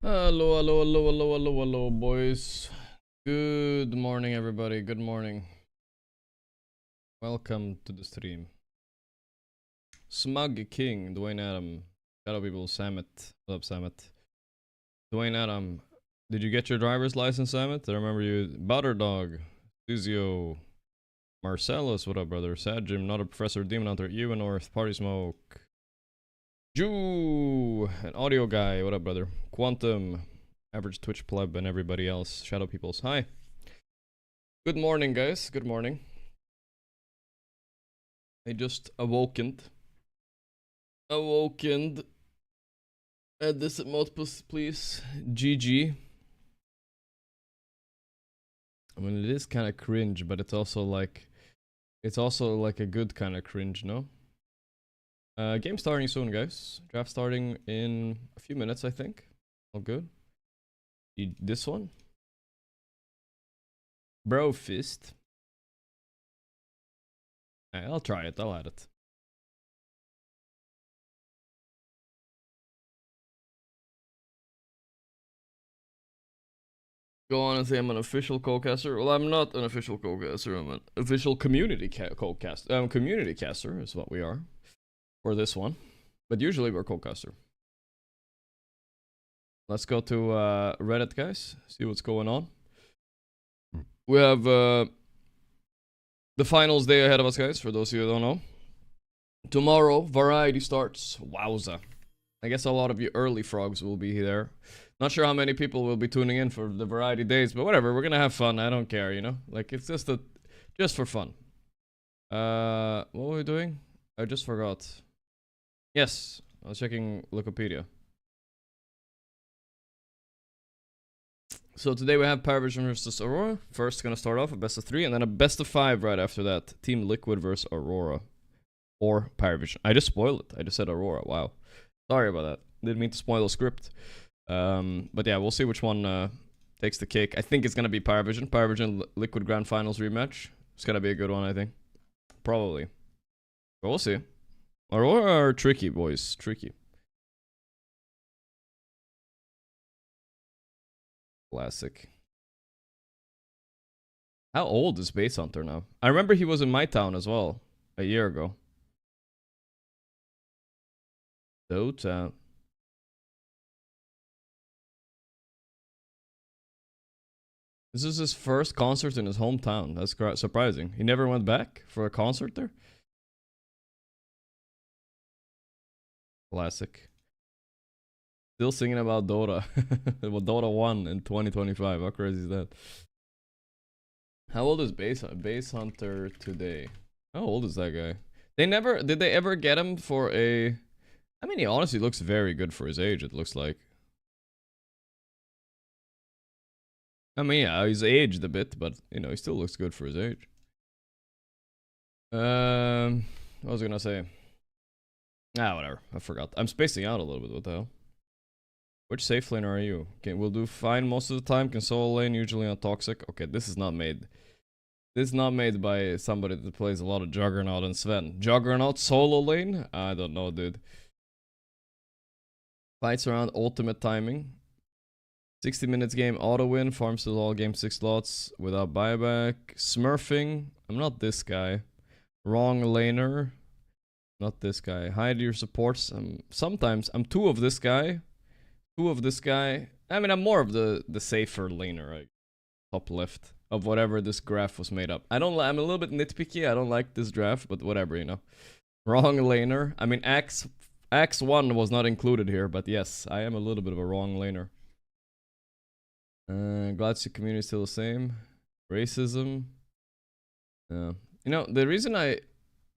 Hello, hello, hello, hello, hello, hello, boys. Good morning, everybody. Good morning. Welcome to the stream. Smug King, Dwayne Adam. Shadow People, Samet. What up, Samet? Dwayne Adam. Did you get your driver's license, Samet? I remember you. Butterdog. Suzio. Marcellus, what up, brother? Sad Jim, not a professor, Demon Hunter, you and North, Party Smoke. Jew, an audio guy, what up, brother? Quantum, average Twitch pleb, and everybody else. Shadow Peoples, hi. Good morning, guys. Good morning. I just awakened. Add this at multiples, please. GG. I mean, it is kind of cringe, but it's also like a good kind of cringe, no? Game starting soon, guys. Draft starting in a few minutes, I think. All good. This one. Bro fist. Right, I'll try it. I'll add it. Go on and say I'm an official co-caster. Well, I'm not an official co-caster. I'm an official community co-caster. Community caster is what we are for this one. But usually we're co-caster. Let's go to Reddit, guys. See what's going on. We have the finals day ahead of us, guys, for those of you who don't know. Tomorrow, variety starts. Wowza. I guess a lot of you early frogs will be there. Not sure how many people will be tuning in for the variety days, but whatever. We're gonna have fun. I don't care, you know? Like, it's just for fun. What were we doing? I just forgot. Yes, I was checking Wikipedia. So today we have Paravision versus Aurora. First, gonna start off a best of 3, and then a best of 5 right after that. Team Liquid versus Aurora. Or Parivision. I just spoiled it. I just said Aurora. Wow. Sorry about that. Didn't mean to spoil the script. But yeah, we'll see which one takes the cake. I think it's gonna be Paravision. Paravision Liquid Grand Finals rematch. It's gonna be a good one, I think. Probably. But we'll see. Aurora are tricky, boys. Tricky. Classic. How old is Base Hunter now? I remember he was in my town as well. A year ago. Dota. This is his first concert in his hometown. That's surprising. He never went back for a concert there? Classic. Still singing about Dota. Well, Dota 1 in 2025. How crazy is that? How old is Base Hunter today? How old is that guy? Did they ever get him for a... I mean, he honestly looks very good for his age, it looks like. I mean, yeah, he's aged a bit, but, you know, he still looks good for his age. What was I gonna say? Ah, whatever. I forgot. I'm spacing out a little bit. What the hell? Which safe laner are you? Okay, we'll do fine most of the time. Can solo lane, usually on toxic. Okay, this is not made. This is not made by somebody that plays a lot of Juggernaut and Sven. Juggernaut solo lane? I don't know, dude. Fights around ultimate timing. 60 minutes game auto win. Farms to all game 6 slots without buyback. Smurfing. I'm not this guy. Wrong laner. Not this guy. Hide your supports. Sometimes I'm 2 of this guy. 2 of this guy. I mean, I'm more of the safer laner, right? Top left of whatever this graph was made up. I'm a little bit nitpicky. I don't like this draft, but whatever, you know. Wrong laner. I mean, Axe1 was not included here, but yes, I am a little bit of a wrong laner. Glad community is still the same. Racism. You know, the reason I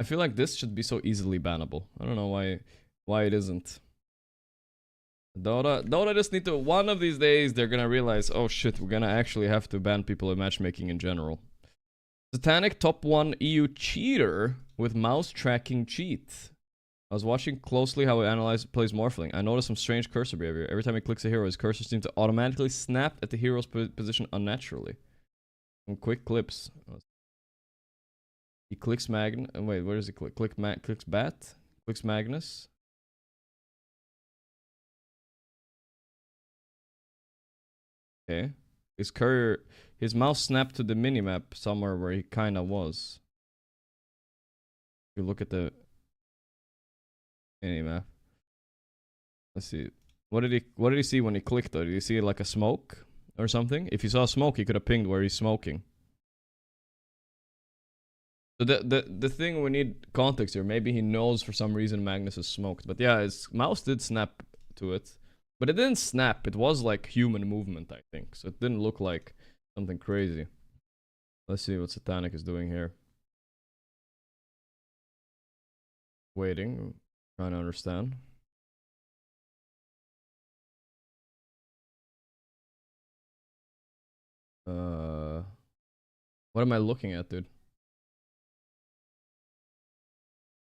feel like this should be so easily bannable. I don't know why it isn't. Dota just need to, one of these days they're gonna realize, oh shit, we're gonna actually have to ban people in matchmaking in general. Satanic top 1 EU cheater with mouse tracking cheat. I was watching closely how he plays Morphling. I noticed some strange cursor behavior. Every time he clicks a hero, his cursor seems to automatically snap at the hero's position unnaturally. Some quick clips. He clicks Magnus. Wait, where does he click? Clicks Bat? Clicks Magnus? Okay. His mouse snapped to the minimap somewhere where he kinda was. If you look at the minimap. Let's see. What did he see when he clicked though? Did he see like a smoke or something? If he saw smoke, he could have pinged where he's smoking. So the thing we need context here. Maybe he knows for some reason Magnus is smoked. But yeah, his mouse did snap to it. But it didn't snap. It was like human movement, I think. So it didn't look like something crazy. Let's see what Satanic is doing here. Waiting. Trying to understand. What am I looking at, dude?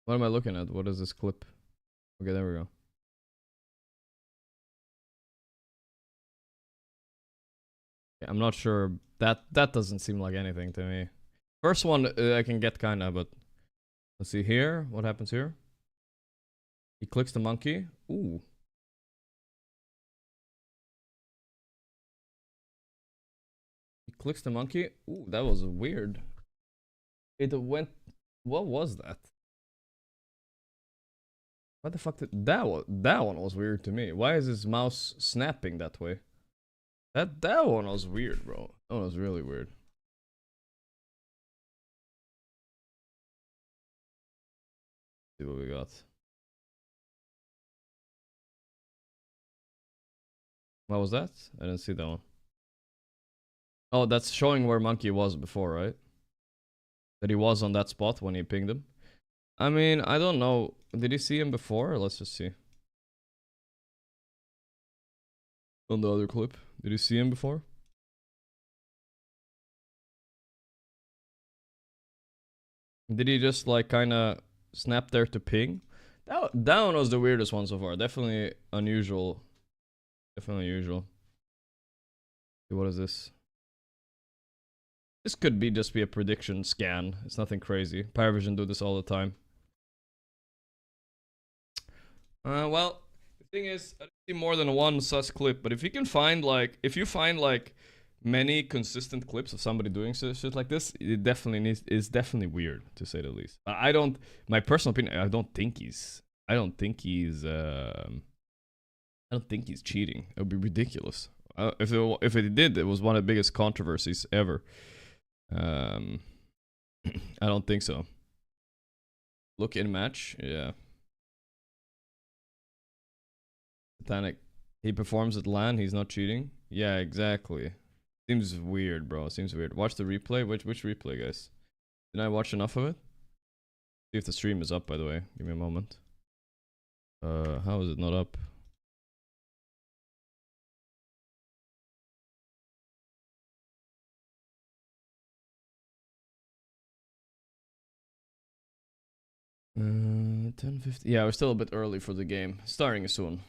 What am I looking at? What is this clip? Okay, there we go. Yeah, I'm not sure. That doesn't seem like anything to me. First one I can get kinda, but let's see here. What happens here? He clicks the monkey. Ooh. He clicks the monkey. Ooh, that was weird. It went. What was that? What the fuck did that one was weird to me. Why is his mouse snapping that way? That one was weird, bro. That one was really weird. See what we got. What was that? I didn't see that one. Oh, that's showing where Monkey was before, right? That he was on that spot when he pinged him. I mean, I don't know. Did he see him before? Let's just see. On the other clip. Did you see him before? Did he just like kinda snap there to ping? That one was the weirdest one so far. Definitely unusual. Definitely unusual. What is this? This could be just be a prediction scan. It's nothing crazy. Parivision do this all the time. Well, the thing is, I see more than one sus clip, but if you can find like, if you find like many consistent clips of somebody doing shit like this, it definitely is definitely weird to say the least. I don't, my personal opinion, I don't think he's cheating. It would be ridiculous. If it did, it was one of the biggest controversies ever. I don't think so. Look in match, yeah. Satanic. He performs at LAN, he's not cheating. Yeah, exactly. Seems weird, bro. Seems weird. Watch the replay. Which replay, guys? Did I watch enough of it? See if the stream is up, by the way. Give me a moment. How is it not up? Uh, 10:50. Yeah, we're still a bit early for the game. Starting soon.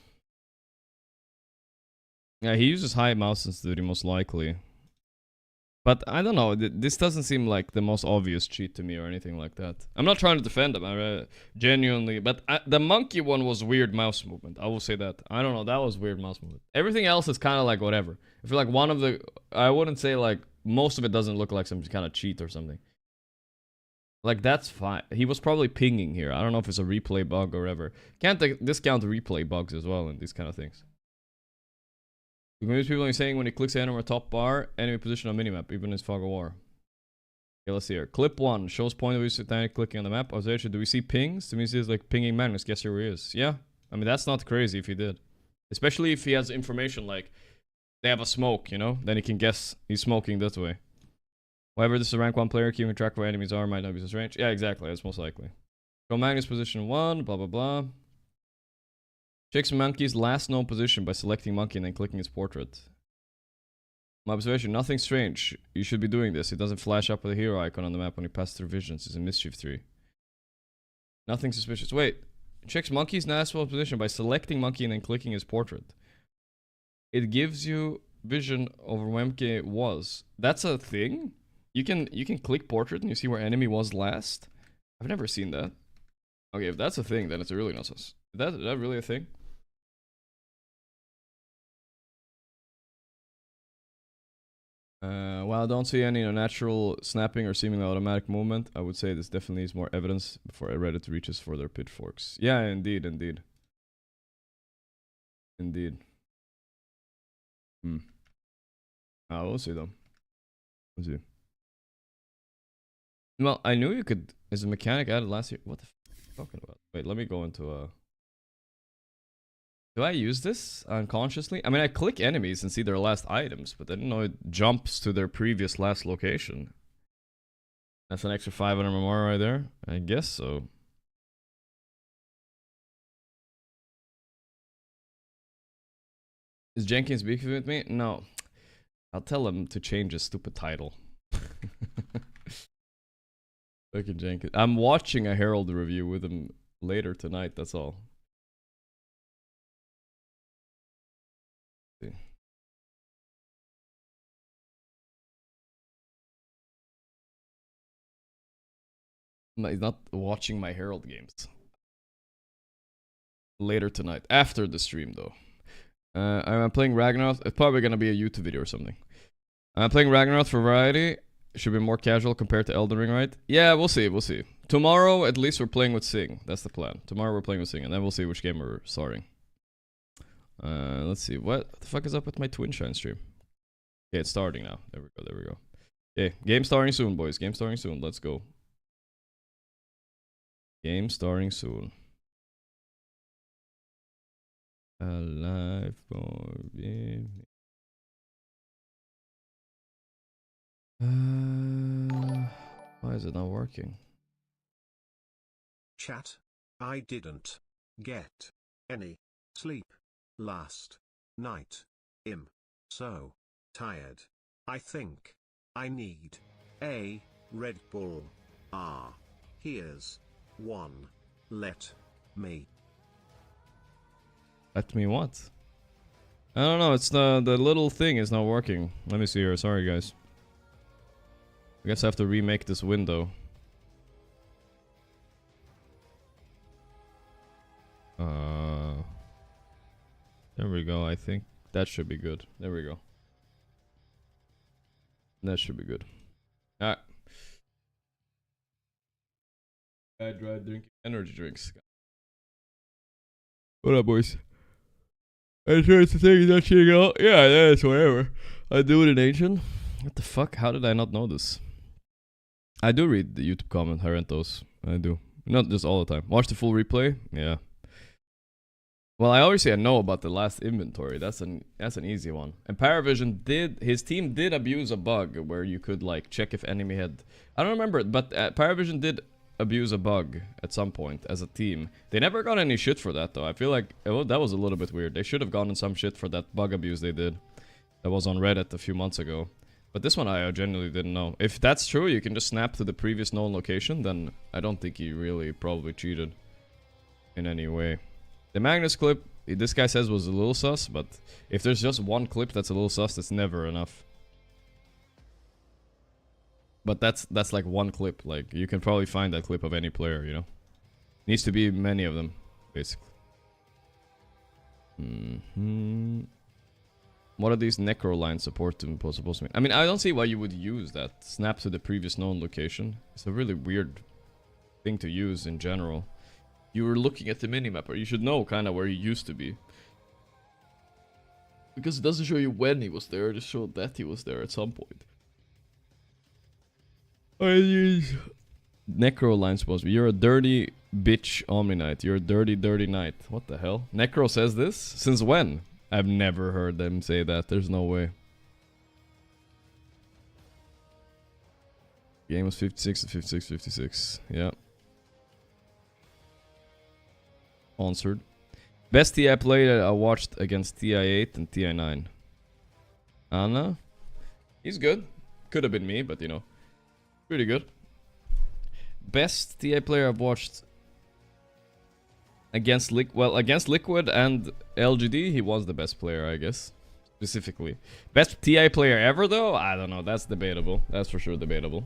Yeah, he uses high mouse sensitivity most likely. But I don't know, this doesn't seem like the most obvious cheat to me or anything like that. I'm not trying to defend him, I genuinely, but the monkey one was weird mouse movement. I will say that. I don't know, that was weird mouse movement. Everything else is kind of like whatever. I feel like one of the, I wouldn't say like, most of it doesn't look like some kind of cheat or something. Like, that's fine. He was probably pinging here. I don't know if it's a replay bug or whatever. Can't discount replay bugs as well and these kind of things. You can use people are saying when he clicks enemy top bar, enemy position on minimap, even in Fog of War. Okay, let's see here. Clip 1 shows point of view Satanic clicking on the map. Observation, do we see pings? To me, it's like pinging Magnus. Guess where he is. Yeah. I mean, that's not crazy if he did. Especially if he has information like they have a smoke, you know? Then he can guess he's smoking this way. However, this is a rank 1 player, keeping track of where enemies are might not be so strange. Yeah, exactly. That's most likely. Show Magnus position 1, blah, blah, blah. Checks Monkey's last known position by selecting Monkey and then clicking his portrait. My observation, nothing strange. You should be doing this. It doesn't flash up with a hero icon on the map when you pass through visions. It's a Mischief 3. Nothing suspicious. Wait. Checks Monkey's last known position by selecting Monkey and then clicking his portrait. It gives you vision over where Monkey was. That's a thing? You can click portrait and you see where enemy was last? I've never seen that. Okay, if that's a thing, then it's really not sus. Is that really a thing? While I don't see any natural snapping or seemingly automatic movement, I would say this definitely needs more evidence before Reddit reaches for their pitchforks. Yeah, indeed, indeed. Indeed. We'll see though. We'll see. Well, I knew you could. Is a mechanic added last year? What the f are you talking about? Wait, let me go into Do I use this unconsciously? I mean, I click enemies and see their last items, but I didn't know it jumps to their previous last location. That's an extra 500 more right there. I guess so. Is Jenkins beefing with me? No. I'll tell him to change his stupid title. Fucking Jenkins. I'm watching a Herald review with him later tonight, that's all. No, he's not watching my Herald games. Later tonight. After the stream, though. I'm playing Ragnarok. It's probably gonna be a YouTube video or something. I'm playing Ragnarok for variety. Should be more casual compared to Elden Ring, right? Yeah, we'll see, we'll see. Tomorrow, at least we're playing with Sing. That's the plan. Tomorrow we're playing with Sing, and then we'll see which game we're starting. Let's see. What the fuck is up with my twinshine stream? Okay, it's starting now. There we go, there we go. Okay, game starting soon, boys. Game starting soon. Let's go. Game starting soon. Alive for me. Why is it not working? Chat. I didn't get any sleep last night. So tired. I think I need a Red Bull. Here's one. Let me. Let me what? I don't know, it's the little thing is not working. Let me see here, sorry guys. I guess I have to remake this window. There we go, I think. That should be good. There we go. That should be good. Alright. I tried drinking energy drinks. What up, boys? I tried to take that shit out. Yeah, that's whatever. I do it in Asian. What the fuck? How did I not know this? I do read the YouTube comment, Harentos. I do. Not just all the time. Watch the full replay? Yeah. Well, I always say I know about the last inventory. That's an easy one. And Paravision his team did abuse a bug where you could like check if enemy had. I don't remember it, but Paravision did abuse a bug at some point as a team. They never got any shit for that though. I feel like that was a little bit weird. They should have gotten some shit for that bug abuse they did. That was on Reddit a few months ago. But this one I genuinely didn't know. If that's true, you can just snap to the previous known location, then I don't think he really probably cheated in any way. The Magnus clip, this guy says was a little sus, but if there's just one clip that's a little sus, that's never enough. But that's like one clip. Like, you can probably find that clip of any player, you know? Needs to be many of them, basically. What are these necro lines supposed to mean? I mean, I don't see why you would use that. Snap to the previous known location. It's a really weird thing to use in general. You were looking at the minimap, or you should know kind of where he used to be. Because it doesn't show you when he was there, it just showed that he was there at some point. Necro line supposed to be. You're a dirty bitch Omni Knight. You're a dirty, dirty knight. What the hell? Necro says this? Since when? I've never heard them say that. There's no way. Game was 56 to 56, 56. Yeah. Answered. Best TI play I watched against TI8 and TI9. Anna? He's good. Could have been me, but you know. Pretty good. Best TI player I've watched against Liquid and LGD, he was the best player, I guess. Specifically. Best TI player ever, though? I don't know. That's debatable. That's for sure debatable.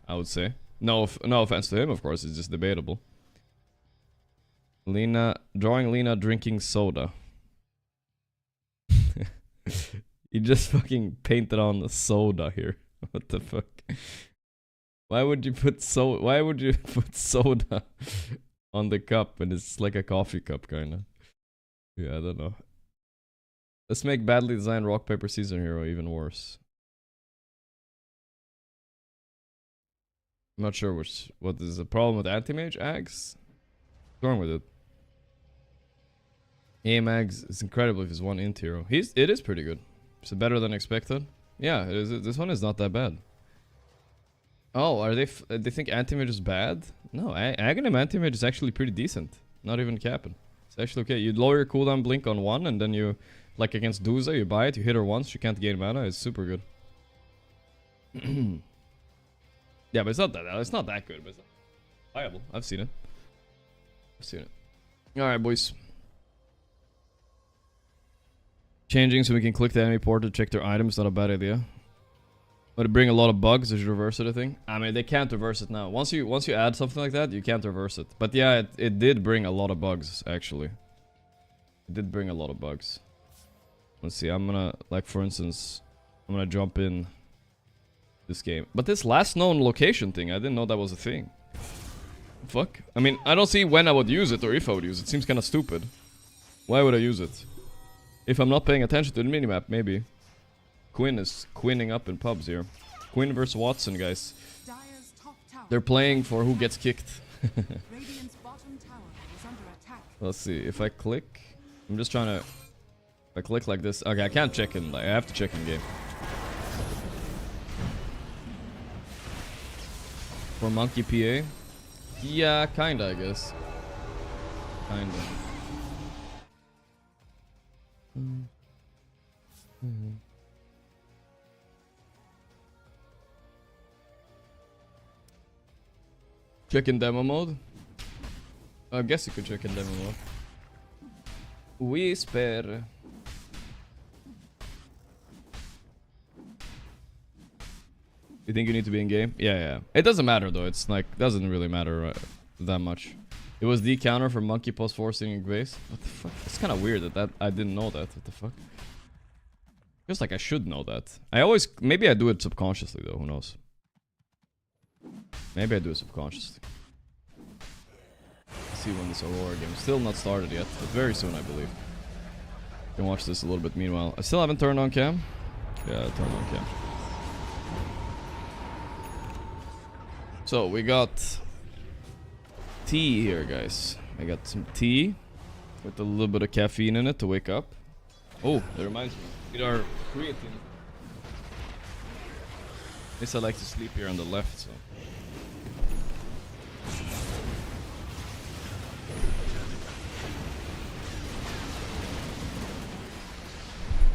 I would say. No offense to him, of course. It's just debatable. Lena, drawing Lena drinking soda. You just fucking painted on the soda here. What the fuck? Why would you put soda on the cup when it's like a coffee cup kinda? Yeah, I don't know. Let's make badly designed rock paper scissors hero even worse. I'm not sure what is the problem with anti-mage Ags? What's wrong with it? Aim Ags is incredible if it's one int hero. It is pretty good. Is it better than expected? Yeah, it is. This one is not that bad. Oh, are they think anti-mage is bad? No, Aghanim anti-mage is actually pretty decent. Not even capping. It's actually okay. You lower your cooldown blink on 1 and then you, like against Duza, you buy it, you hit her once, she can't gain mana. It's super good. Yeah, but it's not that good, but it's viable. I've seen it. Alright, boys. Changing so we can click the enemy port to check their items, not a bad idea. But it bring a lot of bugs, they should reverse it, I think. I mean, they can't reverse it now. Once you add something like that, you can't reverse it. But yeah, it did bring a lot of bugs, actually. It did bring a lot of bugs. Let's see, I'm gonna, like for instance, I'm gonna jump in this game. But this last known location thing, I didn't know that was a thing. Fuck. I mean, I don't see when I would use it or if I would use it. It seems kind of stupid. Why would I use it? If I'm not paying attention to the minimap, maybe. Quinn is quinning up in pubs here. Quinn versus Watson, guys. They're playing for who gets kicked. Let's see, if I click... I'm just trying to... If I click like this... Okay, I can't check in. I have to check in game. For Monkey PA? Yeah, kinda, I guess. Kinda. Check in demo mode? I guess you could check in demo mode. Whisper. You think you need to be in game? Yeah. It doesn't matter though. It's like, doesn't really matter that much. It was the counter for monkey post forcing base. What the fuck? It's kind of weird that I didn't know that. What the fuck? Feels like I should know that. Maybe I do it subconsciously though. Who knows? Maybe I do it subconsciously. Let's see when this Aurora game is still not started yet, but very soon I believe. You can watch this a little bit meanwhile. I still haven't turned on cam. Yeah, I turned on cam. So we got tea here, guys. I got some tea with a little bit of caffeine in it to wake up. Oh, that reminds me. With our creatine. At least I like to sleep here on the left, so.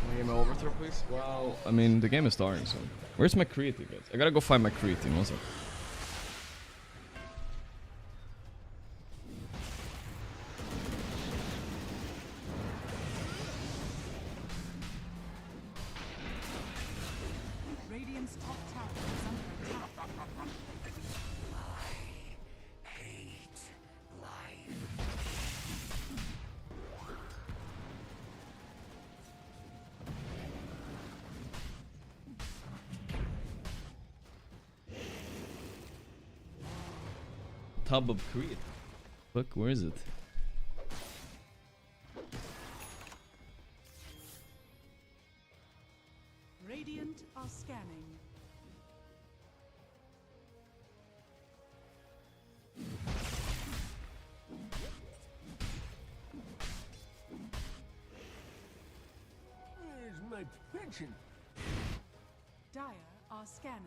Can you give me overthrow, please? Well, I mean, the game is starting, so. Where's my creatine, guys? I gotta go find my creatine, what's up? Tub of creatine. Fuck, where is it? Radiant are scanning. Where's my pension? Dire are scanning.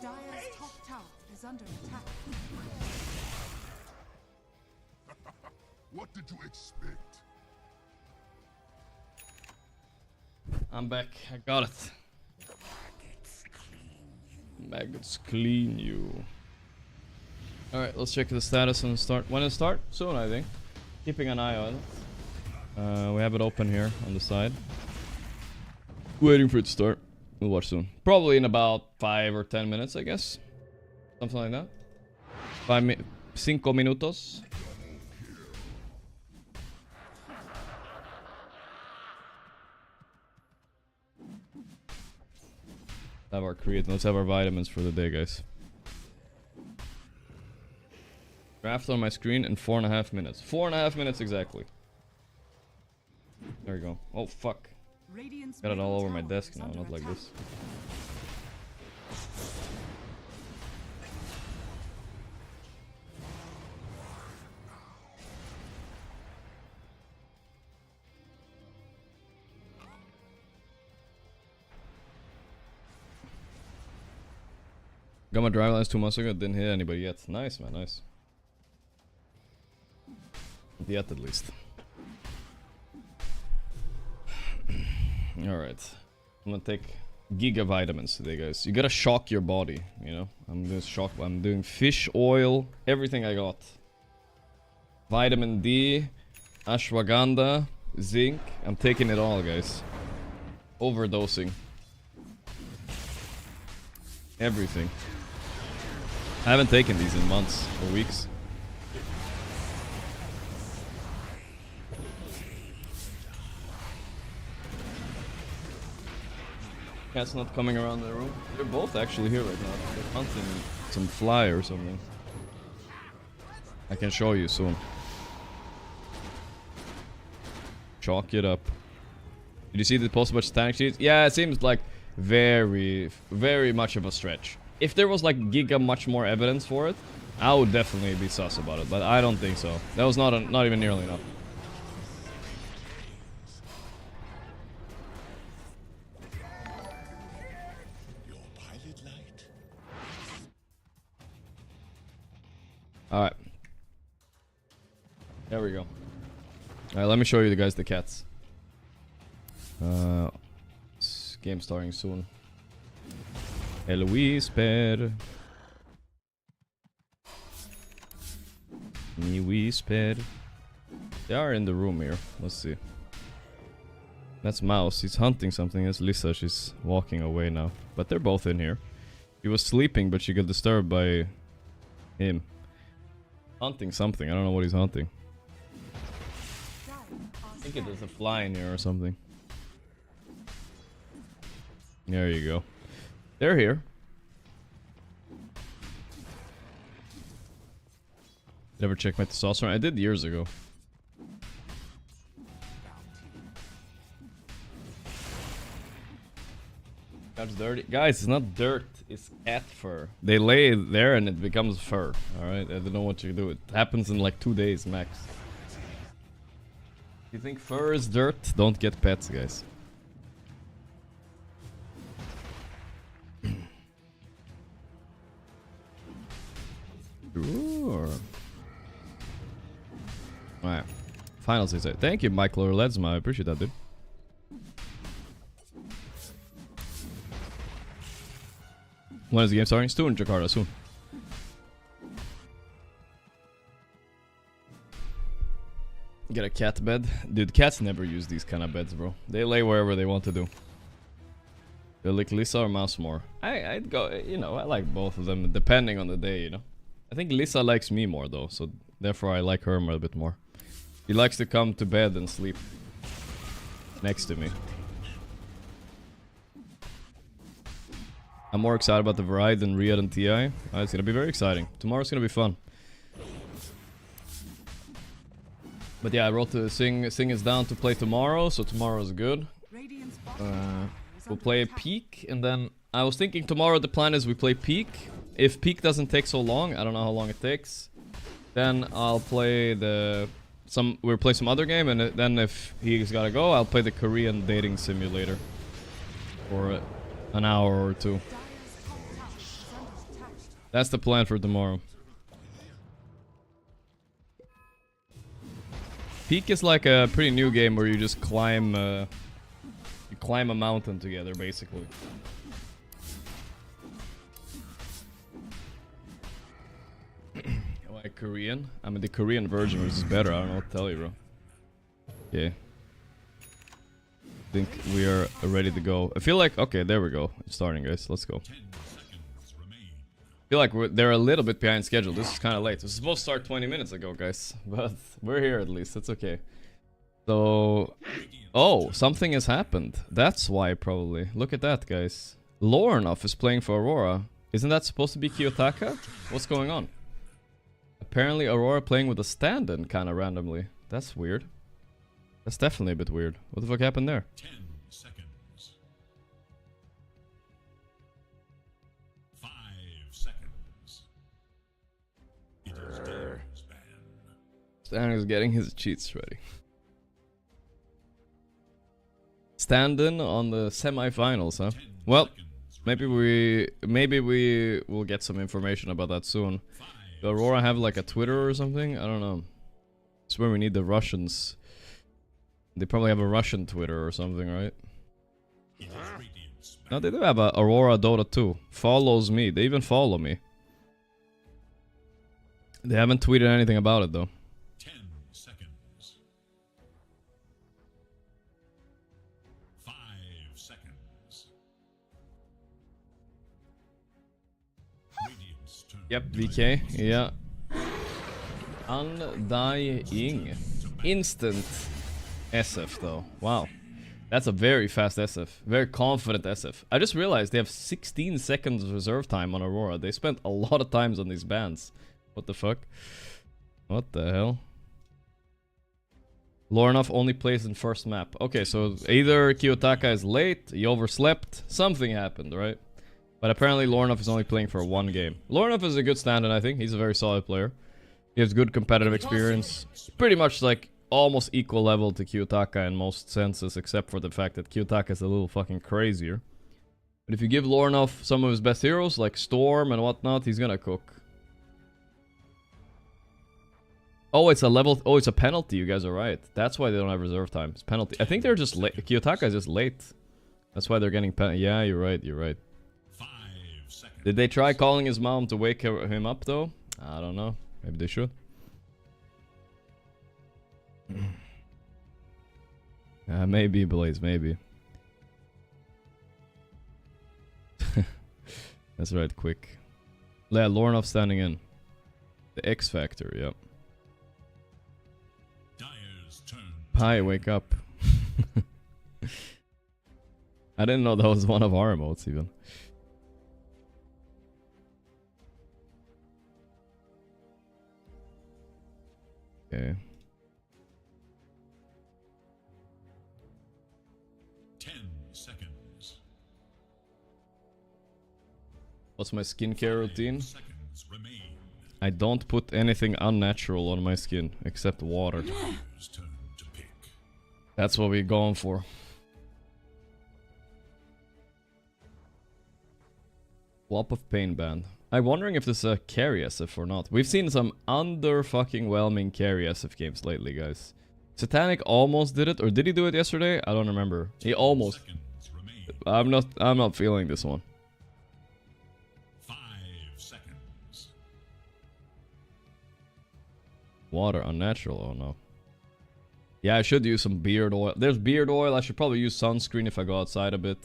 Dire's top tower is under attack. What did you expect? I'm back. I got it. Maggots clean you. Alright, let's check the status and start. When it start? Soon, I think. Keeping an eye on it. We have it open here on the side. Waiting for it to start. We'll watch soon. Probably in about 5 or 10 minutes, I guess. Something like that. 5 minutos. Have our creatine. Let's have our vitamins for the day, guys. Draft on my screen in 4.5 minutes. 4.5 minutes exactly. There we go. Oh fuck. Radiant's Got it all over my middle desk tower now, is not under like attack. this. Got my drive lines 2 months ago, didn't hit anybody yet. Nice, man, nice. Yet, at least. Alright. I'm gonna take giga vitamins today, guys. You gotta shock your body, you know? I'm doing fish oil, everything I got. Vitamin D, ashwagandha, zinc. I'm taking it all, guys. Overdosing. Everything. I haven't taken these in months or weeks. Cat's not coming around the room. They're both actually here right now. They're hunting some fly or something. I can show you soon. Chalk it up. Did you see the post about static sheets? Yeah, it seems like very much of a stretch. If there was like giga much more evidence for it, I would definitely be sus about it, but I don't think so. That was not even nearly enough. Alright. There we go. Alright, let me show you guys the cats. Game starting soon. El whisper. Mi whisper. They are in the room here. Let's see. That's Mouse. He's hunting something. That's Lisa. She's walking away now. But they're both in here. She was sleeping, but she got disturbed by him. Hunting something. I don't know what he's hunting. I think it is a fly in here or something. There you go. They're here. Never checked my testosterone. I did years ago. That's dirty. Guys, it's not dirt. It's cat fur. They lay there and it becomes fur. Alright? I don't know what you do. It happens in like 2 days max. If you think fur is dirt, don't get pets, guys. Sure. Alright. Final 6. Thank you, Michael or Ledsma. I appreciate that, dude. When is the game starting? Soon, Jakarta, soon. Get a cat bed. Dude, cats never use these kind of beds, bro. They lay wherever they want to do. They like Lisa or Mouse more? I'd go, you know, I like both of them, depending on the day, you know. I think Lisa likes me more, though, so therefore I like her a bit more. She likes to come to bed and sleep next to me. I'm more excited about the Variety than Riyadh and TI. It's gonna be very exciting. Tomorrow's gonna be fun. But yeah, I wrote to Sing is down to play tomorrow, so tomorrow's good. We'll play Peak, and then I was thinking tomorrow the plan is we play Peak. If Peak doesn't take so long, I don't know how long it takes, then I'll play we'll play some other game, and then if he's gotta go, I'll play the Korean dating simulator for an hour or two. That's the plan for tomorrow. Peak is like a pretty new game where you just climb a mountain together, basically. Like Korean? I mean, the Korean version is better. I don't know what to tell you, bro. Yeah. I think we are ready to go. I feel like, okay, there we go. It's starting, guys. Let's go. I feel like they're a little bit behind schedule. This is kind of late. It was supposed to start 20 minutes ago, guys. But we're here at least. That's okay. So... Oh, something has happened. That's why, probably. Look at that, guys. Lornoff is playing for Aurora. Isn't that supposed to be Kiyotaka? What's going on? Apparently Aurora playing with a stand-in kind of randomly. That's weird. That's definitely a bit weird. What the fuck happened there? 10 seconds. 5 seconds. It is Dire's ban. Stan is getting his cheats ready. Stand-in on the semi-finals, huh? 10 Well, seconds. maybe we will get some information about that soon. 5 Does Aurora have like a Twitter or something? I don't know. It's where we need the Russians. They probably have a Russian Twitter or something, right? It is Radiant's ban. No, they do have a Aurora Dota 2. Follows me. They even follow me. They haven't tweeted anything about it though. 10 seconds. 5 seconds. Radiant's turn. Yep, VK. Yeah. Undying. Instant SF though. Wow. That's a very fast SF. Very confident SF. I just realized they have 16 seconds reserve time on Aurora. They spent a lot of times on these bans. What the fuck? What the hell? Lornoff only plays in first map. Okay, so either Kiyotaka is late, he overslept, something happened, right? But apparently Lornoff is only playing for one game. Lornoff is a good stand-in, I think. He's a very solid player. He has good competitive experience. Pretty much like almost equal level to Kiyotaka in most senses, except for the fact that Kiyotaka is a little fucking crazier. But if you give Lornoff some of his best heroes, like Storm and whatnot, he's gonna cook. Oh, it's a level... Oh, it's a penalty. You guys are right. That's why they don't have reserve time. It's penalty. I think they're just late. Kiyotaka is just late. That's why they're getting pen... Yeah, you're right. You're right. 5 seconds. Did they try calling his mom to wake him up, though? I don't know. Maybe they should. Maybe, Blaze. Maybe. That's right. Quick. Yeah, Lornoff standing in. The X Factor. Yep. Dire's turn. Hi, wake up. I didn't know that was one of our emotes even. Okay. 10 seconds. What's my skincare routine? 5 seconds remain. I don't put anything unnatural on my skin except water. Dire's turn to pick. That's what we're going for. Swap of Pain band. I'm wondering if this is a carry SF or not. We've seen some under-fucking-whelming carry SF games lately, guys. Satanic almost did it, or did he do it yesterday? I don't remember. He almost. Seconds remain. I'm not feeling this one. 5 seconds. Water, unnatural, oh no. Yeah, I should use some beard oil. There's beard oil. I should probably use sunscreen if I go outside a bit.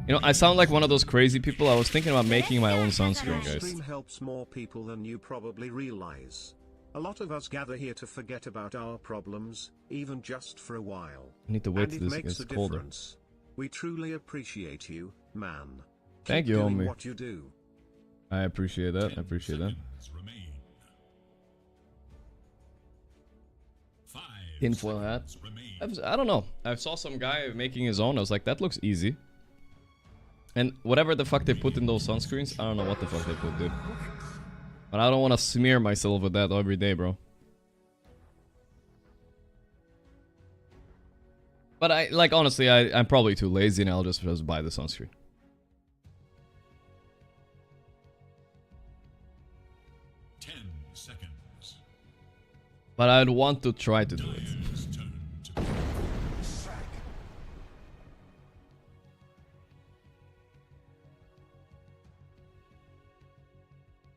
You know, I sound like one of those crazy people. I was thinking about making my own sunscreen, Your guys. stream helps more people than you probably realize. A lot of us gather here to forget about our problems, even just for a while. I need to wait And till it this makes gets a colder. difference. We truly appreciate you, man. Thank Keep you, doing homie. what you do. I appreciate that. I 10 appreciate that. seconds remain. 5 Tinfoil hat. seconds remain. I don't know. I saw some guy making his own. I was like, that looks easy. And whatever the fuck they put in those sunscreens, I don't know what the fuck they put, dude. But I don't want to smear myself with that every day, bro. But honestly, I'm probably too lazy and I'll just buy the sunscreen. Seconds. But I'd want to try to do it. Dire's turn to pick.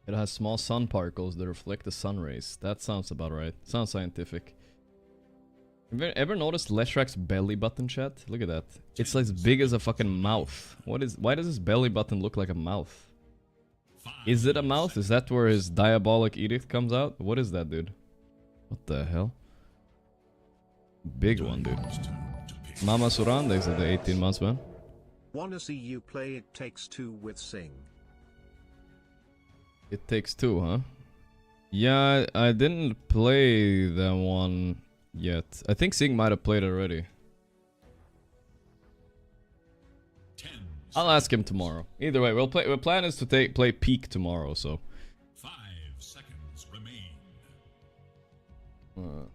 It has small sun particles that reflect the sun rays. That sounds about right. Sounds scientific. Have you ever noticed Leshrak's belly button, chat? Look at that. It's as big as a fucking mouth. Why does his belly button look like a mouth? Is it a mouth? Is that where his diabolic edict comes out? What is that, dude? What the hell? Big one, dude. Dire's turn to pick. Mama Suranda is at the 18 months, man. Wanna see you play It Takes Two with Sing? It Takes Two, huh? Yeah, I didn't play that one yet. I think Sing might have played it already. 10 I'll ask him tomorrow. Either way, we'll play. The plan is to play Peak tomorrow, so. 5 seconds remain. Uh,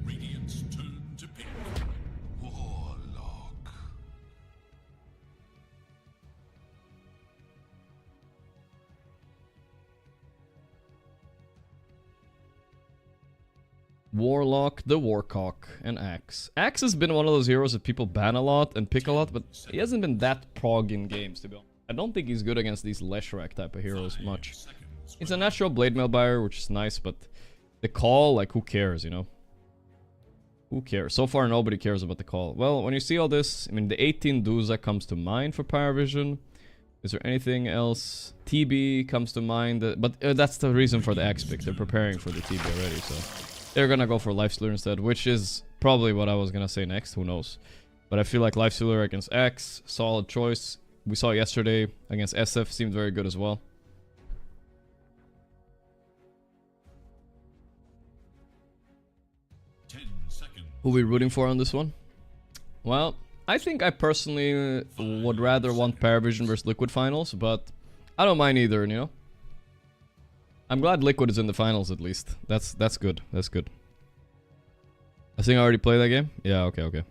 Radiant's turn to pick. Warlock. Warlock, the Warcock, and Axe. Axe has been one of those heroes that people ban a lot and pick a lot, but he hasn't been that prog in games, to be honest. I don't think he's good against these Leshrac type of heroes much. He's a natural blade mail buyer, which is nice, but the call, like, who cares, you know? Who cares? So far, nobody cares about the call. Well, when you see all this, I mean, the 18 Duza comes to mind for Paravision. Is there anything else? TB comes to mind, but that's the reason for the Axe pick. They're preparing for the TB already, so they're gonna go for Lifestealer instead, which is probably what I was gonna say next. Who knows? But I feel like Lifestealer against Axe, solid choice. We saw yesterday against SF, seemed very good as well. Who are we rooting for on this one? Well, I think I personally would rather want Paravision versus Liquid finals, but I don't mind either, you know? I'm glad Liquid is in the finals at least. That's good. That's good. I think I already played that game? Yeah, okay.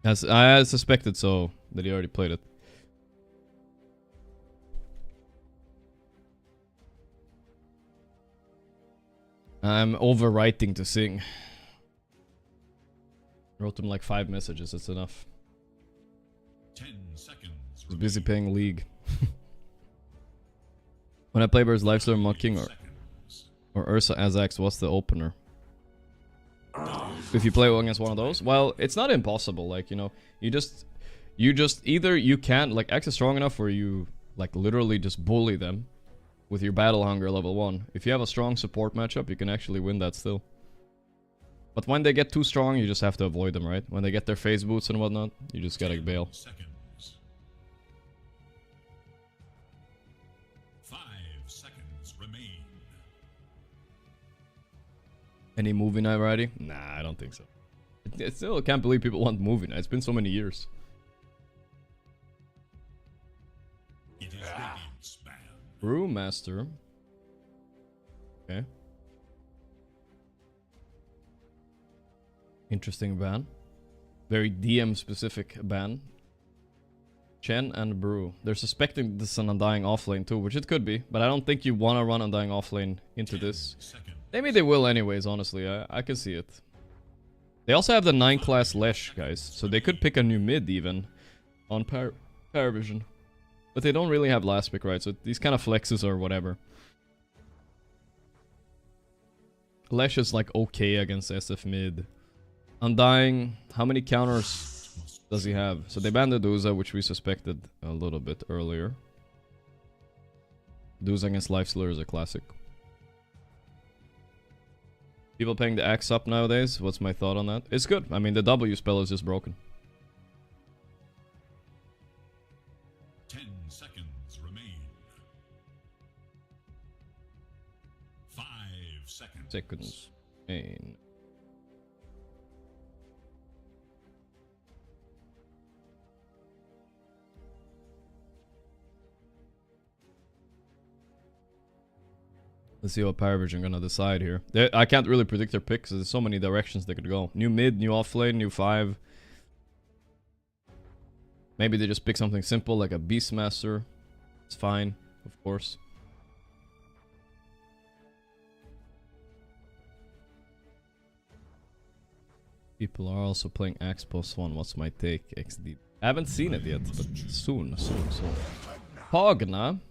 As I suspected so, that he already played it. I'm overwriting to Sing. Wrote him like 5 messages, that's enough. 10 seconds. He's busy playing League. When I play versus Lifestealer, Mocking, or Ursa Azax, what's the opener? If you play against one of those, well, it's not impossible. Like, you know, you just either you can, like, X is strong enough where you, like, literally just bully them with your battle hunger level 1. If you have a strong support matchup, you can actually win that still. But when they get too strong, you just have to avoid them, right? When they get their phase boots and whatnot, you just gotta bail. 5 seconds remain. Any movie night already? Nah, I don't think so. I still can't believe people want movie night. It's been so many years. It is Radiant's ban. Brewmaster. Okay. Interesting ban. Very DM specific ban. Chen and Brew. They're suspecting this is an Undying offlane too, which it could be, but I don't think you want to run Undying offlane into this. Maybe they will anyways, honestly. I can see it. They also have the 9 class Lesh, guys, so they could pick a new mid even on Paravision. But they don't really have last pick, right? So these kind of flexes or whatever. Lesh is like okay against SF mid. Undying, how many counters does he have? So they banned the Duza, which we suspected a little bit earlier. Duza against Lifestealer is a classic. People paying the axe up nowadays, what's my thought on that? It's good. I mean, the W spell is just broken. 10 seconds remain. 5 seconds. Seconds. Main. Let's see what Parivision gonna decide here. I can't really predict their picks. There's so many directions they could go. New mid, new offlane, new 5. Maybe they just pick something simple like a Beastmaster. It's fine, of course. People are also playing Axe +1. What's my take? XD. I haven't seen it yet, but soon. Pogna.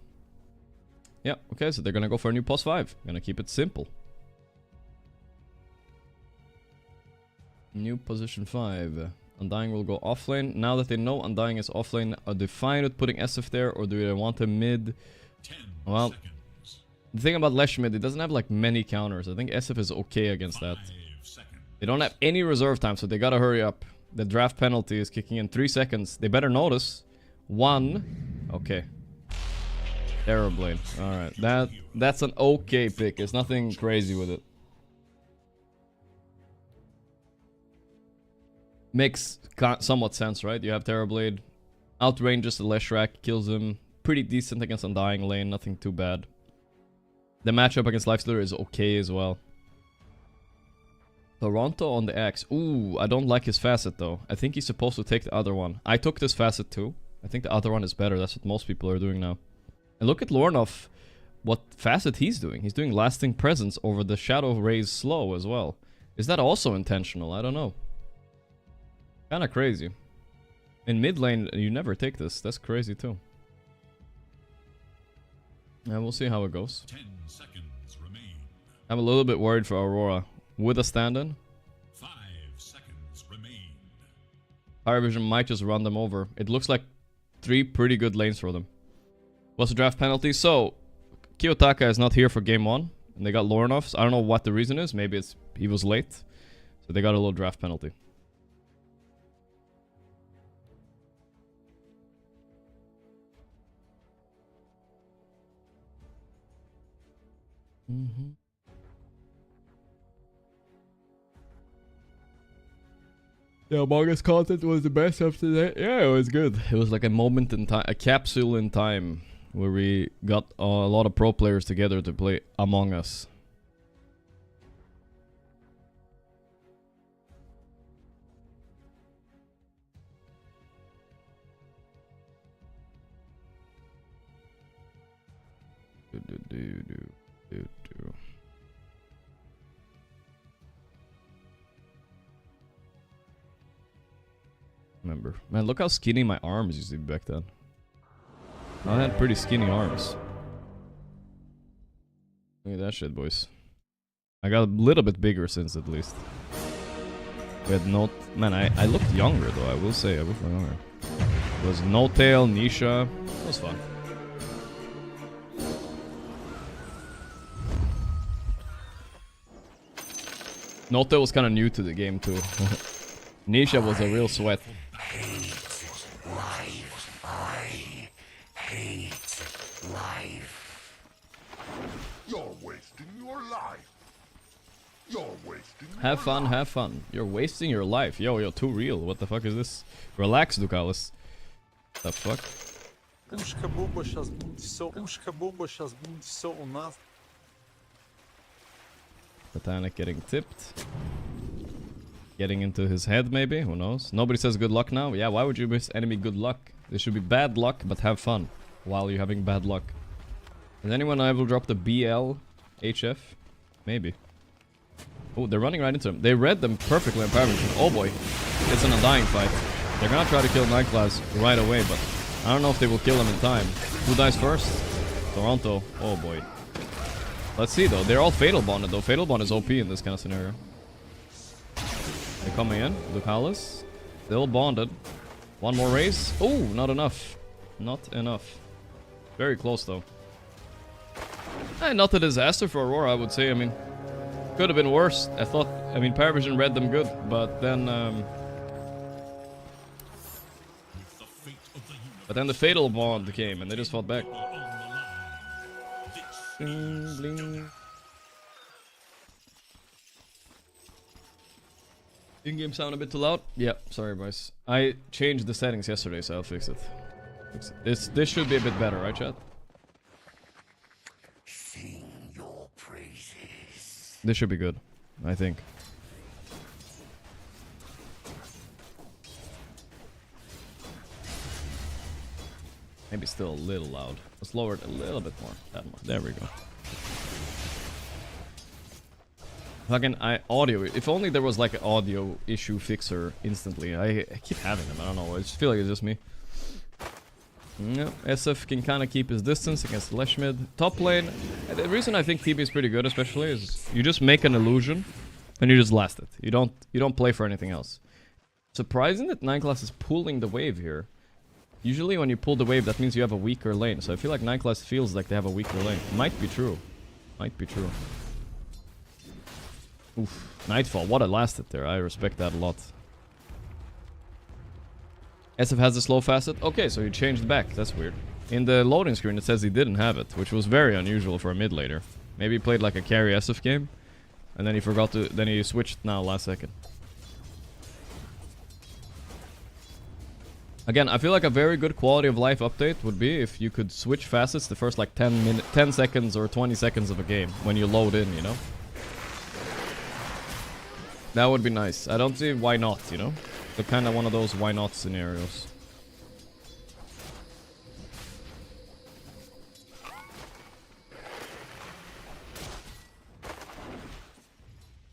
Yeah, okay, so they're gonna go for a new +5. Gonna keep it simple. New position 5. Undying will go offlane. Now that they know Undying is offlane, are they fine with putting SF there, or do they want a mid? 10 Well, seconds. the thing about Lesh mid, it doesn't have like many counters. I think SF is okay against that. 5 seconds. They don't have any reserve time, so they gotta hurry up. The draft penalty is kicking in 3 seconds. They better notice. 1. Okay. Terrorblade. Alright. That's an okay pick. There's nothing crazy with it. Makes somewhat sense, right? You have Terrorblade. Outranges the Leshrac. Kills him. Pretty decent against Undying lane. Nothing too bad. The matchup against Lifestealer is okay as well. Toronto on the Axe. Ooh, I don't like his facet though. I think he's supposed to take the other one. I took this facet too. I think the other one is better. That's what most people are doing now. And look at Lornoff. What facet he's doing. He's doing Lasting Presence over the Shadow Raise slow as well. Is that also intentional? I don't know. Kinda crazy. In mid lane, you never take this. That's crazy too. And we'll see how it goes. 10 seconds remain. I'm a little bit worried for Aurora. With a stand-in. 5 seconds remain. Parivision might just run them over. It looks like 3 pretty good lanes for them. What's the draft penalty? So, Kiyotaka is not here for game 1. And they got Lornoff. I don't know what the reason is. Maybe it's he was late. So they got a little draft penalty. Yeah, Among Us content was the best of today. Yeah, it was good. It was like a moment in time, a capsule in time, where we got a lot of pro players together to play Among Us. Remember, man, look how skinny my arms used to be back then. I had pretty skinny arms. Look at that shit, boys. I got a little bit bigger since, at least. We had no... Man, I looked younger, though, I will say. I looked younger. It was No Tail, Nisha. It was fun. No Tail was kind of new to the game, too. Nisha was a real sweat. You're wasting your life. You're wasting Have fun, have fun. You're wasting your life. Yo, too real. What the fuck is this? Relax, Ducalis. The fuck? Botanic getting tipped. Getting into his head, maybe? Who knows? Nobody says good luck now? Yeah, why would you miss enemy good luck? There should be bad luck, but have fun while you're having bad luck. Has anyone ever dropped the BL HF? Maybe. Oh, they're running right into them. They read them perfectly on Paravision. Oh boy. It's an undying fight. They're gonna try to kill Nightclass right away, but I don't know if they will kill him in time. Who dies first? Toronto. Oh boy. Let's see though. They're all Fatal Bonded though. Fatal Bond is OP in this kind of scenario. They're coming in. Ducalis. Still bonded. One more race. Oh, not enough. Not enough. Very close though. Not a disaster for Aurora, I would say. I mean, could have been worse. I mean, Paravision read them good, but then the Fatal Bond came and they just fought back. Bling, bling. In-game sound a bit too loud? Yeah, sorry boys. I changed the settings yesterday, so I'll fix it. This should be a bit better, right chat? Sing your praises. This should be good, I think. Maybe still a little loud. Let's lower it a little bit more. That more. There we go. Fucking audio. If only there was like an audio issue fixer instantly. I keep having them. I don't know. I just feel like it's just me. Yeah, SF can kind of keep his distance against Leshmid. Top lane. The reason I think TB is pretty good, especially, is you just make an illusion and you just last it. You don't play for anything else. Surprising that 9-class is pulling the wave here. Usually when you pull the wave, that means you have a weaker lane. So I feel like 9-class feels like they have a weaker lane. Might be true. Might be true. Oof. Nightfall. What a lasted there. I respect that a lot. SF has the slow facet. Okay, so he changed back. That's weird. In the loading screen, it says he didn't have it, which was very unusual for a mid laner. Maybe he played like a carry SF game, and then he forgot to. Then he switched now last second. Again, I feel like a very good quality of life update would be if you could switch facets the first like 10 seconds or 20 seconds of a game when you load in, you know? That would be nice. I don't see why not, you know? They're kind of one of those why not scenarios.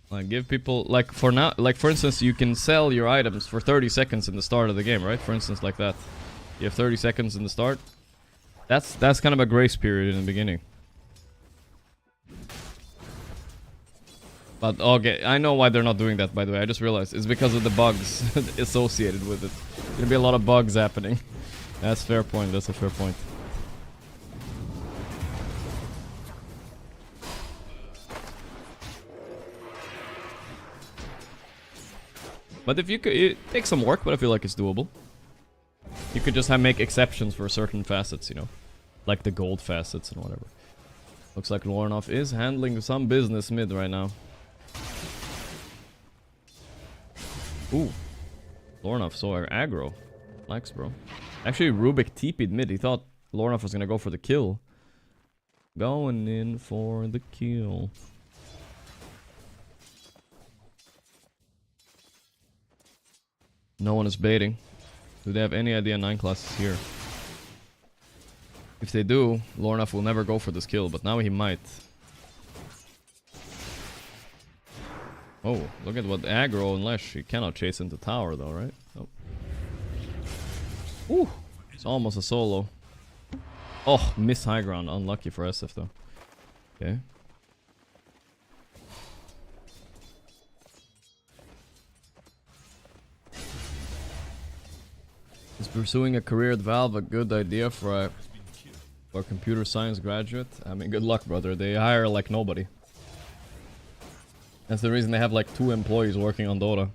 Like, give people, like, for now, like, for instance, you can sell your items for 30 seconds in the start of the game, right? For instance, like that. You have 30 seconds in the start. That's kind of a grace period in the beginning. But, okay, I know why they're not doing that, by the way. I just realized. It's because of the bugs associated with it. There's gonna be a lot of bugs happening. That's a fair point, that's a fair point. But if you could, it takes some work, but I feel like it's doable. You could just make exceptions for certain facets, you know? Like the gold facets and whatever. Looks like Lornoff is handling some business mid right now. Ooh. Lornoff saw aggro. Likes, bro. Actually, Rubik TP'd mid. He thought Lornoff was gonna go for the kill. Going in for the kill. No one is baiting. Do they have any idea 9 class is here? If they do, Lornoff will never go for this kill, but now he might. Oh, look at what aggro and Lesh. He cannot chase into tower though, right? Nope. Ooh, it's almost a solo. Oh, miss high ground. Unlucky for SF though. Okay. Is pursuing a career at Valve a good idea for a computer science graduate? I mean, good luck, brother. They hire like nobody. That's the reason they have like 2 employees working on Dota.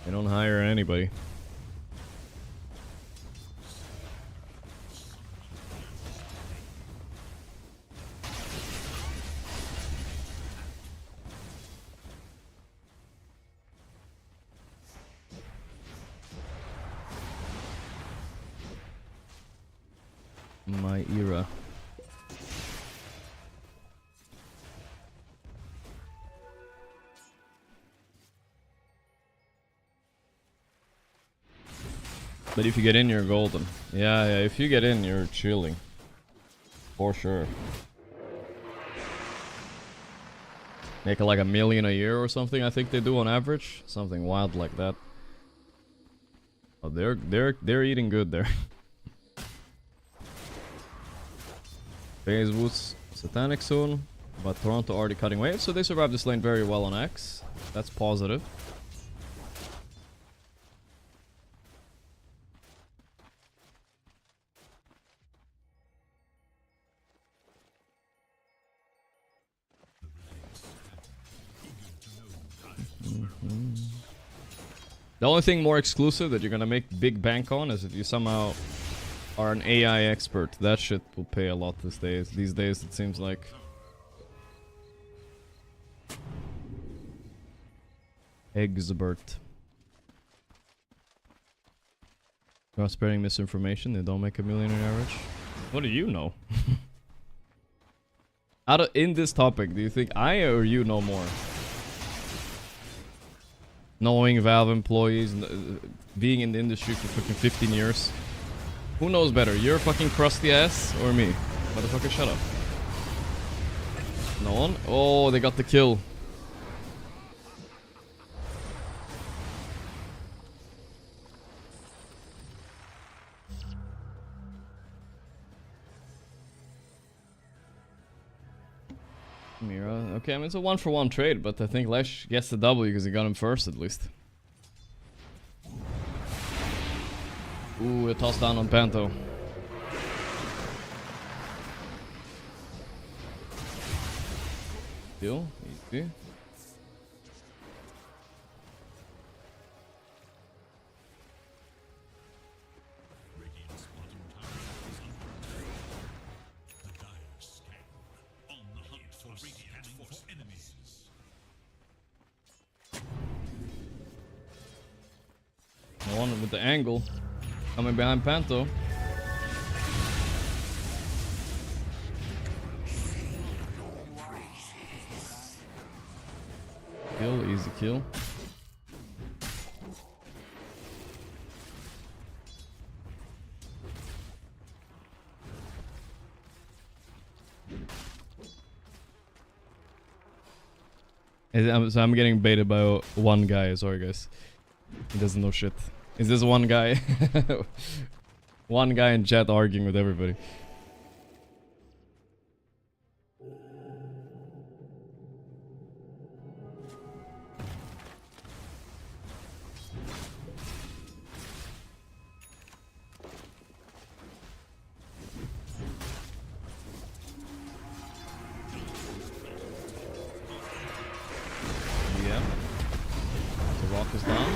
They don't hire anybody. My era. But if you get in, you're golden. Yeah, if you get in, you're chilling. For sure. Make like $1 million a year or something, I think they do on average. Something wild like that. Oh, they're eating good there. FaZe Woods Satanic soon, but Toronto already cutting waves, so they survived this lane very well on X. That's positive. The only thing more exclusive that you're gonna make big bank on is if you somehow are an AI expert. That shit will pay a lot these days, it seems like. Expert. You are spreading misinformation. They don't make $1 million on average. What do you know? In this topic, do you think I or you know more? Knowing Valve employees, being in the industry for fucking 15 years. Who knows better, your fucking crusty ass or me? Motherfucker, shut up. No one? Oh, they got the kill. Mira. Okay, I mean, it's a 1-for-1 trade, but I think Lesh gets the W because he got him first at least. Ooh, a toss down on Panto. Kill, easy. down with the angle. Coming behind Panto. Kill, easy kill. So I'm getting baited by one guy, sorry guys. He doesn't know shit. Is this one guy? One guy in chat arguing with everybody. Yeah. The rock is down.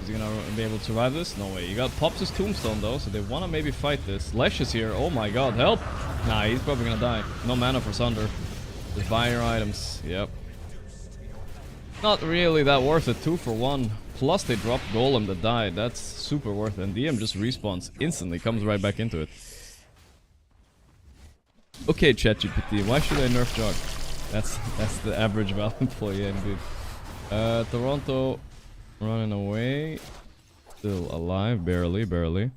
Is he gonna be able to survive this? No way. You got Pops' tombstone though, so they wanna maybe fight this. Lesh is here. Oh my god, help! Nah, he's probably gonna die. No mana for Sunder. Just buy your items. Yep. Not really that worth it. 2 for 1. Plus they dropped Golem that died. That's super worth it. And DM just respawns instantly. Comes right back into it. Okay, ChatGPT. Why should I nerf Jog? That's the average Valve employee indeed. Toronto running away. Still alive. Barely, barely.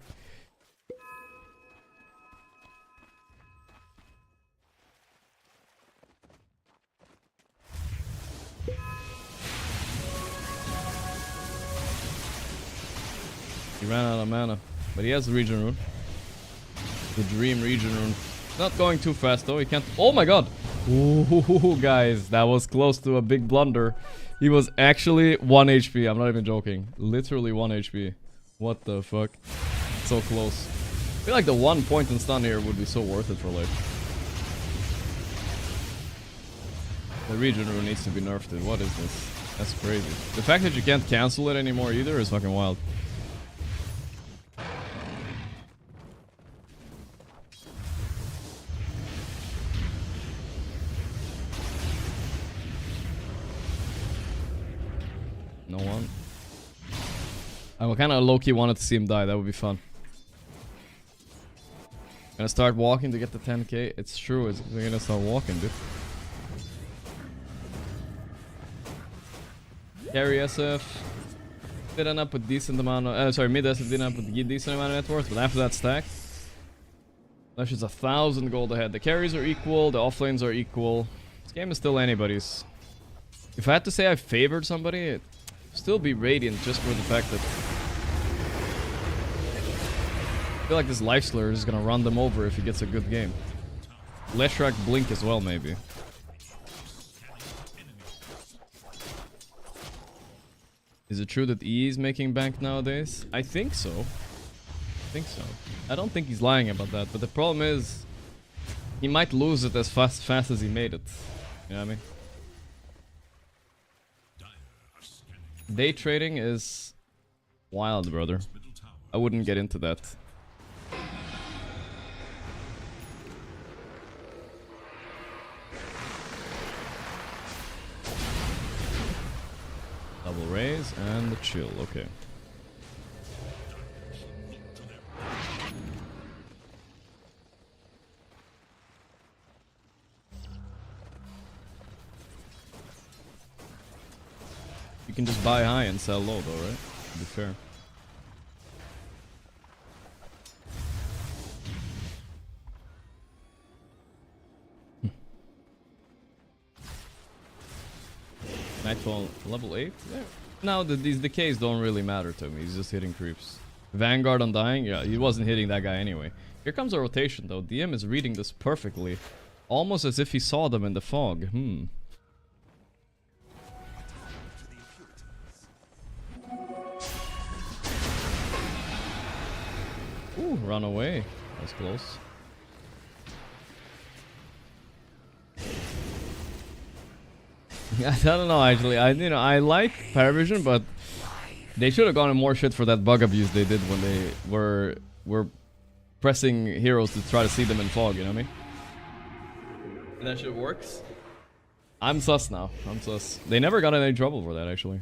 He ran out of mana, but he has the Regen Rune. The Dream Regen Rune. Not going too fast though, he can't... Oh my god! Ooh, guys, that was close to a big blunder. He was actually 1 HP, I'm not even joking. Literally 1 HP. What the fuck? So close. I feel like the 1 point in stun here would be so worth it for life. The Regen Rune needs to be nerfed, dude. What is this? That's crazy. The fact that you can't cancel it anymore either is fucking wild. No one. I kind of low-key wanted to see him die. That would be fun. Gonna start walking to get the 10k. It's true. We're gonna start walking, dude. Carry SF. Did end up with decent amount of... sorry, mid SF did end up with a decent amount of net worth. But after that stack... That's just 1,000 gold ahead. The carries are equal. The offlanes are equal. This game is still anybody's. If I had to say I favored somebody... It'd still be Radiant just for the fact that... I feel like this Life Slur is gonna run them over if he gets a good game. Leshrac Blink as well, maybe. Is it true that E is making bank nowadays? I think so. I don't think he's lying about that, but the problem is... He might lose it as fast as he made it. You know what I mean? Day trading is... wild, brother. I wouldn't get into that. Double raise and the chill, okay. You can just buy high and sell low though, right? To be fair. Nightfall level 8? Yeah. No, these decays don't really matter to me. He's just hitting creeps. Vanguard Undying? Yeah, he wasn't hitting that guy anyway. Here comes a rotation though. DM is reading this perfectly. Almost as if he saw them in the fog. Ooh, run away. That's close. I don't know actually. I like Parivision, but they should have gotten more shit for that bug abuse they did when they were pressing heroes to try to see them in fog, you know what I mean? And that shit works. I'm sus now. I'm sus. They never got in any trouble for that actually.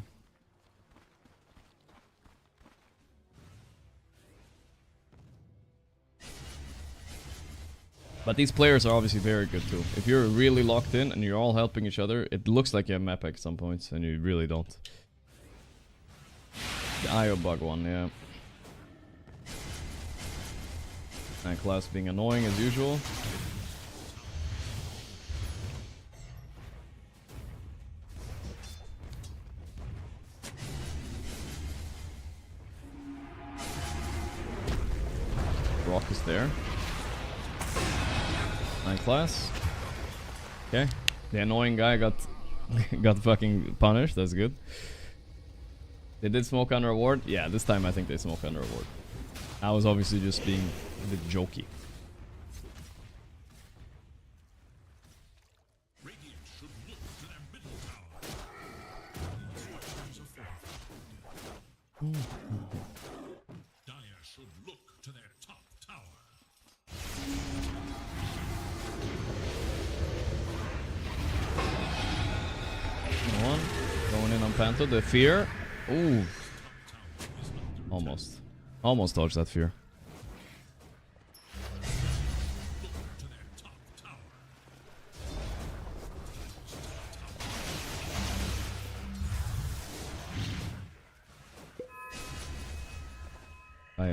But these players are obviously very good too. If you're really locked in and you're all helping each other, it looks like you have map at some points, and you really don't. The IO bug one, yeah. And class being annoying as usual. Rock is there. Nine class. Okay. The annoying guy got got fucking punished. That's good. They did smoke under a ward. Yeah, this time I think they smoked under a ward. I was obviously just being a bit jokey. Radiant should look to their middle tower. Dire should look to their top tower. One. Going in on Panto. The fear. Ooh. Almost. Almost dodged that fear. To their top tower.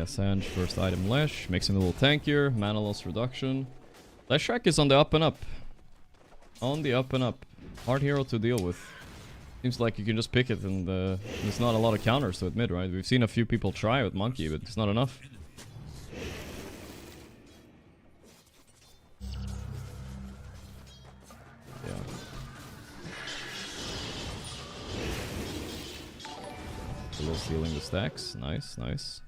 Sange, first item Lash. Makes him a little tankier. Mana loss reduction. Lash Shrek is on the up and up. On the up and up. Hard hero to deal with. Seems like you can just pick it and there's not a lot of counters to it mid, right? We've seen a few people try with Monkey, but it's not enough. Yeah. A little stealing the stacks. Nice, nice.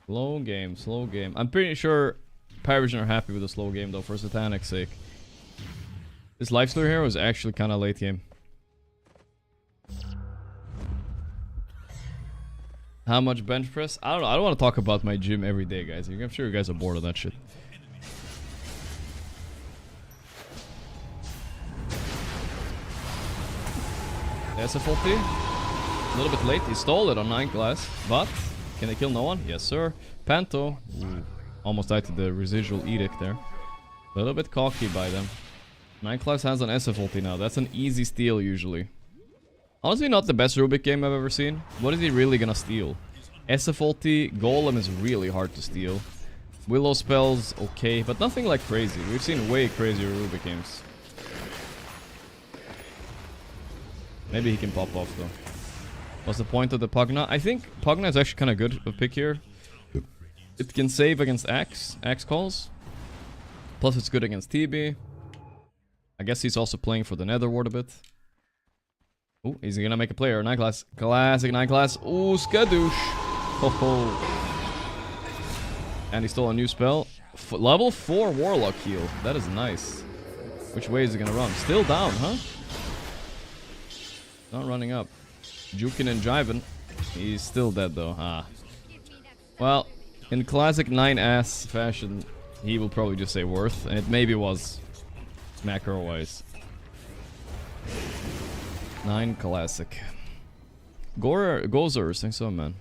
Slow game, slow game. I'm pretty sure Parivision are happy with the slow game though, for Satanic's sake. This Lifestealer hero is actually kind of late game. How much bench press? I don't know. I don't want to talk about my gym every day, guys. I'm sure you guys are bored of that shit. SFLT. A little bit late. He stole it on 9 class. But can they kill no one? Yes, sir. Panto. Ooh, almost died to the residual edict there. A little bit cocky by them. 9 class has an SF ulti now. That's an easy steal usually. Honestly, not the best Rubik game I've ever seen. What is he really gonna steal? SF ulti, Golem is really hard to steal. Willow spells, okay, but nothing like crazy. We've seen way crazier Rubik games. Maybe he can pop off though. What's the point of the Pugna? I think Pugna is actually kind of good of pick here. It can save against Axe calls. Plus it's good against TB. I guess he's also playing for the Nether Ward a bit. Oh, is he gonna make a player? 9 class. Classic 9 class. Oh, skadoosh. Ho ho. And he stole a new spell. Level 4 Warlock heal. That is nice. Which way is he gonna run? Still down, huh? Not running up. Jukin and Jivin. He's still dead though. Ah. Well, in classic 9-ass fashion, he will probably just say worth. And it maybe was. Macro wise. 9 classic. Gorgc, think so, man.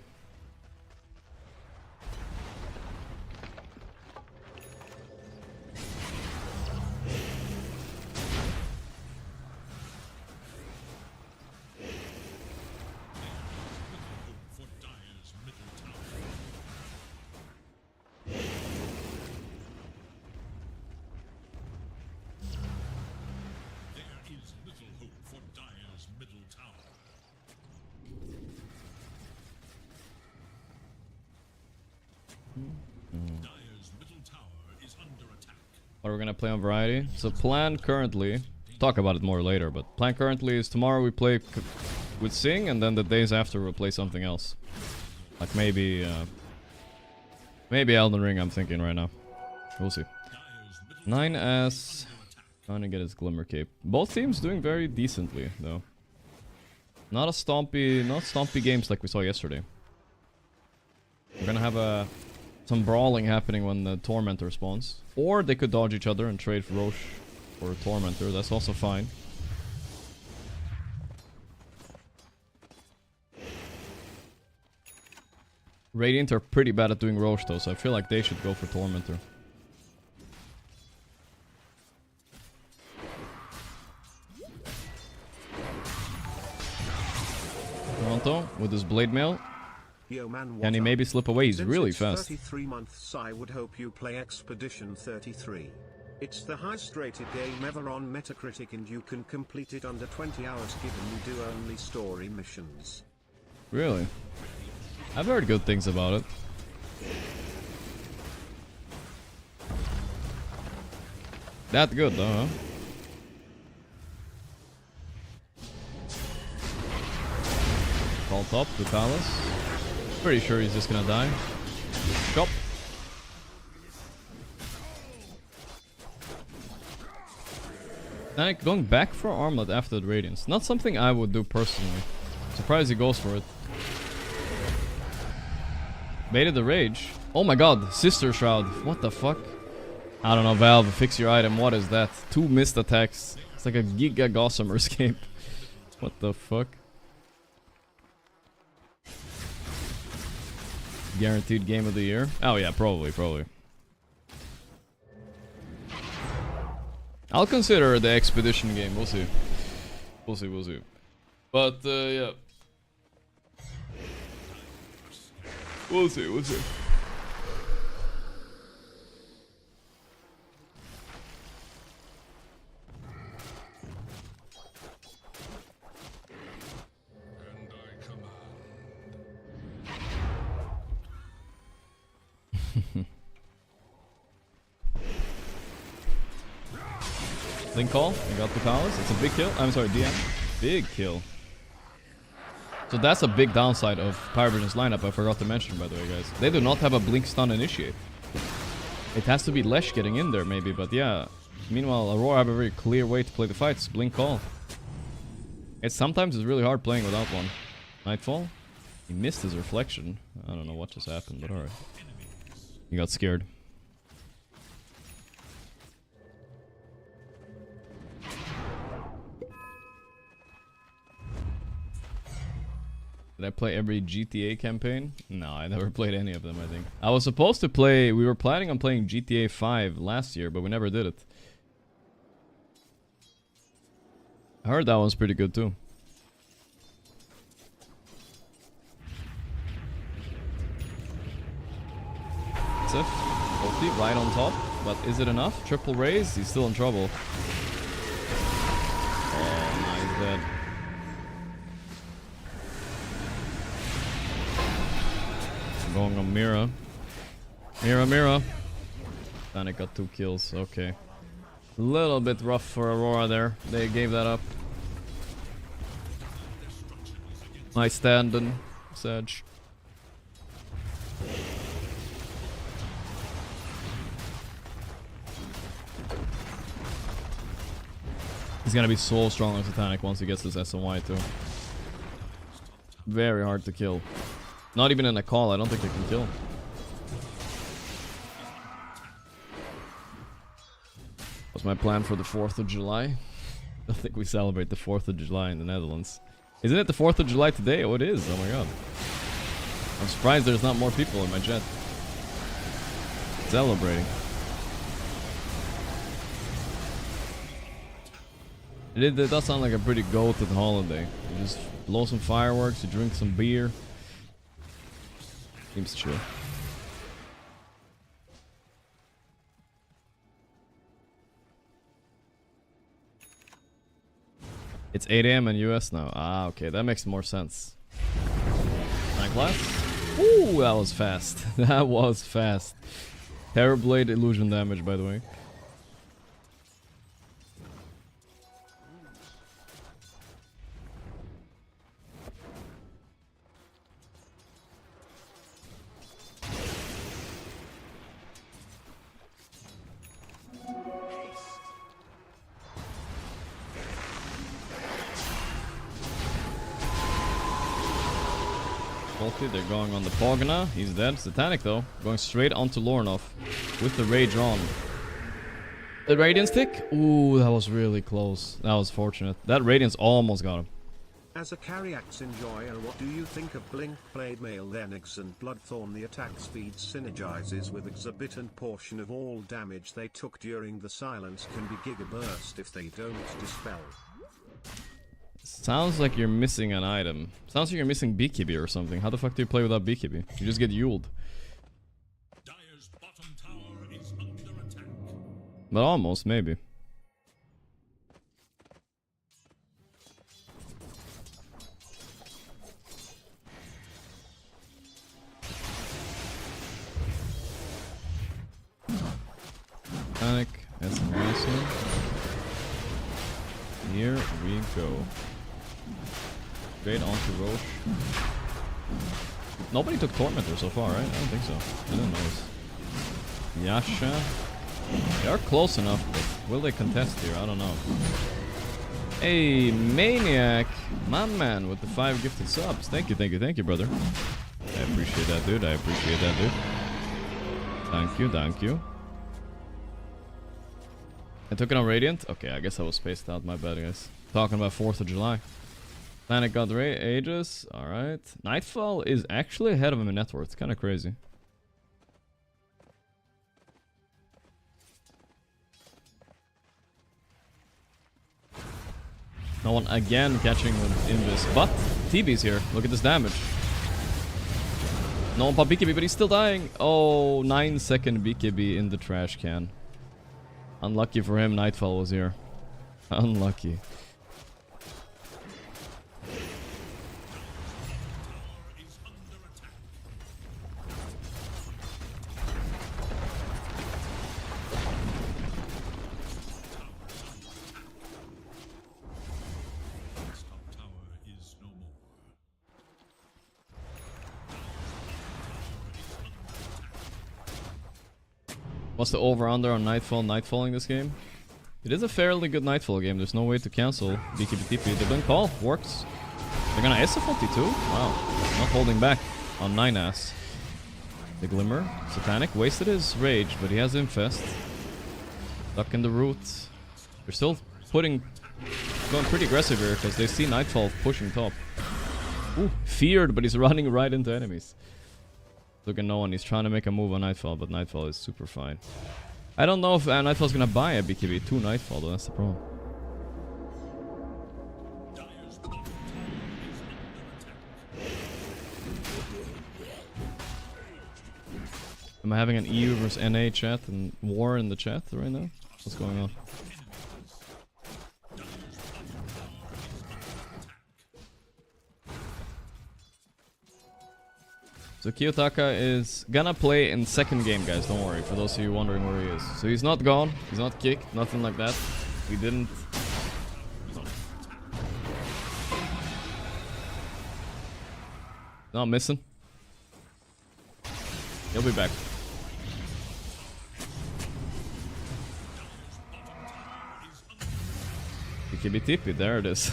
For Dire's middle tower. There is little hope for Dire's middle tower. Dire's middle tower is under attack. What are we gonna play on variety? So plan currently, talk about it more later, but plan currently is tomorrow we play with Sing, and then the days after we'll play something else. Like maybe Elden Ring I'm thinking right now. We'll see. 9S trying to get his Glimmer Cape. Both teams doing very decently though. Not stompy games like we saw yesterday. We're gonna have some brawling happening when the Tormentor spawns. Or they could dodge each other and trade for Roche or Tormentor. That's also fine. Radiant are pretty bad at doing Roche though, so I feel like they should go for Tormentor. Toronto with his Blade Mail. Yo man, Can he maybe slip away? He's really fast. 33 months I would hope you play Expedition 33. It's the highest rated game ever on Metacritic and you can complete it under 20 hours given you do only story missions. Really? I've heard good things about it. That good though, huh? Call top to Palace. Pretty sure he's just gonna die. Chop. Titanic going back for Armlet after the Radiance. Not something I would do personally. Surprised he goes for it. Baited the Rage. Oh my god, Sister Shroud. What the fuck? I don't know, Valve, fix your item. What is that? 2 missed attacks. It's like a Giga Gossamer escape. What the fuck? Guaranteed game of the year? Oh yeah, probably. I'll consider the Expedition game. We'll see. We'll see. But yeah. We'll see. And I command. Link call. I got the Palace. It's a big kill. I'm sorry, DM. Big kill. So that's a big downside of Parivision's lineup. I forgot to mention, by the way, guys. They do not have a blink stun initiate. It has to be Lesh getting in there, maybe. But yeah. Meanwhile, Aurora have a very clear way to play the fights. Blink call. Sometimes it's really hard playing without one. Nightfall. He missed his reflection. I don't know what just happened, but alright. He got scared. Did I play every GTA campaign? No, I never played any of them, I think. I was supposed to play... We were planning on playing GTA 5 last year, but we never did it. I heard that one's pretty good, too. Sif, ulti right on top. But is it enough? Triple raise? He's still in trouble. Oh, no, he's dead. Going on Mira. Mira. Panic got 2 kills. Okay. A little bit rough for Aurora there. They gave that up. Nice standing, Sedge. He's gonna be so strong on Titanic once he gets this SNY too. Very hard to kill. Not even in a call, I don't think they can kill. What's my plan for the 4th of July? I don't think we celebrate the 4th of July in the Netherlands. Isn't it the 4th of July today? Oh, it is. Oh my god. I'm surprised there's not more people in my jet celebrating. It does sound like a pretty goated holiday. You just blow some fireworks, you drink some beer. Seems chill. It's 8 AM in US now. Ah, okay, that makes more sense. 9 class? Ooh, that was fast. That was fast. Terrorblade illusion damage, by the way. They're going on the Pogna. He's dead. Satanic though. Going straight onto Lornov with the Rage on. The Radiance tick? Ooh, that was really close. That was fortunate. That Radiance almost got him. As a carry axe enjoyer, what do you think of Blink Blade Mail, then Eggs and Bloodthorn? The attack speed synergizes with exorbitant portion of all damage they took during the silence can be gigaburst if they don't dispel. Sounds like you're missing an item. Sounds like you're missing BKB or something. How the fuck do you play without BKB? You just get Yuled. Dire's bottom tower is under attack. But almost, maybe. Panic, that's awesome. Here we go. Straight onto Roche. Nobody took Tormentor so far, right? I don't think so. I didn't notice. Yasha. They are close enough, but will they contest here? I don't know. Hey, Maniac! My man with the 5 gifted subs. Thank you, brother. I appreciate that, dude. Thank you. I took it on Radiant? Okay, I guess I was spaced out. My bad, guys. Talking about 4th of July. Planet got Aegis. Alright. Nightfall is actually ahead of him in net worth. Kind of crazy. No one again catching with Invis. But TB's here. Look at this damage. No one popped BKB, but he's still dying. Oh, 9-second BKB in the trash can. Unlucky for him, Nightfall was here. Unlucky. What's the over-under on Nightfalling this game? It is a fairly good Nightfall game. There's no way to cancel BKB-TP. The blink call works. They're gonna SFLT too? Wow. Not holding back on 9-ass. The Glimmer. Satanic wasted his rage, but he has Infest. Stuck in the root. They're still going pretty aggressive here because they see Nightfall pushing top. Ooh, feared, but he's running right into enemies. Look at no one. He's trying to make a move on Nightfall, but Nightfall is super fine. I don't know if Nightfall's gonna buy a BKB 2 Nightfall, though. That's the problem. Am I having an EU versus NA chat and war in the chat right now? What's going on? So Kiyotaka is gonna play in second game, guys, don't worry, for those of you wondering where he is. So he's not gone, he's not kicked, nothing like that. We didn't... Not missing. He'll be back. BKB-TP, there it is.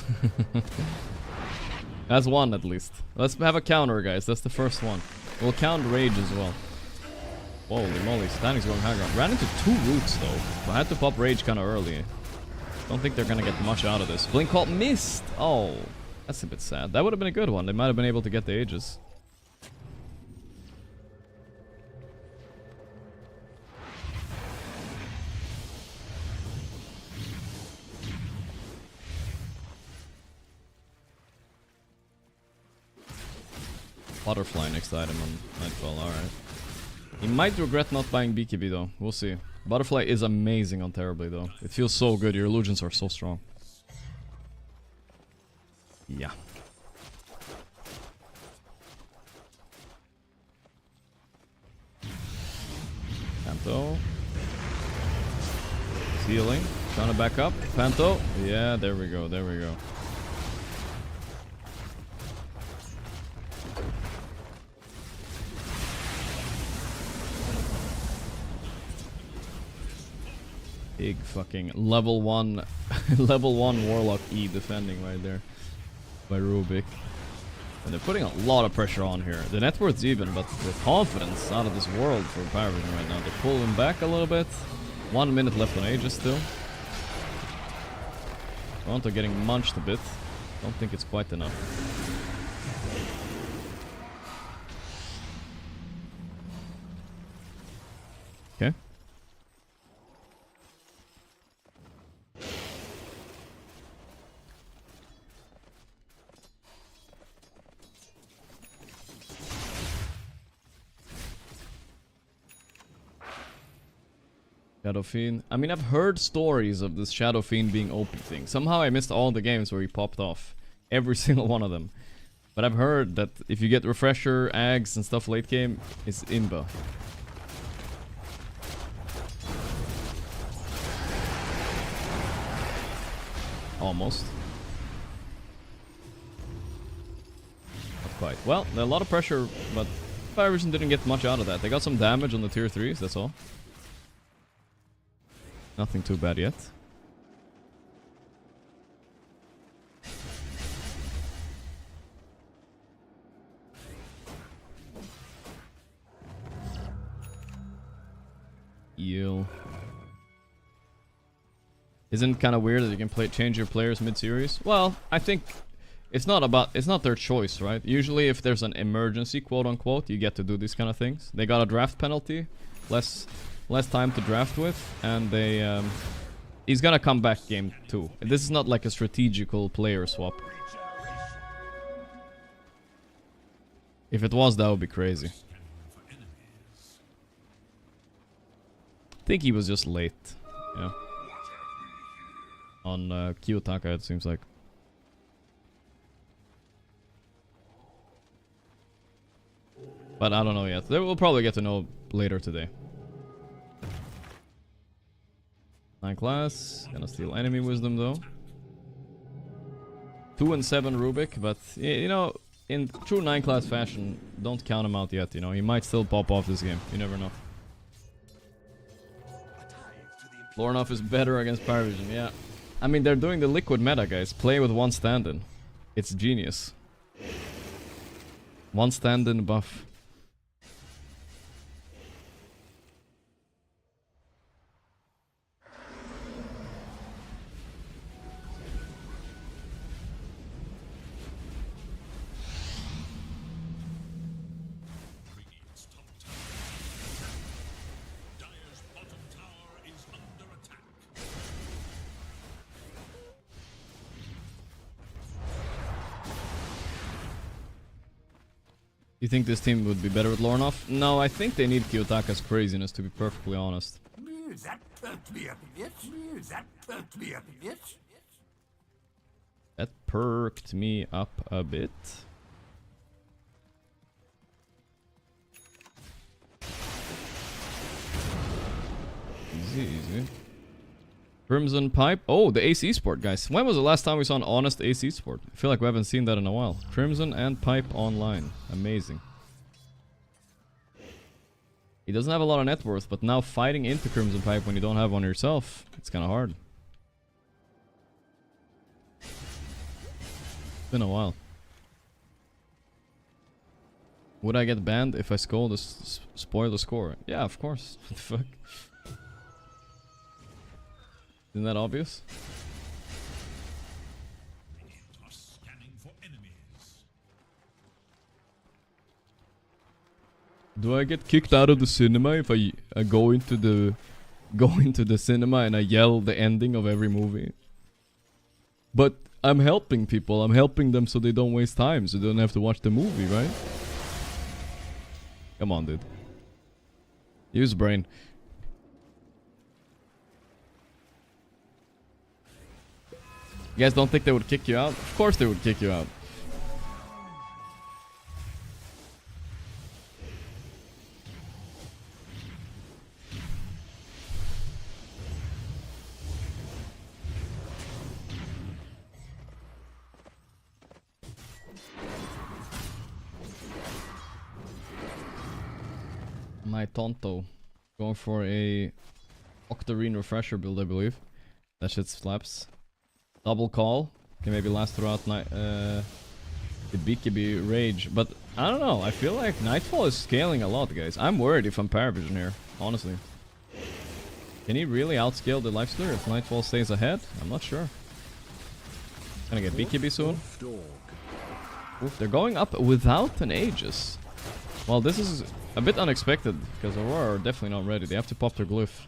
That's one at least. Let's have a counter, guys, that's the first one. We'll count Rage as well. Holy moly, Satanic's going high ground. Ran into 2 roots though. So I had to pop Rage kind of early. Don't think they're gonna get much out of this. Blink Call missed! Oh, that's a bit sad. That would have been a good one. They might have been able to get the Aegis. Butterfly next item on Nightfall, alright. He might regret not buying BKB though, we'll see. Butterfly is amazing on Terribly though. It feels so good, your illusions are so strong. Yeah. Panto. Healing. Trying to back up. Panto. Yeah, there we go, there we go. Big fucking level 1 level 1 Warlock E defending right there by Rubik. And they're putting a lot of pressure on here. The net worth's even, but the confidence out of this world for Paravision right now. They're pulling back a little bit. 1 minute left on Aegis still. Toronto getting munched a bit. Don't think it's quite enough. Okay. Shadow Fiend. I mean, I've heard stories of this Shadow Fiend being OP thing. Somehow I missed all the games where he popped off. Every single one of them. But I've heard that if you get Refresher, Ags, and stuff late game, it's imba. Almost. Not quite. Well, a lot of pressure, but Parivision didn't get much out of that. They got some damage on the tier 3s, that's all. Nothing too bad yet. Eel. Isn't it kind of weird that you can change your players mid-series? Well, I think it's not their choice, right? Usually if there's an emergency, quote unquote, you get to do these kind of things. They got a draft penalty, less time to draft with, and they he's gonna come back game 2. This is not like a strategical player swap. If it was, that would be crazy. I think he was just late, yeah. On Kiyotaka, it seems like. But I don't know yet. We'll probably get to know later today. 9 class. Gonna steal enemy wisdom though. 2 and 7 Rubik, but you know, in true 9 class fashion, don't count him out yet, you know. He might still pop off this game. You never know. Lornoff is better against Parivision, yeah. I mean, they're doing the liquid meta, guys. Play with 1 stand-in. It's genius. 1 stand-in buff. You think this team would be better with Lornoff? No, I think they need Kiyotaka's craziness, to be perfectly honest. That perked me up a bit. That perked me up a bit. That perked me up a bit. Easy, easy. Crimson Pipe. Oh, the Ace eSport, guys. When was the last time we saw an honest Ace eSport? I feel like we haven't seen that in a while. Crimson and Pipe online. Amazing. He doesn't have a lot of net worth, but now fighting into Crimson Pipe when you don't have one yourself, it's kind of hard. It's been a while. Would I get banned if I spoil the score? Yeah, of course. What the fuck? Isn't that obvious? Do I get kicked out of the cinema if I go into the cinema and I yell the ending of every movie? But I'm helping people. I'm helping them so they don't waste time, so they don't have to watch the movie, right? Come on, dude. Use brain. You guys don't think they would kick you out? Of course they would kick you out. My Tonto. Going for a Octarine Refresher build, I believe. That shit slaps. Double call. Can maybe last throughout night. The BKB Rage. But I don't know. I feel like Nightfall is scaling a lot, guys. I'm worried if I'm Paravision here. Honestly. Can he really outscale the Lifestealer if Nightfall stays ahead? I'm not sure. Gonna get BKB soon. Dog. Oof, they're going up without an Aegis. Well, this is a bit unexpected, because Aurora are definitely not ready. They have to pop their glyph.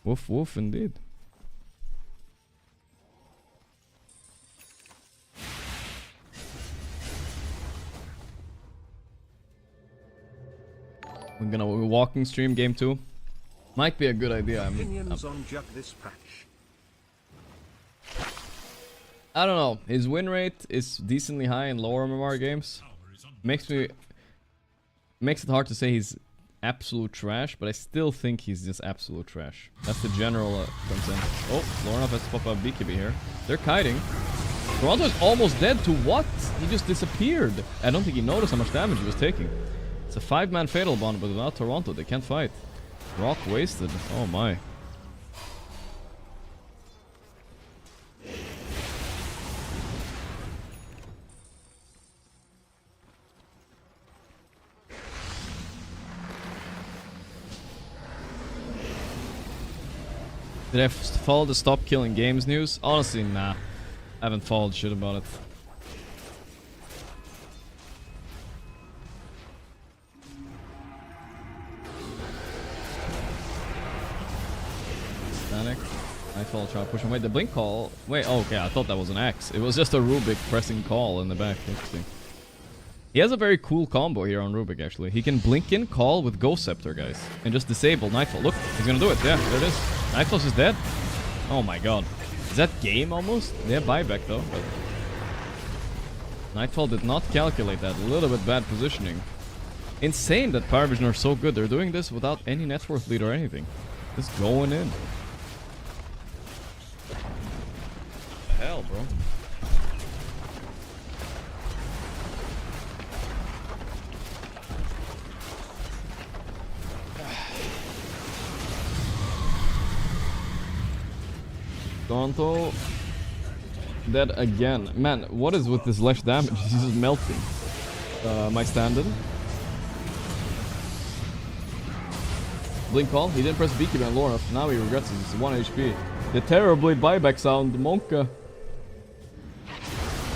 Woof woof indeed. We're gonna walking stream game 2. Might be a good idea. Opinions on Juck this patch. I don't know. His win rate is decently high in lower MMR games. Makes it hard to say he's absolute trash, but I still think he's just absolute trash. That's the general consensus. Oh, Lornoff has to pop up BKB here. They're kiting. Toronto is almost dead to what? He just disappeared. I don't think he noticed how much damage he was taking. It's a 5-man fatal bond, but without Toronto, they can't fight. Rock wasted. Oh my. Did I follow the stop killing games news? Honestly, nah. I haven't followed shit about it. Static. Nightfall try to push him. Wait, the blink call. Wait, oh, okay, I thought that was an axe. It was just a Rubik pressing call in the back. Interesting. He has a very cool combo here on Rubik, actually. He can blink in call with Ghost Scepter, guys. And just disable Nightfall. Look, he's gonna do it. Yeah, there it is. Nightfall is dead. Oh my god. Is that game almost? They have buyback though. But Nightfall did not calculate that. A little bit bad positioning. Insane that Parivision are so good. They're doing this without any net worth lead or anything. Just going in. What the hell, bro? Toronto dead again. Man, what is with this less damage? He's just melting. My standard. Blink call. He didn't press BKB on Aurora. Now he regrets it. It's 1 HP. The terribly buyback sound. Monka.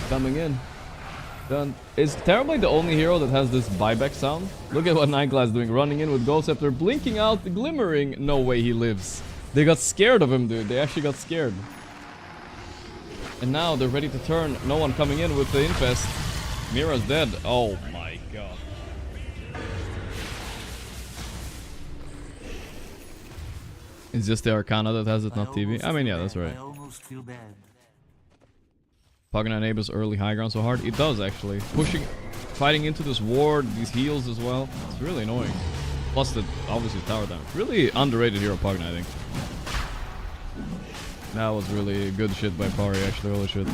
Coming in. Done. Is Terribly the only hero that has this buyback sound? Look at what Nightglass is doing. Running in with Ghost Scepter. Blinking out. Glimmering. No way he lives. They got scared of him, dude. They actually got scared. And now they're ready to turn. No one coming in with the infest. Mira's dead. Oh my god. It's just the Arcana that has it, not TV. I mean, yeah, that's right. Pugna enables early high ground so hard. It does, actually. Fighting into this ward, these heals as well. It's really annoying. Plus the, obviously, tower damage. Really underrated hero Pugna, I think. That was really good shit by Pari, actually. Holy shit.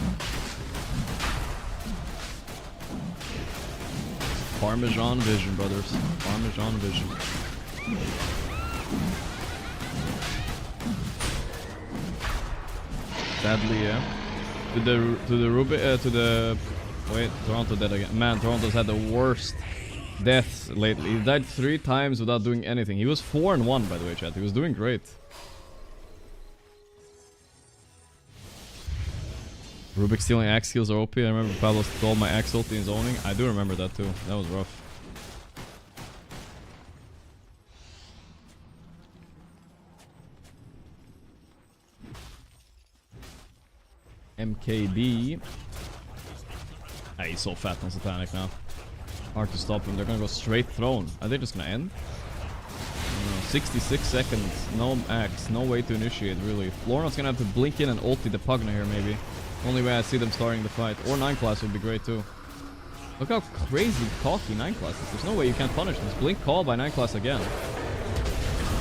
Parmesan vision, brothers. Parmesan vision. Sadly, yeah. Wait, Toronto dead again. Man, Toronto's had the worst deaths lately. He died 3 times without doing anything. He was 4-1, by the way, chat. He was doing great. Rubik stealing axe heals are OP. I remember Pablo stole my axe ulti in zoning. I do remember that too. That was rough. MKB. Ah, he's so fat on Satanic now. Hard to stop him. They're gonna go straight throne. Are they just gonna end? No, 66 seconds. No axe. No way to initiate, really. Lorna's gonna have to blink in and ulti the Pugna here, maybe. Only way I see them starting the fight. Or 9 class would be great too. Look how crazy cocky 9 class is. There's no way you can't punish this. Blink call by 9 class again.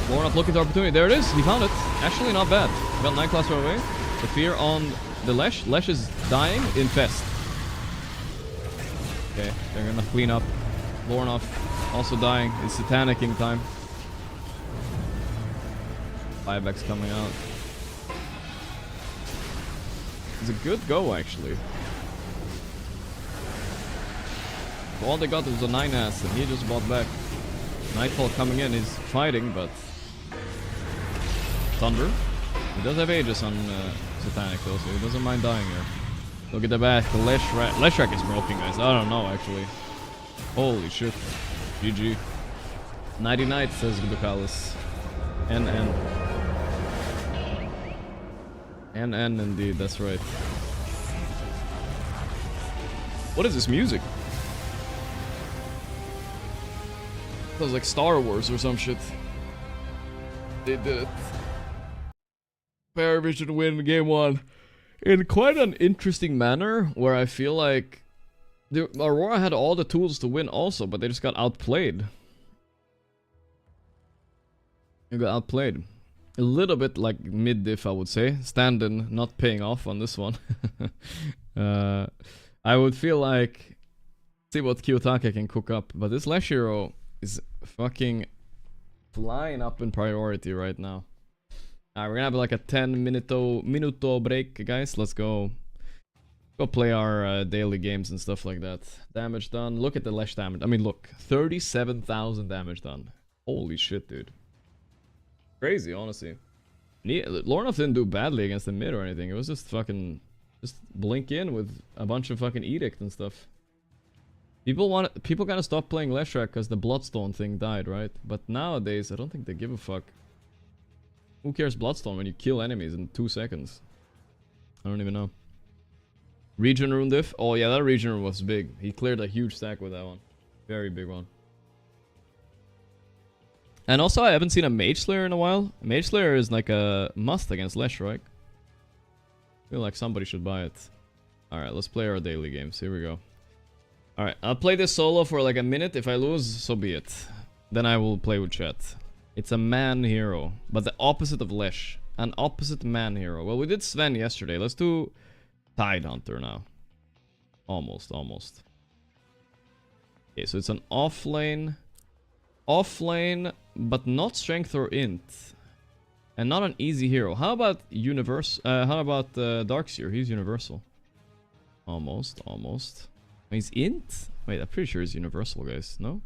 Lorna looking for opportunity. There it is. He found it. Actually not bad. Got 9 class right away. The fear on the Lesh. Lesh is dying. Infest. Okay, they're gonna clean up. Lornoff also dying. It's Satanicking time. Buyback's coming out. It's a good go, actually. All they got was a 9-ass, and he just bought back. Nightfall coming in, he's fighting, but... Thunder. He does have Aegis on satanic though, so he doesn't mind dying here. Look at the back. The Leshrac is broken, guys. I don't know, actually. Holy shit. GG. Nighty night, says Vidukalis. NN. NN indeed, that's right. What is this music? Sounds like Star Wars or some shit. They did it. Paravision win game 1 in quite an interesting manner, where I feel like the Aurora had all the tools to win also, but they just got outplayed. You got outplayed. A little bit like mid-diff, I would say. Stand-in not paying off on this one. I would feel like... See what Kiyotake can cook up. But this Lash Hero is fucking flying up in priority right now. Alright, we're gonna have like a 10 minuto break, guys. Let's go play our daily games and stuff like that. Damage done. Look at the Lash damage. I mean, look. 37,000 damage done. Holy shit, dude. Crazy, honestly. Lornoth didn't do badly against the mid or anything. It was just fucking... Just blink in with a bunch of fucking edict and stuff. People gotta stop playing Leshrac because the Bloodstone thing died, right? But nowadays, I don't think they give a fuck. Who cares Bloodstone when you kill enemies in 2 seconds? I don't even know. Region rune diff? Oh yeah, that region rune was big. He cleared a huge stack with that one. Very big one. And also, I haven't seen a Mage Slayer in a while. Mage Slayer is like a must against Lesh, right? I feel like somebody should buy it. Alright, let's play our daily games. Here we go. Alright, I'll play this solo for like a minute. If I lose, so be it. Then I will play with chat. It's a man hero, but the opposite of Lesh. An opposite man hero. Well, we did Sven yesterday. Let's do Tide Hunter now. Almost. Okay, so it's an offlane. Offlane, but not strength or int. And not an easy hero. How about Darkseer? He's universal. Almost. He's int? Wait, I'm pretty sure he's universal, guys. No? Am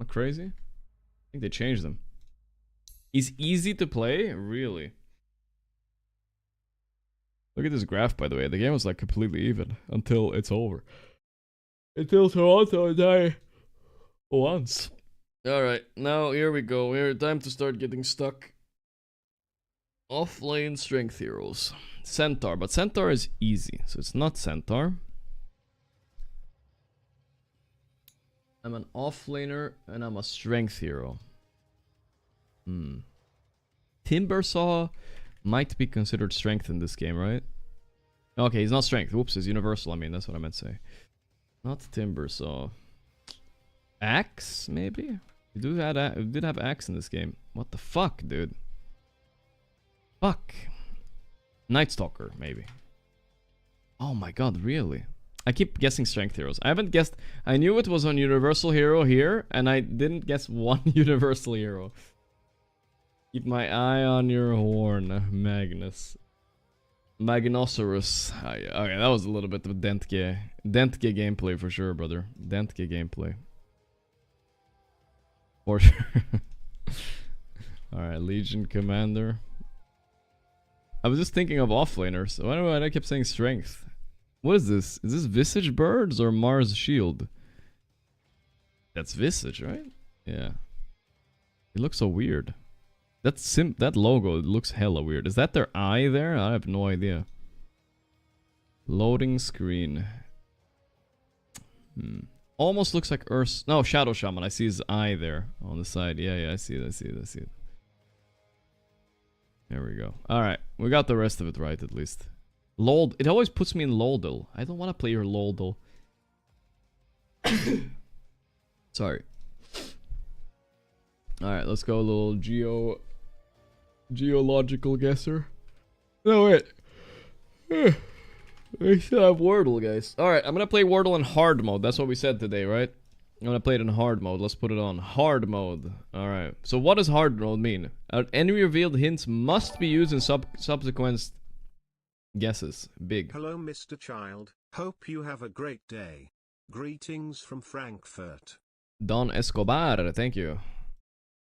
I crazy? I think they changed them. He's easy to play? Really? Look at this graph, by the way. The game was like completely even until it's over. Until Toronto die once. Alright, now here we go. Here, time to start getting stuck. Off-lane strength heroes. Centaur, but Centaur is easy, so it's not Centaur. I'm an off-laner, and I'm a strength hero. Timbersaw might be considered strength in this game, right? Okay, he's not strength. Whoops, he's universal, I mean, that's what I meant to say. Not Timbersaw. Axe, maybe? We did have Axe in this game. What the fuck, dude? Fuck. Night Stalker, maybe. Oh my god, really? I keep guessing strength heroes. I haven't guessed... I knew it was on Universal Hero here, and I didn't guess one Universal Hero. Keep my eye on your horn, Magnus. Magnosaurus. Oh, yeah. Okay, that was a little bit of Dentge gameplay for sure, brother. Dentge gameplay. For sure. Alright, Legion Commander. I was just thinking of offlaners. Why do I keep saying strength? What is this? Is this Visage Birds or Mars Shield? That's Visage, right? Yeah. It looks so weird. That logo, it looks hella weird. Is that their eye there? I have no idea. Loading screen. Almost looks like Earth. No, Shadow Shaman. I see his eye there on the side. Yeah, I see it. There we go. Alright, we got the rest of it right at least. Lol. It always puts me in Loldal. I don't want to play your Loldal. Sorry. Alright, let's go a little geological guesser. No, wait. I still have Wordle, guys. Alright, I'm gonna play Wordle in hard mode. That's what we said today, right? I'm gonna play it in hard mode. Let's put it on hard mode. Alright. So what does hard mode mean? Any revealed hints must be used in subsequent guesses. Big. Hello, Mr. Child. Hope you have a great day. Greetings from Frankfurt. Don Escobar, thank you.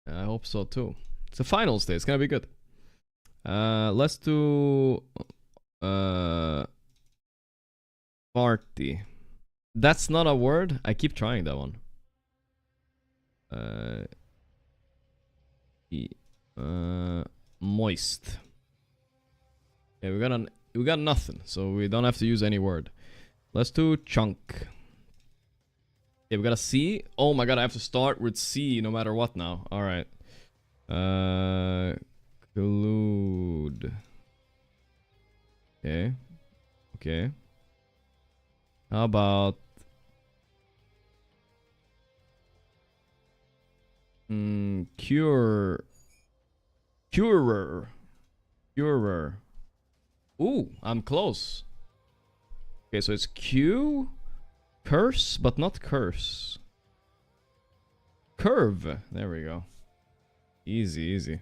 I hope so too. It's a finals day. It's gonna be good. Let's do Party. That's not a word. I keep trying that one. Moist. Yeah, we got nothing, so we don't have to use any word. Let's do chunk. Yeah, we got a C. Oh my god, I have to start with C no matter what now. All right. Collude. Okay. Okay. How about Curer. Ooh, I'm close. Okay, so it's Q, curse, but not curse. Curve. There we go. Easy, easy.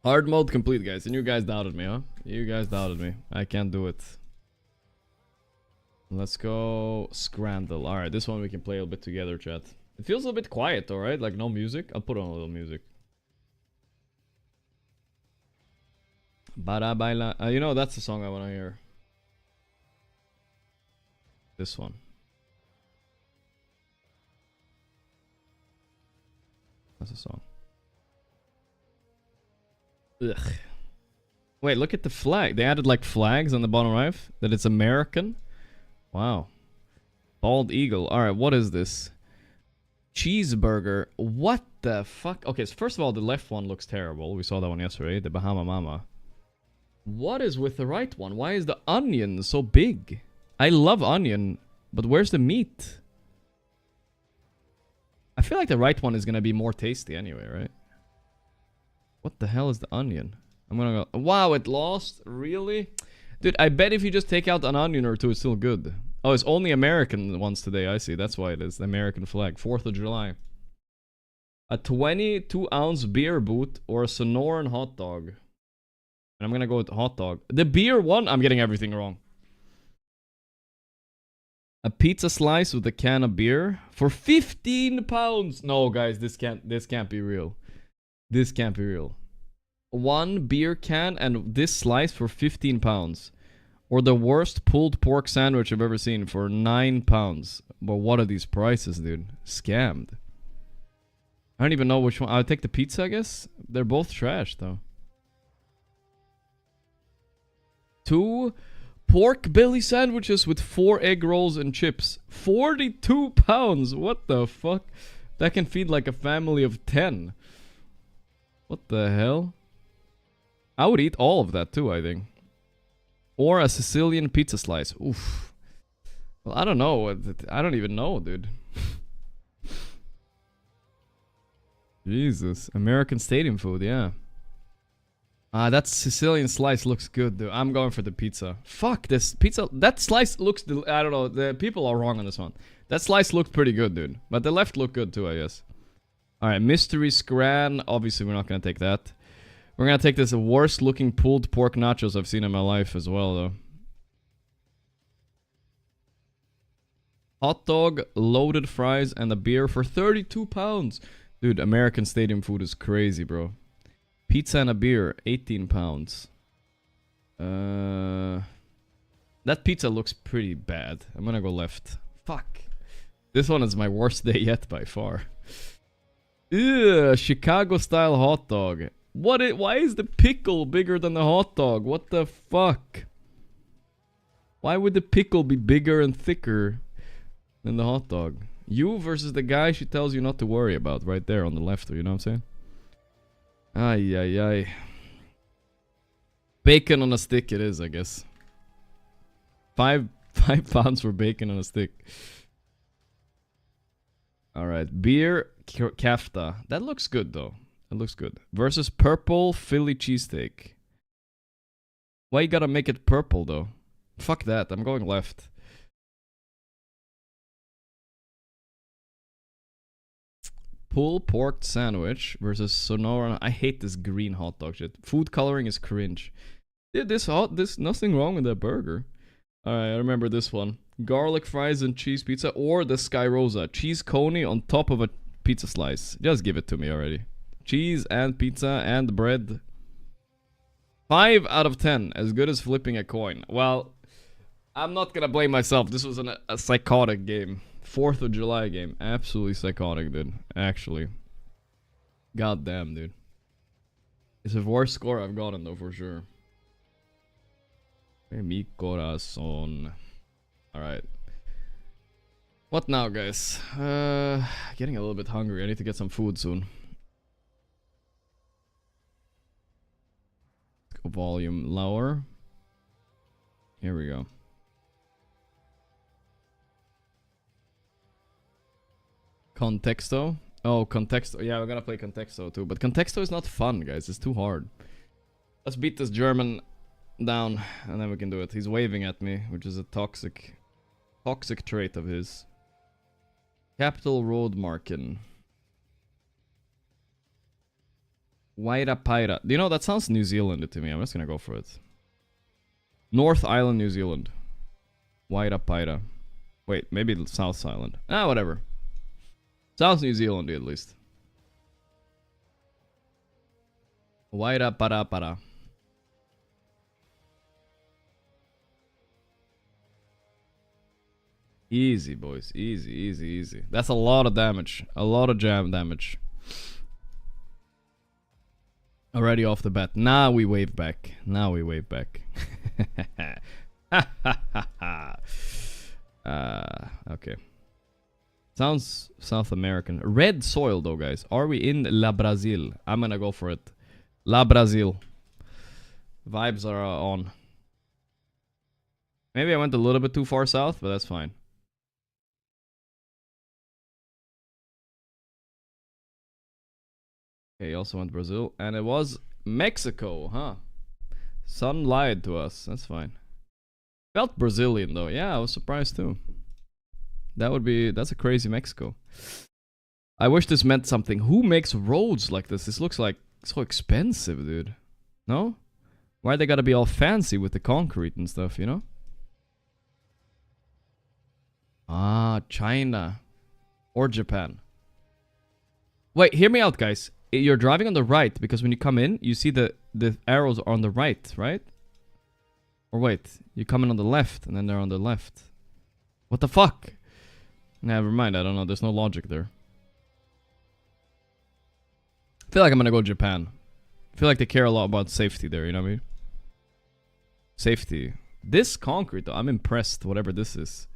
Hard mode complete, guys. And you guys doubted me, huh? You guys doubted me. I can't do it. Let's go Scrandle. Alright, this one we can play a little bit together, chat. It feels a bit quiet though, right? Like no music. I'll put on a little music. Bara baila. You know, that's the song I want to hear. This one. That's a song. Ugh. Wait, look at the flag. They added like flags on the bottom right. That it's American. Wow. Bald eagle. Alright, what is this? Cheeseburger. What the fuck? Okay, so first of all, the left one looks terrible. We saw that one yesterday. The Bahama Mama. What is with the right one? Why is the onion so big? I love onion, but where's the meat? I feel like the right one is gonna be more tasty anyway, right? What the hell is the onion? I'm gonna go... Wow, it lost? Really? Dude, I bet if you just take out an onion or two, it's still good. Oh, it's only American ones today. I see. That's why it is. The American flag. 4th of July. A 22-ounce beer boot or a Sonoran hot dog. And I'm gonna go with hot dog. The beer one, I'm getting everything wrong. A pizza slice with a can of beer for 15 pounds. No, guys, this can't be real. This can't be real. One beer can and this slice for 15 pounds. Or the worst pulled pork sandwich I've ever seen for 9 pounds. But what are these prices, dude? Scammed. I don't even know which one. I'll take the pizza, I guess. They're both trash, though. 2 pork belly sandwiches with 4 egg rolls and chips. 42 pounds. What the fuck? That can feed like a family of 10. What the hell? I would eat all of that too, I think. Or a Sicilian pizza slice. Oof. Well, I don't know. I don't even know, dude. Jesus. American stadium food, yeah. That Sicilian slice looks good, dude. I'm going for the pizza. Fuck, this pizza... That slice looks... I don't know. The people are wrong on this one. That slice looked pretty good, dude. But the left looked good too, I guess. Alright, mystery scran. Obviously, we're not going to take that. We're going to take this worst looking pulled pork nachos I've seen in my life as well, though. Hot dog, loaded fries, and a beer for 32 pounds. Dude, American stadium food is crazy, bro. Pizza and a beer, 18 pounds. That pizza looks pretty bad. I'm gonna go left. Fuck. This one is my worst day yet by far. Ew, Chicago style hot dog. Why is the pickle bigger than the hot dog? What the fuck? Why would the pickle be bigger and thicker than the hot dog? You versus the guy she tells you not to worry about right there on the left, you know what I'm saying? Ay, ay, ay. Bacon on a stick it is, I guess. 5 pounds for bacon on a stick. Alright, beer kafta. That looks good, though. That looks good. Versus purple Philly cheesesteak. Why you gotta make it purple, though? Fuck that, I'm going left. Pulled pork sandwich versus Sonora. I hate this green hot dog shit. Food coloring is cringe. Yeah, this nothing wrong with that burger. Alright, I remember this one. Garlic fries and cheese pizza or the Sky Rosa. Cheese coney on top of a pizza slice. Just give it to me already. Cheese and pizza and bread. 5 out of 10. As good as flipping a coin. Well, I'm not gonna blame myself. This was a psychotic game. 4th of July game. Absolutely psychotic, dude. Actually. God damn, dude. It's the worst score I've gotten, though, for sure. Mi corazón. Alright. What now, guys? Getting a little bit hungry. I need to get some food soon. Let's go volume lower. Here we go. Contexto. Oh, Contexto. Yeah, we're gonna play Contexto too. But Contexto is not fun, guys. It's too hard. Let's beat this German down, and then we can do it. He's waving at me, which is a toxic trait of his. Capital Road Markin. Wairapaira. You know, that sounds New Zealand to me. I'm just gonna go for it. North Island, New Zealand. Wairapaira. Wait, maybe South Island. Ah, whatever. Sounds New Zealand at least. Wairaparapara. Easy, boys. Easy, easy, easy. That's a lot of damage. A lot of jam damage. Already off the bat. Now we wave back. Now we wave back. Okay. Sounds South American. Red soil, though, guys. Are we in La Brazil? I'm gonna go for it. La Brazil. Vibes are on. Maybe I went a little bit too far south, but that's fine. Okay, he also went Brazil. And it was Mexico, huh? Sun lied to us. That's fine. Felt Brazilian, though. Yeah, I was surprised, too. That's a crazy Mexico. I wish this meant something. Who makes roads like this? This looks like so expensive, dude. No? Why they gotta be all fancy with the concrete and stuff, you know? Ah, China. Or Japan. Wait, hear me out, guys. You're driving on the right, because when you come in, you see the arrows are on the right, right? Or wait, you come in on the left, and then they're on the left. What the fuck? Never mind, I don't know. There's no logic there. I feel like I'm gonna go Japan. I feel like they care a lot about safety there, you know what I mean? Safety. This concrete, though, I'm impressed, whatever this is.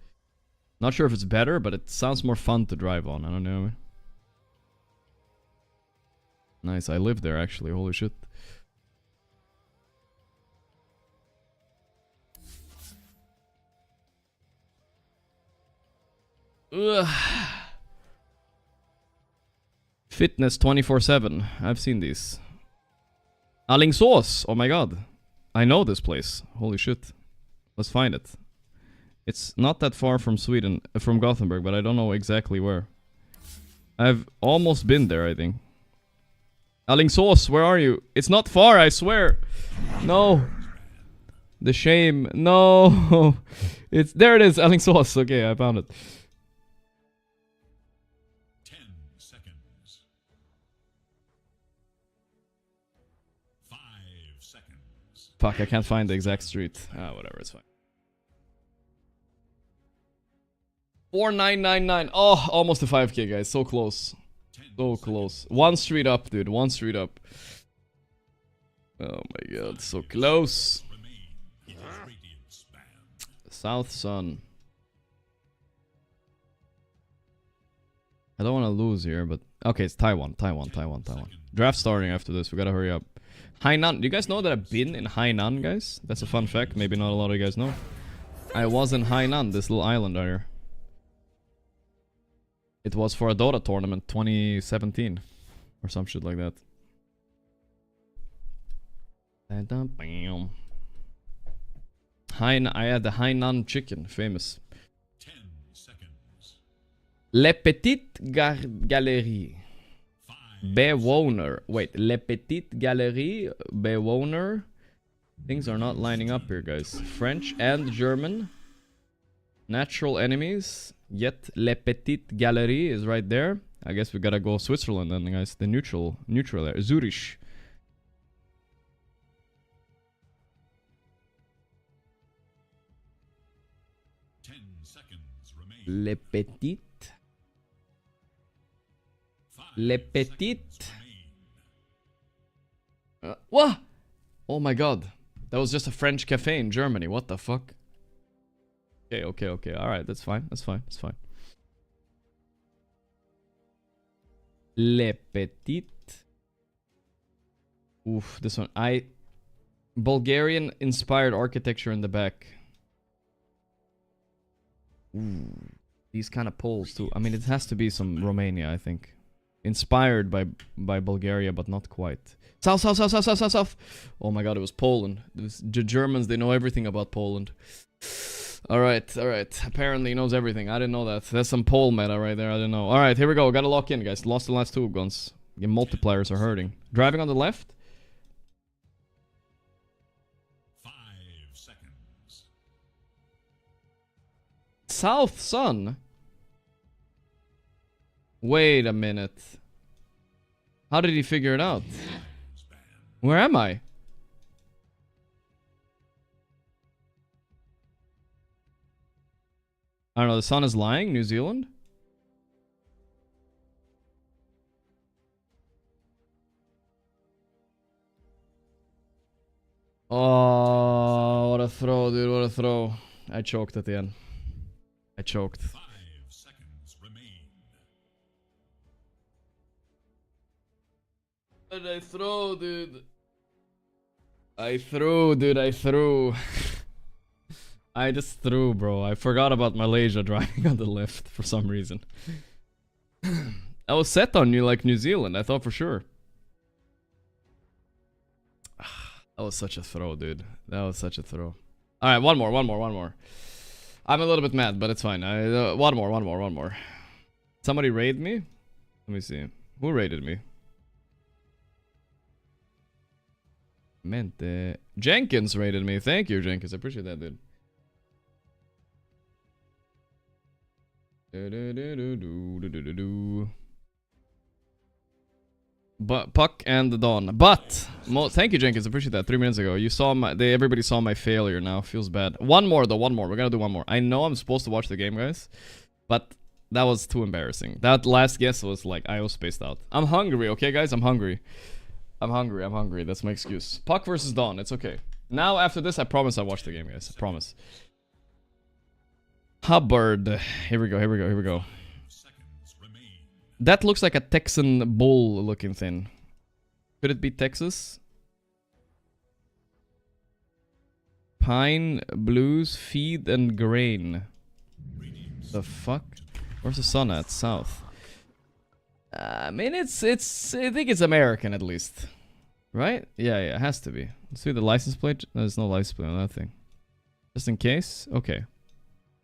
Not sure if it's better, but it sounds more fun to drive on. I don't know. Nice, I live there, actually. Holy shit. Ugh. Fitness 24/7. I've seen these. Alingsås. Oh my god. I know this place. Holy shit. Let's find it. It's not that far from Sweden, from Gothenburg, but I don't know exactly where. I've almost been there, I think. Alingsås, where are you? It's not far, I swear. No. The shame. No. There it is, Alingsås. Okay, I found it. 10 seconds. 5 seconds. Fuck, I can't find the exact street. Ah, whatever, it's fine. 4999. Oh, almost a 5k, guys. So close. So close. One street up, dude. One street up. Oh my god, so close. South Sun. I don't want to lose here, but... Okay, it's Taiwan. Draft starting after this. We gotta hurry up. Hainan. Do you guys know that I've been in Hainan, guys? That's a fun fact. Maybe not a lot of you guys know. I was in Hainan, this little island out here. It was for a Dota tournament 2017 or some shit like that. I had the Hainan chicken, famous. 10 seconds. Le Petit Galerie. Bewoner. Wait, Le Petit Galerie Bewoner. Things are not lining up here, guys. French and German. Natural enemies. Yet Le Petit Galerie is right there. I guess we gotta go Switzerland then, guys. The neutral there. Zurich. seconds remain. Le Petit. 5 Le Petit. seconds remain. What? Oh my god. That was just a French cafe in Germany. What the fuck? Okay. Alright, that's fine. That's fine. Le Petit. Oof, this one. Bulgarian inspired architecture in the back. Ooh, these kind of poles too. I mean, it has to be some Romania, I think. Inspired by Bulgaria, but not quite. South. Oh my god, it was Poland. The Germans, they know everything about Poland. Alright. Apparently he knows everything. I didn't know that. That's some pole meta right there. I didn't know. Alright, here we go. Gotta lock in, guys. Lost the last 2 guns. Your multipliers are hurting. Driving on the left. 5 seconds. South, son. Wait a minute. How did he figure it out? Where am I? I don't know, the sun is lying? New Zealand? Oh, what a throw, dude, what a throw. I choked at the end. I choked. 5 seconds remain. What did I throw, dude? I threw. I just threw, bro. I forgot about Malaysia driving on the left for some reason. I was set on you like New Zealand. I thought for sure. That was such a throw, dude. That was such a throw. Alright, one more. I'm a little bit mad, but it's fine. One more. Somebody raid me? Let me see. Who raided me? Mente. Jenkins raided me. Thank you, Jenkins. I appreciate that, dude. But Puck and the Dawn. But thank you, Jenkins. I appreciate that. 3 minutes ago, you saw my. Everybody saw my failure. Now feels bad. One more though. One more. We're gonna do one more. I know I'm supposed to watch the game, guys, but that was too embarrassing. That last guess was like I was spaced out. I'm hungry. Okay, guys. I'm hungry. That's my excuse. Puck versus Dawn. It's okay. Now after this, I promise I'll watch the game, guys. I promise. Hubbard. Here we go. Seconds remain. That looks like a Texan bull looking thing. Could it be Texas? Pine, blues, feed, and grain. The fuck? Where's the sun at? South. I mean, I think it's American at least. Right? Yeah, it has to be. Let's see the license plate. There's no license plate on that thing. Just in case? Okay.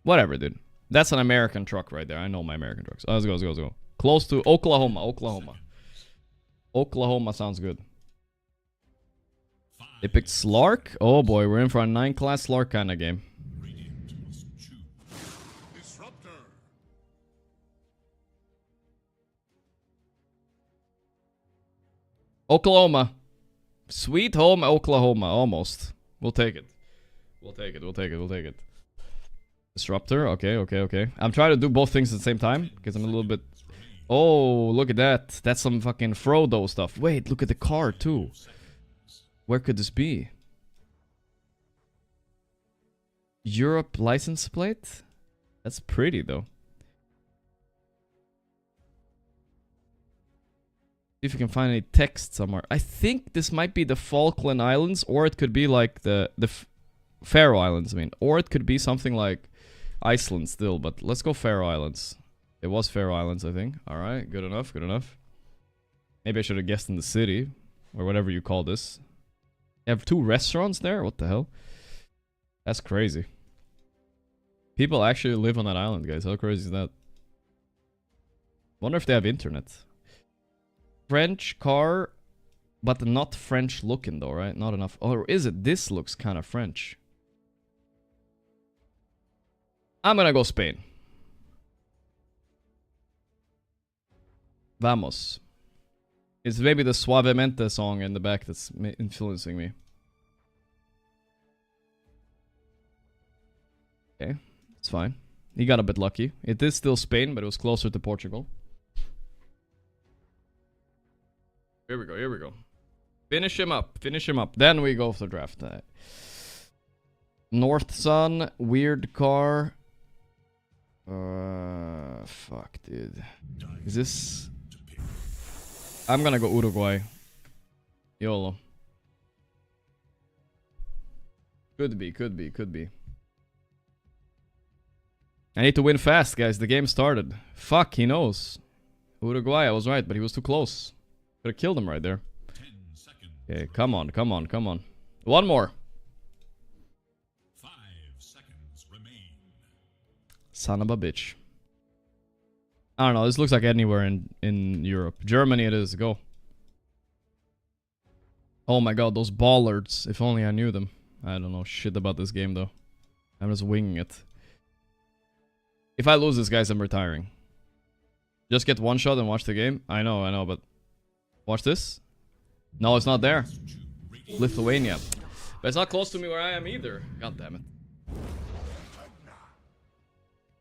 Whatever, dude. That's an American truck right there. I know my American trucks. Let's go. Close to Oklahoma. Oklahoma sounds good. They picked Slark. Oh boy, we're in for a 9-class Slark kind of game. Radiant must choose. Disruptor. Oklahoma. Sweet home Oklahoma. Almost. We'll take it. We'll take it. Disruptor. Okay. I'm trying to do both things at the same time because I'm a little bit... Oh, look at that. That's some fucking Frodo stuff. Wait, look at the car too. Where could this be? Europe license plate? That's pretty though. See if you can find any text somewhere. I think this might be the Falkland Islands, or it could be like the Faroe Islands, I mean. Or it could be something like Iceland still, but let's go Faroe Islands. It was Faroe Islands, I think. Alright, good enough. Maybe I should have guessed in the city, or whatever you call this. You have 2 restaurants there? What the hell? That's crazy. People actually live on that island, guys. How crazy is that? Wonder if they have internet. French car, but not French looking though, right? Not enough. Or is it? This looks kind of French. I'm gonna go Spain. Vamos. It's maybe the Suavemente song in the back that's influencing me. Okay, it's fine. He got a bit lucky. It is still Spain, but it was closer to Portugal. Here we go, here we go. Finish him up, finish him up. Then we go for the draft. North Sun, weird car. Fuck, dude. Is this... I'm gonna go Uruguay. YOLO. Could be, could be, could be. I need to win fast, guys. The game started. Fuck, he knows. Uruguay, I was right, but he was too close. Could've killed him right there. Okay, come on, come on, come on. One more. 5 seconds remain. Son of a bitch. I don't know, this looks like anywhere in Europe. Germany it is, go. Oh my god, those bollards. If only I knew them. I don't know shit about this game though. I'm just winging it. If I lose this, guys, I'm retiring. Just get one shot and watch the game. I know, but... Watch this. No, it's not there. Lithuania. But it's not close to me where I am either. God damn it.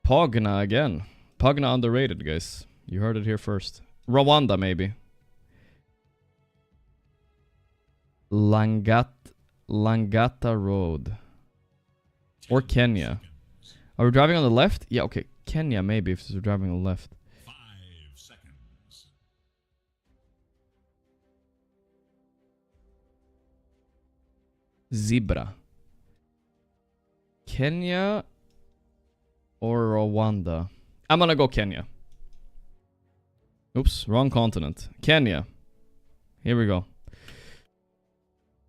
Pogna again. Pogna underrated, guys. You heard it here first. Rwanda, maybe. Langata Road. Or Kenya. Are we driving on the left? Yeah, okay. Kenya, maybe, if we're driving on the left. 5 seconds. Zebra. Kenya or Rwanda? I'm gonna go Kenya. Oops, wrong continent. Kenya. Here we go.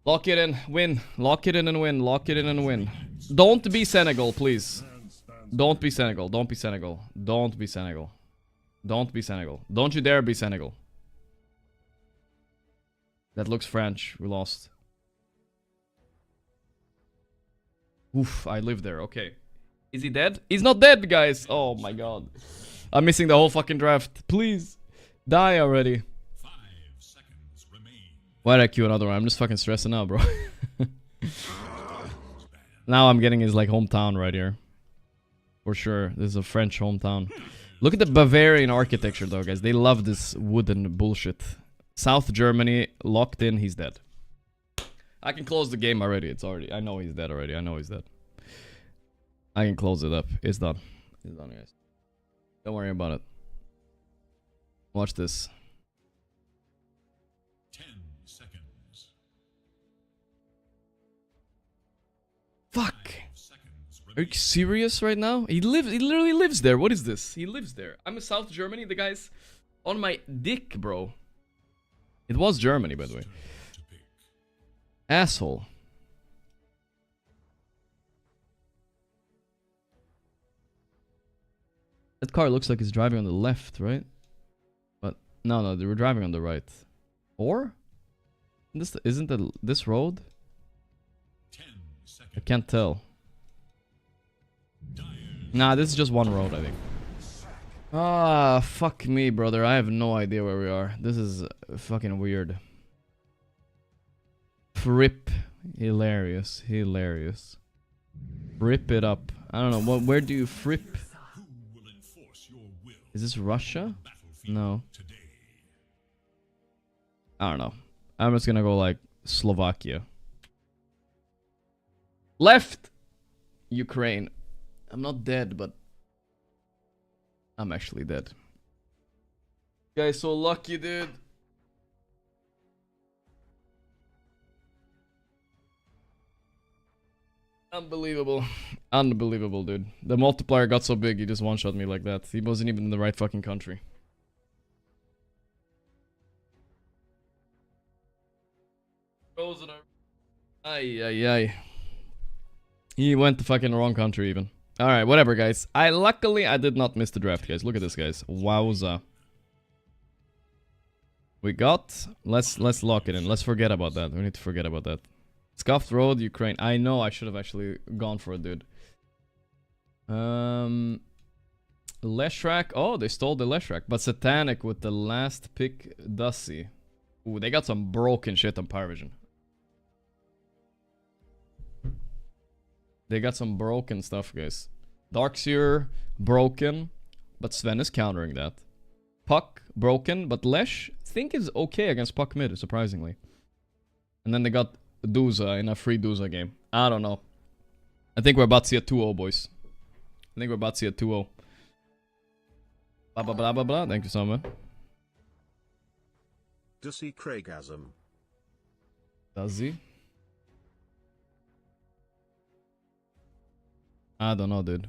Lock it in, win. Lock it in and win. Lock it in and win. Don't be Senegal, please. Don't be Senegal. Don't be Senegal. Don't be Senegal. Don't be Senegal. Don't you dare be Senegal. That looks French. We lost. Oof, I live there. Okay. Is he dead? He's not dead, guys. Oh my god. I'm missing the whole fucking draft. Please. Die already. 5 seconds remain. Why did I queue another one? I'm just fucking stressing out, bro. Now I'm getting his like hometown right here. For sure. This is a French hometown. Look at the Bavarian architecture though, guys. They love this wooden bullshit. South Germany, locked in, he's dead. I can close the game already. It's already... I know he's dead already. I know he's dead. I can close it up. It's done. It's done, guys. Don't worry about it. Watch this. 10 seconds. Fuck. 5 seconds Are you remain. serious right now? He literally lives there. What is this? He lives there. I'm in South Germany. The guy's on my dick, bro. It was Germany, by the way. To pick. Asshole. That car looks like it's driving on the left, right? But no, they were driving on the right. Or? Isn't this road? 10 seconds. I can't tell. Dyer's Nah, this is just one road, I think. Ah, fuck me, brother. I have no idea where we are. This is fucking weird. Frip. Hilarious. Hilarious. Rip it up. I don't know. Where do you frip? who will enforce your will. Is this Russia? Battlefield No. today. I don't know. I'm just gonna go like Slovakia. Left! Ukraine. I'm not dead, but I'm actually dead. Guys, so lucky, dude. Unbelievable. Unbelievable, dude. The multiplier got so big, he just one-shot me like that. He wasn't even in the right fucking country. Ay, ay, ay. He went to fucking wrong country even. Alright, whatever, guys. Luckily, I did not miss the draft, guys. Look at this, guys. Wowza. We got... Let's lock it in. Let's forget about that. We need to forget about that. Scuffed Road, Ukraine. I know I should have actually gone for it, dude. Leshrak. Oh, they stole the Leshrak. But Satanic with the last pick, Dusty. Ooh, they got some broken shit on Parivision. They got some broken stuff, guys. Darkseer, broken, but Sven is countering that. Puck, broken, but Lesh, think is okay against Puck mid, surprisingly. And then they got Duza in a free Duza game. I don't know. I think we're about to see a 2-0, boys. I think we're about to see a 2-0. Blah, blah, blah, blah, blah. Thank you so much. Does he Craigasm? Does he? I don't know, dude.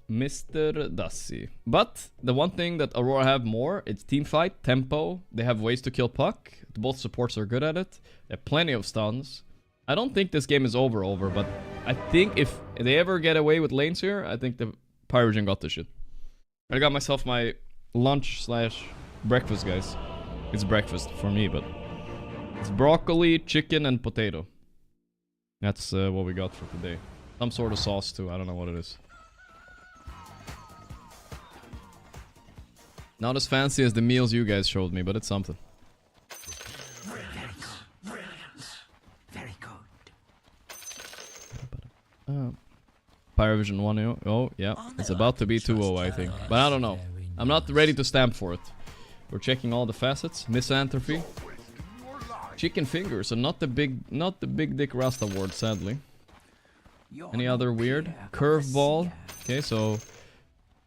Mr. Dusty. But the one thing that Aurora have more, it's team fight, tempo. They have ways to kill Puck. Both supports are good at it. They have plenty of stuns. I don't think this game is over, but I think if they ever get away with lanes here, I think the Parivision got this shit. I got myself my lunch / breakfast, guys. It's breakfast for me, but it's broccoli, chicken, and potato. That's what we got for today. Some sort of sauce too. I don't know what it is. Not as fancy as the meals you guys showed me, but it's something. Very good. Parivision 1-0. Oh, yeah. It's about to be 2-0, I think. But I don't know. I'm not ready to stamp for it. We're checking all the facets. Misanthropy. Chicken fingers, so not the big dick Rasta award, sadly. Any other weird? Curveball. Okay, so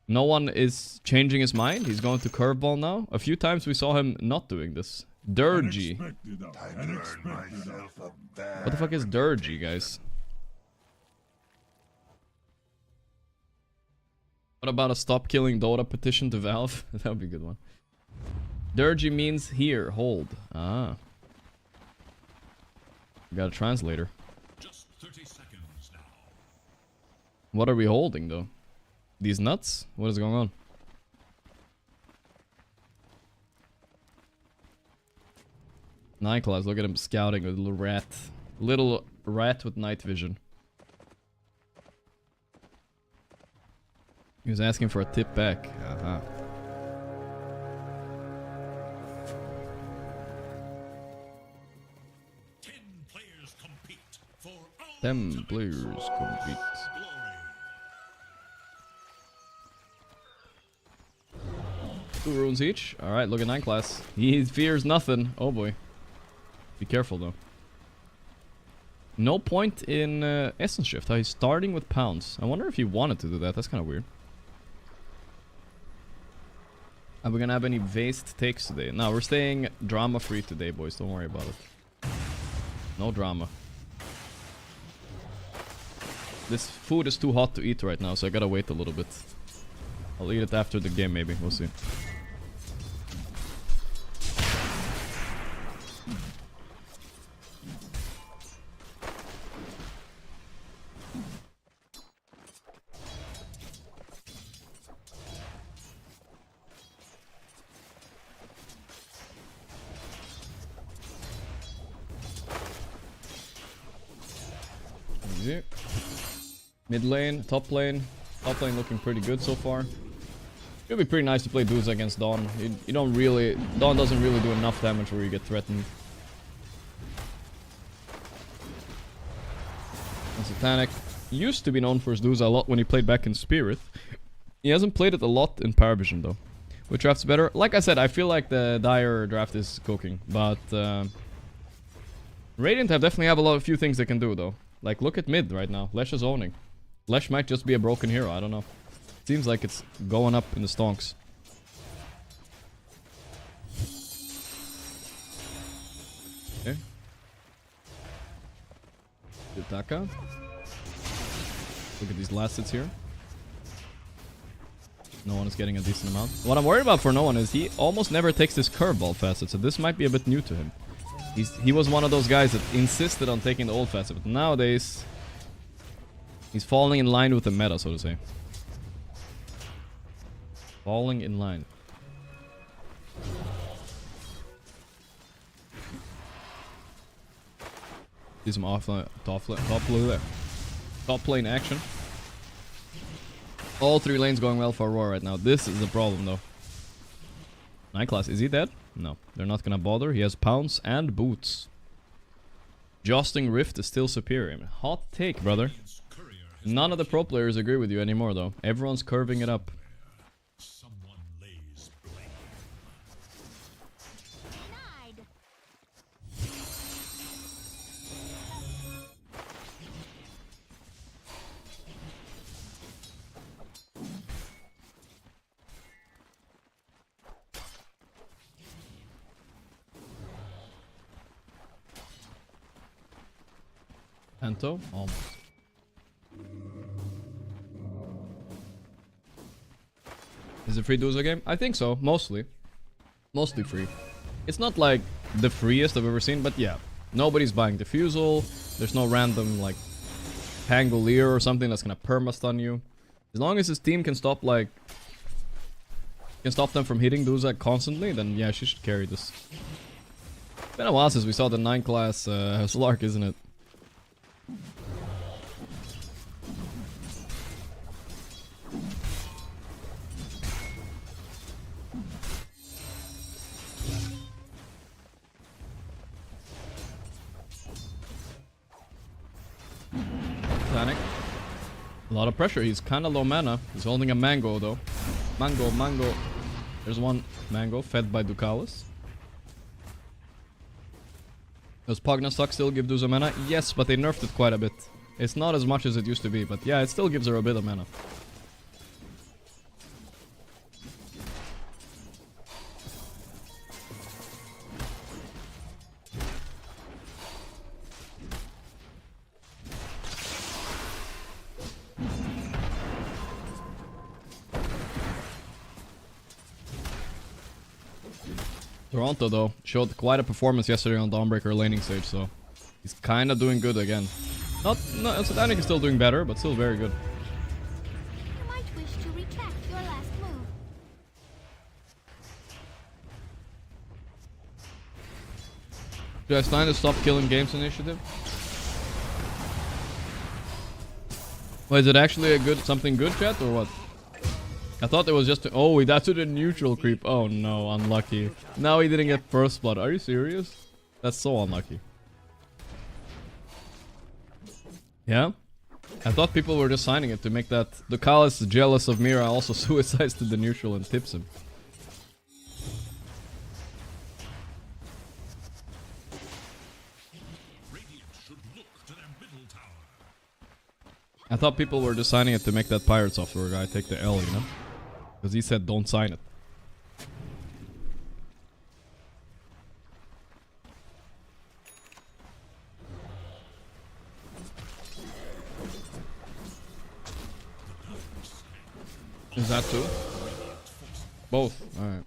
no one is changing his mind. He's going to curveball now. A few times we saw him not doing this. Dirgy. What the fuck is Dirgy, guys? What about a stop killing Dota petition to Valve? That would be a good one. Dirgy means here, hold. Ah. Got a translator. Just 30 seconds now. What are we holding, though? These nuts? What is going on? Nightclass, look at him scouting with a little rat. Little rat with night vision. He was asking for a tip back. Uh-huh. Them players compete. Two runes each. Alright, look at 9 class. He fears nothing. Oh boy. Be careful though. No point in Essence Shift. He's starting with pounds. I wonder if he wanted to do that. That's kind of weird. Are we gonna have any vased takes today? No, we're staying drama free today, boys. Don't worry about it. No drama. This food is too hot to eat right now, so I gotta wait a little bit. I'll eat it after the game, maybe. We'll see. Easy. Mid lane, top lane. Top lane looking pretty good so far. It'll be pretty nice to play dudes against Dawn. You don't really... Dawn doesn't really do enough damage where you get threatened. And Satanic used to be known for his dudes a lot when he played back in Spirit. He hasn't played it a lot in Paravision though. Which draft's better? Like I said, I feel like the Dire draft is cooking. But... Radiant definitely have a few things they can do though. Like, look at mid right now. Lesh is owning. Lesh might just be a broken hero, I don't know. Seems like it's going up in the stonks. Okay. Yutaka. Look at these last hits here. No one is getting a decent amount. What I'm worried about for no one is he almost never takes this curveball facet, so this might be a bit new to him. He was one of those guys that insisted on taking the old facet, but nowadays he's falling in line with the meta, so to say. Falling in line. See some offline, top lane action. All 3 lanes going well for Aurora right now. This is the problem though. Nightclass, is he dead? No, they're not gonna bother. He has pounce and boots. Jousting Rift is still superior. Hot take, brother. None of the pro players agree with you anymore, though. Everyone's curving it up. Someone lays blame. Anto? Almost. Is it free Duzo game? I think so, mostly. Mostly free. It's not like the freest I've ever seen, but yeah. Nobody's buying Diffusal. There's no random like Pangolier or something that's gonna perma-stun you. As long as his team can stop like can stop them from hitting Duza constantly, then yeah, she should carry this. It's been a while since we saw the 9 class Slark, isn't it? Panic. A lot of pressure. He's kind of low mana. He's holding a mango though. Mango. There's one mango fed by Ducalis. Does Pogna Suck still give Duza mana? Yes, but they nerfed it quite a bit. It's not as much as it used to be, but yeah, it still gives her a bit of mana. Toronto, though, showed quite a performance yesterday on Dawnbreaker laning stage, so he's kind of doing good again. No, Satanic is still doing better, but still very good. You might wish to retract your last move. Should I sign to stop killing games initiative? Well, is it actually a good something good, chat, or what? I thought it was just oh, he died to the neutral creep. Oh no, unlucky. Now he didn't get first blood. Are you serious? That's so unlucky. Yeah? I thought people were just signing it to make that Ducalis jealous of Mira also suicides to the neutral and tips him. Radiant should look to their middle tower. I thought people were just signing it to make that pirate software guy take the L, you know? Because he said don't sign it. Is that two? Both. Alright.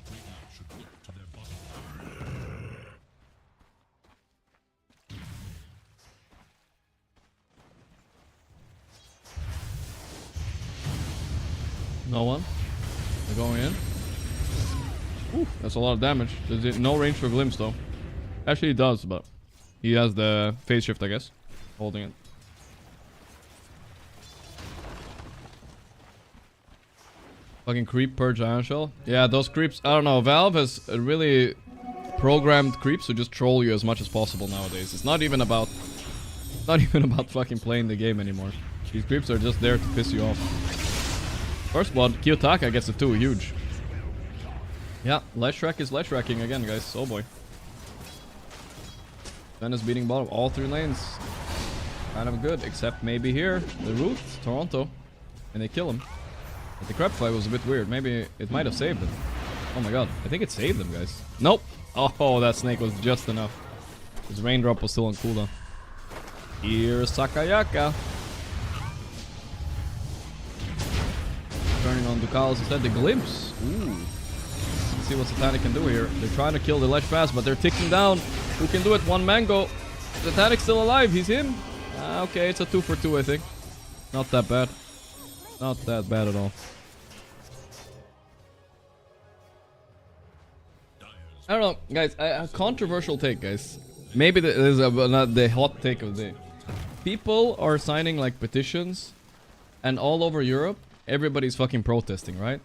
Radiant should look to their bottom tower. No one. They're going in. Ooh, that's a lot of damage. There's no range for Glimpse though. Actually he does, but he has the phase shift, I guess. Holding it. Fucking creep per giant shell. Yeah, those creeps. I don't know. Valve has really programmed creeps to just troll you as much as possible nowadays. It's not even about fucking playing the game anymore. These creeps are just there to piss you off. First blood, Kiyotaka gets it too, huge. Yeah, Leshrac is Leshracking again, guys. Oh boy. Then is beating bottom all 3 lanes. Kind of good, except maybe here. The root, Toronto. And they kill him. But the crab fight was a bit weird. Maybe it might have saved him. Oh my god. I think it saved him, guys. Nope. Oh, that snake was just enough. His raindrop was still on cooldown. Here's Sakayaka. Turning on Ducalis instead. The Glimpse. Ooh. Let's see what Satanic can do here. They're trying to kill the Lesh fast, but they're ticking down. Who can do it? One Mango. Satanic's still alive. He's him. Okay, it's a 2 for 2, I think. Not that bad. Not that bad at all. I don't know, guys. A controversial take, guys. Maybe this is not the hot take of the day. People are signing like petitions, and all over Europe, everybody's fucking protesting, right?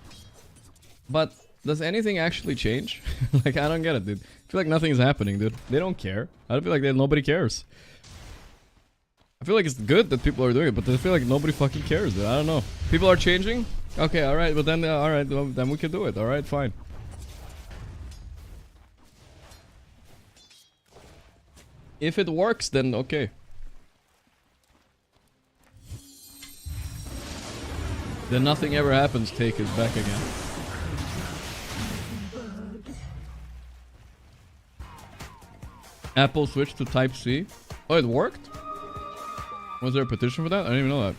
But Does anything actually change? Like, I don't get it, dude. I feel like nothing is happening, dude. They don't care. I feel like nobody cares. I feel like it's good that people are doing it, but I feel like nobody fucking cares, dude. I don't know. People are changing? Okay, alright, but then, alright, well, then we can do it. Alright, fine. If it works, then okay. Then nothing ever happens, take us back again. Apple switched to Type-C. Oh, it worked? Was there a petition for that? I didn't even know that.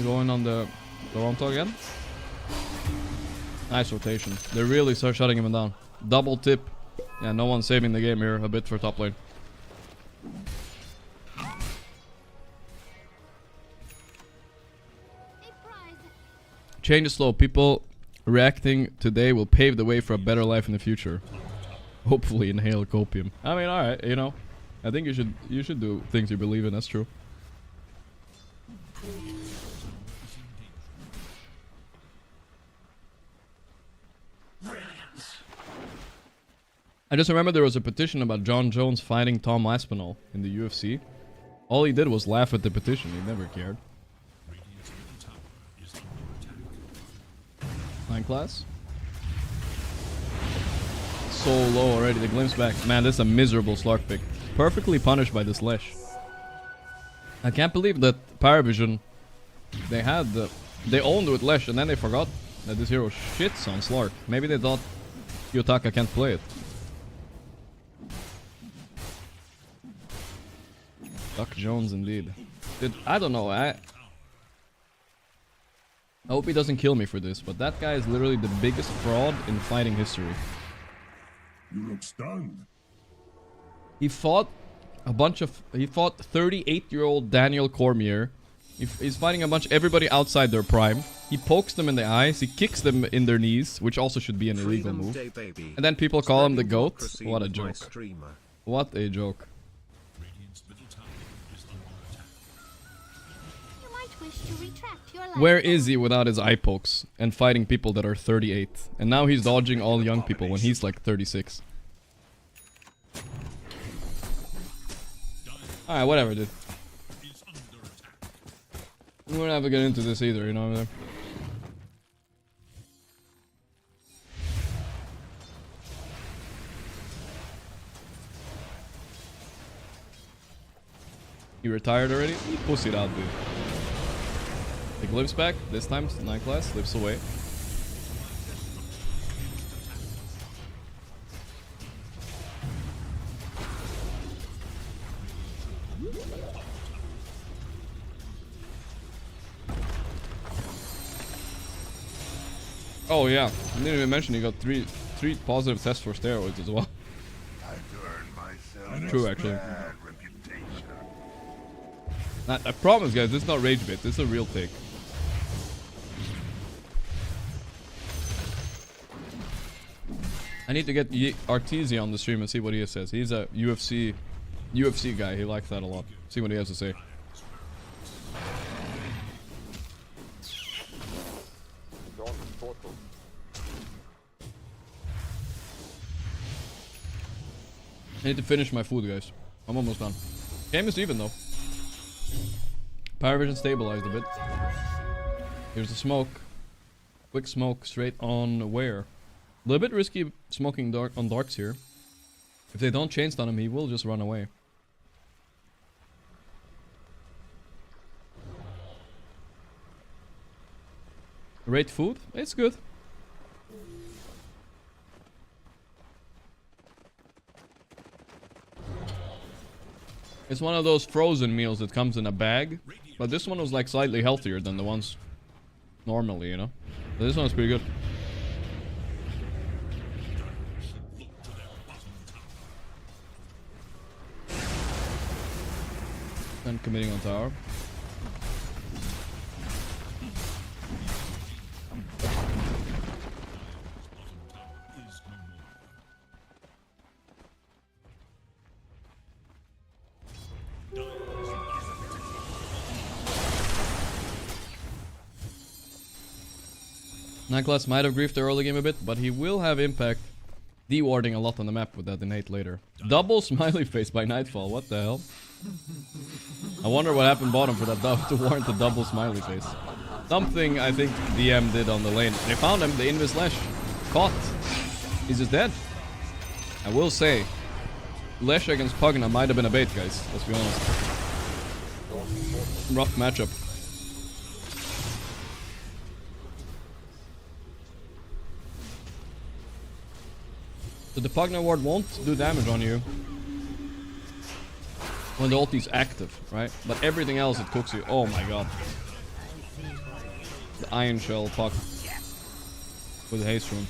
Going on the Toronto again. Nice rotation. They really start shutting him down. Double tip. Yeah, no one's saving the game here. A bit for top lane. Change is slow. People reacting today will pave the way for a better life in the future. Hopefully inhale copium. I mean, alright, you know. I think you should do things you believe in, that's true. I just remember there was a petition about John Jones fighting Tom Aspinall in the UFC. All he did was laugh at the petition, he never cared. 9 class. So low already, the glimpse back. Man, this is a miserable Slark pick. Perfectly punished by this Lesh. I can't believe that Parivision, they owned with Lesh and then they forgot that this hero shits on Slark. Maybe they thought Yotaka can't play it. Duck Jones indeed. I don't know, I hope he doesn't kill me for this, but that guy is literally the biggest fraud in fighting history. You look stunned. He fought 38-year-old Daniel Cormier. He's fighting everybody outside their prime. He pokes them in the eyes, he kicks them in their knees, which also should be an illegal move. And then people call him the GOAT. What a joke. What a joke. Where is he without his eye pokes and fighting people that are 38? And now he's dodging all young people when he's like 36. Alright, whatever, dude. We're gonna have to get into this either, you know what I mean? He retired already? He pussied out, dude. He lives back. This time, 9 class. Lives away. Oh yeah, I didn't even mention he got three positive tests for steroids as well. I've earned myself True, actually. bad reputation. I promise, guys, this is not rage bait. This is a real take. I need to get Artesia on the stream and see what he says. He's a UFC guy. He likes that a lot. See what he has to say. I need to finish my food, guys. I'm almost done. Game is even though. Paravision stabilized a bit. Here's the smoke. Quick smoke straight on where? A little bit risky smoking on darks here. If they don't chain stun him, he will just run away. Rate food? It's good. It's one of those frozen meals that comes in a bag. But this one was like slightly healthier than the ones normally, you know? But this one's pretty good. And committing on tower. Nightclass might have griefed the early game a bit, but he will have impact dewarding a lot on the map with that innate later. Double smiley face by Nightfall, what the hell? I wonder what happened bottom for that to warrant the double smiley face. Something I think DM did on the lane. They found him, the Invis Lesh. Caught. He's just dead. I will say, Lesh against Pugna might have been a bait, guys. Let's be honest. Rough matchup. So the Pugna ward won't do damage on you when the ulti is active, right? But everything else it cooks you. Oh my god. The Iron Shell Puck with the haste rune.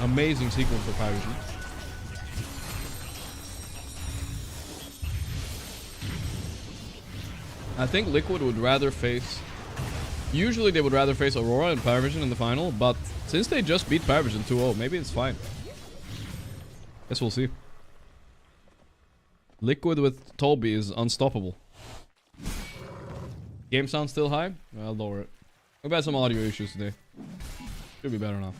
Amazing sequence for Parivision. I think Liquid would rather face... Usually they would rather face Aurora and Parivision in the final, but since they just beat Parivision 2-0, maybe it's fine. Guess we'll see. Liquid with Toby is unstoppable. Game sound still high? I'll lower it. We've had some audio issues today. Should be better now.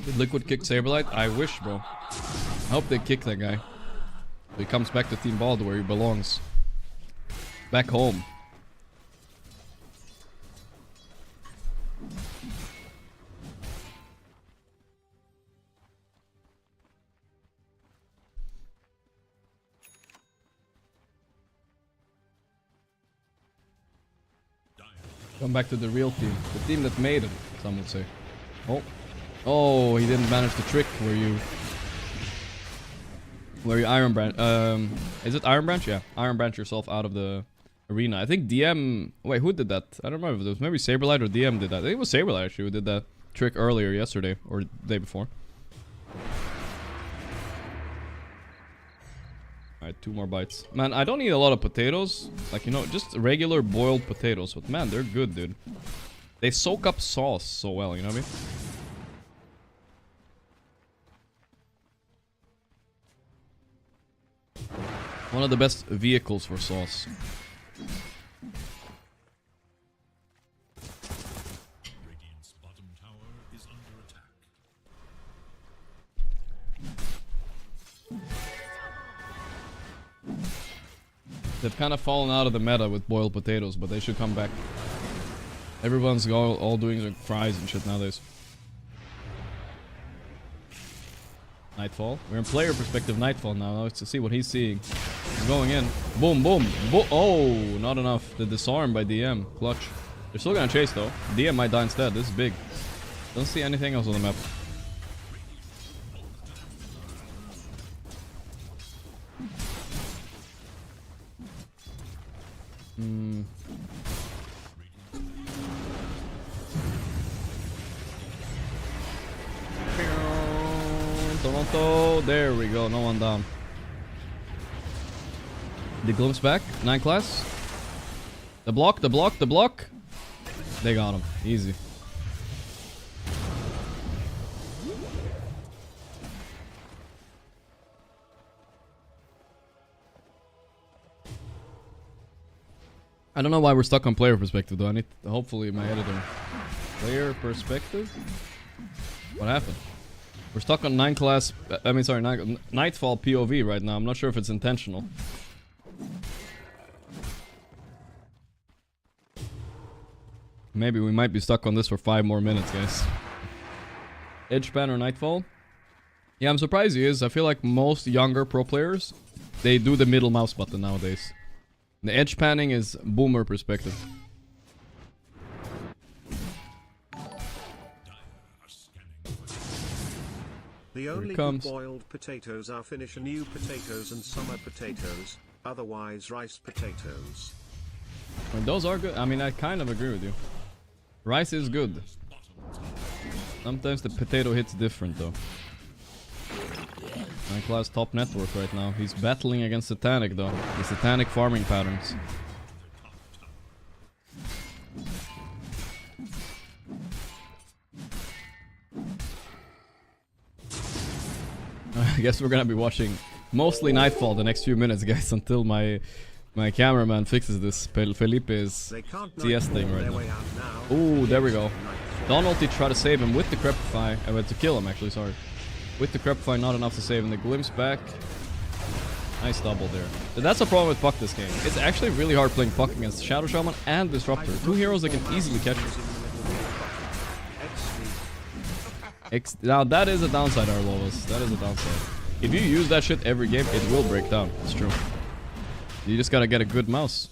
Did Liquid kick Saberlight? I wish, bro. I hope they kick that guy. So he comes back to Team Bald where he belongs. Back home. Come back to the real team. The team that made him, some would say. Oh. Oh, he didn't manage the trick where you Iron Branch. Is it Iron Branch? Yeah. Iron Branch yourself out of the arena. I think DM... Wait, who did that? I don't remember if it was maybe Saberlight or DM did that. I think it was Saberlight actually who did that trick earlier yesterday or the day before. Alright, 2 more bites. Man, I don't need a lot of potatoes. Like, you know, just regular boiled potatoes. But man, they're good, dude. They soak up sauce so well, you know what I mean? One of the best vehicles for sauce. Radiant's bottom tower is under attack. They've kind of fallen out of the meta with boiled potatoes, but they should come back. Everyone's all doing like fries and shit nowadays. Nightfall. We're in player perspective Nightfall now. Let's see what he's seeing. He's going in. Boom, boom. Oh, not enough. The disarm by DM. Clutch. They're still gonna chase though. DM might die instead. This is big. Don't see anything else on the map. Toronto. There we go. No one down. The glimpse back. 9 class. The block. The block. The block. They got him. Easy. I don't know why we're stuck on player perspective though. I need hopefully my editor. Player perspective? What happened? We're stuck on 9 class, I mean sorry, Nightfall POV right now. I'm not sure if it's intentional. Maybe we might be stuck on this for 5 more minutes, guys. Edge ban or Nightfall? Yeah, I'm surprised he is. I feel like most younger pro players, they do the middle mouse button nowadays. The edge panning is boomer perspective. The only good boiled potatoes are Finnish new potatoes and summer potatoes, otherwise rice potatoes. And those are good. I mean, I kind of agree with you. Rice is good. Sometimes the potato hits different though. 9 class top network right now. He's battling against Satanic though. The Satanic farming patterns. I guess we're gonna be watching mostly Nightfall the next few minutes, guys, until my cameraman fixes this. Felipe is They can't CS thing Nightfall right their now. way out now. Oh, there we go. Nightfall. Donalty tried to save him with the Crepify. I went to kill him, actually, sorry. With the Crepify, not enough to save him. The Glimpse back. Nice double there. But that's a problem with Puck this game. It's actually really hard playing Puck against Shadow Shaman and Disruptor. Two heroes that can easily catch you. Now that is a downside, Arlovas. That is a downside. If you use that shit every game, it will break down. It's true. You just gotta get a good mouse.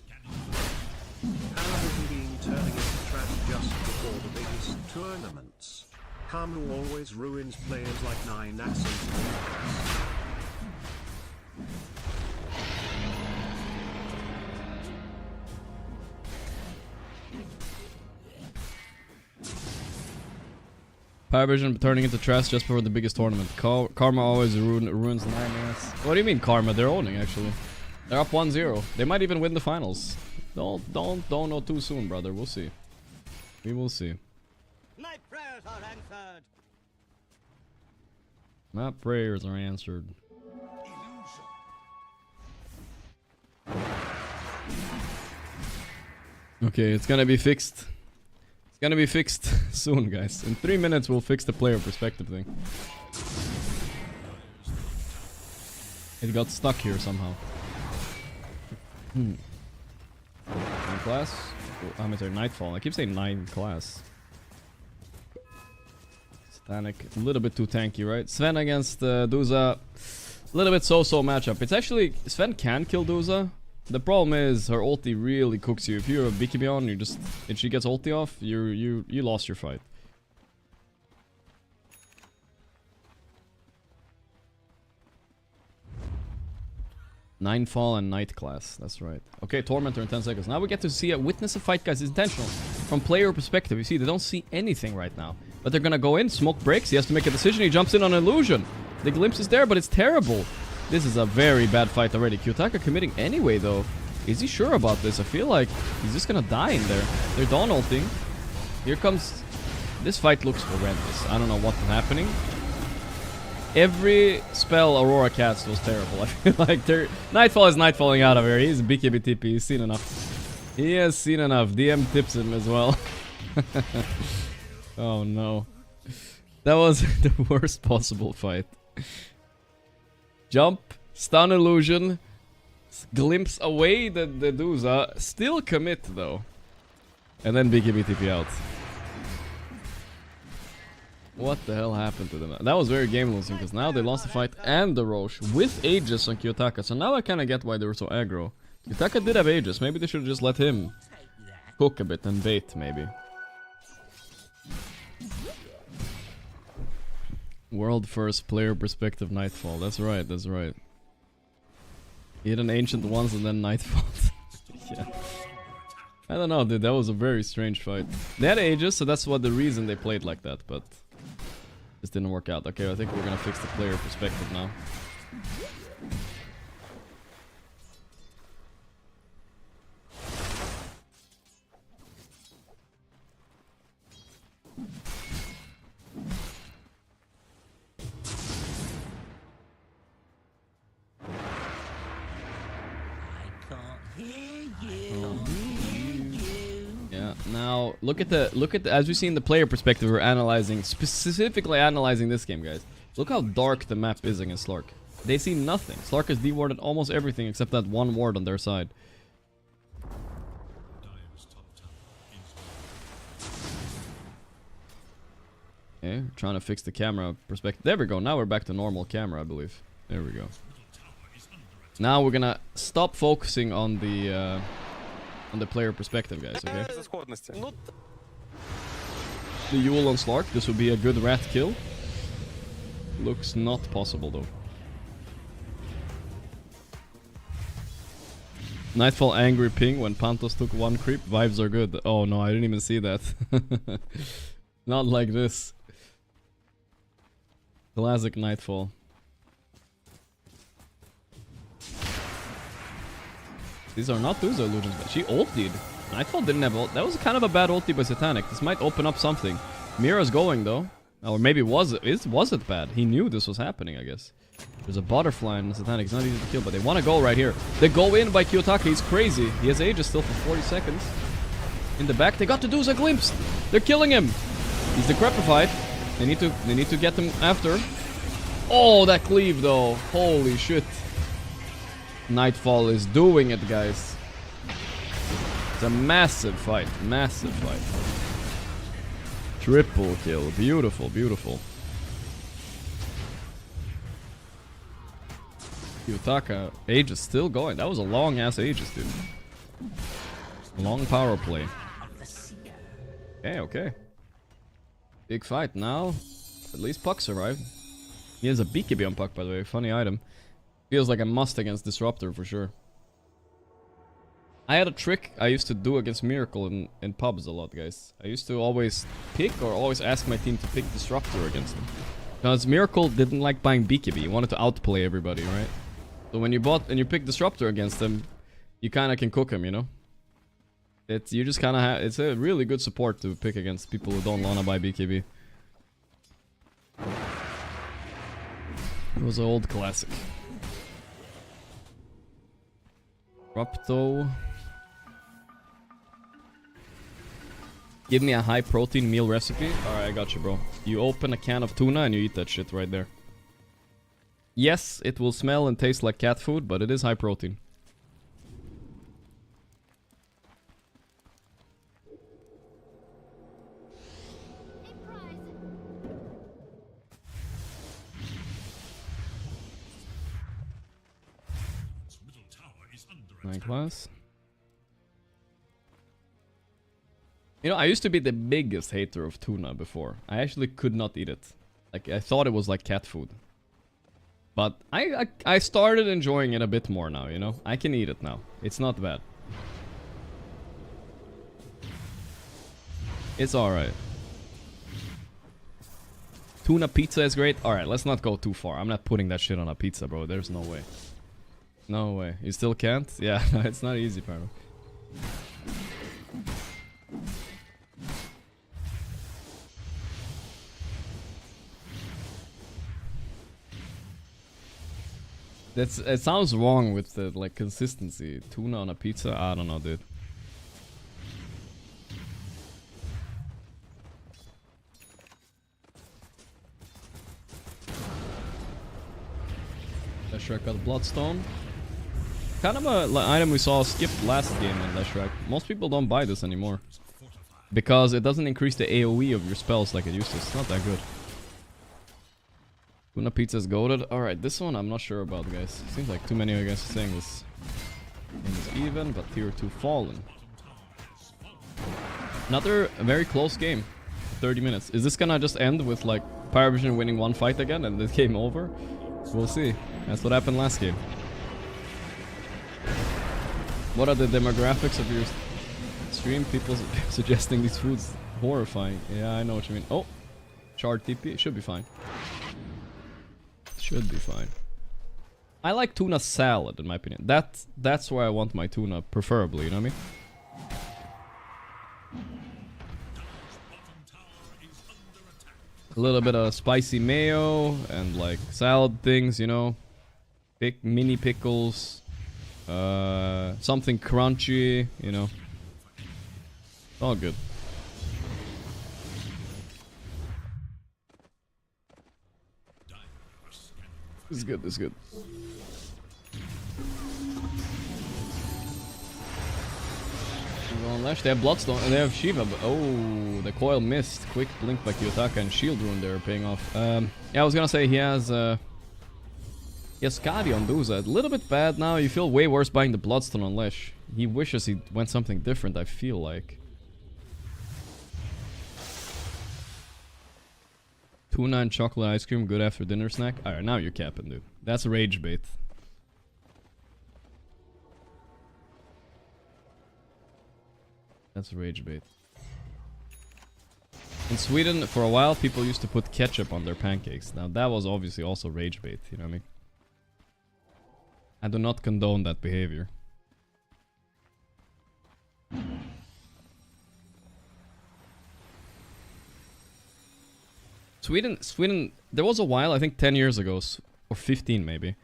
Paravision being turning into trash just before the biggest tournaments. Kamu always ruins players like 9 accents. Parivision turning into trash just before the biggest tournament. Karma always ruins 9 minutes. What do you mean Karma? They're owning, actually. They're up 1-0. They might even win the finals. Don't know too soon, brother. We'll see. We will see. My prayers are answered. My prayers are answered. Okay, it's gonna be fixed. It's gonna be fixed soon, guys. In 3 minutes, we'll fix the player perspective thing. It got stuck here somehow. In class? Oh, I'm sorry, Nightfall. I keep saying 9 class. Stanek, a little bit too tanky, right? Sven against Duza. A little bit so-so matchup. It's actually... Sven can kill Duza. The problem is her ulti really cooks you. If you're a BKB on, if she gets ulti off, you lost your fight. Ninefall and Night class, that's right. Okay, Tormentor in 10 seconds. Now we get to see witness a fight, guys. It's intentional. From player perspective, you see, they don't see anything right now. But they're gonna go in, smoke breaks, he has to make a decision, he jumps in on illusion. The glimpse is there, but it's terrible. This is a very bad fight already. Kyutaka committing anyway, though. Is he sure about this? I feel like he's just gonna die in there. They're Dawn ulting. Here comes... This fight looks horrendous. I don't know what's happening. Every spell Aurora cast was terrible. I feel like Nightfall is Nightfalling out of here. He's a BKB TP. He's seen enough. He has seen enough. DM tips him as well. Oh no. That was the worst possible fight. Jump, stun illusion, glimpse away the Duza, still commit though. And then BKB TP out. What the hell happened to them? That was very game losing because now they lost the fight and the Roche with Aegis on Kyutaka. So now I kind of get why they were so aggro. Kyutaka did have Aegis. Maybe they should have just let him cook a bit and bait maybe. World first player perspective Nightfall. That's right, that's right. He had an ancient once and then Nightfall. Yeah. I don't know, dude. That was a very strange fight. They had Aegis, so that's what the reason they played like that, but this didn't work out. Okay, I think we're gonna fix the player perspective now. Yeah, now look at the as we see in the player perspective, we're analyzing, specifically analyzing this game, guys. Look how dark the map is against Slark. They see nothing. Slark has dewarded almost everything except that one ward on their side. Okay, trying to fix the camera perspective. There we go. Now we're back to normal camera, I believe. There we go. Now we're gonna stop focusing on the player perspective, guys, okay? The Yule on Slark, this would be a good rat kill. Looks not possible, though. Nightfall angry ping when Pantos took one creep. Vibes are good. Oh no, I didn't even see that. Not like this. Classic Nightfall. These are not those illusions, but she ultied. Nightfall didn't have ult. That was kind of a bad ulti by Satanic. This might open up something. Mira's going though. Or maybe was it bad? He knew this was happening, I guess. There's a butterfly in Satanic. It's not easy to kill, but they want to go right here. They go in by Kiyotaka. He's crazy. He has Aegis still for 40 seconds. In the back, they got to do a glimpse. They're killing him. He's decrepified. They need to get him after. Oh, that cleave though. Holy shit. Nightfall is doing it, guys. It's a massive fight. Massive fight. Triple kill. Beautiful, beautiful. Kiyotaka, Aegis still going. That was a long ass Aegis, dude. Long power play. Okay, okay. Big fight now. At least Puck survived. He has a BKB on Puck, by the way. Funny item. Feels like a must against Disruptor for sure. I had a trick I used to do against Miracle in pubs a lot, guys. I used to always pick or always ask my team to pick Disruptor against them. Because Miracle didn't like buying BKB. He wanted to outplay everybody, right? So when you bought and you pick Disruptor against them, you kind of can cook him, you know? You just kind of have... It's a really good support to pick against people who don't want to buy BKB. It was an old classic. Rapto. Give me a high protein meal recipe. Alright, I got you, bro. You open a can of tuna and you eat that shit right there. Yes, it will smell and taste like cat food, but it is high protein. Nine class. You know, I used to be the biggest hater of tuna before. I actually could not eat it. Like, I thought it was like cat food. But I started enjoying it a bit more now, you know? I can eat it now. It's not bad. It's alright. Tuna pizza is great. Alright, let's not go too far. I'm not putting that shit on a pizza, bro. There's no way. No way. You still can't? Yeah, it's not easy, Paro. It sounds wrong with the like consistency. Tuna on a pizza? I don't know, dude. Leshrac got Bloodstone. Kind of a item we saw skipped last game in Leshrac. Most people don't buy this anymore. Because it doesn't increase the AoE of your spells like it used to. It's not that good. Tuna pizza's goated. Alright, this one I'm not sure about, guys. Seems like too many of you guys are saying this. Game is even, but tier 2 fallen. Another very close game. 30 minutes. Is this gonna just end with like Parivision winning one fight again and the game over? We'll see. That's what happened last game. What are the demographics of your stream? People suggesting these foods horrifying. Yeah, I know what you mean. Oh, Chard TP. It should be fine. Should be fine. I like tuna salad, in my opinion. That's where I want my tuna, preferably. You know what I mean? A little bit of spicy mayo and like salad things, you know. Mini pickles. Something crunchy, you know. All good. This is good, this is good. They have Bloodstone and they have Shiva. But oh, the coil missed. Quick blink by Kiyotaka and shield rune there paying off. Yeah, I was gonna say he has Skadi on Duza. A little bit bad now. You feel way worse buying the Bloodstone on Lesh. He wishes he went something different, I feel like. Tuna and chocolate ice cream, good after dinner snack. Alright, now you're capping, dude. That's rage bait. That's rage bait. In Sweden, for a while, people used to put ketchup on their pancakes. Now, that was obviously also rage bait, you know what I mean? I do not condone that behavior. Sweden, there was a while, I think 10 years ago, or 15 maybe.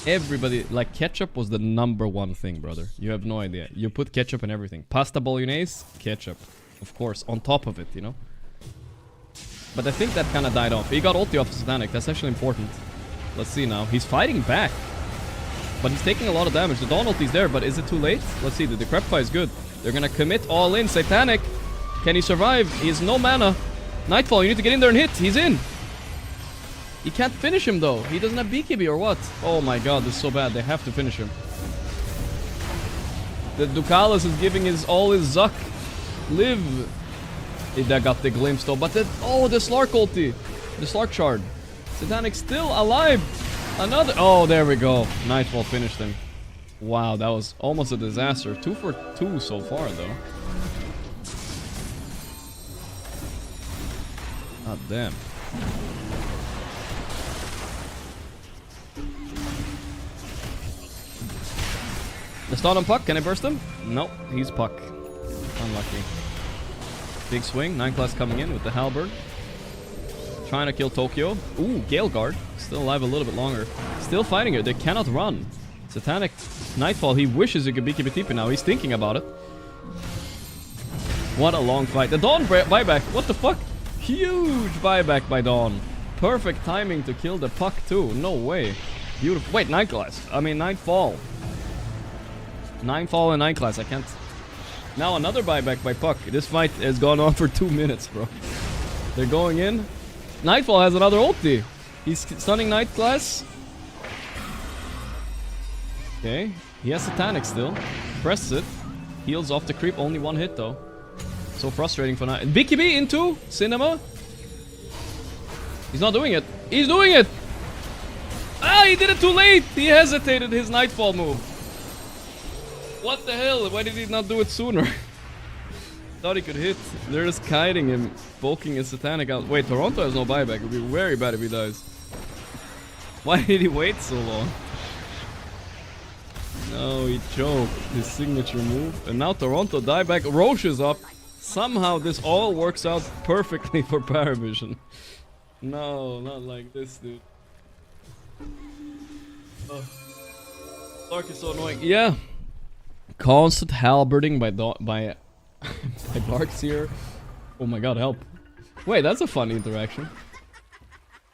Everybody, like, ketchup was the #1 thing, brother. You have no idea. You put ketchup in everything. Pasta bolognese, ketchup. Of course, on top of it, you know? But I think that kind of died off. He got ulti off Satanic, that's actually important. Let's see now. He's fighting back. But he's taking a lot of damage. The Dawn ulti's there, but is it too late? Let's see, the Decrepify is good. They're gonna commit all in. Satanic, can he survive? He has no mana. Nightfall, you need to get in there and hit. He's in. He can't finish him though. He doesn't have BKB or what? Oh my god, this is so bad. They have to finish him. The Ducalis is giving all his Zuck. Live. That got the glimpse though. But the Slark ulti. The Slark shard. Satanic still alive. Another. Oh, there we go. Nightfall finished him. Wow, that was almost a disaster. 2 for 2 so far though. God damn. The stun on Puck, can I burst him? Nope, he's Puck. Unlucky. Big swing, 9 class coming in with the halberd. Trying to kill Tokyo. Ooh, Gale Guard. Still alive a little bit longer. Still fighting it, they cannot run. Satanic Nightfall, he wishes he could be TP now. He's thinking about it. What a long fight. The Dawn buyback, what the fuck? Huge buyback by Dawn. Perfect timing to kill the Puck too. No way. Beautiful. Wait, 9 class. I mean, Nightfall. 9 fall and 9 class, I can't. Now another buyback by Puck. This fight has gone on for 2 minutes, bro. They're going in. Nightfall has another ulti. He's stunning 9 class. Okay. He has Satanic still. Presses it. Heals off the creep. Only 1 hit though. So frustrating for Night. BKB into Cinema. He's not doing it. He's doing it! Ah, he did it too late! He hesitated his Nightfall move. What the hell? Why did he not do it sooner? Thought he could hit. They're just kiting him, poking his Satanic out. Wait, Toronto has no buyback. It would be very bad if he dies. Why did he wait so long? No, he choked his signature move. And now Toronto dieback. Roche is up. Somehow this all works out perfectly for Paravision. No, not like this, dude. Oh. Clark is so annoying. Yeah. Constant halberding by Darks here. Oh my god, help. Wait, that's a funny interaction.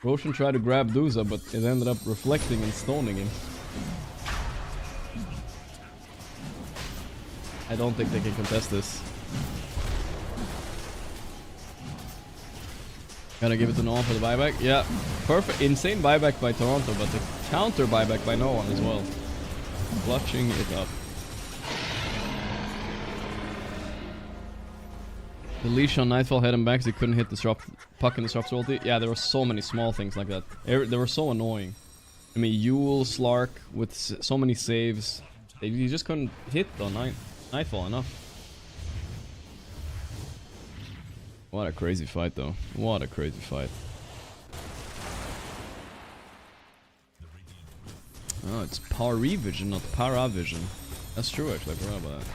Roshan tried to grab Duza, but it ended up reflecting and stoning him. I don't think they can contest this. Gotta give it to no one for the buyback. Yeah, perfect. Insane buyback by Toronto, but the counter buyback by no one as well. Clutching it up. The leash on Nightfall had him back because he couldn't hit the Puck in the Disruptor ulti. Yeah, there were so many small things like that. They were so annoying. I mean, Yule, Slark with so many saves. You just couldn't hit on Nightfall enough. What a crazy fight, though. What a crazy fight. Oh, it's Parivision, not Paravision. That's true, actually. I forgot about that.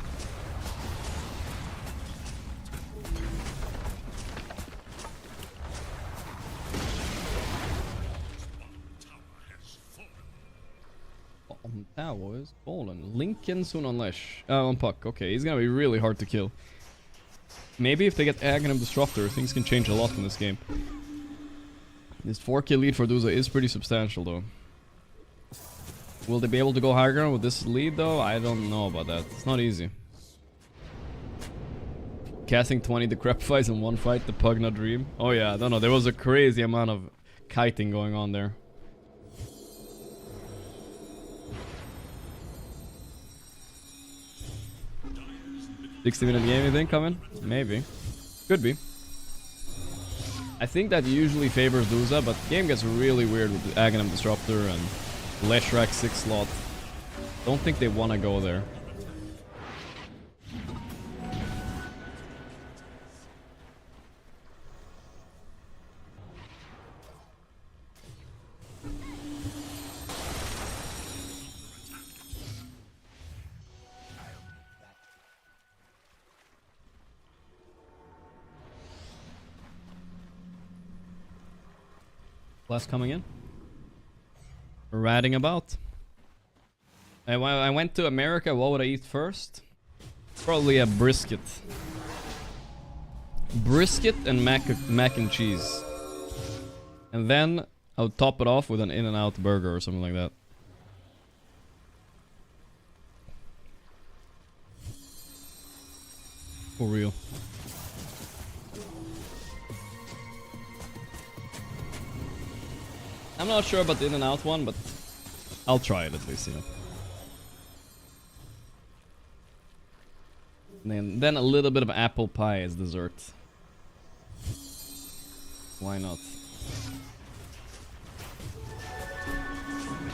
Tower is fallen. Lincoln soon on Lesh. On Puck. Okay, he's gonna be really hard to kill. Maybe if they get Aghanim Disruptor, things can change a lot in this game. This 4k lead for Duza is pretty substantial, though. Will they be able to go higher ground with this lead, though? I don't know about that. It's not easy. Casting 20 Decrepifies in one fight, the Pugna Dream. Oh yeah, I don't know. There was a crazy amount of kiting going on there. 60-minute game, you think, coming? Maybe. Could be. I think that usually favors Duza, but the game gets really weird with the Aghanim Disruptor and Leshrac 6 slot. Don't think they want to go there. Class coming in. Ratting about. I went to America, what would I eat first? Probably a brisket. Brisket and mac and cheese. And then I would top it off with an In-N-Out burger or something like that. For real. I'm not sure about the In-N-Out one, but I'll try it at least, you know. And then a little bit of apple pie as dessert. Why not?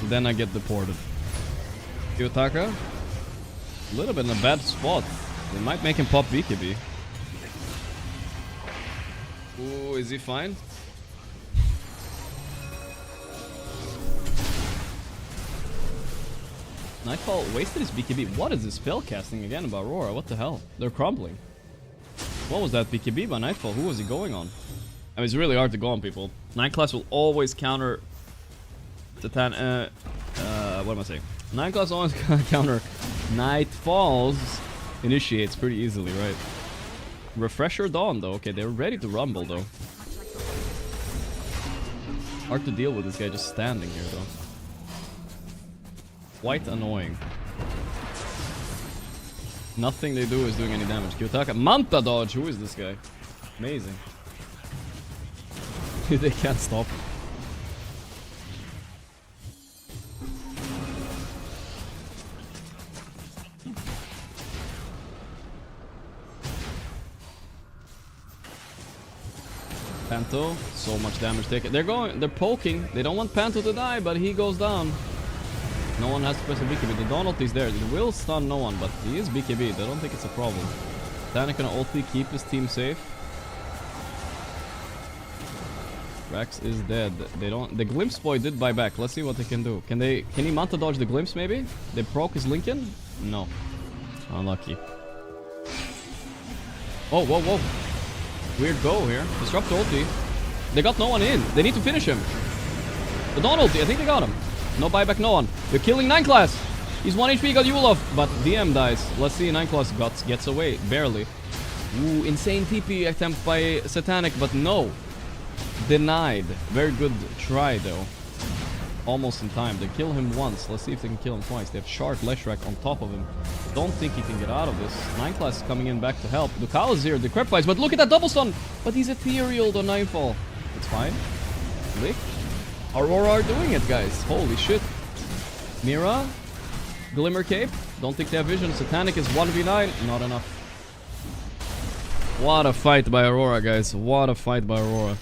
Then I get deported. Kiyotaka? A little bit in a bad spot. They might make him pop BKB. Ooh, is he fine? Nightfall wasted his BKB. What is this spell casting again about Aurora? What the hell? They're crumbling. What was that BKB by Nightfall? Who was he going on? I mean, it's really hard to go on people. Night class will always counter Titan. What am I saying? Night class always counter Nightfall's initiates pretty easily, right? Refresher Dawn though. Okay, they're ready to rumble though. Hard to deal with this guy just standing here though. Quite annoying. Nothing they do is doing any damage. Kiyotaka. Manta dodge! Who is this guy? Amazing. They can't stop him. Panto, so much damage taken. They're poking. They don't want Panto to die, but he goes down. No one has to press a BKB. The Dawn ulti is there. It will stun no one, but he is BKB. I don't think it's a problem. Danik gonna ulti, keep his team safe. Rax is dead. They don't. The Glimpse boy did buy back. Let's see what they can do. Can he Manta dodge the Glimpse maybe? They proc his Lincoln? No. Unlucky. Oh, whoa, whoa. Weird go here. Disrupt ulti. They got no one in. They need to finish him. The Dawn ulti. I think they got him. No buyback, no one. They're killing 9 class. He's 1 HP, got Yulov, but DM dies. Let's see, 9 class gets away, barely. Ooh, insane TP attempt by Satanic, but no. Denied. Very good try though. Almost in time. They kill him once. Let's see if they can kill him twice. They have Shark, Leshrac on top of him. Don't think he can get out of this. 9 class is coming in back to help. Ducal is here, the crep fights, but look at that double stun. But he's ethereal on Nightfall. It's fine. Lick. Aurora are doing it, guys. Holy shit. Mira. Glimmer Cape. Don't think they have vision. Satanic is 1v9. Not enough. What a fight by Aurora, guys. What a fight by Aurora.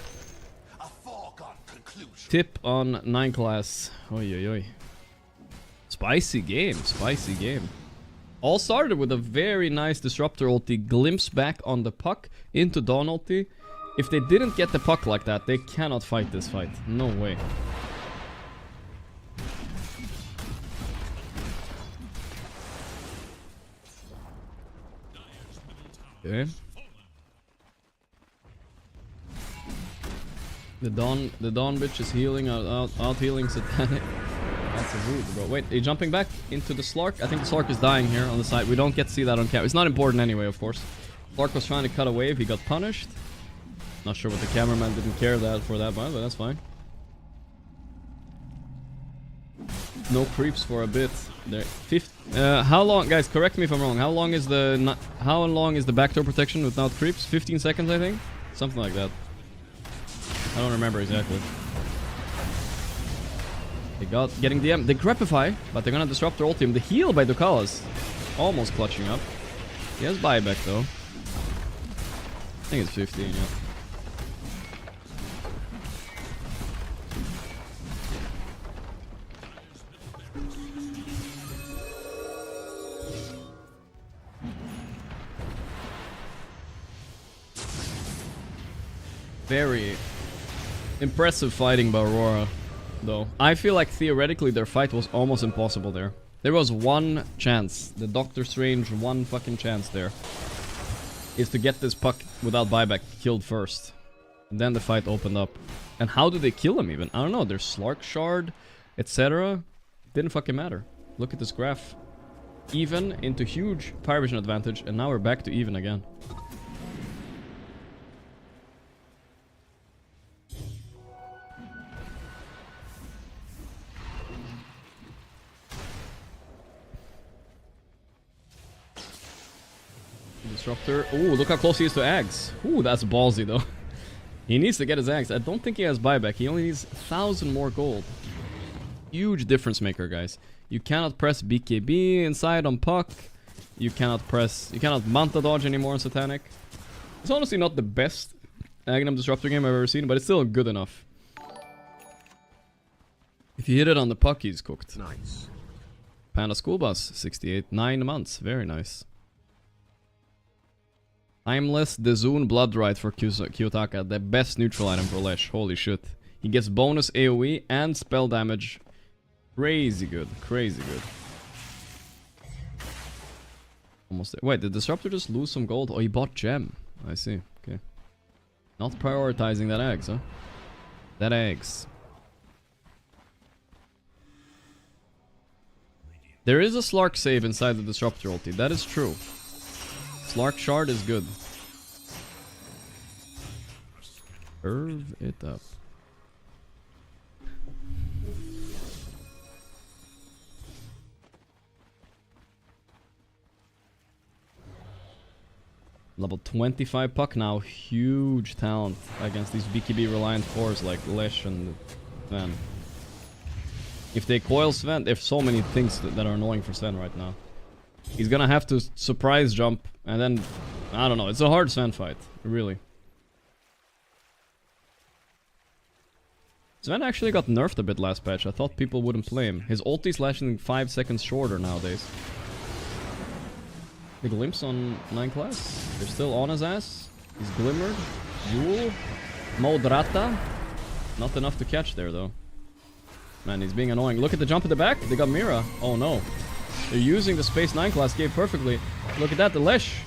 Tip on 9 class. Oi, oi, oi. Spicy game. Spicy game. All started with a very nice Disruptor ulti. Glimpse back on the puck into Dawn ulti. If they didn't get the puck like that, they cannot fight this fight. No way. Okay. The Dawn bitch is healing out healing Satanic. That's a rude, bro. Wait, are you jumping back into the Slark? I think the Slark is dying here on the side. We don't get to see that on camera. It's not important anyway, of course. Slark was trying to cut a wave. He got punished. Not sure what the cameraman didn't care for that one, but that's fine. No creeps for a bit. There, how long, guys? Correct me if I'm wrong. How long is the backdoor protection without creeps? 15 seconds, I think. Something like that. I don't remember exactly. They got getting DM. They Grepify, but they're gonna disrupt their ulti. The heal by Ducalas, almost clutching up. He has buyback though. I think it's 15. Yeah. Very impressive fighting by Aurora, though. I feel like theoretically their fight was almost impossible there. There was one chance. The Doctor Strange one fucking chance there. Is to get this puck without buyback killed first. Then the fight opened up. And how do they kill him even? I don't know. There's Slark Shard, etc. Didn't fucking matter. Look at this graph. Even into huge Parivision advantage, and now we're back to even again. Disruptor. Ooh, look how close he is to Ags. Ooh, that's ballsy though. He needs to get his Ags. I don't think he has buyback. He only needs 1,000 more gold. Huge difference maker, guys. You cannot press BKB inside on Puck. You cannot Manta dodge anymore on Satanic. It's honestly not the best Aghanim Disruptor game I've ever seen, but it's still good enough. If you hit it on the Puck, he's cooked. Nice. Panda School Bus, 68, 9 months. Very nice. Timeless Dezun Blood Rite for Kiyotaka, the best neutral item for Lesh. Holy shit. He gets bonus AoE and spell damage. Crazy good. Crazy good. Almost there. Wait, did Disruptor just lose some gold? Oh, he bought Gem. I see. Okay. Not prioritizing that eggs, huh? That eggs. There is a Slark save inside the Disruptor ulti. That is true. Slark Shard is good. Curve it up. Level 25 Puck now. Huge talent against these BKB reliant cores like Lesh and Sven. If they coil Sven, there's so many things that are annoying for Sven right now. He's gonna have to surprise jump, and then, I don't know, it's a hard Sven fight, really. Sven actually got nerfed a bit last patch. I thought people wouldn't play him. His ulti's lasting 5 seconds shorter nowadays. The glimpse on 9 class. They're still on his ass. He's glimmered. Jewel. Modrata. Not enough to catch there, though. Man, he's being annoying. Look at the jump at the back. They got Mira. Oh, no. They're using the Space 9 class gave perfectly. Look at that, the Lesh.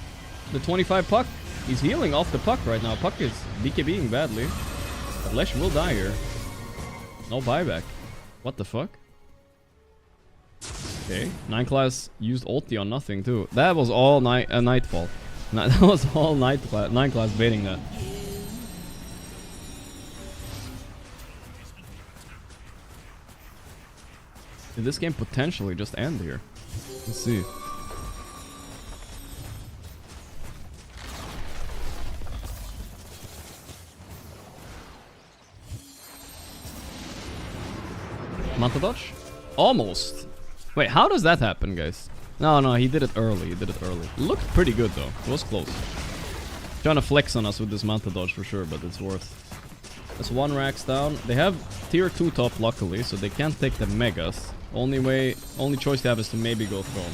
The 25 Puck. He's healing off the Puck right now. Puck is BKBing badly. But Lesh will die here. No buyback. What the fuck? Okay. 9 class used ulti on nothing too. That was all Nightfall. That was all 9 class baiting that. Did this game potentially just end here? Let's see. Manta dodge? Almost. Wait, how does that happen, guys? No, he did it early. Looked pretty good, though. It was close. Trying to flex on us with this Manta dodge for sure, but it's worth. That's 1 racks down. They have tier 2 top, luckily, so they can't take the megas. Only choice they have is to maybe go throne.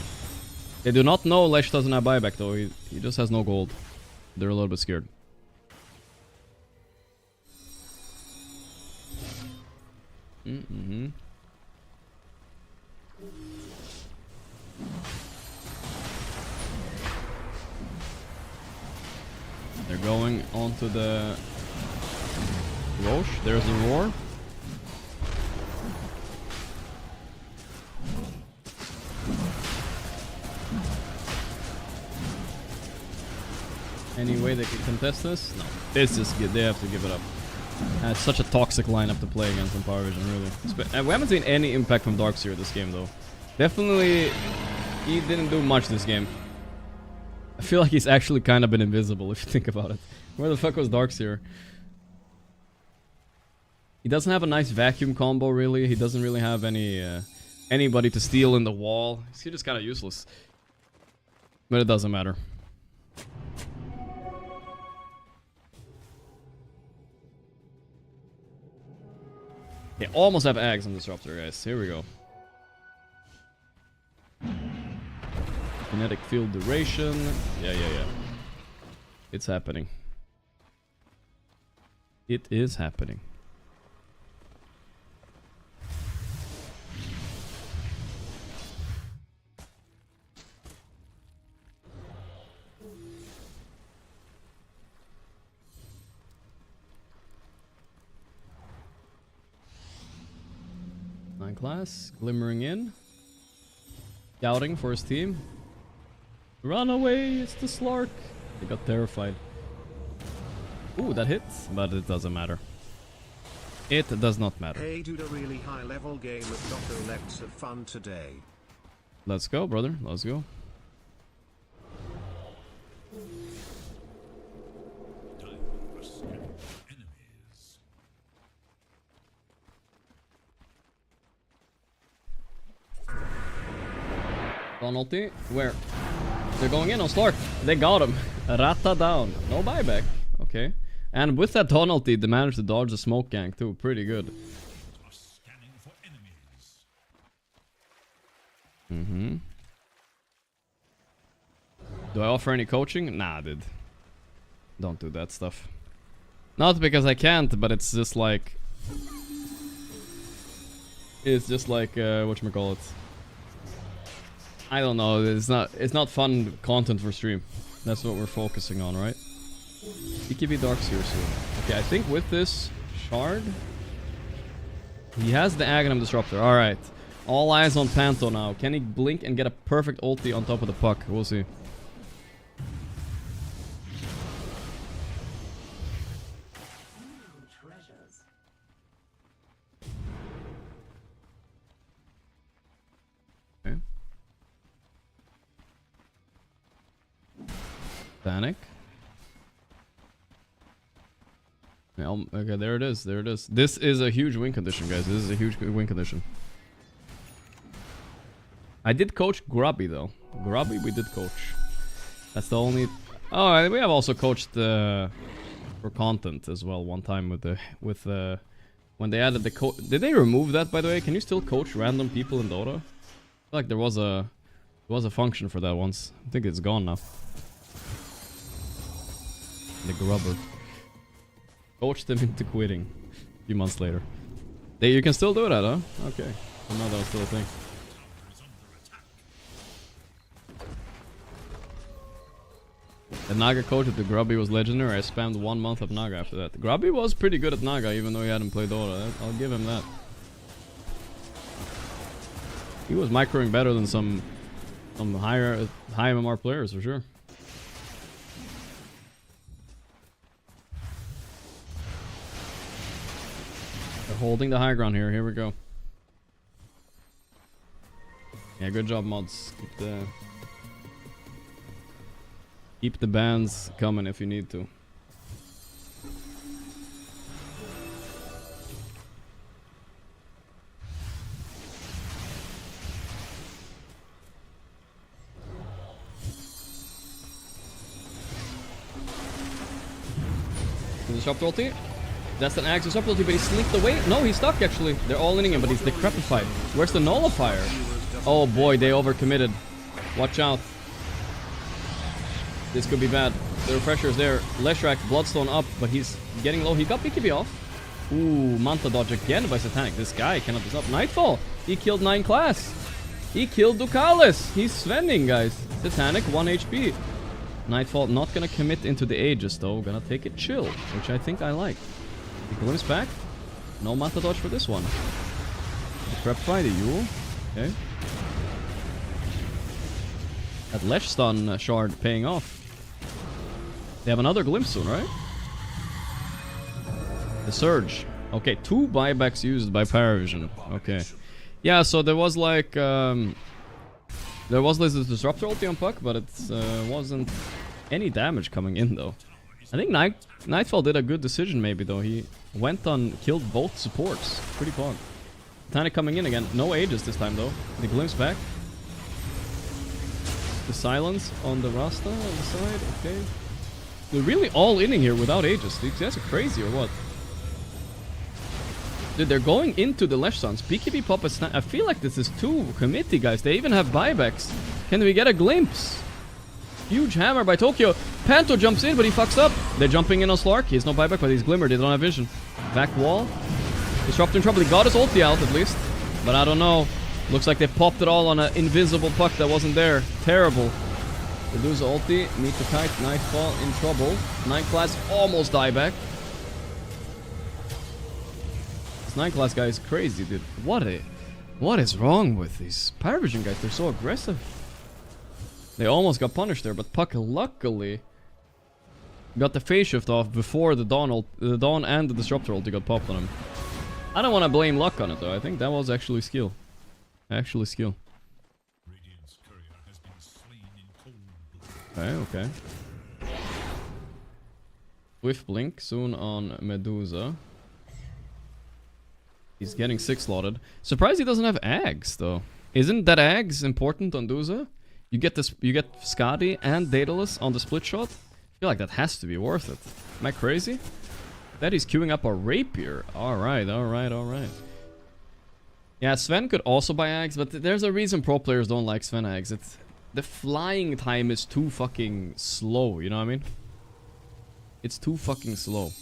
They do not know Lesh doesn't have buyback, though. He just has no gold. They're a little bit scared. They're going onto the Roche. There's a roar. Any way they can contest this? No. This is good. They have to give it up. It's such a toxic lineup to play against in Paravision, really. We haven't seen any impact from Darkseer this game, though. Definitely, he didn't do much this game. I feel like he's actually kind of been invisible, if you think about it. Where the fuck was Darkseer? He doesn't have a nice vacuum combo, really. He doesn't really have any anybody to steal in the wall. He's just kind of useless. But it doesn't matter. They almost have Ags on Disruptor, guys. Here we go. Kinetic field duration. Yeah. It's happening. It is happening. 9 class, glimmering in. Scouting for his team. Run away, it's the Slark. They got terrified. Ooh, that hits, but it doesn't matter. It does not matter. Hey dude, a really high level game of Dr. Let's have fun today. Let's go, brother. Let's go. Dire are scanning for enemies. Donalty, where? They're going in on Slark. They got him. Rata down. No buyback. Okay. And with that Donalty, they managed to dodge the smoke gank too. Pretty good. Are scanning for enemies. Mm-hmm. Do I offer any coaching? Nah, dude. Don't do that stuff. Not because I can't, but it's just like... It's just like, whatchamacallit. I don't know, it's not fun content for stream. That's what we're focusing on, right? BKB Dark's here soon. Okay, I think with this shard... He has the Aghanim Disruptor, alright. All eyes on Panto now. Can he blink and get a perfect ulti on top of the puck? We'll see. Okay. Panic. Yeah, okay, there it is. There it is. This is a huge win condition, guys. This is a huge win condition. I did coach Grubby though. Grubby, we did coach. That's the only. Oh, and we have also coached for content as well. One time with the when they added the did they remove that, by the way? Can you still coach random people in Dota? I feel like there was a function for that once. I think it's gone now. The Grubber coached them into quitting a few months later. You can still do that, huh? Okay. I know that was still a thing. The Naga coach at the Grubby was legendary. I spammed 1 month of Naga after that. Grubby was pretty good at Naga, even though he hadn't played Dota. I'll give him that. He was microing better than some high MMR players, for sure. They're holding the high ground here. Here we go. Yeah, good job, mods. Keep the bans coming if you need to. Disrupt ulti. That's an axe disrupt ulti, but he slipped away. No, he's stuck actually. They're all inning him, but he's decrepified. Where's the nullifier? Oh boy, they overcommitted. Watch out. This could be bad. The refresher is there. Leshrak, Bloodstone up, but he's getting low. He got BKB off. Ooh, Manta dodge again by Satanic. This guy cannot disrupt. Nightfall. He killed 9 class. He killed Ducalis. He's Svenning, guys. Satanic, 1 HP. Nightfall not gonna commit into the Aegis, though. Gonna take it chill, which I think I like. He glimpse back. No Manta dodge for this one. Prep fight, the Yule. Okay. That Lesh stun shard paying off. They have another glimpse soon, right? The Surge. Okay, 2 buybacks used by Paravision. Okay. Yeah, so there was like... there was this Disruptor ulti on Puck, but it wasn't any damage coming in, though. I think Nightfall did a good decision, maybe, though. He went on, killed both supports. Pretty fun. Titanic coming in again. No Aegis this time, though. The glimpse back. The silence on the Rasta on the side. Okay. They're really all inning here without Aegis. These guys are crazy or what? Dude, they're going into the Lesh Suns. BKB pop is... I feel like this is too committee, guys. They even have buybacks. Can we get a glimpse? Huge hammer by Tokyo. Panto jumps in, but he fucks up. They're jumping in on Slark. He has no buyback, but he's Glimmer. They don't have vision. Back wall. Disruptor in trouble. He got his ulti out, at least. But I don't know. Looks like they popped it all on an invisible puck that wasn't there. Terrible. They lose the ulti. Meet the kite. Nightfall in trouble. 9 class almost die back. This 9 class guy is crazy, dude. What a What is wrong with these Parivision guys? They're so aggressive. They almost got punished there, but Puck luckily got the phase shift off before the Dawn and the Disruptor ulti got popped on him. I don't want to blame luck on it though. I think that was actually skill. Actually skill. Radiant's courier has been slain in cold blood. Okay, okay. Swift blink soon on Medusa. He's getting 6 slotted. Surprised he doesn't have Ags though. Isn't that Ags important on Duza? You get this. You get Skadi and Daedalus on the split shot. I feel like that has to be worth it. Am I crazy? That he's queuing up a rapier. Alright, alright, alright. Yeah, Sven could also buy Ags, but there's a reason pro players don't like Sven Ags. It's the flying time is too fucking slow, you know what I mean? It's too fucking slow.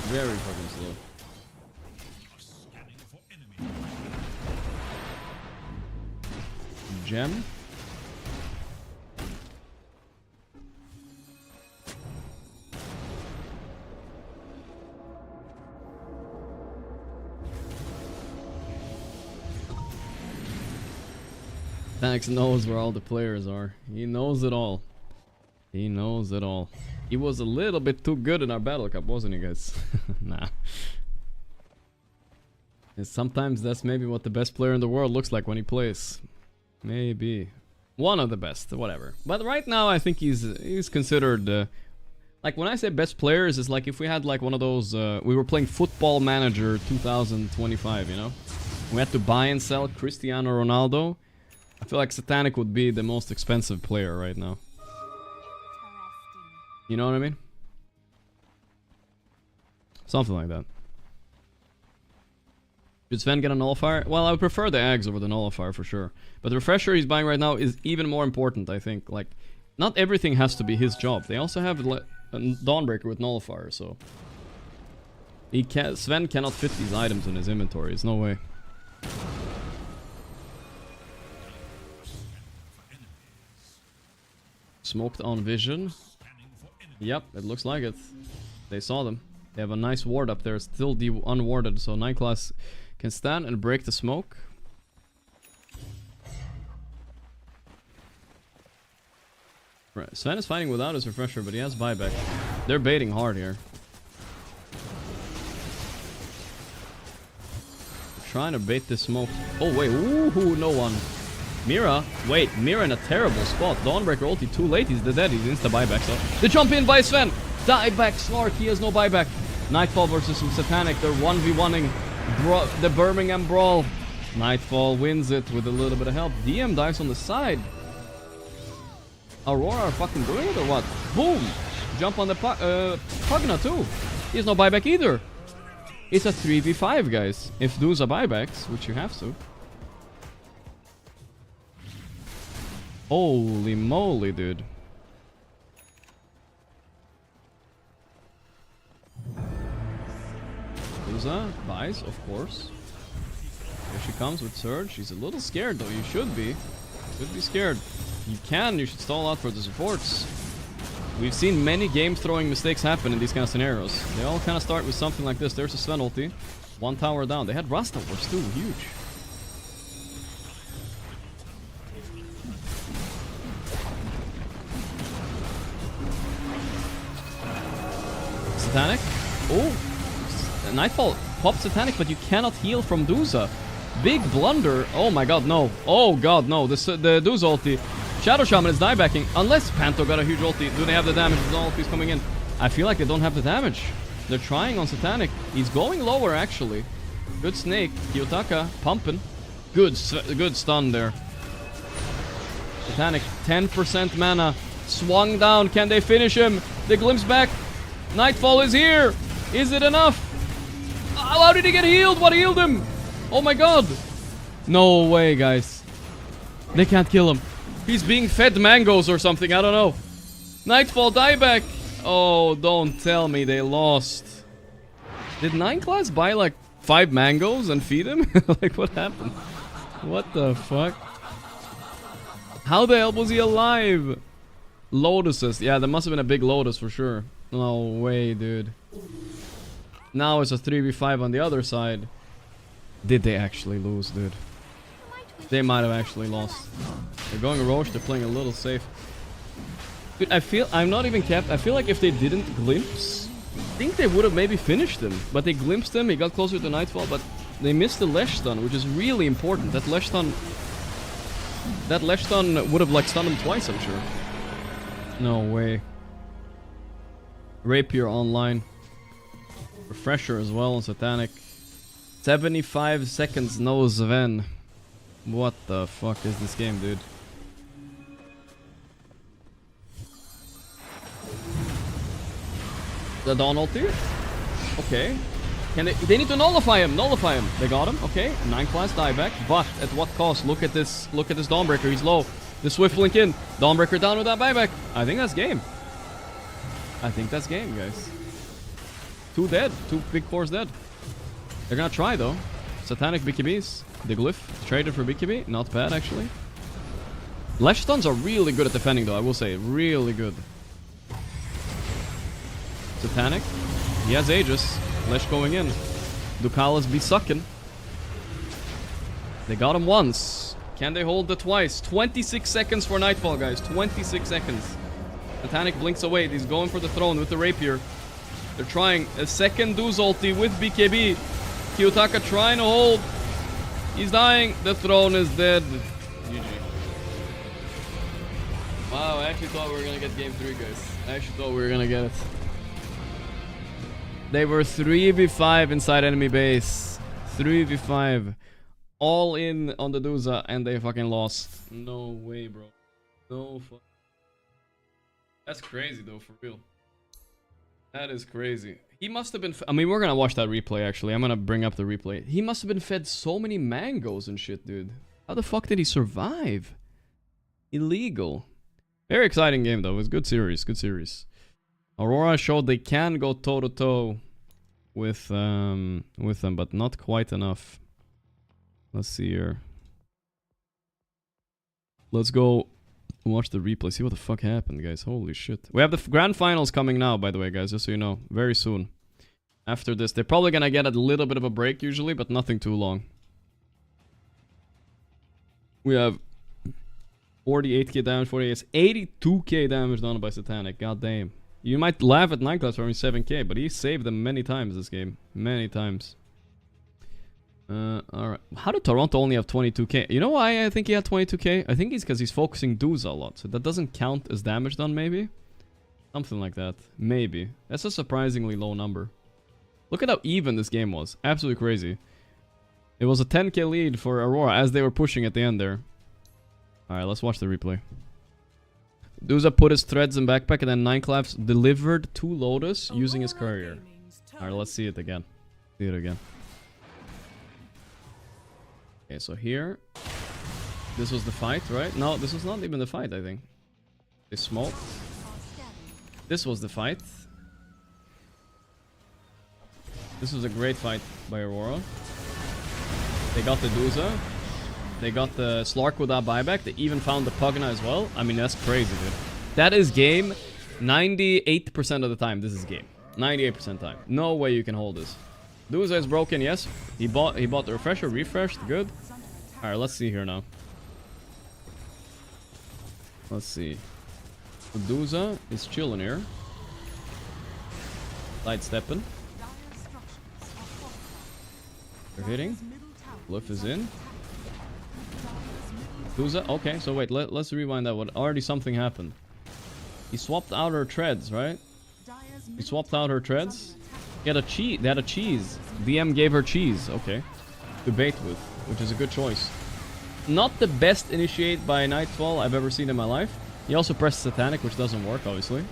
Very fucking slow. Scanning for enemy. Gem. Thanks knows where all the players are. He knows it all. He knows it all. He was a little bit too good in our battle cup, wasn't he, guys? Nah. And sometimes that's maybe what the best player in the world looks like when he plays. Maybe. One of the best, whatever. But right now I think he's considered... like when I say best players, it's like if we had like one of those... we were playing Football Manager 2025, you know? We had to buy and sell Cristiano Ronaldo. I feel like Satanic would be the most expensive player right now. You know what I mean? Something like that. Should Sven get a Nullifier? Well, I would prefer the Ags over the Nullifier for sure. But the Refresher he's buying right now is even more important, I think. Like, not everything has to be his job. They also have a Dawnbreaker with Nullifier, so... Sven cannot fit these items in his inventory. There's no way. Smoked on Vision. Yep, it looks like it. They saw them. They have a nice ward up there, still unwarded, so 9 class can stand and break the smoke. Right. Sven is fighting without his Refresher, but he has buyback. They're baiting hard here. They're trying to bait this smoke. Oh wait, ooh, no one. Mira, wait, Mira in a terrible spot. Dawnbreaker ulti too late, he's dead, he's insta buyback, so... The jump in by Sven! Dieback Snark, he has no buyback. Nightfall versus some Satanic, they're 1v1ing the Birmingham Brawl. Nightfall wins it with a little bit of help. DM dives on the side. Aurora are fucking doing it or what? Boom! Jump on the Pugna too. He has no buyback either. It's a 3v5, guys. If those are buybacks, which you have to. Holy moly, dude. Uza buys, of course. Here she comes with Surge. She's a little scared though. You should be. Should be scared. You should stall out for the supports. We've seen many game throwing mistakes happen in these kind of scenarios. They all kind of start with something like this. There's a Sven ulti. 1 tower down. They had Rasta Wars too. Huge. Satanic. Oh, Nightfall popped Satanic, but you cannot heal from Duza. Big blunder. Oh my god, no. Oh god, no. The Duza ulti. Shadow Shaman is diebacking. Unless Panto got a huge ulti. Do they have the damage? The ulti's coming in. I feel like they don't have the damage. They're trying on Satanic. He's going lower, actually. Good snake. Kiyotaka pumping. Good stun there. Satanic, 10% mana. Swung down. Can they finish him? The glimpse back. Nightfall is here. Is it enough? How did he get healed? What healed him? Oh my god. No way, guys. They can't kill him. He's being fed mangoes or something. I don't know. Nightfall dieback. Oh, don't tell me they lost. Did 9 class buy like 5 mangoes and feed him? Like, what happened? What the fuck? How the hell was he alive? Lotuses. Yeah, there must have been a big lotus for sure. No way, dude. Now it's a 3v5 on the other side. Did they actually lose, dude? They might have actually lost. They're going Roche, they're playing a little safe. Dude, I'm not even capped. I feel like if they didn't glimpse, I think they would have maybe finished him. But they glimpsed him, he got closer to Nightfall, but they missed the Lesh stun, which is really important. That Lesh stun would have like stunned him twice, I'm sure. No way. Rapier online. Refresher as well on Satanic. 75 seconds no Sven. What the fuck is this game, dude? The Dawn ulti? Okay. They need to nullify him. Nullify him. They got him. Okay. 9 class dieback. But at what cost? Look at this Dawnbreaker. He's low. The Swift Link in. Dawnbreaker down with that buyback. I think that's game. I think that's game, guys. 2 dead. 2 big cores dead. They're gonna try though. Satanic BKBs. The Glyph. Traded for BKB. Not bad actually. Lesh stuns are really good at defending though, I will say. Really good. Satanic. He has Aegis. Lesh going in. Ducalis be sucking. They got him once. Can they hold it twice? 26 seconds for Nightfall, guys. 26 seconds. Satanic blinks away. He's going for the throne with the Rapier. They're trying a second Duz ulti with BKB. Kiyotaka trying to hold. He's dying. The throne is dead. GG. Wow, I actually thought we were going to get game 3, guys. I actually thought we were going to get it. They were 3v5 inside enemy base. 3v5. All in on the Duza and they fucking lost. No way, bro. No fuck. That's crazy though, for real. That is crazy. He must have been... I mean, we're gonna watch that replay actually. I'm gonna bring up the replay. He must have been fed so many mangoes and shit, dude. How the fuck did he survive? Illegal. Very exciting game though. It was good series. Good series. Aurora showed they can go toe-to-toe with them, but not quite enough. Let's see here. Let's go watch the replay. See what the fuck happened, guys. Holy shit. We have the grand finals coming now, by the way, guys. Just so you know. Very soon. After this. They're probably gonna get a little bit of a break usually, but nothing too long. We have 48k damage, 48. 82k damage done by Satanic. God damn. You might laugh at 9 class for only 7k, but he saved them many times this game. Many times. Alright. How did Toronto only have 22k? You know why I think he had 22k? I think it's because he's focusing Duza a lot. So that doesn't count as damage done, maybe? Something like that. Maybe. That's a surprisingly low number. Look at how even this game was. Absolutely crazy. It was a 10k lead for Aurora as they were pushing at the end there. Alright, let's watch the replay. Duza put his threads in backpack and then 9claps delivered 2 Lotus using his courier. Alright, let's see it again. See it again. Okay, so here. This was the fight, right? No, this was not even the fight, I think. They smoked. This was the fight. This was a great fight by Aurora. They got the Duza. They got the Slark without buyback. They even found the Pugna as well. I mean, that's crazy, dude. That is game 98% of the time. This is game. 98% time. No way you can hold this. Duza is broken, yes. He bought the refresher, refreshed, good. Alright, let's see here now. Let's see. Duza is chilling here. Sidestepping. They're hitting. Glyph is in. Duza, okay, so wait, let's rewind that one. Already something happened. He swapped out her treads, right? He swapped out her treads. He had a cheese. They had a cheese. DM gave her cheese. Okay. To bait with, which is a good choice. Not the best initiate by Nightfall I've ever seen in my life. He also pressed Satanic, which doesn't work, obviously.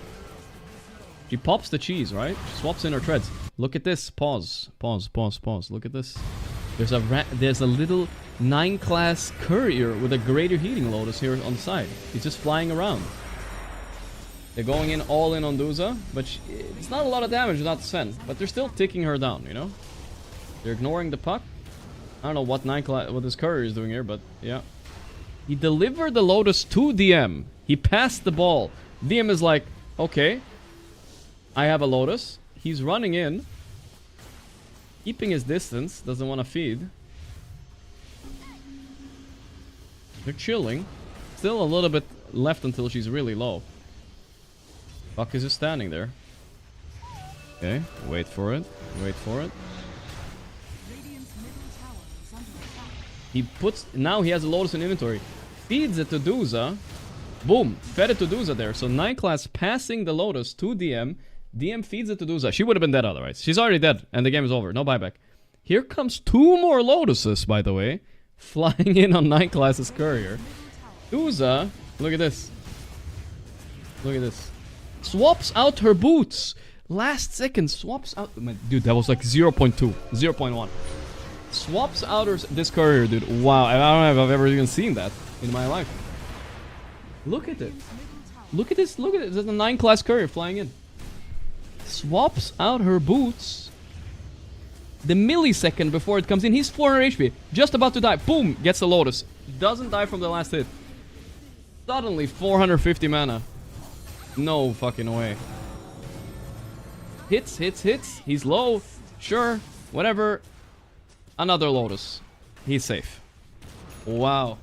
She pops the cheese, right? She swaps in her treads. Look at this. Pause. Pause, pause, pause. Look at this. There's a little 9 class courier with a greater heating Lotus here on the side. He's just flying around. They're going in all in on Duza, but it's not a lot of damage without Sven. But they're still ticking her down, you know? They're ignoring the puck. I don't know what what this courier is doing here, but yeah. He delivered the Lotus to DM. He passed the ball. DM is like, okay, I have a Lotus. He's running in. Keeping his distance. Doesn't want to feed. They're chilling. Still a little bit left until she's really low. Fuck is just standing there. Okay, wait for it. Wait for it. Radiant's middle tower is under attack. He puts... Now he has a Lotus in inventory. Feeds it to Duza. Boom. Fed it to Duza there. So 9 class passing the Lotus to DM. DM feeds it to Duza. She would have been dead otherwise. She's already dead. And the game is over. No buyback. Here comes 2 more Lotuses, by the way. Flying in on 9 class's courier. Duza. Look at this. Look at this. Swaps out her boots. Last second. Swaps out... Dude, that was like 0.2. 0.1. Swaps out this courier, dude. Wow. I don't know if I've ever even seen that in my life. Look at it. Look at this. Look at it. There's a 9 class courier flying in. Swaps out her boots. The millisecond before it comes in. He's 400 HP. Just about to die. Boom. Gets the Lotus. Doesn't die from the last hit. Suddenly 450 mana. No fucking way. Hits, hits, hits. He's low. Sure. Whatever. Another Lotus. He's safe. Wow.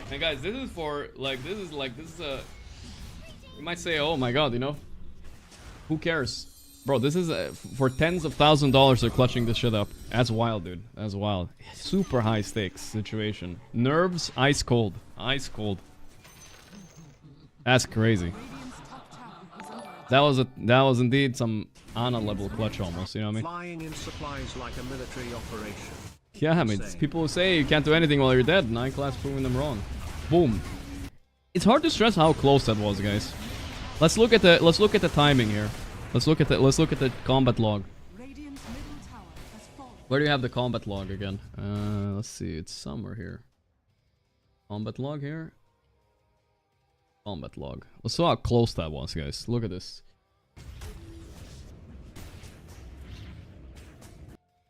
And guys, this is for, like, this is a... You might say, oh my god, you know? Who cares? Bro, this is for tens of $1,000s they're clutching this shit up. That's wild, dude. That's wild. Super high stakes situation. Nerves, ice cold. Ice cold. That's crazy. That was indeed some Ana level clutch almost, you know what I mean? Flying in supplies like a military operation. Yeah, I mean, people who say you can't do anything while you're dead. 9 class proving them wrong. Boom. It's hard to stress how close that was, guys. Let's look at the timing here. Let's look at the combat log. Radiant's middle tower has fallen. Where do you have the combat log again? Let's see. It's somewhere here. Combat log here. Combat log. Let's see how close that was, guys. Look at this.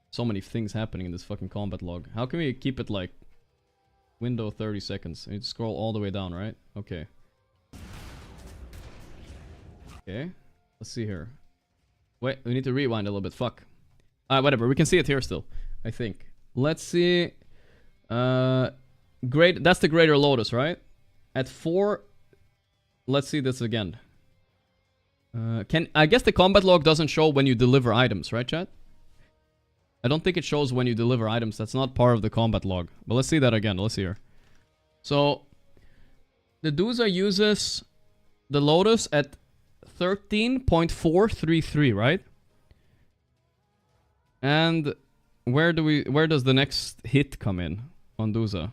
So many things happening in this fucking combat log. How can we keep it like window 30 seconds? I need to scroll all the way down, right? Okay. Okay. Let's see here. Wait, we need to rewind a little bit. Fuck. Whatever. We can see it here still, I think. Let's see. Great. That's the Greater Lotus, right? At 4. Let's see this again. I guess the combat log doesn't show when you deliver items, right, chat? I don't think it shows when you deliver items. That's not part of the combat log. But let's see that again. Let's see here. So, the Duza uses the Lotus at 13.433, right? And where does the next hit come in on Duza?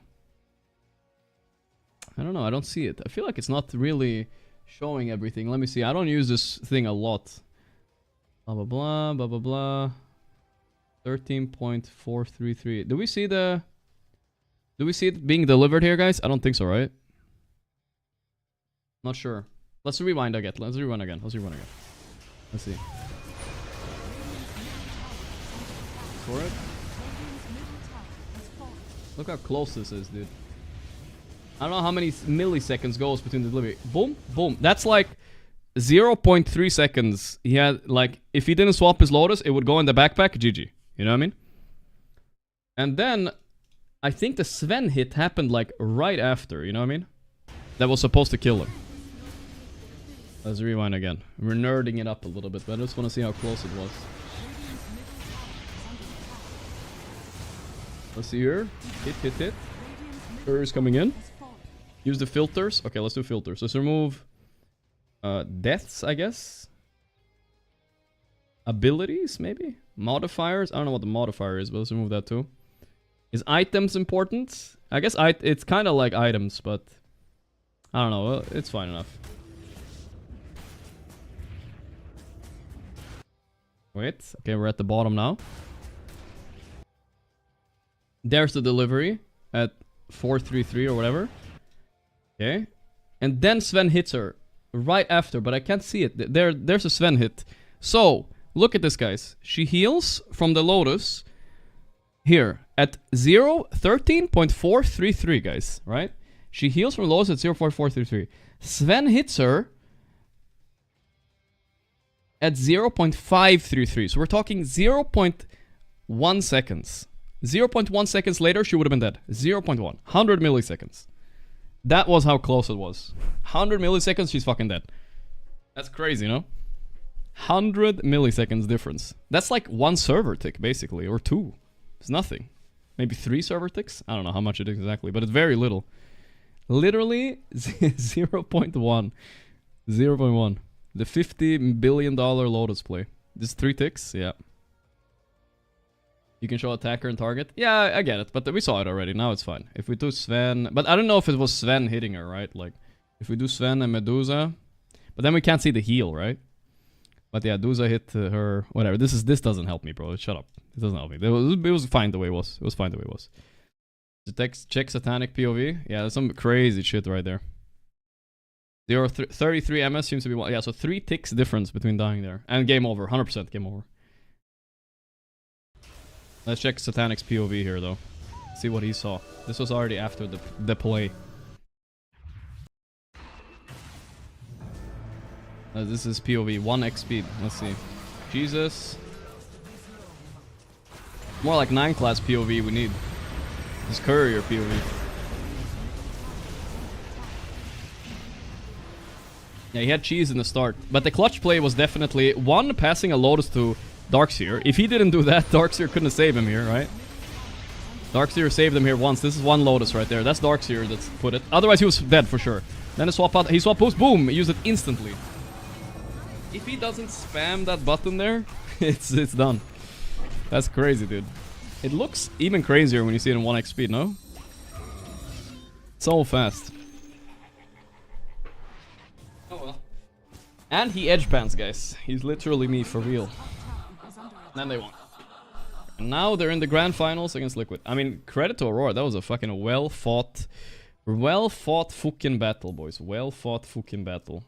I don't know. I don't see it. I feel like it's not really showing everything. Let me see. I don't use this thing a lot. Blah, blah, blah, blah, blah, blah. 13.433. Do we see it being delivered here, guys? I don't think so, right? Not sure. Let's rewind again. Let's rewind again. Let's see. For it. Look how close this is, dude. I don't know how many milliseconds goes between the delivery. Boom, boom. That's like 0.3 seconds. He had, like, if he didn't swap his Lotus, it would go in the backpack. GG. You know what I mean? And then, I think the Sven hit happened, like, right after. You know what I mean? That was supposed to kill him. Let's rewind again. We're nerding it up a little bit, but I just want to see how close it was. Let's see here. Hit. Courier's coming in. Use the filters. Okay, let's do filters. Let's remove deaths, I guess. Abilities, maybe? Modifiers? I don't know what the modifier is, but let's remove that too. Is items important? I guess it's kind of like items, but I don't know. Well, it's fine enough. Wait. Okay, we're at the bottom now. There's the delivery at 433 or whatever. Okay. And then Sven hits her right after, but I can't see it. There's a Sven hit. So, look at this, guys. She heals from the Lotus here at 13.433, guys. Right? She heals from Lotus at 0.433. Sven hits her at 0.533. So we're talking 1 seconds. 0.1 seconds later, she would have been dead. 0.1. 100 milliseconds. That was how close it was. 100 milliseconds, she's fucking dead. That's crazy, no? 100 milliseconds difference. That's like 1 server tick, basically, or 2. It's nothing. Maybe 3 server ticks? I don't know how much it is exactly, but it's very little. Literally 0.1. 0.1. The $50 billion Lotus play. This 3 ticks? Yeah. You can show attacker and target? Yeah, I get it, but we saw it already. Now it's fine. If we do Sven... But I don't know if it was Sven hitting her, right? Like, if we do Sven and Medusa... But then we can't see the heal, right? But yeah, Medusa hit her... Whatever. This doesn't help me, bro. Shut up. It doesn't help me. It was fine the way it was. It was fine the way it was. Check Satanic POV. Yeah, there's some crazy shit right there. 33 MS seems to be... Yeah, so 3 ticks difference between dying there. And game over. 100% game over. Let's check Satanic's POV here, though. See what he saw. This was already after the play. This is POV. 1x speed. Let's see. Jesus. More like 9 class POV we need. This courier POV. Yeah, he had cheese in the start. But the clutch play was definitely... 1, passing a Lotus to... Darkseer. If he didn't do that, Darkseer couldn't have saved him here, right? Darkseer saved him here once. This is 1 Lotus right there. That's Darkseer that's put it. Otherwise, he was dead for sure. Then he swap out. He swap boost. Boom! Use it instantly. If he doesn't spam that button there, it's done. That's crazy, dude. It looks even crazier when you see it in 1x speed, no? So fast. Oh well. And he edge pants, guys. He's literally me for real. Then they won. And now they're in the grand finals against Liquid. I mean, credit to Aurora. That was a fucking well-fought fucking battle, boys. Well-fought fucking battle.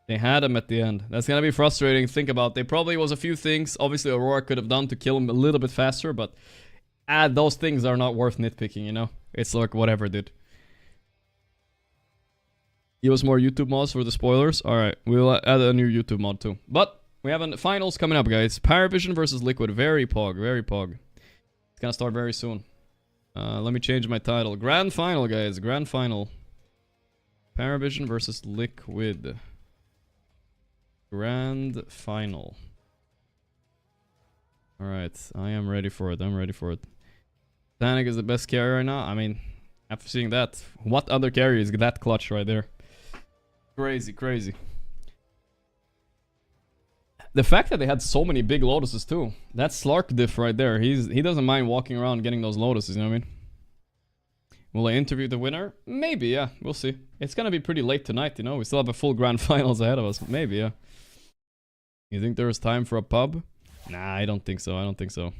They had him at the end. That's gonna be frustrating. Think about. There probably was a few things, obviously, Aurora could have done to kill him a little bit faster, but those things are not worth nitpicking, you know? It's like, whatever, dude. Use more YouTube mods for the spoilers. Alright, we'll add a new YouTube mod, too. But... we have a finals coming up, guys. Parivision versus Liquid. Very pog, very pog. It's gonna start very soon. Let me change my title. Grand final, guys. Grand final. Parivision versus Liquid. Grand final. Alright, I am ready for it. I'm ready for it. Satanic is the best carry right now. I mean, after seeing that, what other carry is that clutch right there? Crazy, crazy. The fact that they had so many big Lotuses too. That's Slark diff right there. He doesn't mind walking around getting those Lotuses, you know what I mean? Will I interview the winner? Maybe, yeah. We'll see. It's gonna be pretty late tonight, you know? We still have a full grand finals ahead of us. Maybe, yeah. You think there is time for a pub? Nah, I don't think so. I don't think so.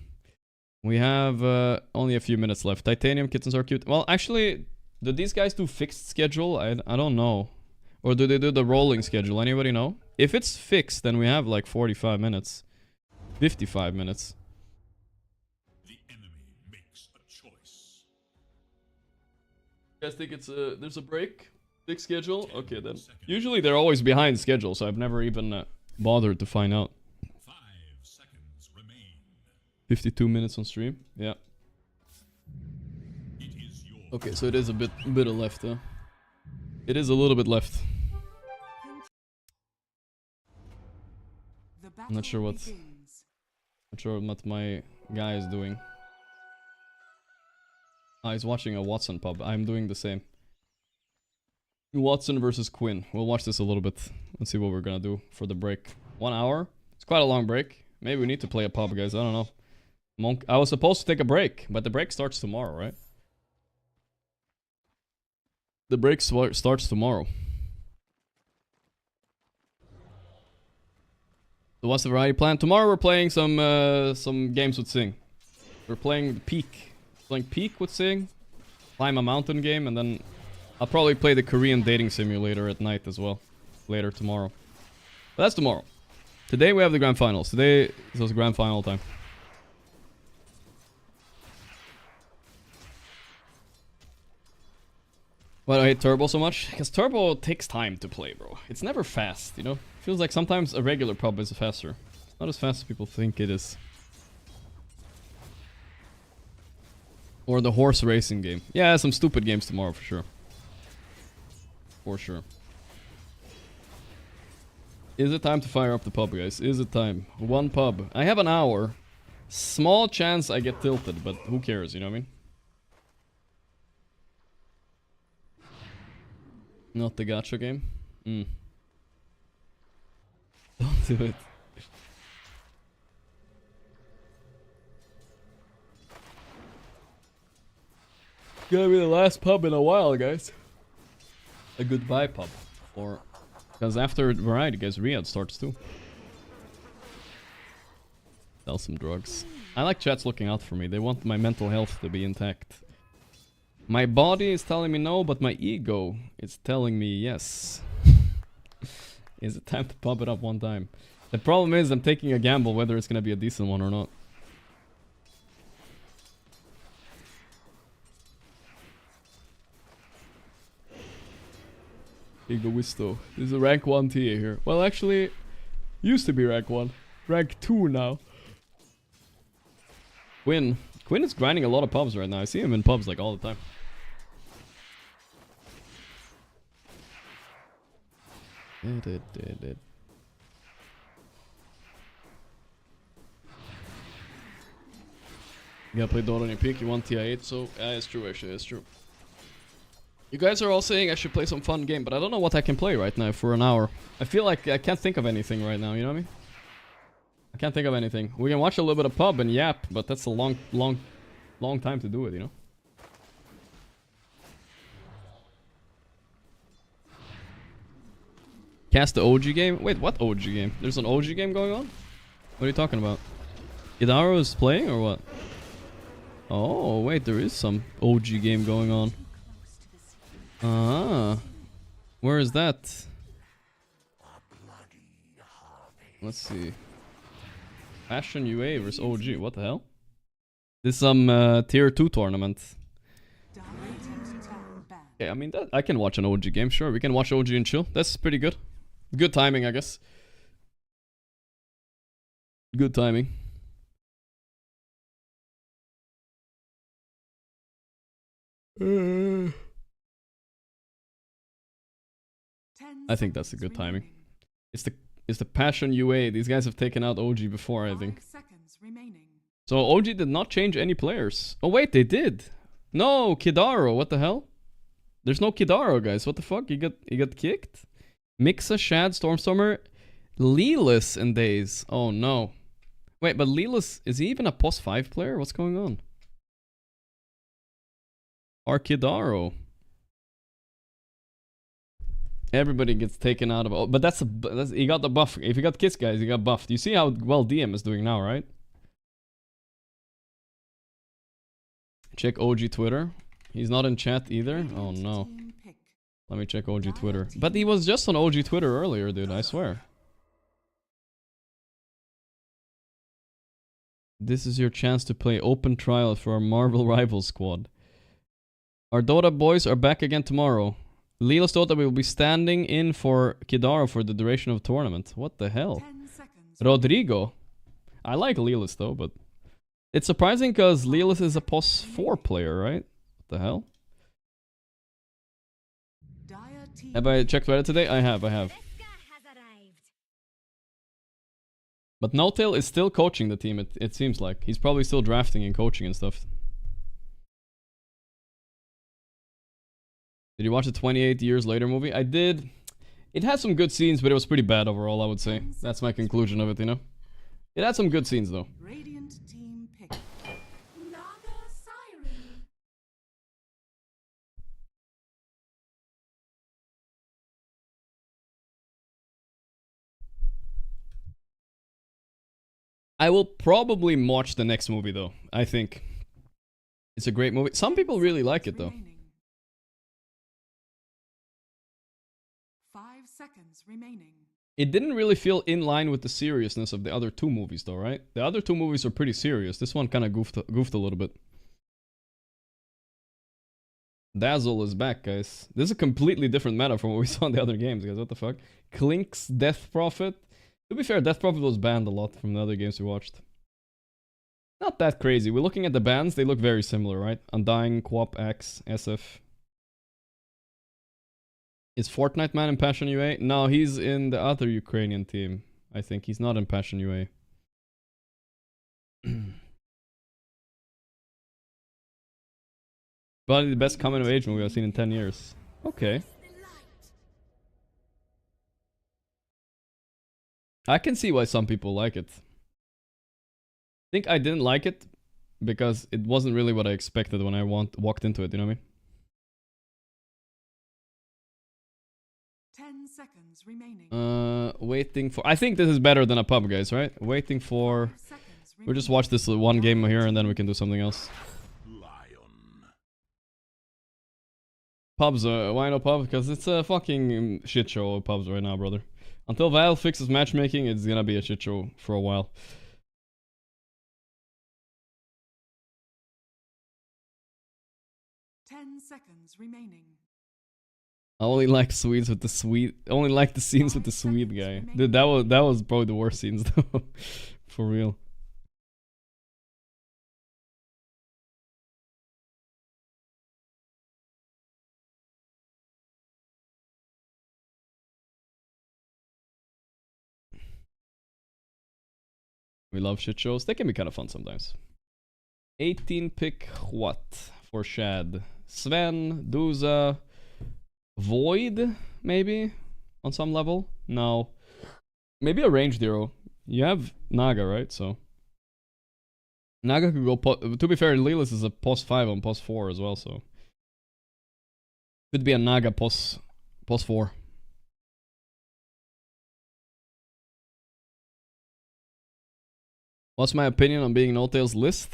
We have only a few minutes left. Titanium kittens are cute. Well, actually, do these guys do fixed schedule? I don't know. Or do they do the rolling schedule? Anybody know? If it's fixed, then we have like 45 minutes. 55 minutes. The enemy makes a choice. You guys think it's there's a break? Fixed schedule? Okay then. Usually they're always behind schedule, so I've never even bothered to find out. 5 seconds remain. 52 minutes on stream. Yeah. It is your Okay, so it is a bit of left, huh? It is a little bit left. I'm not sure what my guy is doing. Ah, he's watching a Watson pub. I'm doing the same. Watson versus Quinn. We'll watch this a little bit. Let's see what we're gonna do for the break. 1 hour. It's quite a long break. Maybe we need to play a pub, guys. I don't know. Monk. I was supposed to take a break, but the break starts tomorrow, right? The break starts tomorrow. So what's the variety plan? Tomorrow we're playing some games with Sing. We're playing Peak. Playing Peak with Sing. Climb a mountain game, and then I'll probably play the Korean dating simulator at night as well. Later tomorrow. But that's tomorrow. Today we have the grand finals. Today is grand final time. Why do I hate Turbo so much? Because Turbo takes time to play, bro. It's never fast, you know? Feels like sometimes a regular pub is faster. It's not as fast as people think it is. Or the horse racing game. Yeah, some stupid games tomorrow for sure. For sure. Is it time to fire up the pub, guys? Is it time? One pub. I have an hour. Small chance I get tilted, but who cares, you know what I mean? Not the gacha game? Don't do it. Gonna be the last pub in a while, guys. A goodbye pub. Or... Because after Variety, guys, Riyadh starts too. Sell some drugs. I like chat's looking out for me. They want my mental health to be intact. My body is telling me no, but my ego is telling me yes. Is it time to pump it up one time? The problem is I'm taking a gamble whether it's gonna be a decent one or not. Egoisto. This is a rank 1 TA here. Well, actually, used to be rank 1. Rank 2 now. Quinn. Quinn is grinding a lot of pubs right now. I see him in pubs like all the time. You gotta play Dota on your peak, you want TI8, so yeah, it's true actually, it's true. You guys are all saying I should play some fun game, but I don't know what I can play right now for an hour. I feel like I can't think of anything right now, you know what I mean? I can't think of anything. We can watch a little bit of pub and yap, but that's a long time to do it, you know? Cast the OG game? Wait, what OG game? There's an OG game going on? What are you talking about? Idaro is playing or what? Oh, wait, there is some OG game going on. Ah. Where is that? Let's see. PassionUA versus OG. What the hell? This is some tier 2 tournament. Okay, I mean, that I can watch an OG game, sure. We can watch OG and chill. That's pretty good. Good timing, I guess. Good timing. I think that's a good timing. It's the PassionUA. These guys have taken out OG before, I think. So OG did not change any players. Oh wait, they did. No, Kidaro. What the hell? There's no Kidaro, guys. What the fuck? He got kicked. Mixa, Shad, Stormstormer, Leeless and Days. Oh no. Wait, but Leeless, is he even a POS 5 player? What's going on? Arkidaro. Everybody gets taken out of... Oh, but that's he got the buff. If he got kissed, guys, he got buffed. You see how well DM is doing now, right? Check OG Twitter. He's not in chat either. Oh no. Let me check OG Twitter. But he was just on OG Twitter earlier, dude. I swear. This is your chance to play open trial for our Marvel Rival squad. Our Dota boys are back again tomorrow. Leela's Dota will be standing in for Kidaro for the duration of the tournament. What the hell? Rodrigo. I like Leela's though, but... It's surprising because Leela's is a POS 4 player, right? What the hell? Have I checked Reddit today? I have. But No-Tail is still coaching the team, it seems like. He's probably still drafting and coaching and stuff. Did you watch the 28 Years Later movie? I did. It had some good scenes, but it was pretty bad overall, I would say. That's my conclusion of it, you know? It had some good scenes, though. Radiant team pick. I will probably watch the next movie, though. I think. It's a great movie. Some people really like it, though. 5 seconds remaining. It didn't really feel in line with the seriousness of the other two movies, though, right? The other two movies are pretty serious. This one kind of goofed a little bit. Dazzle is back, guys. This is a completely different meta from what we saw in the other games, guys. What the fuck? Klink's Death Prophet. To be fair, Death Prophet was banned a lot from the other games we watched. not that crazy. We're looking at the bans, they look very similar, right? Undying, Quap, X, SF. Is Fortnite Man in PassionUA? No, he's in the other Ukrainian team. I think he's not in PassionUA. Probably the best coming of age movie I've seen in 10 years. Okay. I can see why some people like it. I think I didn't like it because it wasn't really what I expected when I walked into it, you know what I mean? 10 seconds remaining. Waiting for... I think this is better than a pub, guys, right? Waiting for... 5 seconds We'll just watch this one game here and then we can do something else. Pubs, why no pub? Because it's a fucking shit show of pubs right now, brother. Until Valve fixes matchmaking, it's gonna be a shit show for a while. Seconds remaining. I only like Swedes with the Swede. Only like the scenes with the Swede guy. Dude, that was probably the worst scenes though. For real. We love shit shows. They can be kind of fun sometimes. 18 pick what for Shad? Sven, Duza, Void, maybe? On some level? No. Maybe a ranged hero. You have Naga, right? So Naga could go... To be fair, Lilis is a pos 5 on pos 4 as well, so... Could be a Naga pos 4. What's my opinion on being No Tail's list?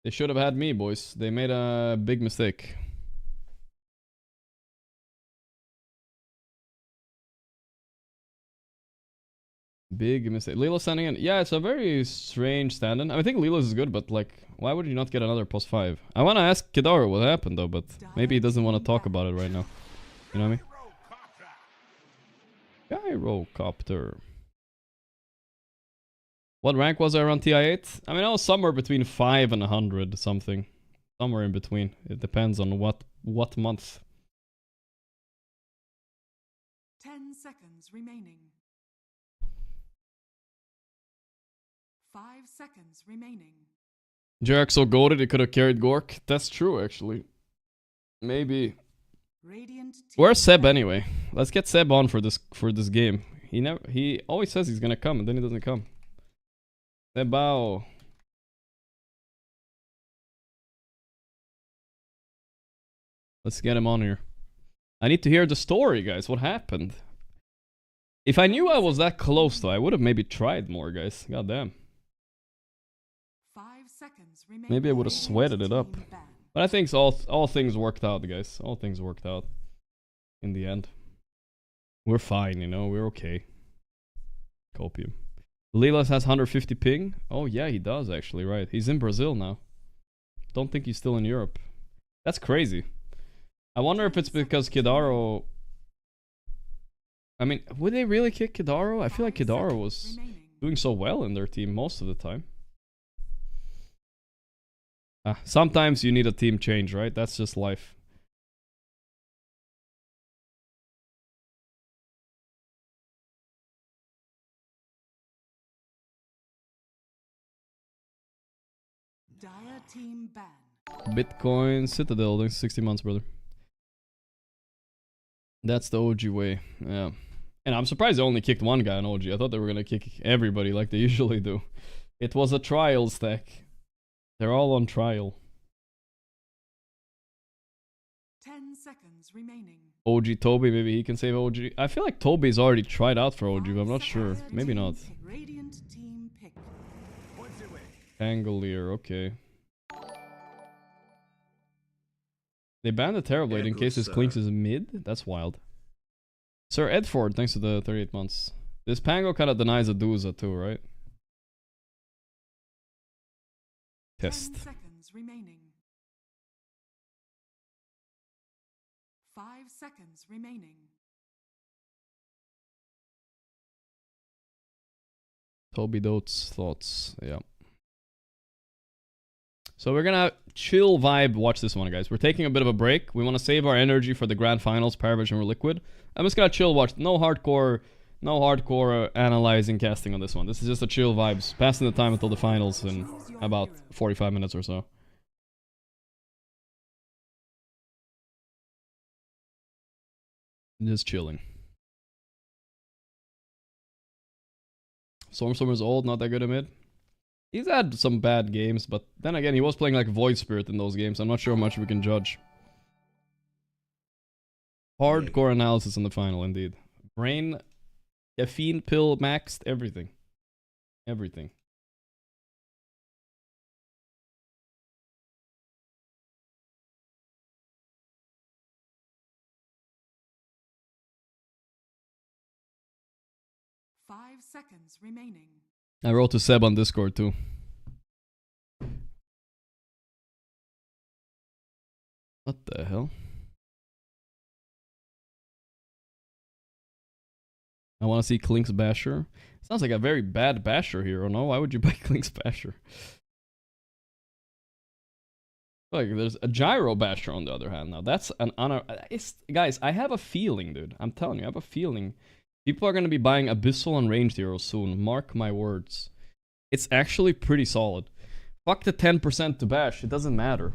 They should have had me, boys. They made a big mistake. Big mistake. Lilo standing in. Yeah, it's a very strange stand-in. I think Lilo's is good, but like, why would you not get another post 5? I want to ask Kidaru what happened though, but maybe he doesn't want to talk about it right now. You know what I mean? Gyrocopter. What rank was I around TI8? I mean, I was somewhere between 5 and 100 something. Somewhere in between. It depends on what month. 10 seconds remaining. 5 seconds remaining. Jarek so goated it could have carried Gorgc. That's true, actually. Maybe. Where's Seb anyway? Let's get Seb on for this game. He always says he's gonna come and then he doesn't come. Sebao. Let's get him on here. I need to hear the story, guys. What happened? If I knew I was that close though, I would have maybe tried more, guys. God damn. 5 seconds remaining. Maybe I would have sweated it up. But I think all things worked out, guys. All things worked out. In the end. We're fine, you know. We're okay. Copium. Lilas has 150 ping. Oh yeah, he does actually, right. He's in Brazil now. Don't think he's still in Europe. That's crazy. I wonder if it's because Kidaru... I mean, would they really kick Kidaru? I feel like Kidaru was doing so well in their team most of the time. Sometimes you need a team change, right? That's just life. Dire team ban. Bitcoin Citadel, thanks 60 months, brother. That's the OG way, yeah. And I'm surprised they only kicked one guy on OG. I thought they were gonna kick everybody like they usually do. It was a trial stack. They're all on trial. 10 seconds remaining. OG Toby, maybe he can save OG. I feel like Toby's already tried out for OG, but I'm not sure. Maybe not. Radiant team pick. Angolier, okay. They banned the Terrorblade in case his Clinks is mid? That's wild. Sir Edford, thanks to the 38 months. This Pango kind of denies a Duza too, right? Test. 10 seconds remaining. 5 seconds remaining. Toby Dote's thoughts. Yeah. So we're gonna chill vibe watch this one, guys. We're taking a bit of a break. We want to save our energy for the grand finals, Paravision or Liquid. I'm just gonna chill watch. No hardcore analyzing casting on this one. This is just a chill vibes. Passing the time until the finals in about 45 minutes or so. Just chilling. Stormstormer's old, not that good at mid. He's had some bad games, but then again, he was playing like Void Spirit in those games. I'm not sure how much we can judge. Hardcore analysis in the final, indeed. Brain, caffeine pill maxed, everything. Everything. Five seconds remaining. I wrote to Seb on Discord too. What the hell? I want to see Klink's Basher. Sounds like a very bad Basher hero, no? Why would you buy Klink's Basher? Like, there's a Gyro Basher on the other hand. Now, that's an honor. Guys, I have a feeling, dude. I'm telling you, I have a feeling. People are going to be buying Abyssal and Ranged heroes soon. Mark my words. It's actually pretty solid. Fuck the 10% to bash. It doesn't matter.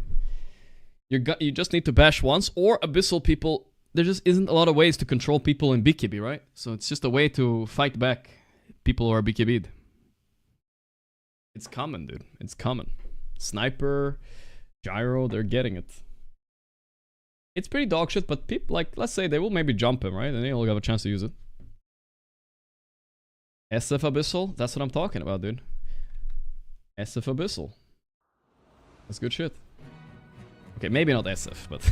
You just need to bash once. Or Abyssal people... There just isn't a lot of ways to control people in BKB, right? So it's just a way to fight back people who are BKB'd. It's common, dude. It's common. Sniper, Gyro, they're getting it. It's pretty dog shit, but people, like, let's say they will maybe jump him, right? And they'll have a chance to use it. SF Abyssal? That's what I'm talking about, dude. SF Abyssal. That's good shit. Okay, maybe not SF, but...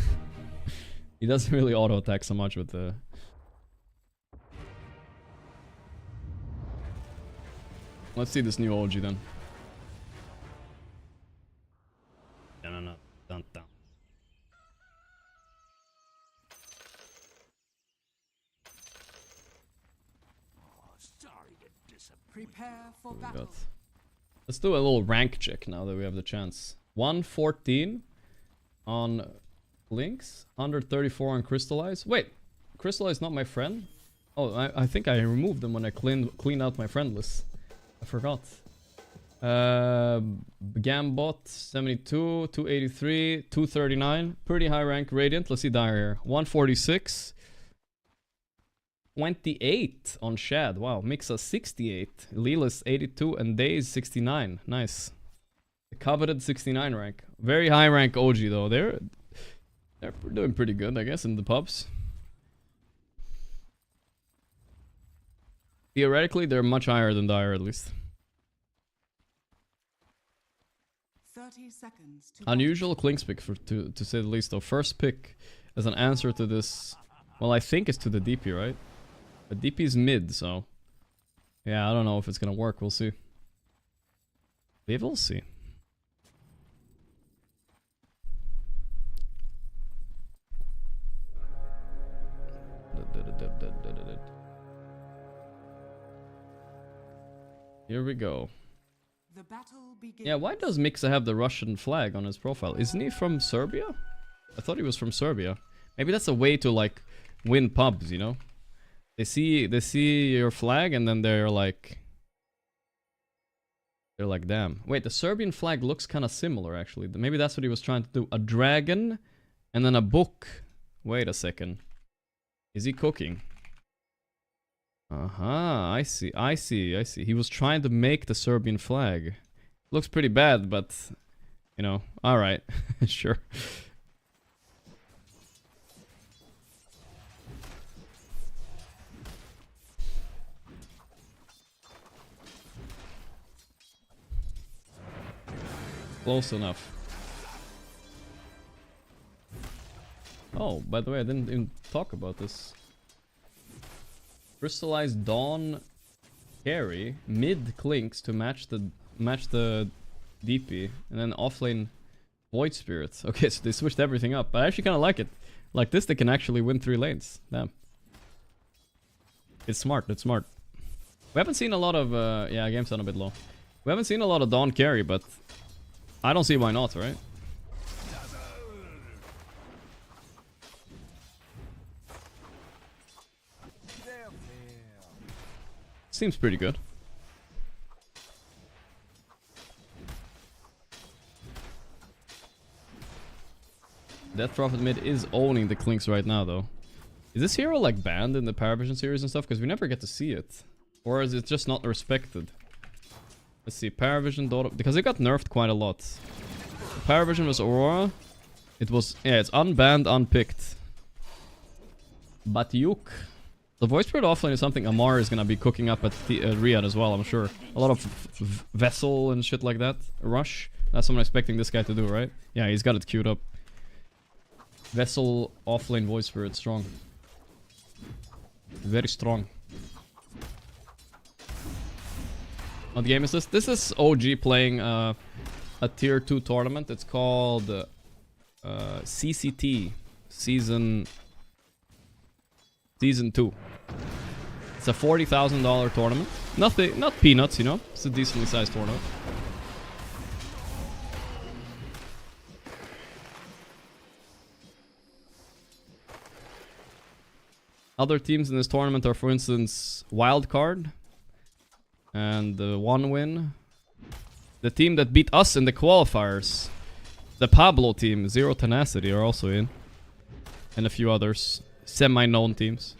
He doesn't really auto-attack so much with the... Let's see this new OG then. No. Dun. Prepare for battle. Let's do a little rank check now that we have the chance. 114 on... Links, 134 on Crystallize. Wait, Crystallize not my friend? Oh, I think I removed them when I cleaned out my friend list. I forgot. Gambot, 72, 283, 239. Pretty high rank Radiant. Let's see Dire here. 146. 28 on Shad. Wow, Mixa 68. Lelis 82 and Days 69. Nice. The coveted 69 rank. Very high rank OG though. They're doing pretty good, I guess, in the pubs. Theoretically, they're much higher than Dire, at least. 30 seconds to Unusual Klink's pick, to say the least, though. First pick as an answer to this... Well, I think it's to the DP, right? But DP's mid, so... Yeah, I don't know if it's gonna work. We'll see. We will see. Here we go. the battle begins. Yeah, why does Mixa have the Russian flag on his profile? Isn't he from Serbia? I thought he was from Serbia. Maybe that's a way to like win pubs, you know? They see your flag and then they're like, damn. Wait, the Serbian flag looks kind of similar actually. Maybe that's what he was trying to do. A dragon and then a book. Wait a second. Is he cooking? I see. He was trying to make the Serbian flag. Looks pretty bad, but you know, alright. Sure. Close enough. Oh, by the way, I didn't even talk about this. Crystallized Dawn carry mid clinks to match the DP, and then offlane Void Spirit. Okay, so they switched everything up. I actually kind of like it. Like this, they can actually win 3 lanes. Damn. It's smart, it's smart. We haven't seen a lot of, yeah, game's done a bit low. We haven't seen a lot of Dawn carry, but I don't see why not, right? Seems pretty good. Death Prophet mid is owning the Clinks right now, though. Is this hero like banned in the Paravision series and stuff? Because we never get to see it. Or is it just not respected? Let's see, Paravision, because it got nerfed quite a lot. Paravision was Aurora. It was, yeah, it's unbanned, unpicked. But Yuk. The Voice Spirit offlane is something Amar is gonna be cooking up at Riyadh as well, I'm sure. A lot of Vessel and shit like that. Rush. That's what I'm expecting this guy to do, right? Yeah, he's got it queued up. Vessel offlane Voice Spirit, strong. Very strong. What game is this? This is OG playing a tier 2 tournament. It's called CCT Season 2. It's a $40,000 tournament. Nothing, not peanuts, you know. It's a decently sized tournament. Other teams in this tournament are, for instance, Wildcard and One Win. The team that beat us in the qualifiers, the Pablo team, Zero Tenacity, are also in, and a few others, semi-known teams.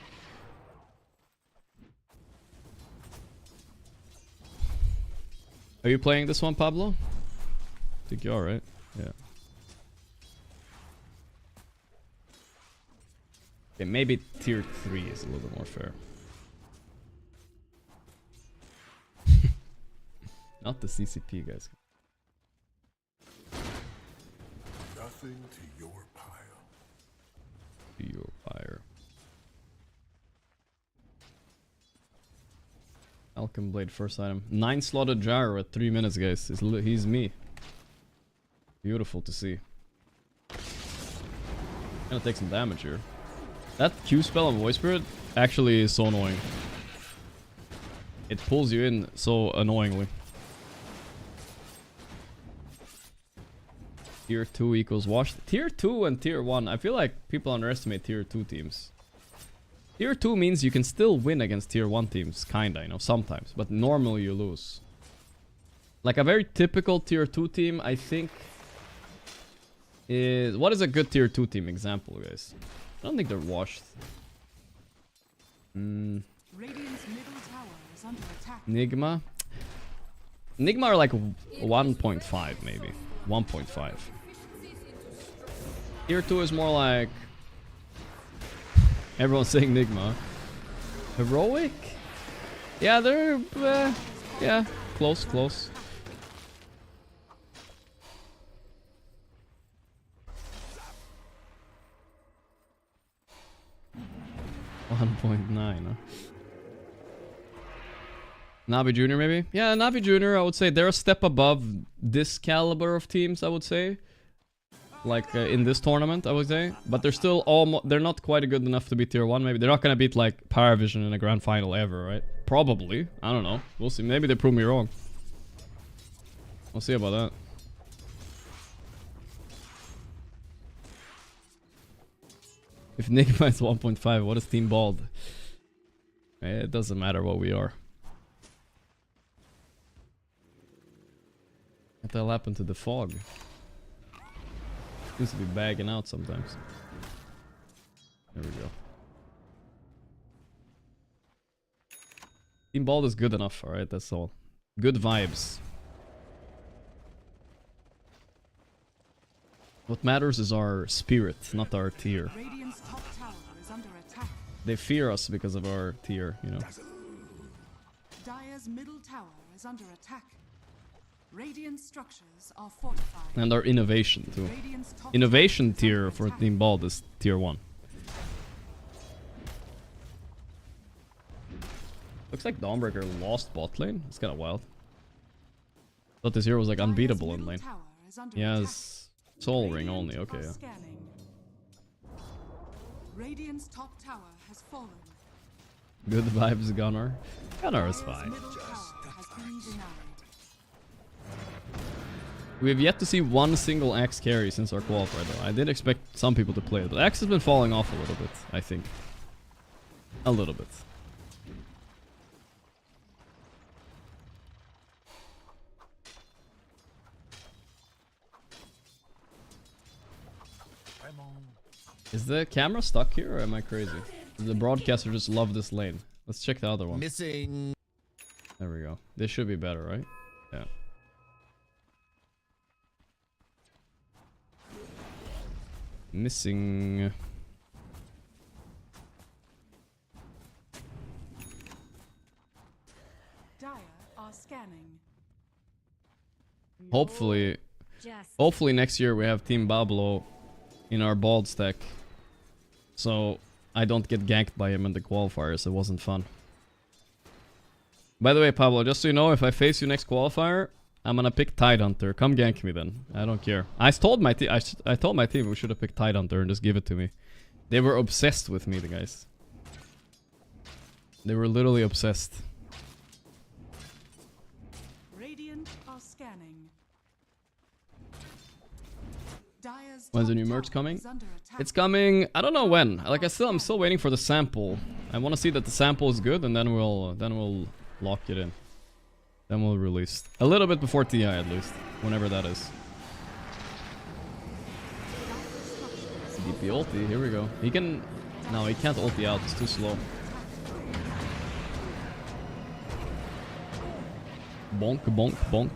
Are you playing this one, Pablo? I think you are, right? Yeah. Okay, maybe tier 3 is a little bit more fair. Not the CCP, guys. Nothing to your pile. To your fire. Alchem Blade, first item. 9 slotted gyro at 3 minutes, guys. He's me. Beautiful to see. Gonna take some damage here. That Q spell on Voice Spirit actually is so annoying. It pulls you in so annoyingly. Tier 2 equals wash. Tier 2 and Tier 1. I feel like people underestimate Tier 2 teams. Tier 2 means you can still win against Tier 1 teams, kinda, you know, sometimes. But normally you lose. Like a very typical Tier 2 team, I think, is... What is a good Tier 2 team example, guys? I don't think they're washed. Radiant's middle tower is under attack. Nigma. Nigma are like 1.5 maybe. 1.5. Tier 2 is more like... Everyone's saying Nigma. Heroic? Yeah, they're... yeah, close, close. $1.9, huh? Navi Jr. maybe? Yeah, Navi Jr. I would say they're a step above this caliber of teams, I would say. Like in this tournament, I would say. But they're still almost... They're not quite good enough to be tier 1, maybe. They're not gonna beat like Paravision in a grand final ever, right? Probably. I don't know. We'll see. Maybe they prove me wrong. We'll see about that. If Nigma is 1.5, what is Team Bald? It doesn't matter what we are. What the hell happened to the fog? Seems to be bagging out sometimes. There we go. Team Bald is good enough, alright, that's all. Good vibes. What matters is our spirit, not our tier. Radiant's top tower is under attack. They fear us because of our tier, you know. Dire's middle tower is under attack. Radiant structures are fortified. And our innovation too. Radiant's top Innovation tower is tier under for attack. Team Bald is tier 1. Looks like Dawnbreaker lost bot lane. It's kind of wild. Thought this hero was like Dire's unbeatable in middle lane. tower is under He attack. has soul ring Radiant only. Okay, are yeah. scanning. Radiant's top tower has fallen. Good vibes, Gunnar. Gunnar is Dire's fine. middle tower has been denied. We have yet to see one single Axe carry since our qualifier though. I did expect some people to play it, but Axe has been falling off a little bit, I think. A little bit. Is the camera stuck here or am I crazy? Does the broadcaster just love this lane? Let's check the other one. Missing. There we go. This should be better, right? Yeah. Missing. Dire are scanning. Hopefully next year we have Team Bablo in our bald stack. So I don't get ganked by him in the qualifiers. It wasn't fun. By the way, Pablo, just so you know, if I face you next qualifier, I'm gonna pick Tidehunter. Come gank me then. I don't care. I told my team we should have picked Tidehunter and just give it to me. They were obsessed with me, the guys. They were literally obsessed. Radiant are scanning. Dire's When's the top new merch tower coming? is under attack. It's coming. I don't know when. Like I'm still waiting for the sample. I want to see that the sample is good, and then we'll lock it in. Then we'll release a little bit before TI at least, whenever that is. DP ulti. Here we go. He can. No, he can't ulti out. It's too slow. Bonk, bonk, bonk.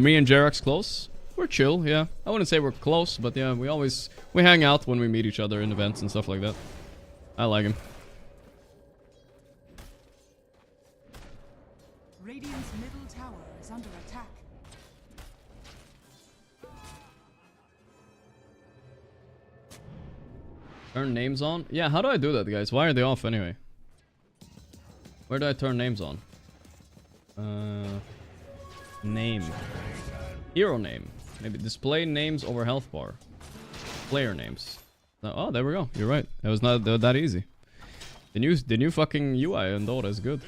Me and Jerax close. We're chill, yeah. I wouldn't say we're close, but yeah, we hang out when we meet each other in events and stuff like that. I like him. Radiant's middle tower is under attack. Turn names on? Yeah, how do I do that, guys? Why are they off anyway? Where do I turn names on? Name. Hero name. Maybe display names over health bar. Player names. Oh, there we go. You're right. It was not that easy. The new fucking UI in Dota is good.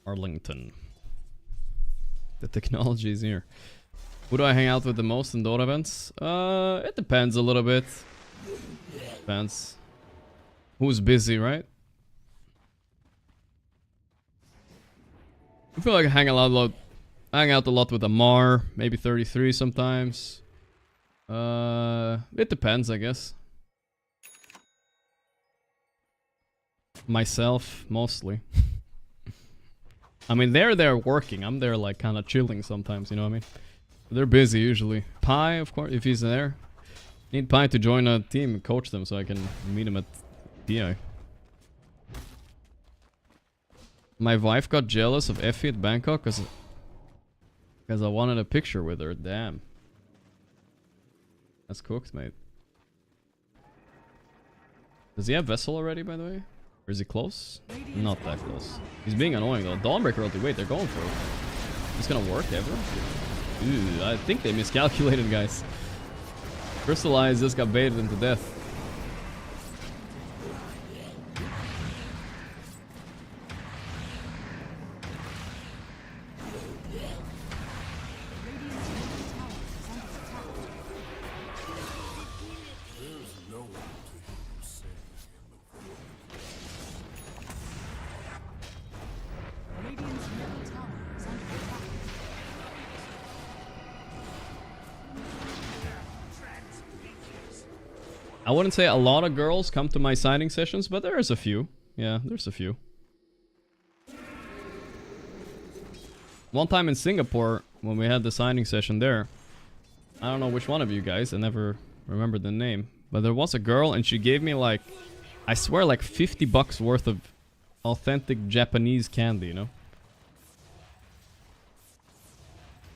Arlington. The technology is here. Who do I hang out with the most in Dota events? It depends a little bit. Depends. Who's busy, right? I feel like I hang out a lot with Amar, maybe 33 sometimes. It depends, I guess. Myself, mostly. I mean, they're there working. I'm there, like, kind of chilling sometimes, you know what I mean? They're busy, usually. Pi, of course, if he's there. Need Pi to join a team and coach them so I can meet him at PI. My wife got jealous of Effie at Bangkok because I wanted a picture with her. Damn. That's cooked, mate. Does he have Vessel already, by the way? Or is he close? Not that close. He's being annoying though. Dawnbreaker ulti. Wait, they're going for it. It's gonna work ever? Ooh, I think they miscalculated, guys. Crystallize just got baited into death. I wouldn't say a lot of girls come to my signing sessions, but there's a few. Yeah, there's a few. One time in Singapore, when we had the signing session there, I don't know which one of you guys, I never remember the name, but there was a girl and she gave me like, I swear like $50 worth of authentic Japanese candy, you know?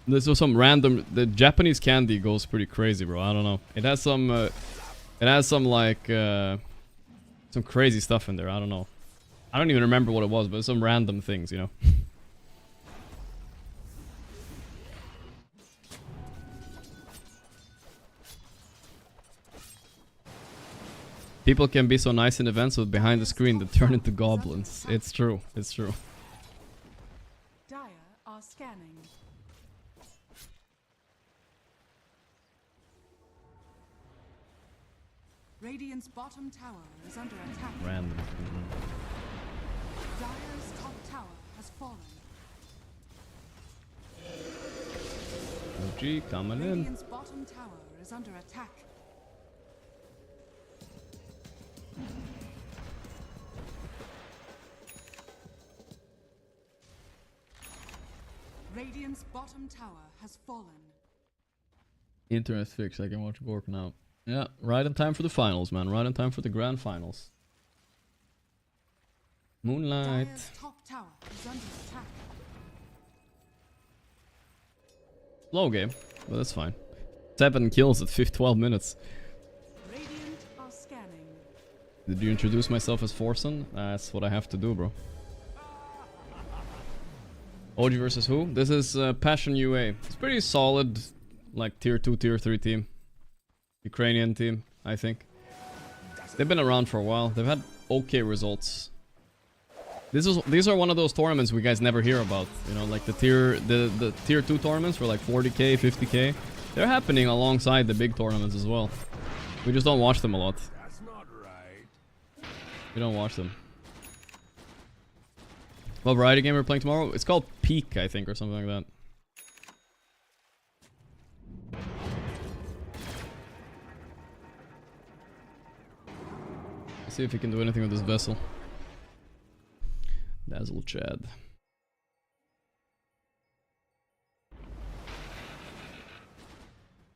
This was some random, the Japanese candy goes pretty crazy, bro. I don't know. It has some like, Some crazy stuff in there, I don't know. I don't even remember what it was, but some random things, you know. People can be so nice in events with behind the screen that turn into goblins. It's true, it's true. Dire are scanning. Radiant's bottom tower is under attack. Random. Dire's top tower has fallen. OG coming in. Radiant's bottom tower is under attack. Radiant's bottom tower has fallen. Internet fixed, I can watch Gorgc now. Yeah, right in time for the finals, man. Right in time for the grand finals. Moonlight. Dire's top tower is under attack. Slow game, but that's fine. 7 kills at 12 minutes. Radiant are scanning. Did you introduce myself as Forsen? That's what I have to do, bro. OG versus who? This is PassionUA. It's pretty solid, like tier 2, tier 3 team. Ukrainian team, I think. They've been around for a while. They've had okay results. These are one of those tournaments we guys never hear about. You know, like the tier 2 tournaments for like 40k, 50k. They're happening alongside the big tournaments as well. We just don't watch them a lot. That's not right. We don't watch them. What variety game we're playing tomorrow? It's called Peak, I think, or something like that. Let's see if we can do anything with this vessel. Dazzle Chad.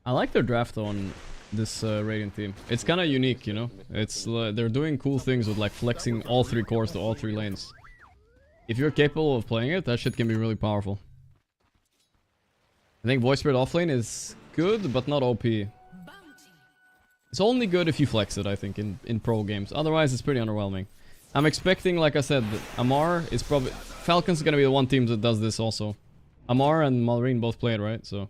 I like their draft on this Radiant team. It's kind of unique, you know. It's they're doing cool things with like flexing all 3 cores to all 3 lanes. If you're capable of playing it, that shit can be really powerful. I think Voice Spirit offlane is good, but not OP. It's only good if you flex it, I think, in pro games. Otherwise, it's pretty underwhelming. I'm expecting, like I said, Amar is probably... Falcon's gonna be the one team that does this also. Amar and Malrine both play it, right? So...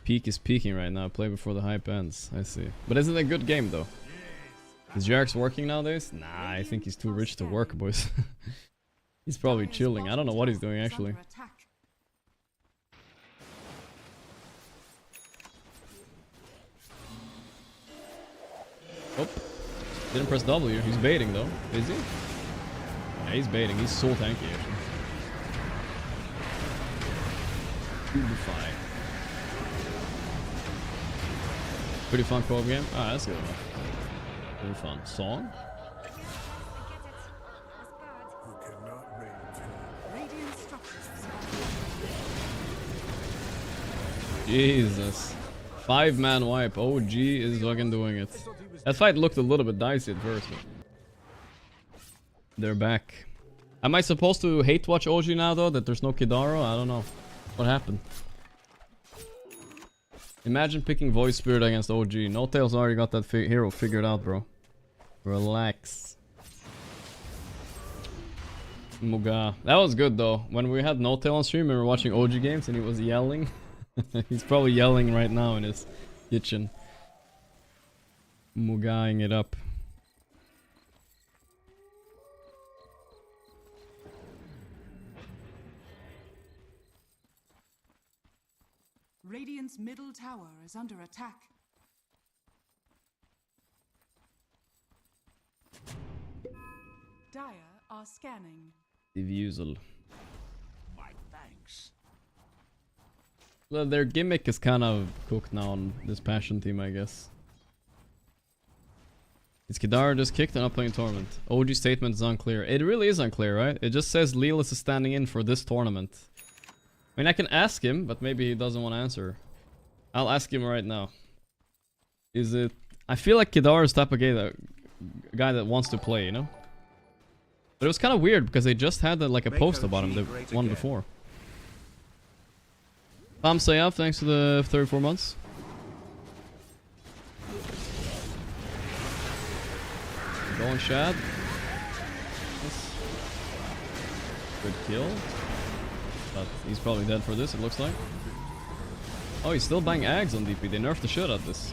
Peak is peaking right now. Play before the hype ends. I see. But isn't it a good game, though? Is Jarek's working nowadays? Nah, I think he's too rich to work, boys. He's probably chilling. I don't know what he's doing, actually. Oh. Didn't press W. He's baiting, though. Is he? Yeah, he's baiting. He's so tanky, actually. Beautify. Pretty fun co-op game. Ah, that's good enough. Pretty fun. Song? You cannot maintain. Radiant structures. Jesus. 5-man wipe. OG is fucking doing it. That fight looked a little bit dicey at first, but they're back. Am I supposed to hate watch OG now, though, that there's no Kidaro? I don't know. What happened? Imagine picking Voice Spirit against OG. No Tails already got that hero figured out, bro. Relax. Muga. That was good, though. When we had No Tail on stream and we were watching OG games and he was yelling. He's probably yelling right now in his kitchen. Mugaing it up. Radiant's middle tower is under attack. Dire are scanning. Diffusal. My thanks. Well, their gimmick is kind of cooked now on this Passion team, I guess. Is Kidara just kicked and not playing tournament? OG statement is unclear. It really is unclear, right? It just says Lelis is standing in for this tournament. I mean, I can ask him, but maybe he doesn't want to answer. I'll ask him right now. Is it... I feel like Kidara is the type of guy that wants to play, you know? But it was kind of weird because they just had like a post about him, the one before. Sayaf, thanks for the 34 months. Going Shad. Good kill. But he's probably dead for this, it looks like. Oh, he's still banging Ags on DP. They nerfed the shit out of this.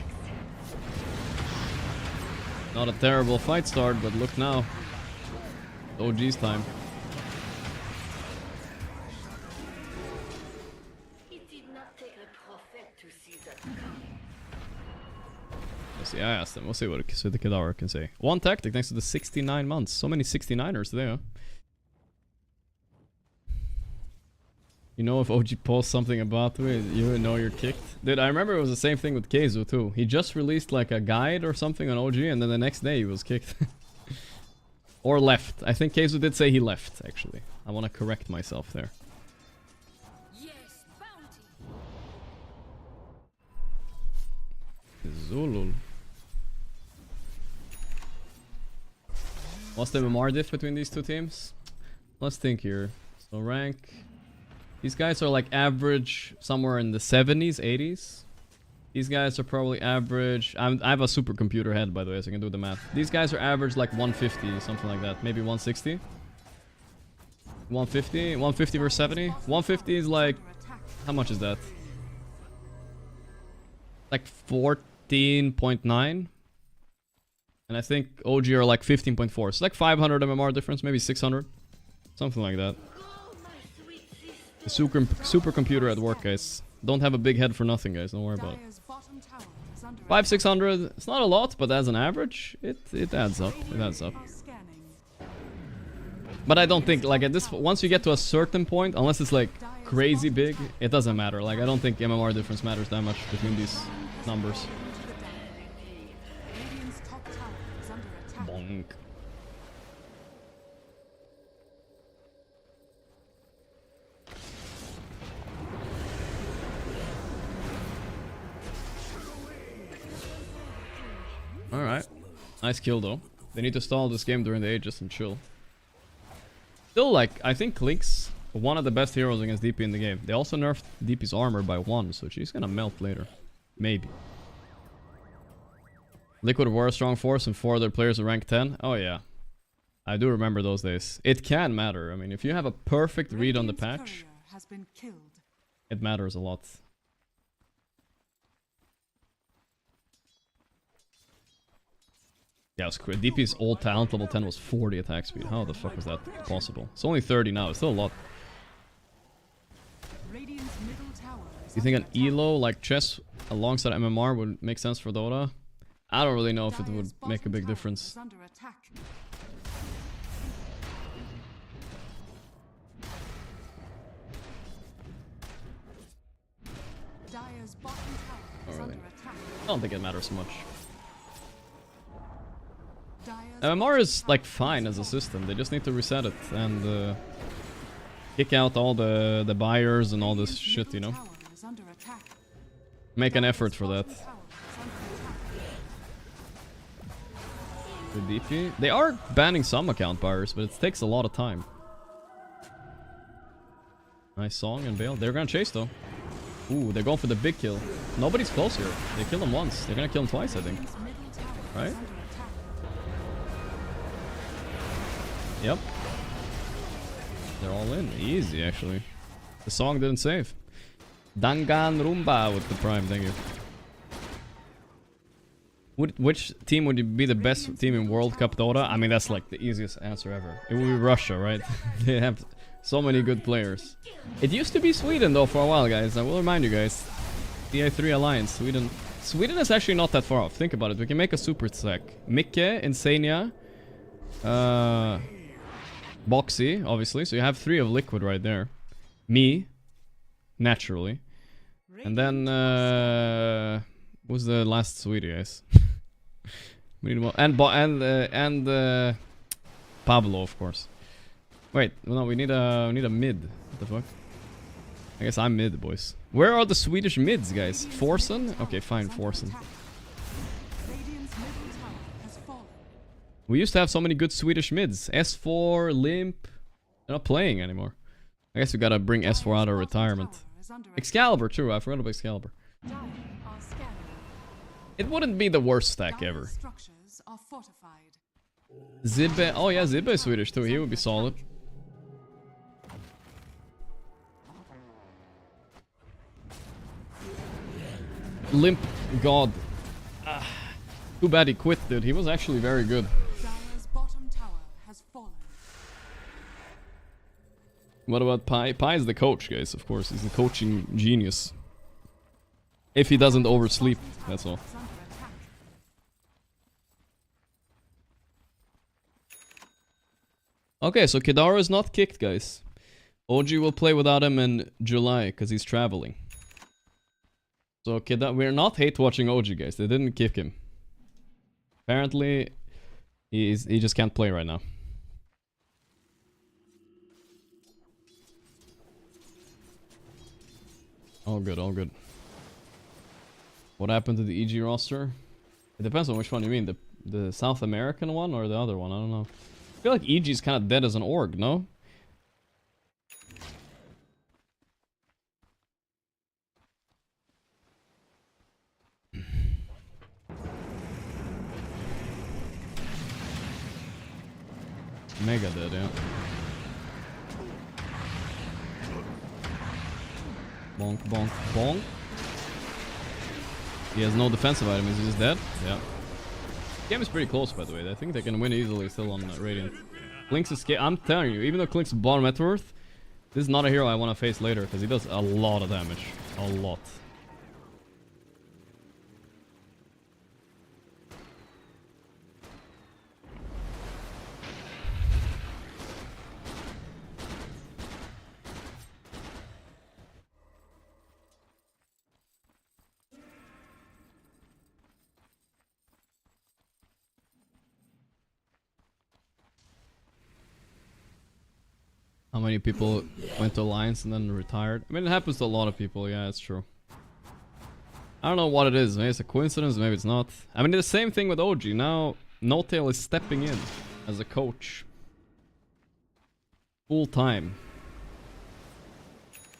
Not a terrible fight start, but look now. OG's time. Let's see, I asked him. We'll see what the Kadar can say. One tactic thanks to the 69 months. So many 69ers today, huh? You know, if OG posts something about it, you know you're kicked. Dude, I remember it was the same thing with Keizu too. He just released like a guide or something on OG, and then the next day he was kicked. Or left. I think Keizu did say he left, actually. I want to correct myself there. Zulul. What's the MMR diff between these two teams? Let's think here. So rank... These guys are like average somewhere in the 70s, 80s. These guys are probably average... I have a supercomputer head, by the way, so I can do the math. These guys are average like 150, something like that. Maybe 160? 150? 150 versus 70? 150 is like... How much is that? Like 14.9? And I think OG are like 15.4. So it's like 500 MMR difference, maybe 600. Something like that. The supercomputer at work, guys. Don't have a big head for nothing, guys. Don't worry about it. 500-600. It's not a lot, but as an average, it adds up. It adds up. But I don't think, like, at this... Once you get to a certain point, unless it's like crazy big, it doesn't matter. Like, I don't think MMR difference matters that much between these numbers. Bonk. Alright. Nice kill though. They need to stall this game during the Aegis and chill. Still, like, I think Clink's one of the best heroes against DP in the game. They also nerfed DP's armor by 1, so she's gonna melt later. Maybe. Liquid were a strong force and 4 other players at rank 10. Oh yeah. I do remember those days. It can matter. I mean, if you have a perfect read on the patch, it matters a lot. Yeah, it was crazy. DP's old talent level 10 was 40 attack speed. How the fuck was that possible? It's only 30 now. It's still a lot. You think an ELO like chess alongside MMR would make sense for Dota? I don't really know if it would make a big difference. Not really. I don't think it matters so much. MMR is like fine as a system. They just need to reset it and kick out all the buyers and all this shit, you know? Make an effort for that. The DP. They are banning some account buyers, but it takes a lot of time. Nice song and bail. They're gonna chase though. Ooh, they're going for the big kill. Nobody's close here. They killed him once. They're gonna kill him twice, I think. Right? Yep. They're all in. Easy, actually. The song didn't save. Dangan Rumba with the prime, thank you. Which team would be the best team in World Cup Dota? I mean, that's like the easiest answer ever. It would be Russia, right? They have so many good players. It used to be Sweden, though, for a while, guys. I will remind you guys. DI3 Alliance, Sweden. Sweden is actually not that far off. Think about it. We can make a super stack. Mikke, Insania, Boxy, obviously. So you have 3 of Liquid right there. Me, naturally. And then, who's the last Swede, guys? We need more. And Pablo, of course. Wait, no, we need a mid. What the fuck? I guess I'm mid, boys. Where are the Swedish mids, guys? Forsen? Okay, fine, Forsen. We used to have so many good Swedish mids. S4, Limp. They're not playing anymore. I guess we gotta bring S4 out of retirement. is under attack. Excalibur too, I forgot about Excalibur. Dire are scanning. It wouldn't be the worst stack Dire ever. structures are fortified. Zibbe, oh yeah, Zibbe is Swedish too, he would be solid. Limp God. Too bad he quit, dude. He was actually very good. Dire's bottom tower has fallen. What about Pi? Pi is the coach, guys, of course. He's the coaching genius. If he doesn't oversleep, that's all. Is under attack. Okay, so Kidara is not kicked, guys. OG will play without him in July, because he's traveling. So we're not hate watching OG, guys. They didn't kick him. Apparently, he just can't play right now. All good, all good. What happened to the EG roster? It depends on which one you mean. The South American one or the other one? I don't know. I feel like EG is kind of dead as an org, no? Mega dead, yeah. Bonk, bonk, bonk. He has no defensive item. Is he just dead? Yeah. Game is pretty close, by the way. I think they can win easily still on Radiant. Clink's escape. I'm telling you, even though Clink's bottom net worth, this is not a hero I want to face later because he does a lot of damage. A lot. How many people went to Alliance and then retired? I mean, it happens to a lot of people. Yeah, it's true. I don't know what it is. Maybe it's a coincidence. Maybe it's not. I mean, the same thing with OG. Now, No-Tail is stepping in as a coach. Full time.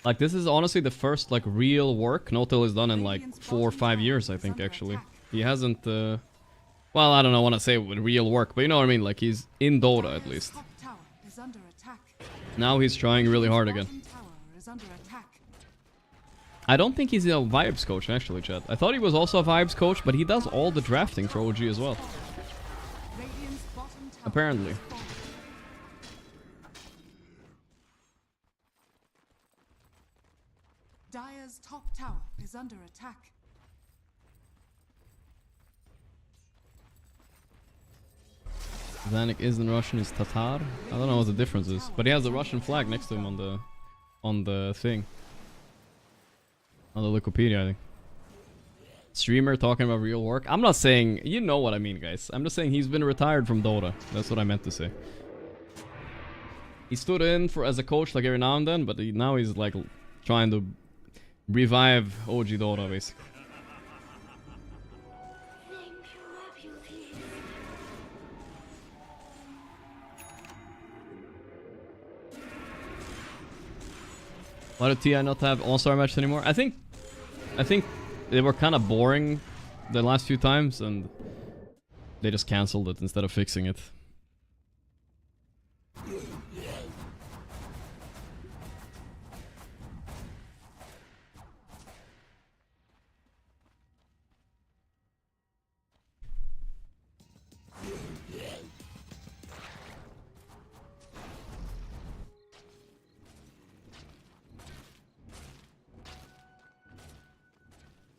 Like, this is honestly the first, like, real work No-Tail has done in, like, 4 or 5 years, I think, actually. He hasn't, well, I don't know what to say with real work, but you know what I mean? Like, he's in Dota, at least. Top tower is under attack. Now he's trying really hard again. Bottom tower is under attack. I don't think he's a vibes coach, actually, chat. I thought he was also a vibes coach, but he does all the drafting for OG as well. Radiant's bottom tower Apparently. has fallen. Dire's top tower is under attack. Zanik isn't Russian, he's Tatar. I don't know what the difference is, but he has the Russian flag next to him on the thing. On the Wikipedia, I think. Streamer talking about real work. I'm not saying, you know what I mean, guys. I'm just saying he's been retired from Dota. That's what I meant to say. He stood in for as a coach like every now and then, but now he's like trying to revive OG Dota, basically. Why did TI not have All-Star matches anymore? I think they were kind of boring the last few times, and they just cancelled it instead of fixing it.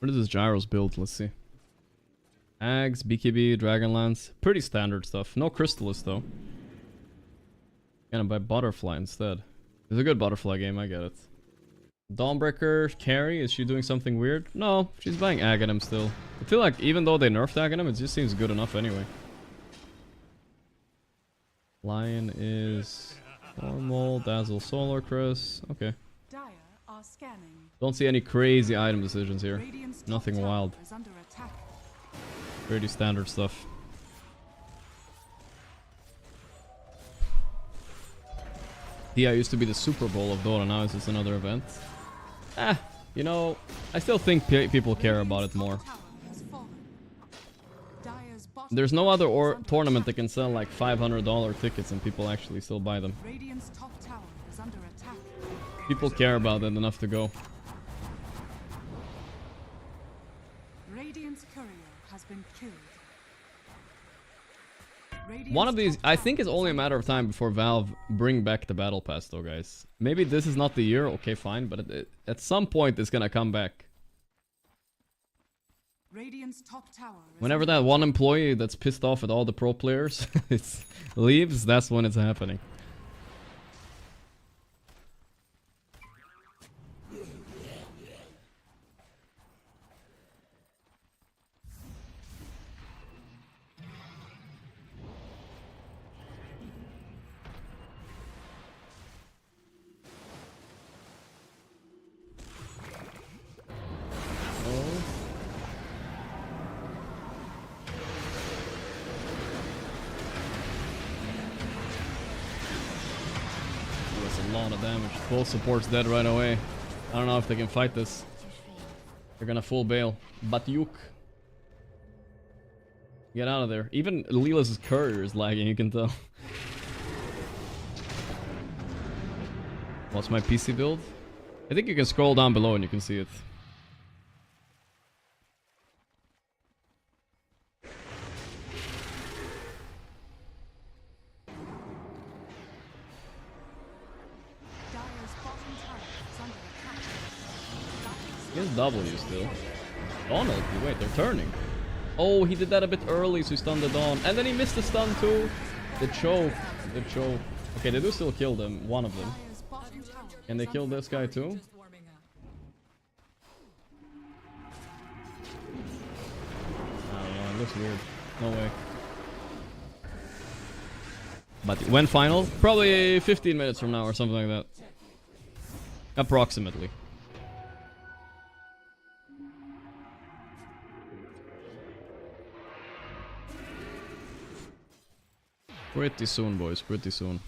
What is this Gyros build? Let's see. Ags, BKB, Dragonlance. Pretty standard stuff. No Crystallis though. Gonna buy Butterfly instead. It's a good Butterfly game, I get it. Dawnbreaker, carry, is she doing something weird? No, she's buying Aghanim still. I feel like even though they nerfed Aghanim, it just seems good enough anyway. Lion is normal, Dazzle, Solar Chris. Okay. Dire are scanning. Don't see any crazy item decisions here. Radiant's top Nothing tower wild. is under attack. Pretty standard stuff. TI used to be the Super Bowl of Dota, now it's just another event. You know, I still think people care about it more. There's no other tournament that can sell like $500 tickets and people actually still buy them. Radiant's top tower is under attack. People care about it enough to go. Radiant's courier has been killed. One of these, I think it's only a matter of time before Valve bring back the Battle Pass though, guys. Maybe this is not the year, okay fine, but at some point it's gonna come back. Radiant's top tower is Whenever that one employee that's pissed off at all the pro players leaves, that's when it's happening. Damage. Full support's dead right away. I don't know if they can fight this. They're gonna full bail. Batyuk. Get out of there. Even Leela's courier is lagging, you can tell. What's my PC build? I think you can scroll down below and you can see it. Against W still. Donald, wait, they're turning. Oh, he did that a bit early, so he stunned the Dawn. And then he missed the stun too. The choke. The choke. Okay, they do still kill them, one of them. Can they kill this guy too? I don't know, it looks weird. No way. But when final? Probably 15 minutes from now or something like that. Approximately. Pretty soon, boys. Pretty soon.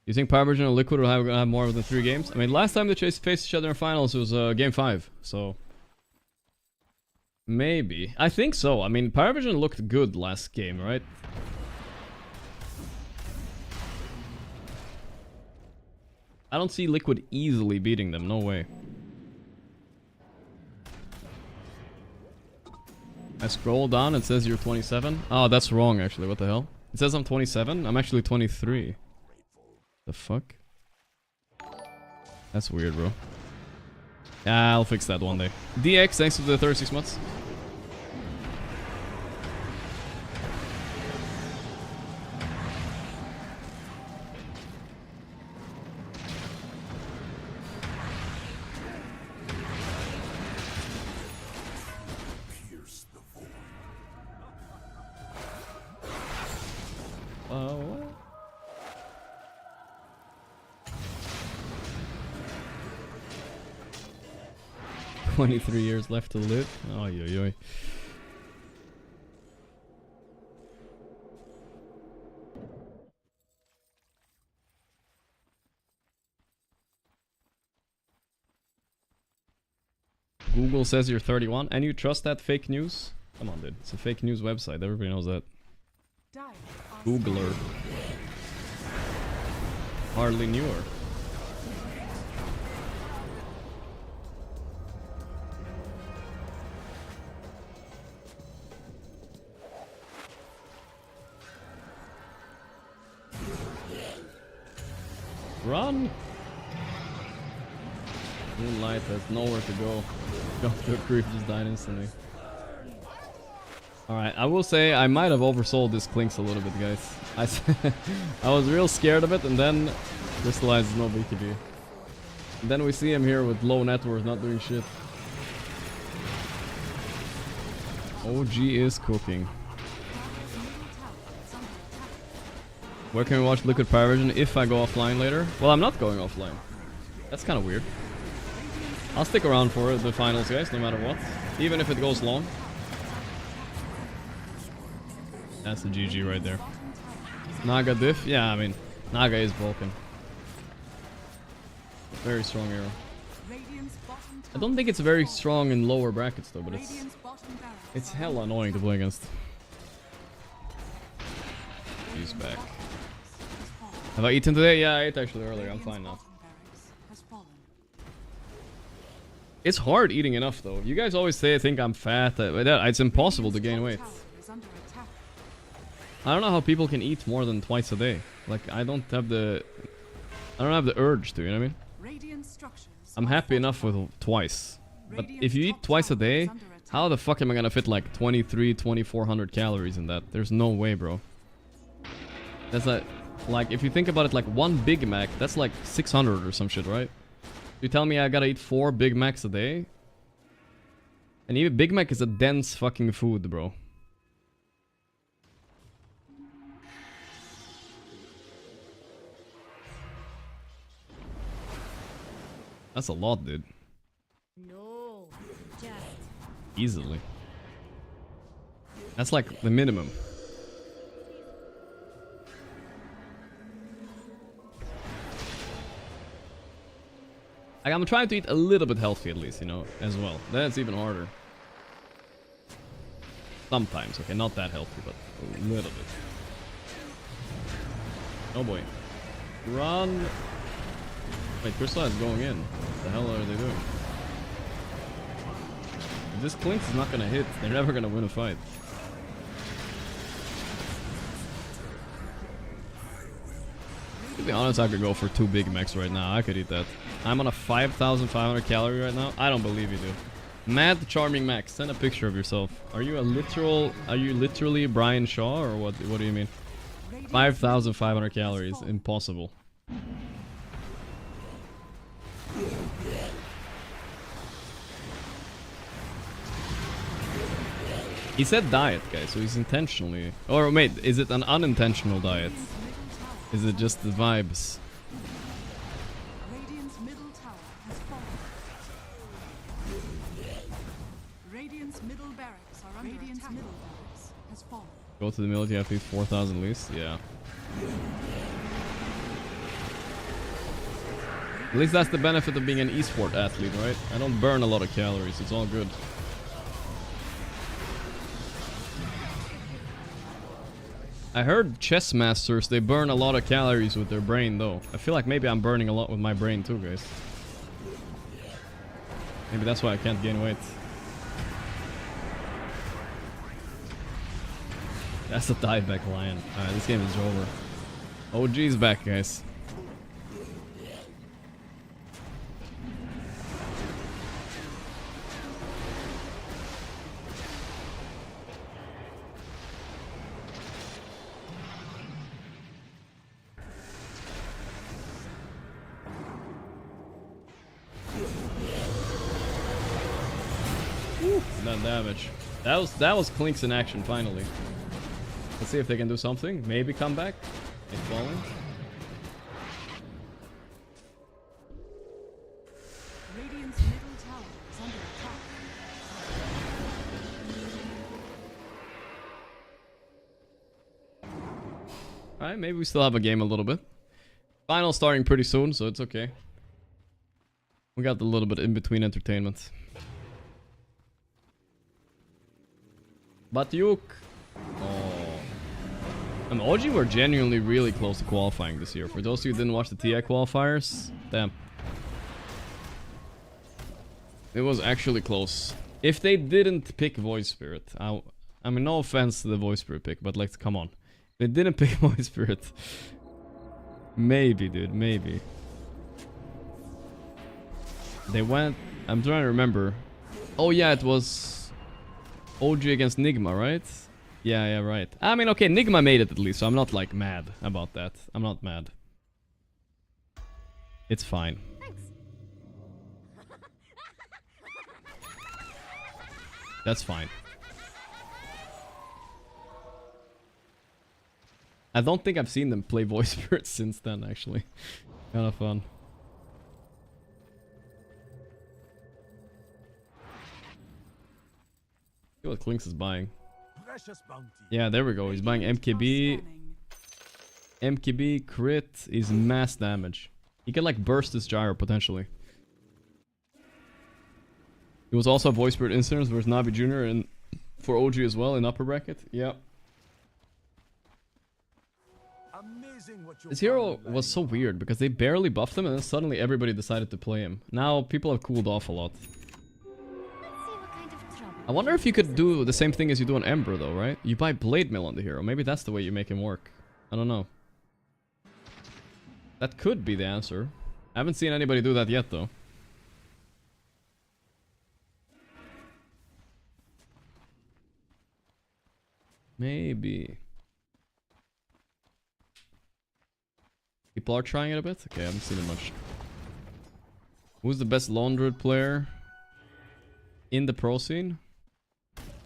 You think Parivision and Liquid will have more than 3 games? I mean, last time they faced each other in finals was game 5, so maybe. I think so. I mean, Parivision looked good last game, right? I don't see Liquid easily beating them. No way. I scroll down, it says you're 27. Oh, that's wrong actually, what the hell? It says I'm 27, I'm actually 23. The fuck? That's weird, bro. Yeah, I'll fix that one day. DX, thanks for the 36 months. Oh. 23 years left to live. Oh, yo, yo. Google says you're 31, and you trust that fake news? Come on, dude. It's a fake news website. Everybody knows that. Googler. Hardly knew her. Run! Moonlight has nowhere to go. Jumped to a creep, just died instantly. Alright, I will say I might have oversold this Clinks a little bit, guys. I was real scared of it and then crystallized no BKB. And then we see him here with low net worth, not doing shit. OG is cooking. Where can we watch Liquid Paravision if I go offline later? Well, I'm not going offline. That's kind of weird. I'll stick around for the finals, guys, no matter what. Even if it goes long. That's the GG right there. Naga diff? Yeah, I mean, Naga is broken. Very strong hero. Radiant's bottom I don't think it's very strong in lower brackets though, but it's hella annoying to play against. He's back. Have I eaten today? Yeah, I ate actually earlier. I'm fine now. It's hard eating enough though. You guys always say I think I'm fat. It's impossible to gain weight. I don't know how people can eat more than twice a day. Like I don't have the urge to, you know what I mean? I'm happy enough with twice. But if you eat twice a day, how the fuck am I gonna fit like 2400 calories in that? There's no way, bro. That's like if you think about it, like one Big Mac, that's like 600 or some shit, right? You tell me I gotta eat 4 Big Macs a day? And even Big Mac is a dense fucking food, bro. That's a lot, dude. No, just Easily. That's like the minimum. Like, I'm trying to eat a little bit healthy at least, you know, as well. That's even harder. Sometimes, okay, not that healthy, but a little bit. Oh boy. Run! Wait, Crystal is going in. What the hell are they doing? If this Clinks is not gonna hit, they're never gonna win a fight. To be honest, I could go for 2 Big Macs right now. I could eat that. I'm on a 5,500 calorie right now. I don't believe you, dude. Mad Charming Max, send a picture of yourself. Are you literally Brian Shaw or what do you mean? 5,500 calories, impossible. He said diet, guys, so he's intentionally... Or wait, is it an unintentional diet? Is it just the vibes? Radiant's middle tower has fallen. Radiant's middle barracks are under Radiant's attack. Middle barracks has fallen. Go to the military, have to use 4,000 at least? Yeah. At least that's the benefit of being an eSport athlete, right? I don't burn a lot of calories, it's all good. I heard chess masters, they burn a lot of calories with their brain though. I feel like maybe I'm burning a lot with my brain too, guys. Maybe that's why I can't gain weight. That's a dieback lion. Alright, this game is over. OG's back, guys. That damage. That was Clinks in action finally. Let's see if they can do something. Maybe come back. It's falling. Radiant's middle tower is under attack. Alright, maybe we still have a game a little bit. Final starting pretty soon, so it's okay. We got a little bit in between entertainment. But Yuk. Oh. OG were genuinely really close to qualifying this year. For those of you who didn't watch the TI qualifiers, damn. It was actually close. If they didn't pick Voice Spirit, I mean, no offense to the Voice Spirit pick, but like, come on. They didn't pick Voice Spirit. Maybe, dude, maybe. They went... I'm trying to remember. Oh yeah, it was... OG against Nigma, right? Yeah, right. I mean, okay, Nigma made it at least, so I'm not, like, mad about that. I'm not mad. It's fine. thanks. That's fine. I don't think I've seen them play Voice Spirit since then, actually. Kind of fun. See what Clinks is buying. Precious bounty. Yeah, there we go. He's buying MKB. MKB crit is mass damage. He can like burst his gyro potentially. He was also a voice spirit incidents versus Navi Jr. and for OG as well in upper bracket. Yeah. This hero was so weird because they barely buffed him and then suddenly everybody decided to play him. Now people have cooled off a lot. I wonder if you could do the same thing as you do on Ember though, right? You buy Blade Mill on the hero. Maybe that's the way you make him work. I don't know. That could be the answer. I haven't seen anybody do that yet though. Maybe. People are trying it a bit? Okay, I haven't seen it much. Who's the best lone druid player in the pro scene?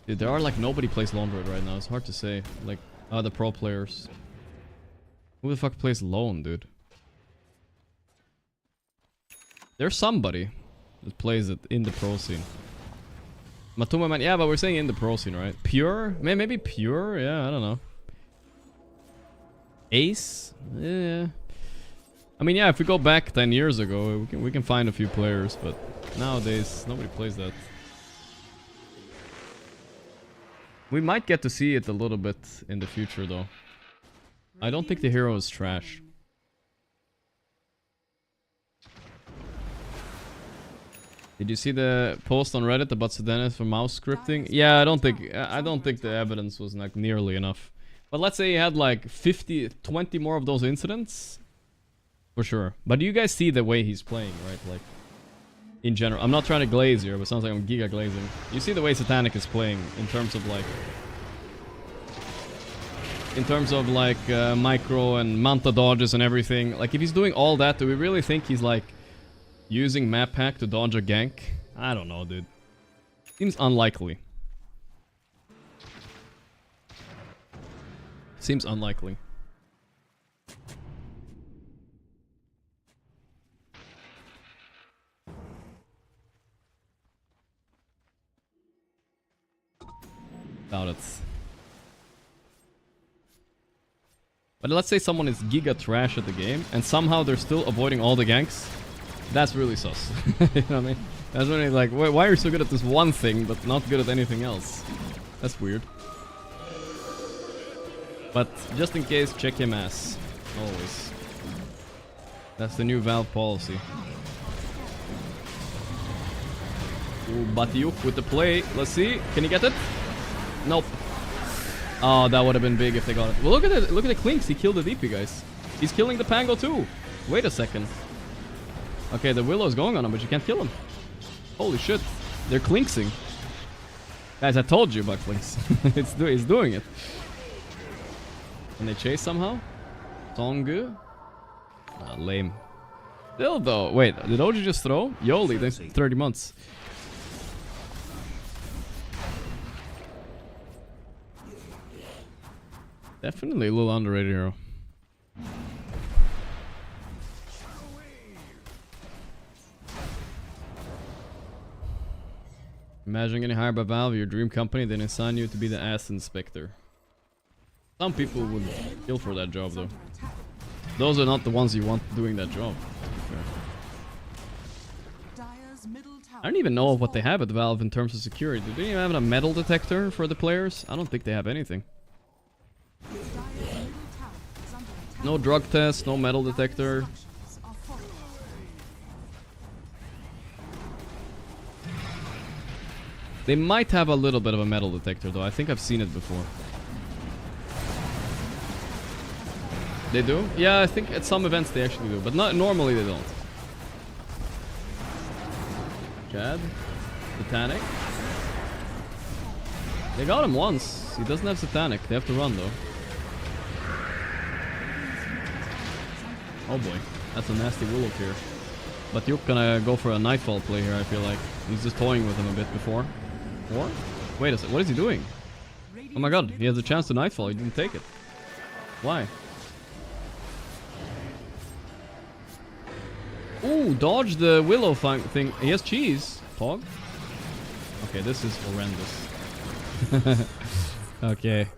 Dude, there are like nobody plays lone druid right now. It's hard to say. Like, the pro players. Who the fuck plays lone, dude? There's somebody that plays it in the pro scene. Matuma man, yeah, but we're saying in the pro scene, right? Pure? Maybe pure? Yeah, I don't know. Ace? Yeah. I mean, yeah, if we go back 10 years ago, we can find a few players, but nowadays, nobody plays that. We might get to see it a little bit in the future, though. I don't think the hero is trash. Did you see the post on Reddit about Sedanis for mouse scripting? Yeah, I don't think the evidence was like nearly enough. But let's say you had like 20 more of those incidents. For sure. But do you guys see the way he's playing, right? Like, in general. I'm not trying to glaze here, but it sounds like I'm giga glazing. You see the way Satanic is playing in terms of like... micro and manta dodges and everything. Like, if he's doing all that, do we really think he's like... using map hack to dodge a gank? I don't know, dude. Seems unlikely. Seems unlikely. Doubt it. But let's say someone is giga trash at the game and somehow they're still avoiding all the ganks. That's really sus. You know what I mean? That's really like, why are you so good at this one thing but not good at anything else? That's weird. But just in case, check him ass. Always. That's the new Valve policy. Ooh, Batiuk with the play. Let's see. Can he get it? Nope. Oh, that would have been big if they got it. Well, look at it. Look at the Clinks. He killed the DP, guys. He's killing the Pango too. Wait a second. Okay, the Willow's going on him, but you can't kill him. Holy shit. They're Clinksing. Guys, I told you about Clinks. He's doing it. Can they chase somehow? Tongu? Ah, lame. Still though. Wait, did OG just throw? Yoli, thanks for 30 months. Definitely a little underrated hero. Imagine getting hired by Valve, your dream company, then assign you to be the ass inspector. Some people would kill for that job though. Those are not the ones you want doing that job. I don't even know what they have at Valve in terms of security. Do they even have a metal detector for the players? I don't think they have anything. No drug test, no metal detector. They might have a little bit of a metal detector though. I think I've seen it before. They do? Yeah, I think at some events they actually do, but not normally they don't. Chad, Satanic. They got him once. He doesn't have Satanic. They have to run though. Oh boy, that's a nasty Willow here. But you're gonna go for a Nightfall play here, I feel like. He's just toying with him a bit before. Or? Wait a second, what is he doing? Oh my god, he has a chance to Nightfall, he didn't take it. Why? Ooh, dodge the Willow thing. He has cheese. Pog? Okay, this is horrendous. Okay.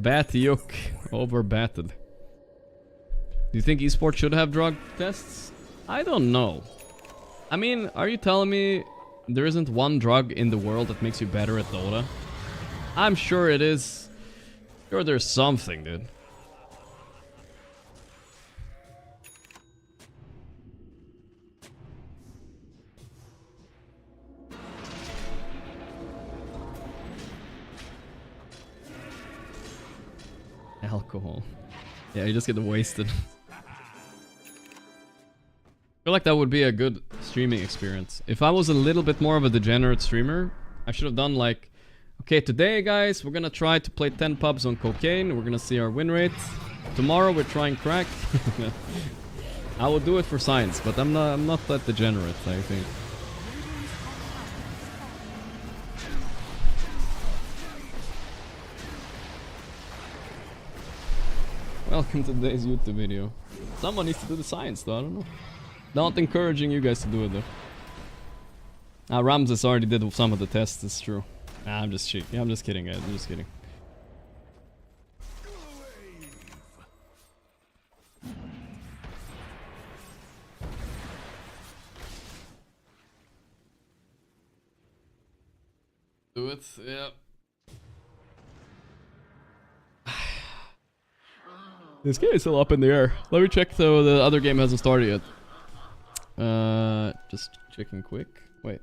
Batiuk. Over batted. Do you think eSports should have drug tests? I don't know. I mean, are you telling me there isn't one drug in the world that makes you better at Dota? I'm sure it is. Sure there's something, dude. Alcohol. Yeah, you just get wasted. I feel like that would be a good streaming experience. If I was a little bit more of a degenerate streamer, I should have done like, okay, today guys, we're gonna try to play 10 pubs on cocaine. We're gonna see our win rate. Tomorrow we're trying crack. I will do it for science, but I'm not that degenerate, I think. Welcome to today's YouTube video. Someone needs to do the science though, I don't know. Not encouraging you guys to do it though. Ramses already did some of the tests, it's true. I'm just cheating. Yeah, I'm just kidding guys, I'm just kidding. Do it, yeah. This game is still up in the air. Let me check though, the other game hasn't started yet. Just checking quick. Wait.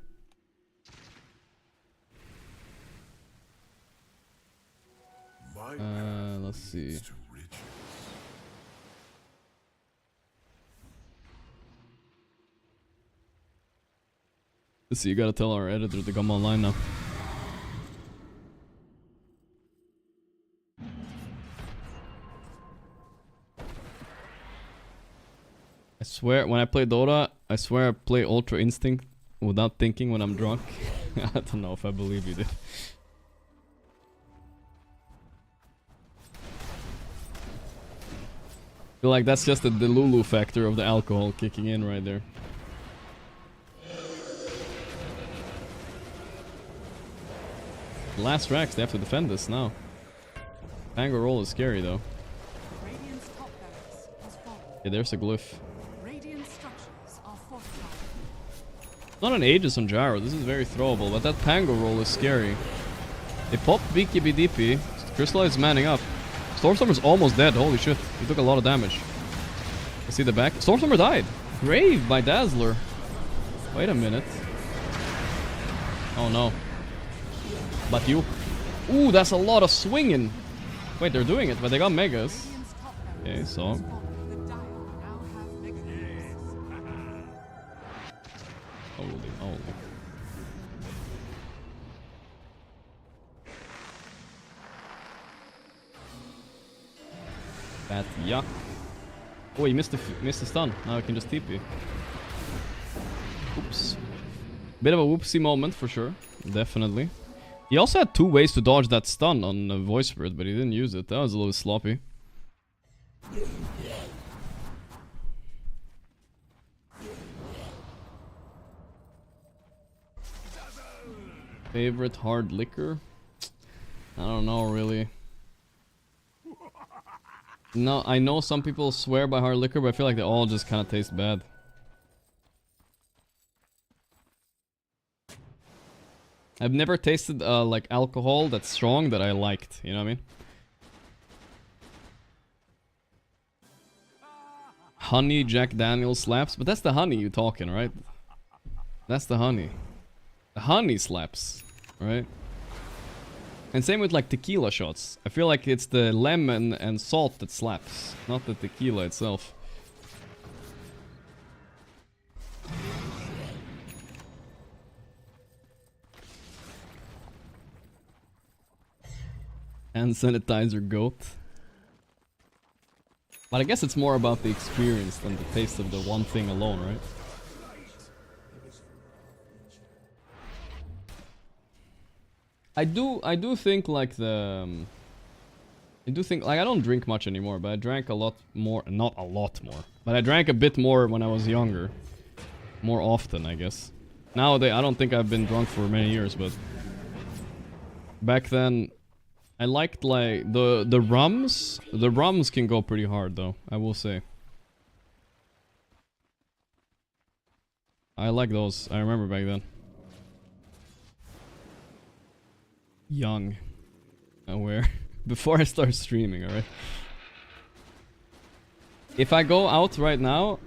Let's see. Let's see, you gotta tell our editor to come online now. I swear, when I play Dota, I swear I play Ultra Instinct without thinking when I'm drunk. I don't know if I believe you did. Feel like that's just the Delulu factor of the alcohol kicking in right there. The last racks, they have to defend this now. Pango roll is scary though. Yeah, there's a glyph. Not an Aegis on Gyro, this is very throwable, but that Pango roll is scary. They popped BKB DP, Crystallize is manning up. Stormstormer's almost dead, holy shit, he took a lot of damage. I see the back. Stormstormer died! Grave by Dazzler. Wait a minute. Oh no. But you. Ooh, that's a lot of swinging! Wait, they're doing it, but they got Megas. Okay, so. Holy. Bad yuck. Oh, he missed the stun. Now I can just TP. Oops. Bit of a whoopsie moment for sure. Definitely. He also had 2 ways to dodge that stun on Voice Spirit, but he didn't use it. That was a little sloppy. Favorite hard liquor? I don't know really. No, I know some people swear by hard liquor, but I feel like they all just kind of taste bad. I've never tasted like alcohol that's strong that I liked, you know what I mean? Honey Jack Daniels slaps, but that's the honey you talking, right? That's the honey. The honey slaps, right? And same with like tequila shots. I feel like it's the lemon and salt that slaps, not the tequila itself. Hand sanitizer goat. But I guess it's more about the experience than the taste of the one thing alone, right? I do think like I don't drink much anymore, but I drank a lot more, not a lot more, but I drank a bit more when I was younger. More often, I guess. Nowadays, I don't think I've been drunk for many years, but back then I liked like the rums. The rums can go pretty hard though, I will say. I like those. I remember back then. Young. Aware. Before I start streaming, alright? If I go out right now,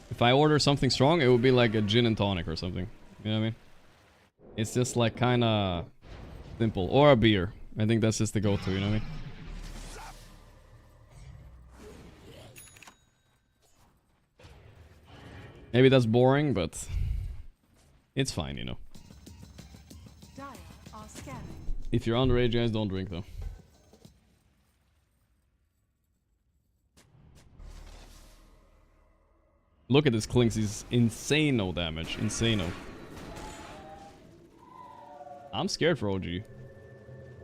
if I order something strong, it would be like a gin and tonic or something. You know what I mean? It's just like kinda simple. Or a beer. I think that's just the go-to, you know what I mean? Maybe that's boring, but it's fine, you know. Dire are scanning. If you're underage, guys, don't drink though. Look at this Clinks, he's insano damage. Insano. I'm scared for OG.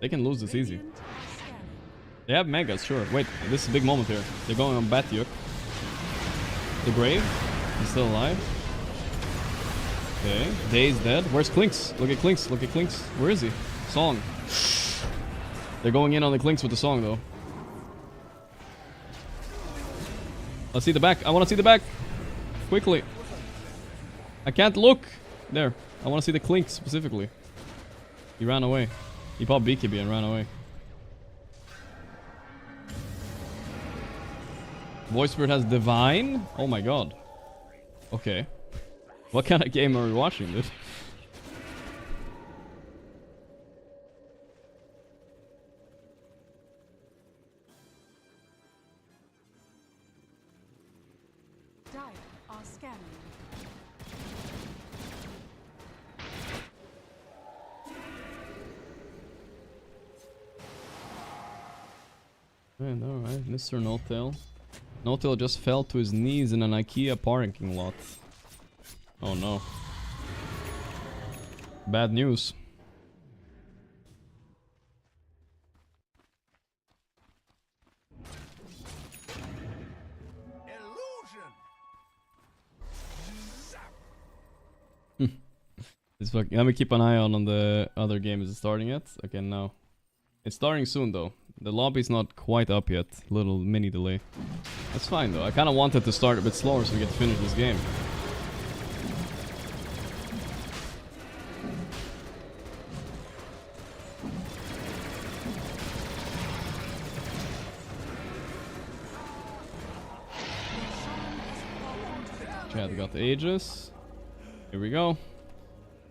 They can lose this easy. Radiant are scanning. They have megas, sure. Wait, this is a big moment here. They're going on Batyuk. The Grave? He's still alive. Okay, Day's dead. Where's Clinks? Look at Clinks, look at Clinks. Where is he? Song. They're going in on the Clinks with the Song though. Let's see the back. I want to see the back. Quickly. I can't look. There. I want to see the Clink specifically. He ran away. He popped BKB and ran away. Voice Spirit has Divine? Oh my god. Okay. What kind of game are we watching, dude? Dire are scanning. Man, alright. Mr. No-Tail. No-Tail just fell to his knees in an IKEA parking lot. Oh no. Bad news. It's fucking, let me keep an eye on the other game. Is it starting yet? Okay, no. It's starting soon though. The lobby's not quite up yet. Little mini delay. That's fine though. I kind of wanted to start a bit slower so we get to finish this game. Chad got the Aegis. Here we go.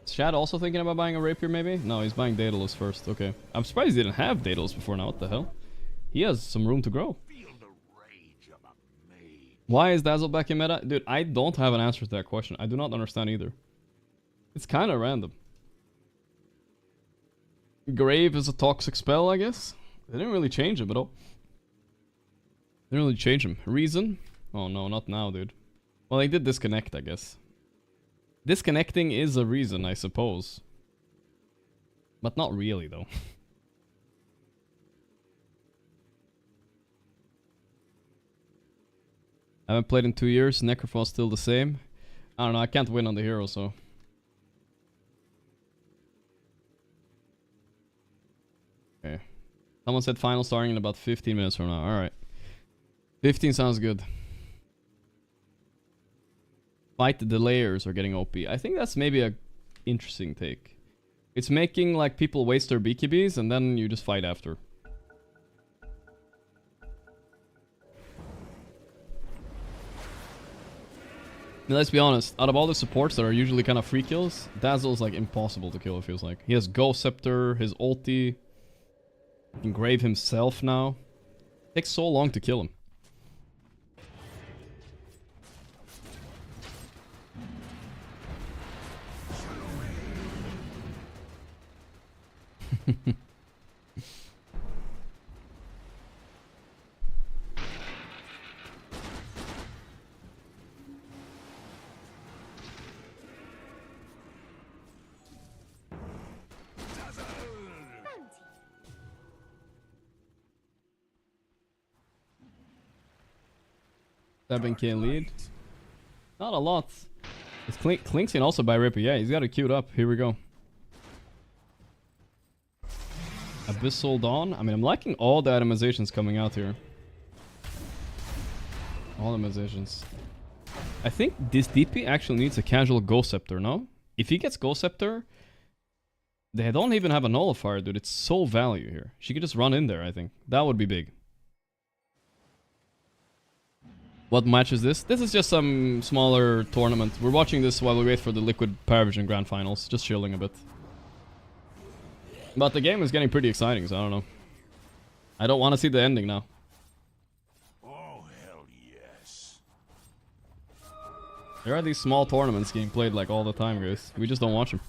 Is Chad also thinking about buying a Rapier maybe? No, he's buying Daedalus first. Okay. I'm surprised he didn't have Daedalus before now. What the hell? He has some room to grow. Why is Dazzle back in meta? Dude, I don't have an answer to that question. I do not understand either. It's kind of random. Grave is a toxic spell, I guess. They didn't really change him at all. They didn't really change him. Reason? Oh no, not now, dude. Well, they did disconnect, I guess. Disconnecting is a reason, I suppose. But not really, though. I haven't played in 2 years. Necrophos still the same. I don't know, I can't win on the hero, so... Okay. Someone said final starting in about 15 minutes from now. Alright. 15 sounds good. Fight the layers are getting OP. I think that's maybe a interesting take. It's making like people waste their BKBs and then you just fight after. Now, let's be honest, out of all the supports that are usually kind of free kills, Dazzle's like impossible to kill, it feels like. He has Ghost Scepter, his ulti. He can Grave himself now. It takes so long to kill him. Seven can lead. Not a lot. It's Clinks can also buy Ripper. Yeah, he's got it queued up. Here we go. Abyssal Dawn. I mean, I'm liking all the itemizations coming out here. All the itemizations. I think this DP actually needs a casual Ghost Scepter, no? If he gets Ghost Scepter, they don't even have a Nullifier, dude. It's so value here. She could just run in there, I think. That would be big. What match is this? This is just some smaller tournament. We're watching this while we wait for the Liquid Paravision Grand Finals. Just chilling a bit. But the game is getting pretty exciting, so I don't know. I don't want to see the ending now. Oh, hell yes. There are these small tournaments getting played like all the time, guys. We just don't watch them.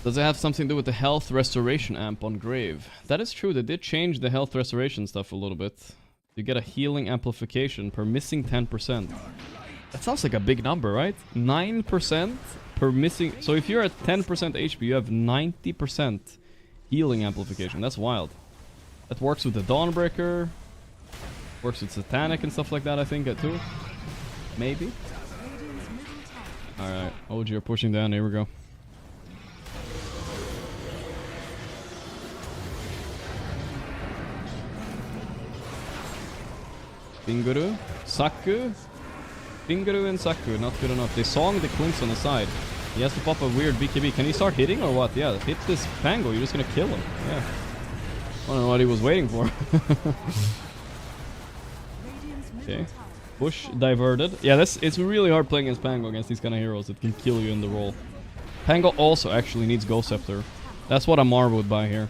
Does it have something to do with the health restoration amp on Grave? That is true. They did change the health restoration stuff a little bit. You get a healing amplification per missing 10%. That sounds like a big number, right? 9% per missing... So if you're at 10% HP, you have 90% healing amplification. That's wild. That works with the Dawnbreaker. Works with Satanic and stuff like that, I think, too. Maybe. Alright, OG are pushing down. Here we go. Binguru, Saku, Binguru and Saku, not good enough. They song the Clinks on the side. He has to pop a weird BKB. Can he start hitting or what? Yeah, hit this Pango, you're just gonna kill him. Yeah. I don't know what he was waiting for. Okay. Push diverted. Yeah, it's really hard playing against Pango against these kind of heroes that can kill you in the roll. Pango also actually needs Ghost Scepter. That's what I'm marveled by here.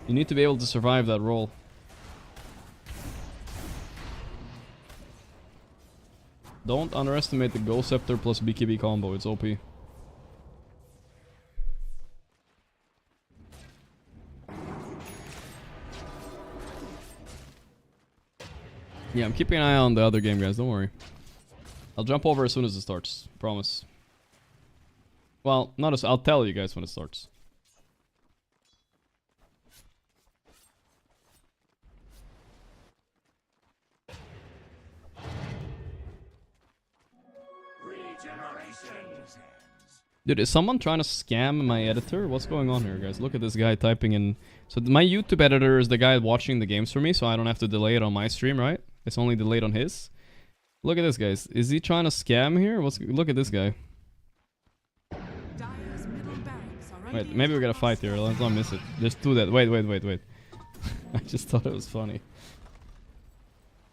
You need to be able to survive that roll. Don't underestimate the Ghost Scepter plus BKB combo, it's OP. Yeah, I'm keeping an eye on the other game, guys, don't worry. I'll jump over as soon as it starts, promise. Well, not as... I'll tell you guys when it starts. Dude, is someone trying to scam my editor? What's going on here, guys? Look at this guy typing in... So my YouTube editor is the guy watching the games for me, so I don't have to delay it on my stream, right? It's only delayed on his. Look at this, guys. Is he trying to scam here? Look at this guy. Wait, maybe we gotta fight here. Let's not miss it. Just do that. Wait. I just thought it was funny.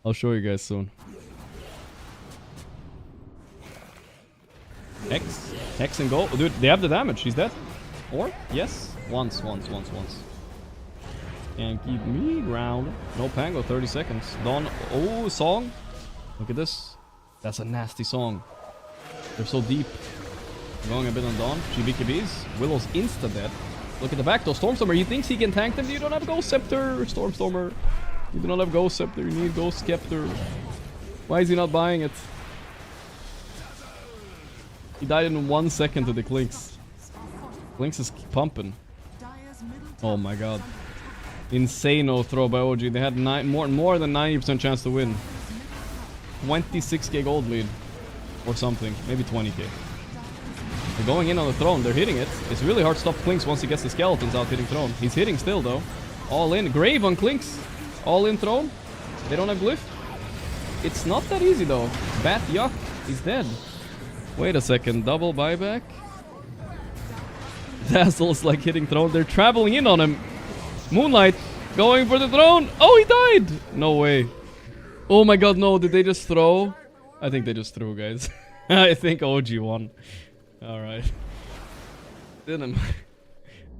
I'll show you guys soon. Hex and go. Dude, they have the damage. He's dead. Or? Yes. Once. And keep me ground. No Pango, 30 seconds. Dawn. Oh, song. Look at this. That's a nasty song. They're so deep. Going a bit on Dawn. She BKBs. Willow's insta dead. Look at the back though. Stormstormer. He thinks he can tank them. You don't have Ghost Scepter. Stormstormer. You do not have Ghost Scepter. You need Ghost Scepter. Why is he not buying it? He died in 1 second to the Clinks. Clinks is pumping. Oh my god. Insano throw by OG. They had more than 90% chance to win. 26k gold lead. Or something. Maybe 20k. They're going in on the throne. They're hitting it. It's really hard to stop Clinks once he gets the skeletons out hitting throne. He's hitting still though. All in. Grave on Clinks. All in throne. They don't have glyph. It's not that easy though. Bat Yuck. He's dead. Wait a second, double buyback? Dazzle's like hitting throne. They're traveling in on him. Moonlight going for the throne. Oh, he died. No way. Oh my god, no. Did they just throw? I think they just threw, guys. I think OG won. Alright. Didn't.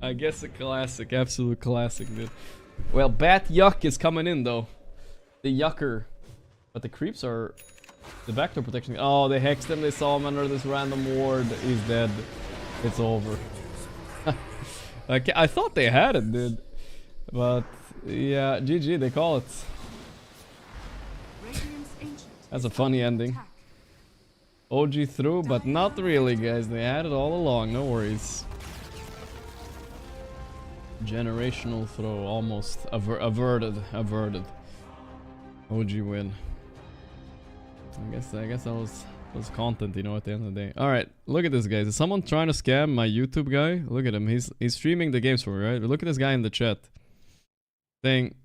I guess a classic. Absolute classic, dude. Well, Bat Yuck is coming in, though. The Yucker. But the creeps are... The backdoor protection. Oh, they hexed him. They saw him under this random ward. He's dead. It's over. I thought they had it, dude. But, yeah, GG, they call it. That's a funny ending. OG through, but not really, guys. They had it all along. No worries. Generational throw. Almost. Averted. OG win. I guess that was content, you know, at the end of the day. Alright, look at this, guys. Is someone trying to scam my YouTube guy? Look at him. He's streaming the games for me, right? Look at this guy in the chat. Saying,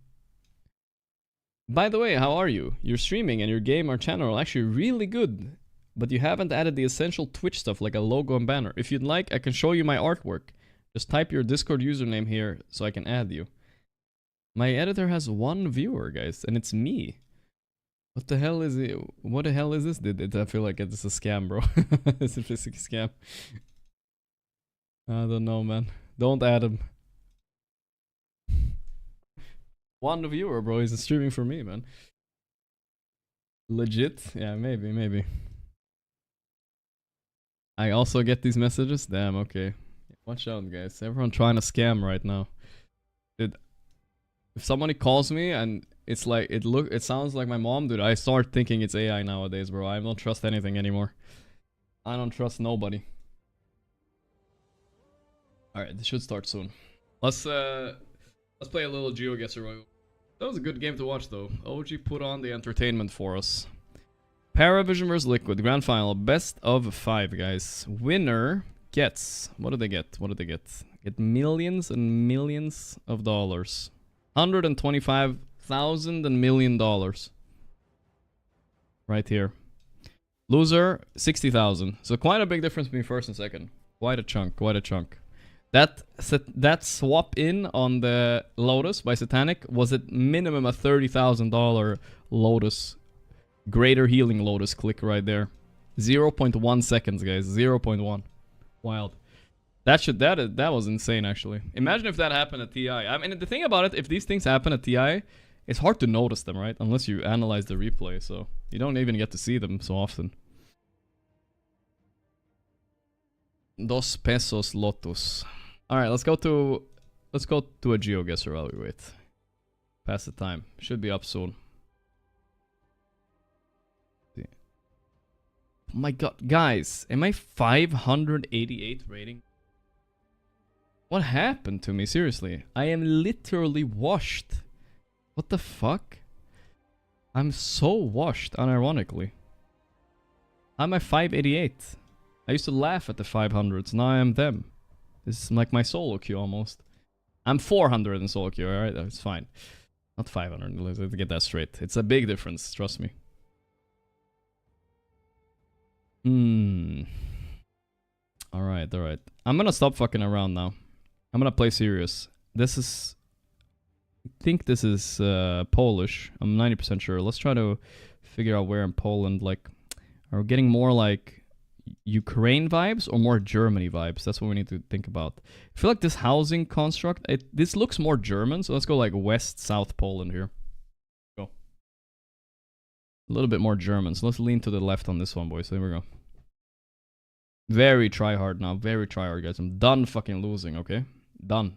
By the way, how are you? Your streaming and your game or channel are actually really good, but you haven't added the essential Twitch stuff like a logo and banner. If you'd like, I can show you my artwork. Just type your Discord username here so I can add you. My editor has 1 viewer, guys, and it's me. What the hell is it? What the hell is this? I feel like it's a scam, bro. It's a physics scam. I don't know, man. Don't add him. 1 viewer, bro. He's streaming for me, man. Legit? Yeah, maybe. I also get these messages? Damn, okay. Watch out, guys. Everyone trying to scam right now. If somebody calls me and it's like, it sounds like my mom, dude, I start thinking it's AI nowadays, bro. I don't trust anything anymore. I don't trust nobody. Alright, this should start soon. Let's play a little GeoGuessr Royal. That was a good game to watch, though. OG put on the entertainment for us. Paravision vs Liquid, grand final, best of 5, guys. Winner gets, what do they get? Get millions and millions of dollars. 125,000 and $1 million. Right here. Loser, 60,000. So quite a big difference between first and second. Quite a chunk. That swap in on the Lotus by Satanic was at minimum a $30,000 Lotus. Greater healing Lotus click right there. 0.1 seconds, guys. 0.1. Wild. That was insane, actually. Imagine if that happened at TI. I mean, the thing about it, if these things happen at TI, it's hard to notice them, right? Unless you analyze the replay, so you don't even get to see them so often. 2 pesos Lotus. Alright, let's go to a GeoGuessr while we wait. Pass the time. Should be up soon. Oh my god, guys, am I 588 rating? What happened to me? Seriously, I am literally washed. What the fuck? I'm so washed, unironically. I'm at 588. I used to laugh at the 500s, now I am them. This is like my solo queue almost. I'm 400 in solo queue, alright? That's fine. Not 500, let's get that straight. It's a big difference, trust me. Alright. I'm gonna stop fucking around now. I'm gonna play serious. I think this is Polish. I'm 90% sure. Let's try to figure out where in Poland, like, are we getting more like Ukraine vibes or more Germany vibes? That's what we need to think about. I feel like this housing construct, this looks more German, so let's go like west-south Poland here. Go. A little bit more German, so let's lean to the left on this one, boys. There we go. Very try hard now, very try hard, guys. I'm done fucking losing, okay? Done.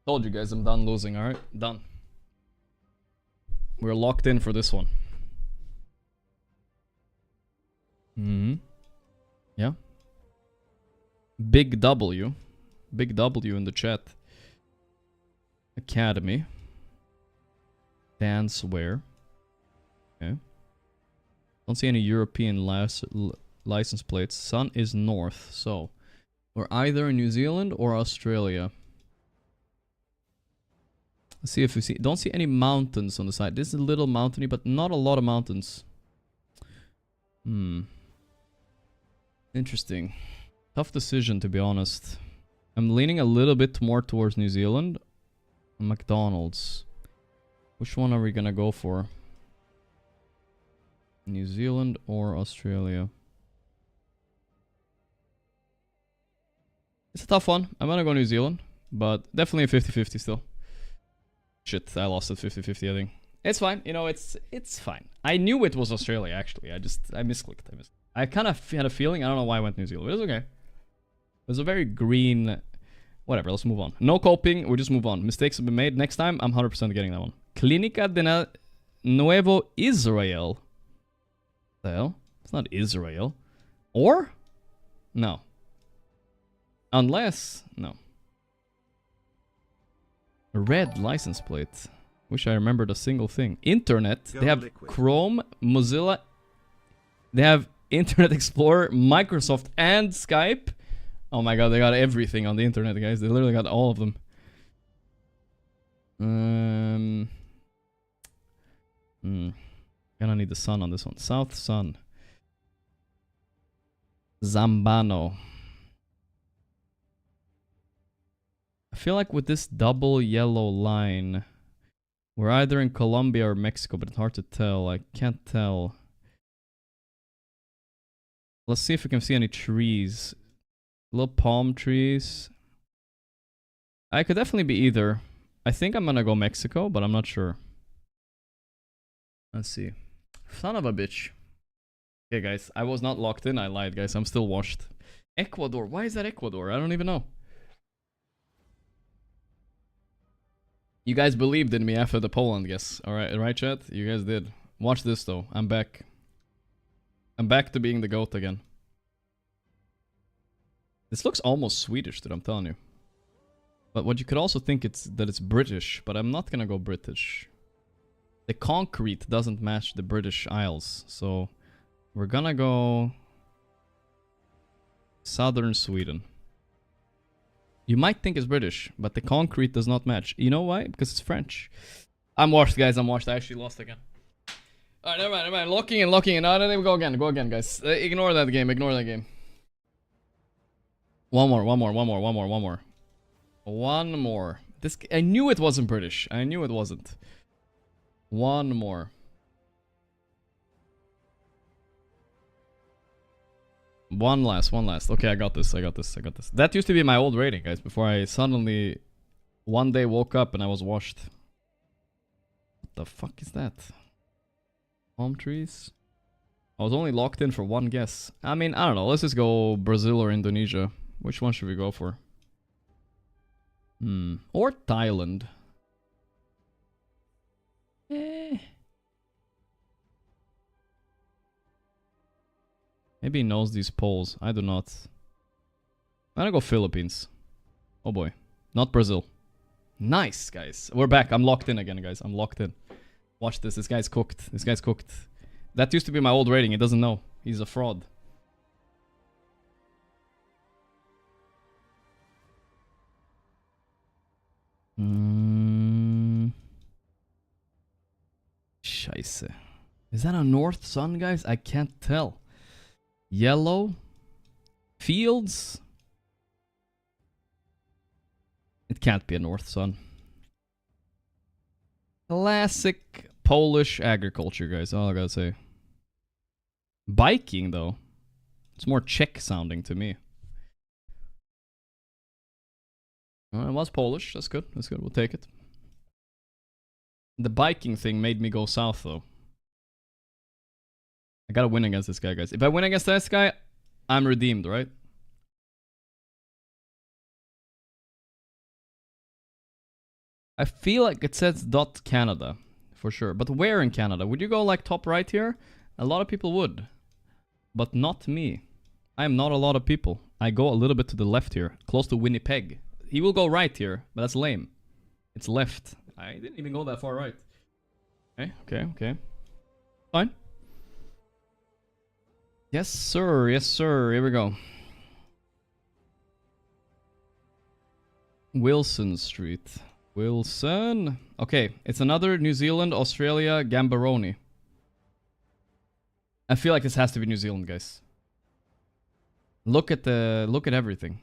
Told you guys I'm done losing, alright? Done. We're locked in for this one. Yeah. Big W. Big W in the chat. Academy. Dancewear. Okay. Don't see any European license plates. Sun is north, so we're either in New Zealand or Australia. Let's see if we see. Don't see any mountains on the side. This is a little mountainy, but not a lot of mountains. Interesting. Tough decision, to be honest. I'm leaning a little bit more towards New Zealand. McDonald's. Which one are we gonna go for? New Zealand or Australia? It's a tough one. I'm gonna go New Zealand, but definitely a 50-50 still. Shit, I lost at 50-50, I think. It's fine, you know, it's fine. I knew it was Australia, actually. I misclicked. I kind of had a feeling. I don't know why I went New Zealand, but it's okay. It was a very green... Whatever, let's move on. No coping, we just move on. Mistakes have been made. Next time, I'm 100% getting that one. Clínica de Nuevo Israel. The hell? It's not Israel. Or? No. Unless... No. A red license plate. Wish I remembered a single thing. Internet. They have Chrome, Mozilla. They have Internet Explorer, Microsoft, and Skype. Oh my god, they got everything on the internet, guys. They literally got all of them. Gonna need the sun on this one. South Sun. Zambano. I feel like with this double yellow line, we're either in Colombia or Mexico, but it's hard to tell. I can't tell. Let's see if we can see any trees. Little palm trees. I could definitely be either. I think I'm gonna go Mexico, but I'm not sure. Let's see. Son of a bitch. Okay, guys. I was not locked in. I lied, guys. I'm still washed. Ecuador. Why is that Ecuador? I don't even know. You guys believed in me after the Poland guess. Alright, right, chat? You guys did. Watch this, though. I'm back. I'm back to being the GOAT again. This looks almost Swedish, dude, I'm telling you. But what you could also think it's that it's British, but I'm not gonna go British. The concrete doesn't match the British Isles, so we're gonna go southern Sweden. You might think it's British, but the concrete does not match. You know why? Because it's French. I'm washed, guys. I'm washed. I actually lost again. Alright, never mind, never mind. Locking in, locking in. No, no, go again. Go again, guys. Ignore that game. Ignore that game. One more, one more, one more, one more, one more. One more. This, I knew it wasn't British. I knew it wasn't. One more. One last, one last. Okay, I got this, I got this, I got this. That used to be my old rating, guys, before I suddenly one day woke up and I was washed. What the fuck is that? Palm trees? I was only locked in for one guess. I mean, I don't know. Let's just go Brazil or Indonesia. Which one should we go for? Or Thailand. Maybe he knows these polls. I do not. I'm gonna go Philippines. Oh boy. Not Brazil. Nice, guys. We're back. I'm locked in again, guys. I'm locked in. Watch this. This guy's cooked. This guy's cooked. That used to be my old rating. He doesn't know. He's a fraud. Scheisse. Is that a north sun, guys? I can't tell. Yellow. Fields. It can't be a north sun. Classic Polish agriculture, guys. All I gotta say. Biking, though. It's more Czech sounding to me. It was Polish. That's good. That's good. We'll take it. The biking thing made me go south, though. I gotta win against this guy, guys. If I win against this guy, I'm redeemed, right? I feel like it says .Canada, for sure. But where in Canada? Would you go like top right here? A lot of people would. But not me. I am not a lot of people. I go a little bit to the left here, close to Winnipeg. He will go right here, but that's lame. It's left. I didn't even go that far right. Okay, okay, okay. Fine. Yes, sir. Yes, sir. Here we go. Wilson Street. Wilson. Okay, it's another New Zealand, Australia, Gambaroni. I feel like this has to be New Zealand, guys. Look at everything.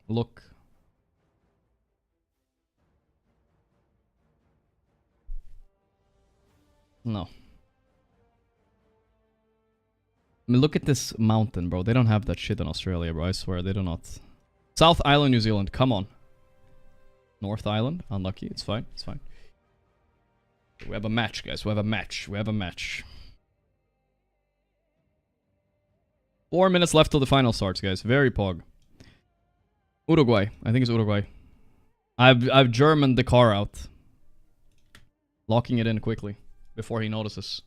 Look. No. I mean, look at this mountain, bro. They don't have that shit in Australia, bro. I swear, they do not. South Island, New Zealand. Come on. North Island. Unlucky. It's fine. It's fine. We have a match, guys. We have a match. We have a match. 4 minutes left till the final starts, guys. Very pog. Uruguay. I think it's Uruguay. I've Germaned the car out. Locking it in quickly before he notices.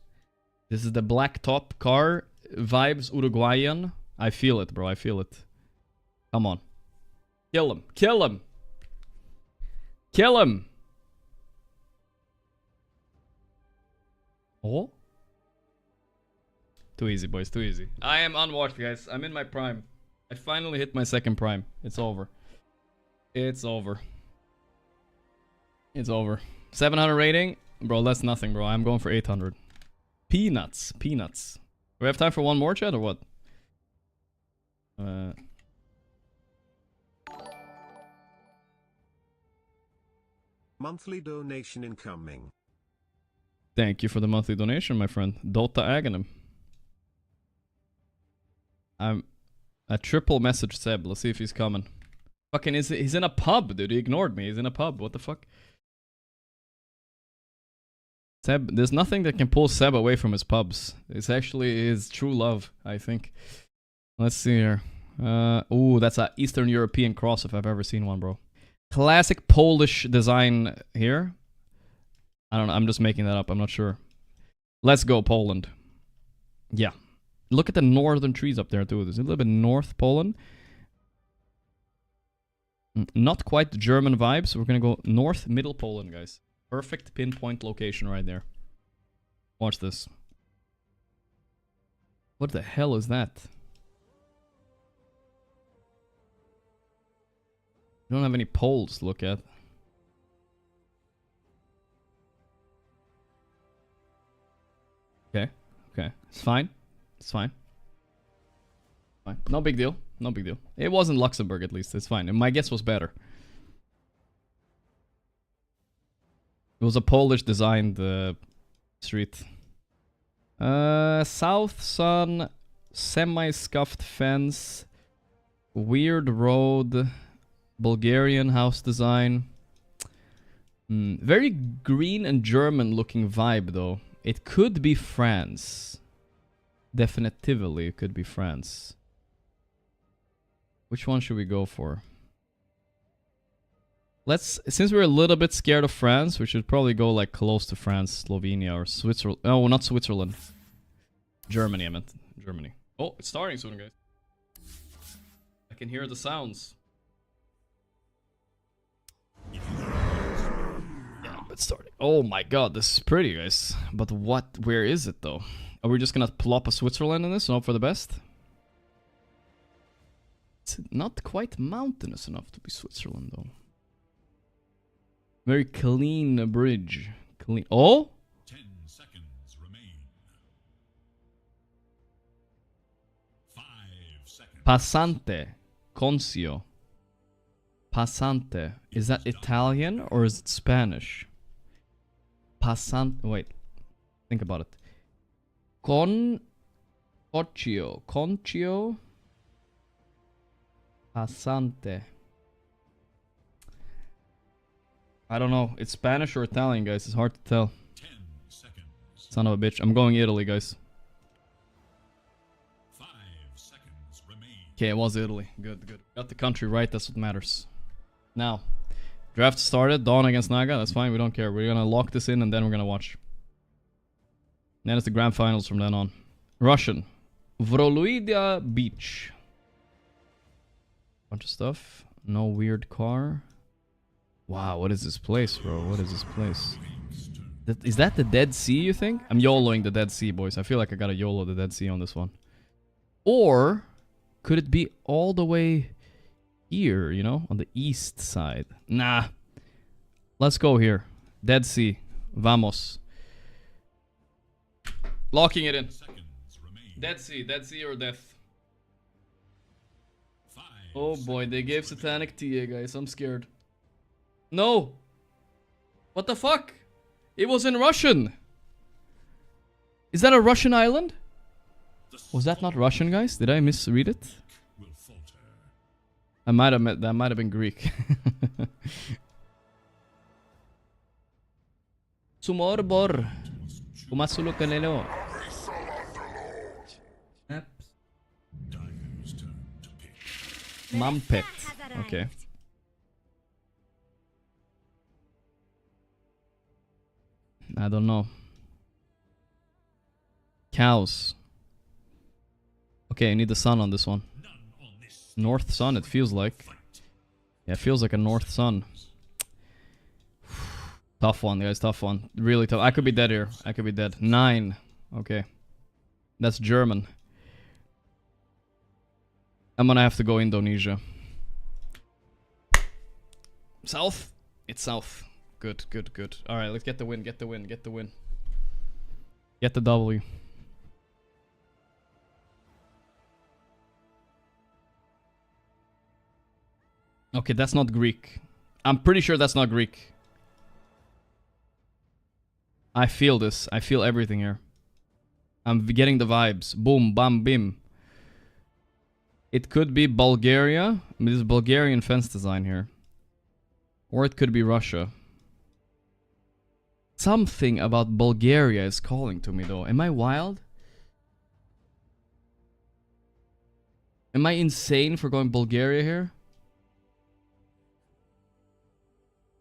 This is the black top car. Vibes Uruguayan. I feel it, bro. I feel it. Come on. Kill him. Kill him. Kill him. Oh. Too easy, boys. Too easy. I am unwatched, guys. I'm in my prime. I finally hit my second prime. It's over. It's over. It's over. 700 rating? Bro, that's nothing, bro. I'm going for 800. Peanuts. Peanuts. Do we have time for one more, chat, or what? Monthly donation incoming. Thank you for the monthly donation, my friend. Dota Aghanim. I'm a triple message Seb. Let's see if he's coming. Fucking he's in a pub, dude. He ignored me. He's in a pub. What the fuck? Seb, there's nothing that can pull Seb away from his pubs. It's actually his true love, I think. Let's see here. Ooh, that's a Eastern European cross if I've ever seen one, bro. Classic Polish design here. I don't know. I'm just making that up. I'm not sure. Let's go, Poland. Yeah. Look at the northern trees up there, too. There's a little bit north Poland. Not quite German vibes. So we're going to go north, middle Poland, guys. Perfect pinpoint location right there. Watch this. What the hell is that? We don't have any poles to look at. Okay. Okay. It's fine. It's fine. Fine. No big deal. No big deal. It wasn't Luxembourg, at least. It's fine. And my guess was better. It was a Polish designed street. South Sun, semi-scuffed fence, weird road, Bulgarian house design. Very green and German looking vibe though. It could be France. Definitively it could be France. Which one should we go for? Since we're a little bit scared of France, we should probably go like close to France, Slovenia or Switzerland. Oh, not Switzerland. Germany, I meant. Germany. Oh, it's starting soon, guys. I can hear the sounds. Yeah, it's starting. Oh my god, this is pretty, guys. But where is it though? Are we just gonna plop a Switzerland in this and hope for the best? It's not quite mountainous enough to be Switzerland though. Very clean bridge. Clean. Oh? 10 seconds remain. 5 seconds. Passante. Concio. Passante. Is that Italian or is it Spanish? Passante. Wait. Think about it. Concio. Concio. Passante. I don't know. It's Spanish or Italian, guys. It's hard to tell. 10 seconds. Son of a bitch. I'm going Italy, guys. 5 seconds remain. Okay, it was Italy. Good, good. Got the country right. That's what matters. Now, draft started. Dawn against Naga. That's fine. We don't care. We're going to lock this in and then we're going to watch. Then it's the grand finals from then on. Russian. Vroluida Beach. Bunch of stuff. No weird car. Wow, what is this place, bro? What is this place? Is that the Dead Sea, you think? I'm YOLOing the Dead Sea, boys. I feel like I gotta YOLO the Dead Sea on this one. Or could it be all the way here, you know? On the east side. Nah. Let's go here. Dead Sea. Vamos. Locking it in. Dead Sea or death. Oh boy, they gave Satanic TA, guys. I'm scared. No! What the fuck? It was in Russian! Is that a Russian island? Was that not Russian, guys? Did I misread it? That might have been Greek. Sumorbor. Umasulo kanelo. Mumpet. Okay. I don't know. Cows. Okay, I need the sun on this one. North sun, it feels like. Yeah, it feels like a north sun. Tough one, guys, tough one. Really tough. I could be dead here. I could be dead. 9. Okay. That's German. I'm gonna have to go Indonesia. South? It's south. Good, good, good. Alright, let's get the win, get the win, get the win. Get the W. Okay, that's not Greek. I'm pretty sure that's not Greek. I feel this. I feel everything here. I'm getting the vibes. Boom, bam, bim. It could be Bulgaria. I mean, this is Bulgarian fence design here. Or it could be Russia. Something about Bulgaria is calling to me though. Am I wild? Am I insane for going Bulgaria here?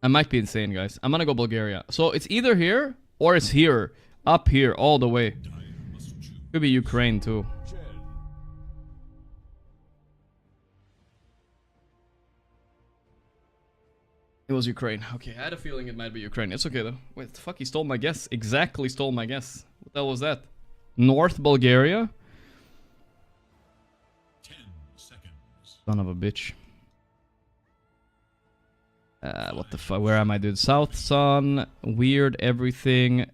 I might be insane, guys. I'm gonna go Bulgaria. So it's either here or it's here. Up here, all the way. Could be Ukraine too. It was Ukraine. Okay, I had a feeling it might be Ukraine. It's okay though. Wait, the fuck, he stole my guess. Exactly stole my guess. What the hell was that? North Bulgaria? 10 seconds. Son of a bitch. What the fuck? Where am I, dude? South Sun. Weird everything.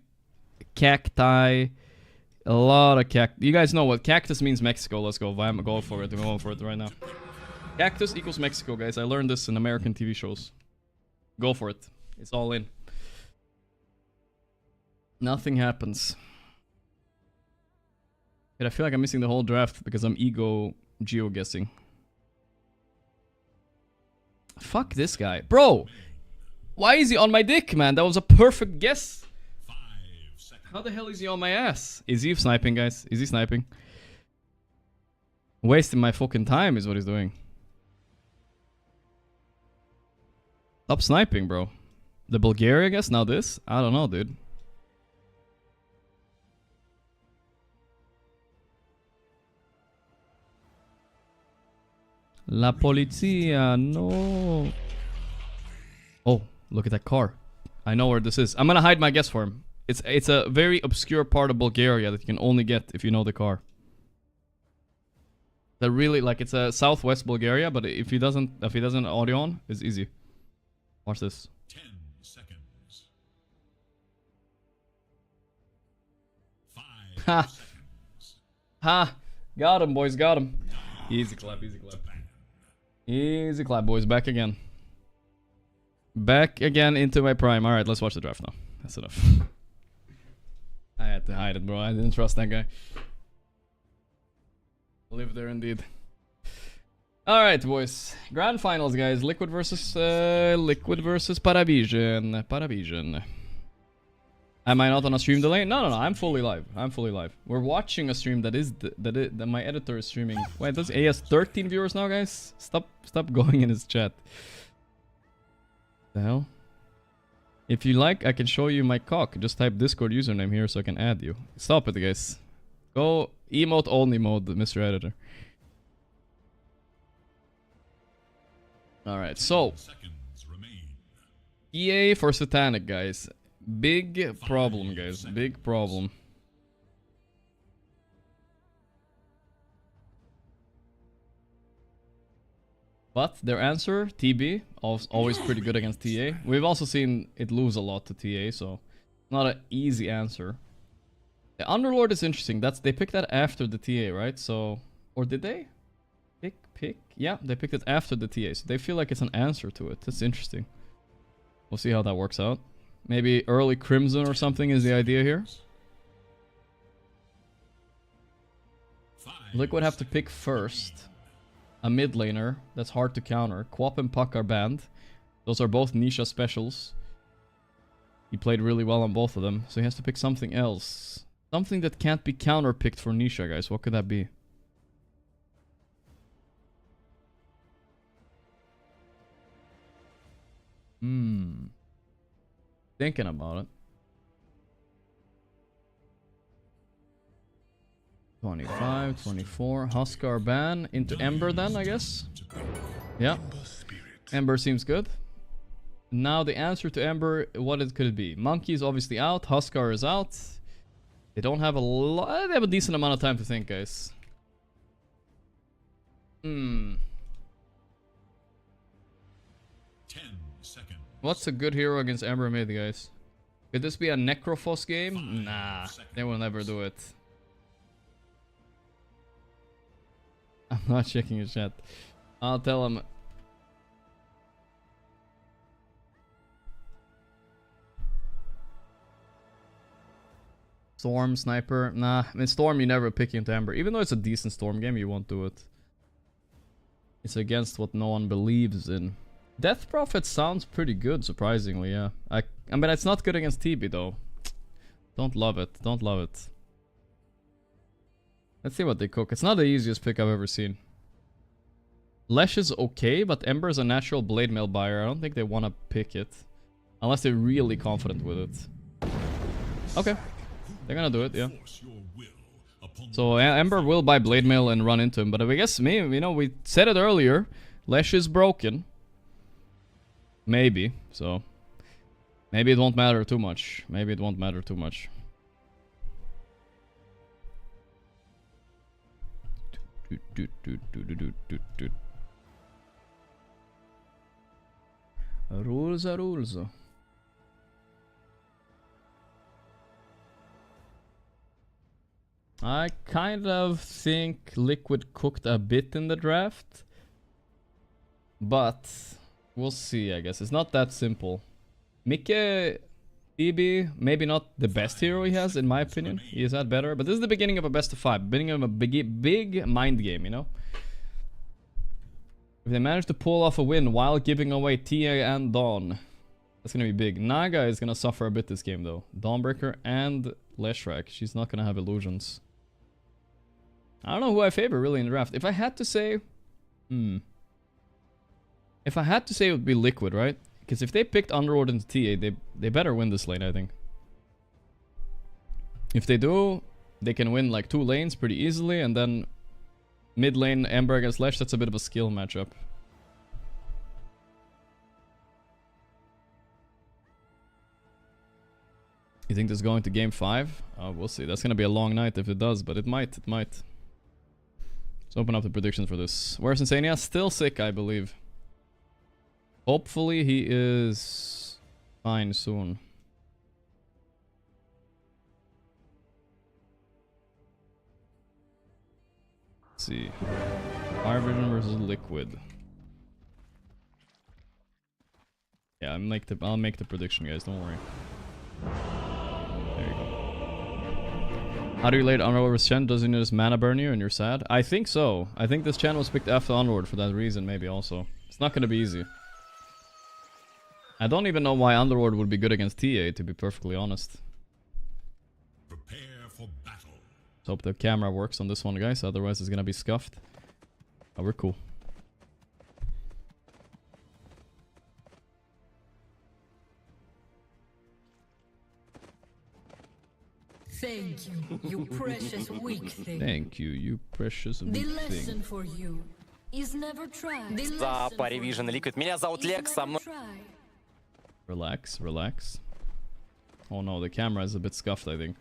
Cacti. A lot of cactus. You guys know what cactus means Mexico. Let's go. I'm going for it. I'm going for it right now. Cactus equals Mexico, guys. I learned this in American TV shows. Go for it. It's all in. Nothing happens. But I feel like I'm missing the whole draft because I'm geo-guessing. Fuck this guy. Bro! Why is he on my dick, man? That was a perfect guess. 5 seconds. How the hell is he on my ass? Is he sniping, guys? Is he sniping? Wasting my fucking time is what he's doing. Stop sniping, bro. The Bulgaria, I guess? Now this? I don't know, dude. La polizia, no. Oh, look at that car. I know where this is. I'm gonna hide my guess for him. It's a very obscure part of Bulgaria that you can only get if you know the car. That really, like, it's a southwest Bulgaria, but if he doesn't audio on, it's easy. Watch this. 10 seconds. 5 Ha! seconds. Ha! Got him, boys, got him. Easy clap, easy clap. Easy clap, boys. Back again. Back again into my prime. Alright, let's watch the draft now. That's enough. I had to hide it, bro. I didn't trust that guy. Live there indeed. Alright, boys. Grand finals, guys. Liquid versus Paravision. Paravision. Am I not on a stream delay? No. I'm fully live. I'm fully live. We're watching a stream that my editor is streaming. Wait, he has 13 viewers now, guys. Stop going in his chat. The hell? If you like, I can show you my cock. Just type Discord username here so I can add you. Stop it, guys. Go emote only mode, Mr. Editor. Alright, so EA for Satanic, guys. Big problem, guys. Big problem. But their answer, TB, always pretty good against TA. We've also seen it lose a lot to TA, so not an easy answer. The Underlord is interesting. They picked that after the TA, right? So, or did they? Pick? Yeah, they picked it after the TA, so they feel like it's an answer to it. That's interesting. We'll see how that works out. Maybe early Crimson or something is the idea here. Liquid have to pick first. A mid laner that's hard to counter. Quap and Puck are banned. Those are both Nisha specials. He played really well on both of them, so he has to pick something else. Something that can't be counter-picked for Nisha, guys. What could that be? Thinking about it. 25, 24. Huskar ban into Ember then, I guess. Yeah. Ember seems good. Now the answer to Ember, could it be? Monkey is obviously out. Huskar is out. They don't have a lot. They have a decent amount of time to think, guys. 10 seconds. What's a good hero against Ember mid, guys? Could this be a Necrophos game? 5 Nah, seconds. they will never do it. I'm not checking your chat. I'll tell him. Storm, Sniper. Nah, I mean, Storm you never pick into Ember. Even though it's a decent Storm game, you won't do it. It's against what no one believes in. Death Prophet sounds pretty good, surprisingly, yeah. I mean, it's not good against TB, though. Don't love it. Don't love it. Let's see what they cook. It's not the easiest pick I've ever seen. Lesh is okay, but Ember is a natural blade mail buyer. I don't think they want to pick it. Unless they're really confident with it. Okay. They're gonna do it, yeah. Force your will upon So Ember will buy blade mail and run into him. But I guess, maybe, you know, we said it earlier. Lesh is broken. Maybe. So maybe it won't matter too much. Maybe it won't matter too much. Rules are rules. I kind of think Liquid cooked a bit in the draft. But we'll see, I guess. It's not that simple. Mikke, TB, maybe not the best hero he has, in my opinion. He is that better. But this is the beginning of a best of 5. Beginning of a big mind game, you know? If they manage to pull off a win while giving away TA and Dawn, that's gonna be big. Naga is gonna suffer a bit this game, though. Dawnbreaker and Leshrac. She's not gonna have illusions. I don't know who I favor, really, in the draft. If I had to say... If I had to say, it would be Liquid, right? Because if they picked Underworld into TA, they better win this lane, I think. If they do, they can win like 2 lanes pretty easily, and then mid lane Ember against Lesh, that's a bit of a skill matchup. You think this is going to game 5? We'll see. That's gonna be a long night if it does, but it might. It might. Let's open up the predictions for this. Where's Insania? Still sick, I believe. Hopefully he is fine soon. Let's see. Parivision versus Liquid. Yeah, I'll make the prediction, guys. Don't worry. There you go. How do you relate Aurora with Chen? Does he notice mana burn you and you're sad? I think so. I think this Chen was picked after Onward for that reason, maybe also. It's not gonna be easy. I don't even know why Underworld would be good against TA, to be perfectly honest. prepare for battle. Let's hope the camera works on this one, guys. Otherwise, it's gonna be scuffed. Oh, we're cool. Thank you, you precious weak thing. Thank you, you precious The weak lesson thing. for you is never try. За Parivision Liquid. Меня зовут Лекс, со мной... Relax, relax. Oh no, the camera is a bit scuffed, I think.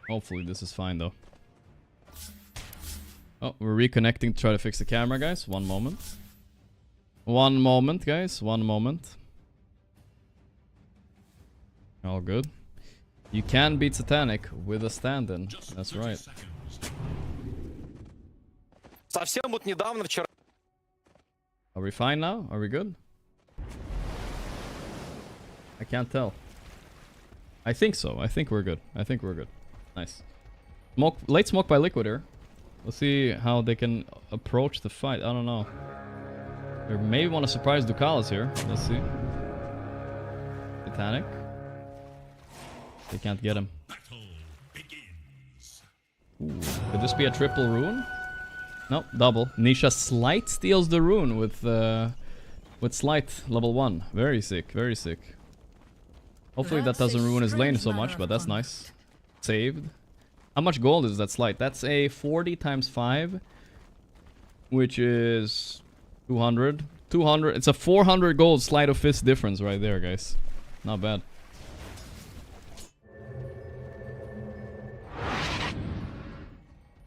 Hopefully this is fine, though. Oh, we're reconnecting to try to fix the camera, guys. One moment. One moment, guys. One moment. All good. You can beat Satanic with a stand-in. That's right. Совсем вот недавно, вчера... Are we fine now? Are we good? I can't tell. I think so. I think we're good. I think we're good. Nice. Smoke, late smoke by Liquid here. Let's see how they can approach the fight. I don't know. They may want to surprise Ducalis here. Let's see. Titanic. They can't get him. Battle begins. Ooh. Could this be a triple rune? No, double. Nisha Slight steals the rune with Slight level 1. Very sick, very sick. Hopefully that doesn't ruin his lane so much, but that's nice. Saved. How much gold is that Slight? That's a 40 times 5, which is 200. 200. It's a 400 gold Sleight of Fist difference right there, guys. Not bad.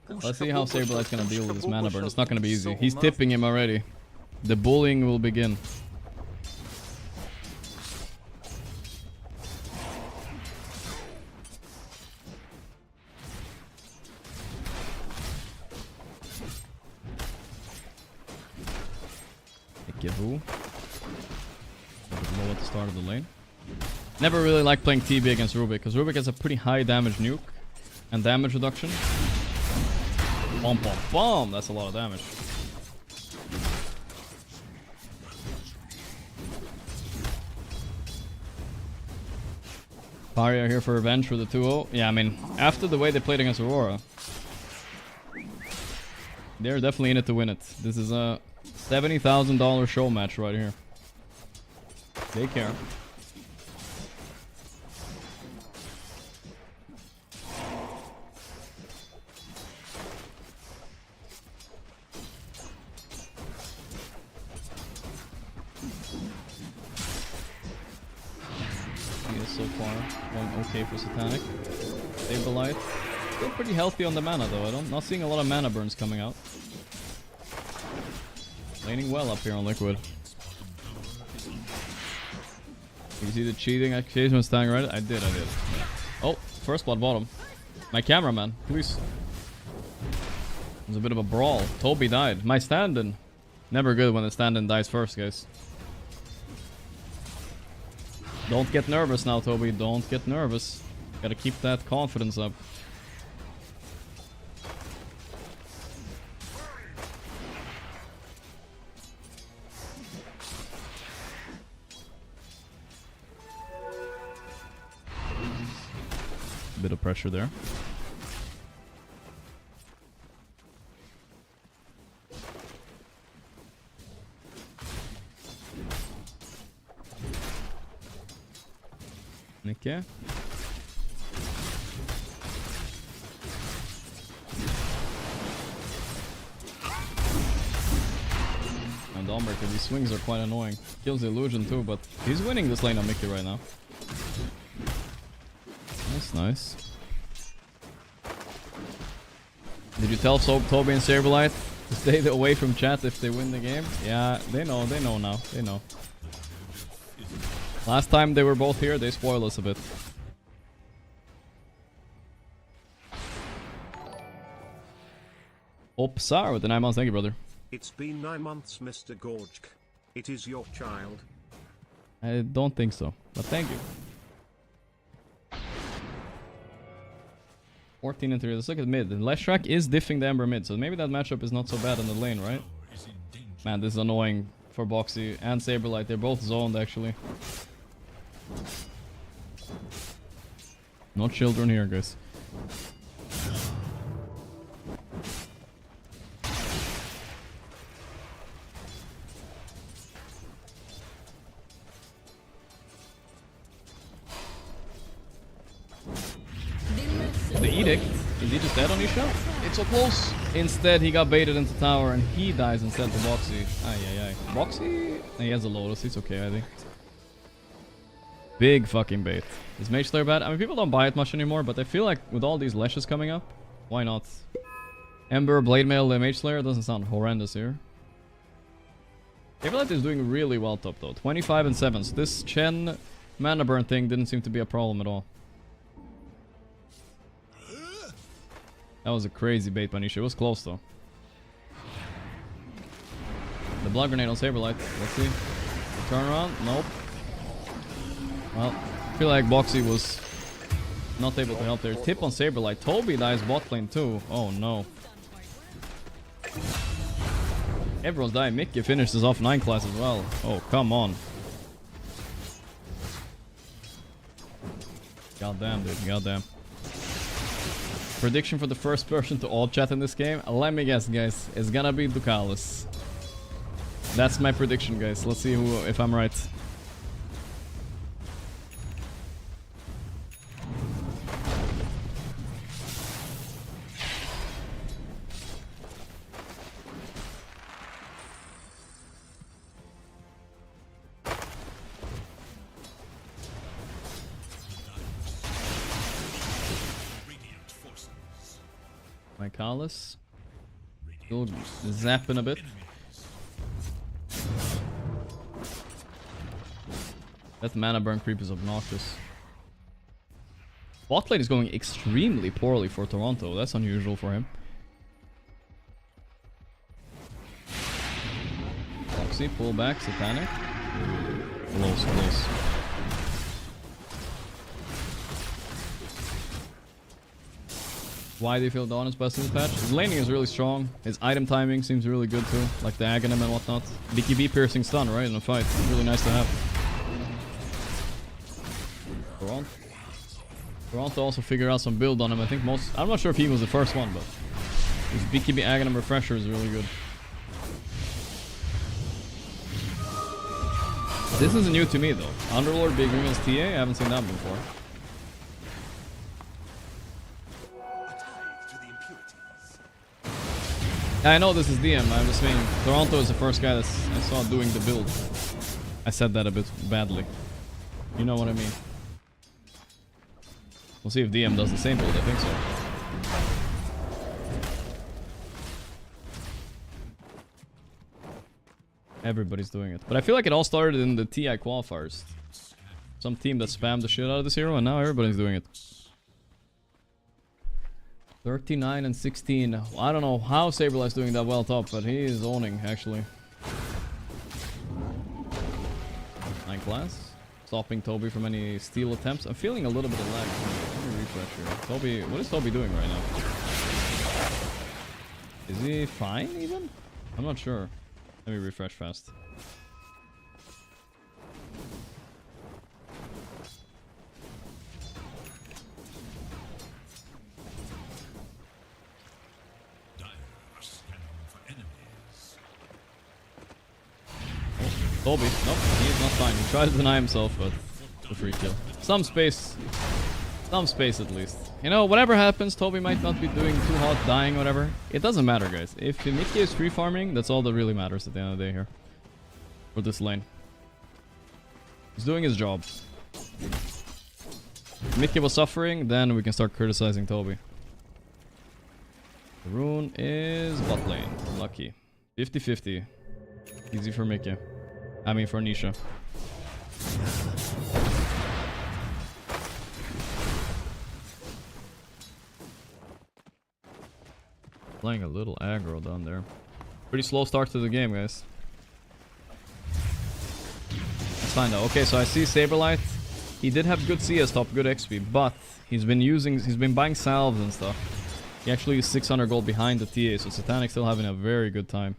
Let's see how Saberlight's gonna deal with this mana burn. It's not gonna be easy. He's tipping him already. The bullying will begin. Givu. A bit low at the start of the lane. Never really liked playing TB against Rubik, because Rubik has a pretty high damage nuke and damage reduction. Bomb, bomb, bomb! That's a lot of damage. Paria here for revenge for the 2-0. Yeah, I mean, after the way they played against Aurora, they're definitely in it to win it. This is a $70,000 show match right here. They care. So far, going okay for Satanic. Saberlight, still pretty healthy on the mana though. I'm not seeing a lot of mana burns coming out. Laning well up here on Liquid. You see the cheating accusation was standing right? I did. Oh, first blood bottom. My cameraman, please. It was a bit of a brawl. Toby died. My stand-in. Never good when the stand-in dies first, guys. Don't get nervous now, Toby. Don't get nervous. Gotta keep that confidence up. Bit of pressure there. Okay. And Domber, these swings are quite annoying. Kills the illusion too, but he's winning this lane on Mickey right now. That's nice. Did you tell Toby and Saberlight to stay away from chat if they win the game? Yeah, they know now. They know. Last time they were both here, they spoiled us a bit. Opsar with the 9 months, thank you, brother. It's been 9 months, Mr. Gorgc. It is your child. I don't think so, but thank you. 14 and 3, let's look at mid. Leshrac is diffing the Ember mid, so maybe that matchup is not so bad in the lane, right? Man, this is annoying for Boxy and Saberlight. They're both zoned, actually. No children here, guys. The Edict, is he just dead on Isha? It's so close. Instead, he got baited into tower and he dies instead to Boxy. Ay. Boxy? He has a Lotus, it's okay, I think. Big fucking bait. Is Mage Slayer bad? I mean, people don't buy it much anymore, but I feel like with all these Leshes coming up, why not? Ember, Blade Mail, Mage Slayer doesn't sound horrendous here. I feel like is doing really well top though. 25 and 7. So this Chen mana burn thing didn't seem to be a problem at all. That was a crazy bait by Nisha. It was close though. The blood grenade on Saberlight. Let's see. Turn around. Nope. Well, I feel like Boxy was not able to help there. Tip on Saberlight. Toby dies bot lane too. Oh no. Everyone's dying. Mickey finishes off 9 class as well. Oh, come on. Goddamn, dude. Goddamn. Prediction for the first person to all chat in this game? Let me guess, guys. It's gonna be Ducalis. That's my prediction, guys. Let's see if I'm right. Michaelis. Still zapping a bit. That mana burn creep is obnoxious. Bot lane is going extremely poorly for Toronto. That's unusual for him. Foxy, pull back, Satanic. Close, close. Why do you feel Dawn is best in this patch? His laning is really strong. His item timing seems really good too. Like the Aghanim and whatnot. BKB piercing stun, right? In a fight. It's really nice to have. Toronto also figured out some build on him. I think I'm not sure if he was the first one, but his BKB Aghanim refresher is really good. This is new to me though. Underlord big against TA? I haven't seen that before. I know this is DM, I'm just saying Toronto is the first guy that I saw doing the build. I said that a bit badly. You know what I mean. We'll see if DM does the same build, I think so. Everybody's doing it. But I feel like it all started in the TI qualifiers. Some team that spammed the shit out of this hero and now everybody's doing it. 39 and 16. I don't know how Saberlight's doing that well top, but he is owning actually. 9 class. Stopping Toby from any steal attempts. I'm feeling a little bit of lag. Let me refresh here. Toby, what is Toby doing right now? Is he fine even? I'm not sure. Let me refresh fast. Toby, nope, he's not fine. He tries to deny himself, but the free kill. Some space at least. You know, whatever happens, Toby might not be doing too hot, dying, whatever. It doesn't matter, guys. If Mickey is free farming, that's all that really matters at the end of the day here. For this lane. He's doing his job. If Mickey was suffering, then we can start criticizing Toby. The rune is bot lane. Lucky. 50-50. Easy for Mickey. I mean for Nisha. Playing a little aggro down there. Pretty slow start to the game, guys. That's fine though. Okay, so I see Saberlight. He did have good CS top, good XP, but he's been buying salves and stuff. He actually is 600 gold behind the TA, so Satanic's still having a very good time.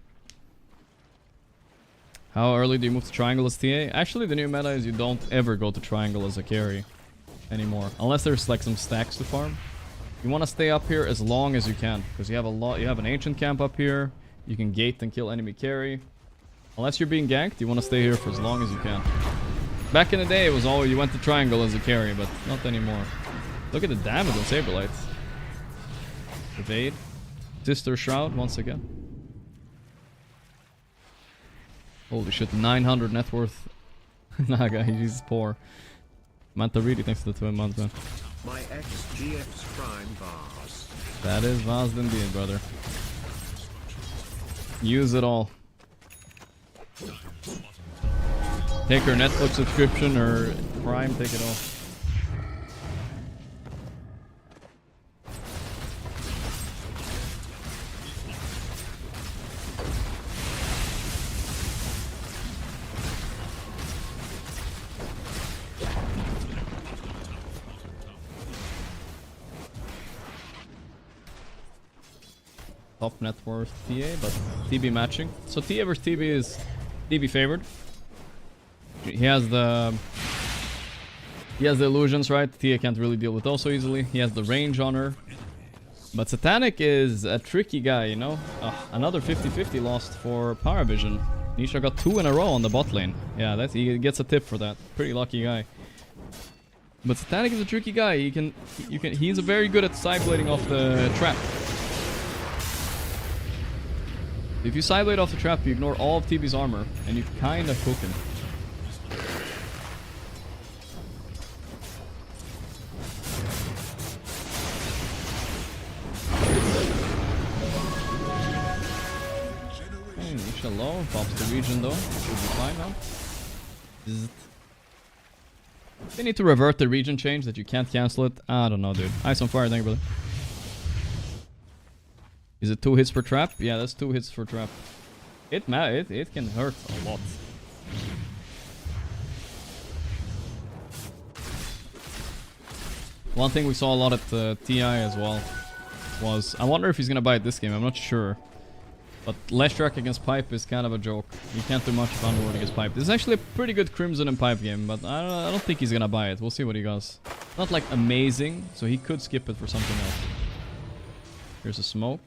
How early do you move to triangle as TA? Actually, the new meta is you don't ever go to triangle as a carry anymore, unless there's like some stacks to farm. You want to stay up here as long as you can, because you have an ancient camp up here. You can gate and kill enemy carry. Unless you're being ganked, you want to stay here for as long as you can. Back in the day, it was all you went to triangle as a carry, but not anymore. Look at the damage on Saberlight. Evade. Sister Shroud once again. Holy shit, 900 net worth. Nah, guy, he's poor. Manta really thanks to the 2 months, man. My ex-GF's prime vase. That is vase indeed, brother. Use it all. Take her Netflix subscription or Prime, take it all. Top net worth TA, but TB matching. So TA versus TB is TB favored. He has the illusions, right? TA can't really deal with those so easily. He has the range on her. But Satanic is a tricky guy, you know? Another 50-50 lost for Paravision. Nisha got 2 in a row on the bot lane. Yeah, he gets a tip for that. Pretty lucky guy. But Satanic is a tricky guy. He's very good at sideblading off the trap. If you sideblade off the trap, you ignore all of TB's armor, and you kind of cook him. Nisha low. Pops the region though. Should be fine now. Zzz. They need to revert the region change that you can't cancel it. I don't know, dude. Ice on fire, thank you, brother. Is it 2 hits per trap? Yeah, that's 2 hits per trap. It can hurt a lot. One thing we saw a lot at TI as well was, I wonder if he's gonna buy it this game, I'm not sure. But Leshrac against Pipe is kind of a joke. You can't do much of Underworld against Pipe. This is actually a pretty good Crimson and Pipe game, but I don't think he's gonna buy it. We'll see what he does. Not like amazing, so he could skip it for something else. Here's a smoke.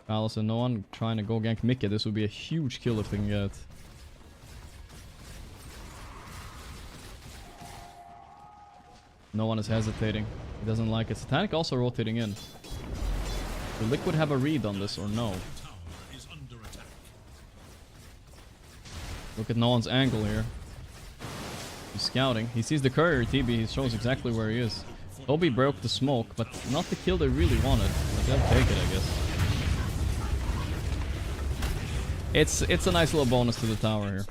Palace and no one trying to go gank Mickey. This would be a huge kill if they can get it. No one is hesitating. He doesn't like it. Satanic also rotating in. Will Liquid have a read on this or no? Look at no one's angle here. He's scouting. He sees the courier TB. He shows exactly where he is. Toby broke the smoke, but not the kill they really wanted. But they'll take it, I guess. It's a nice little bonus to the tower here.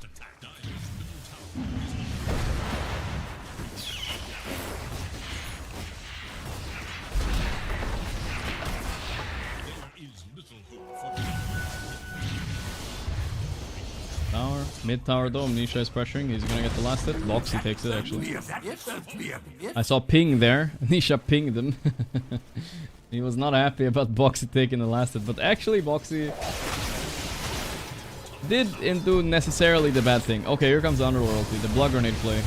Tower, mid tower though, Nisha is pressuring, he's gonna get the last hit. Boxy takes it actually. I saw ping there, Nisha pinged him. He was not happy about Boxy taking the last hit, but actually Boxy didn't do necessarily the bad thing. Okay, here comes the Underworld, the blood grenade play.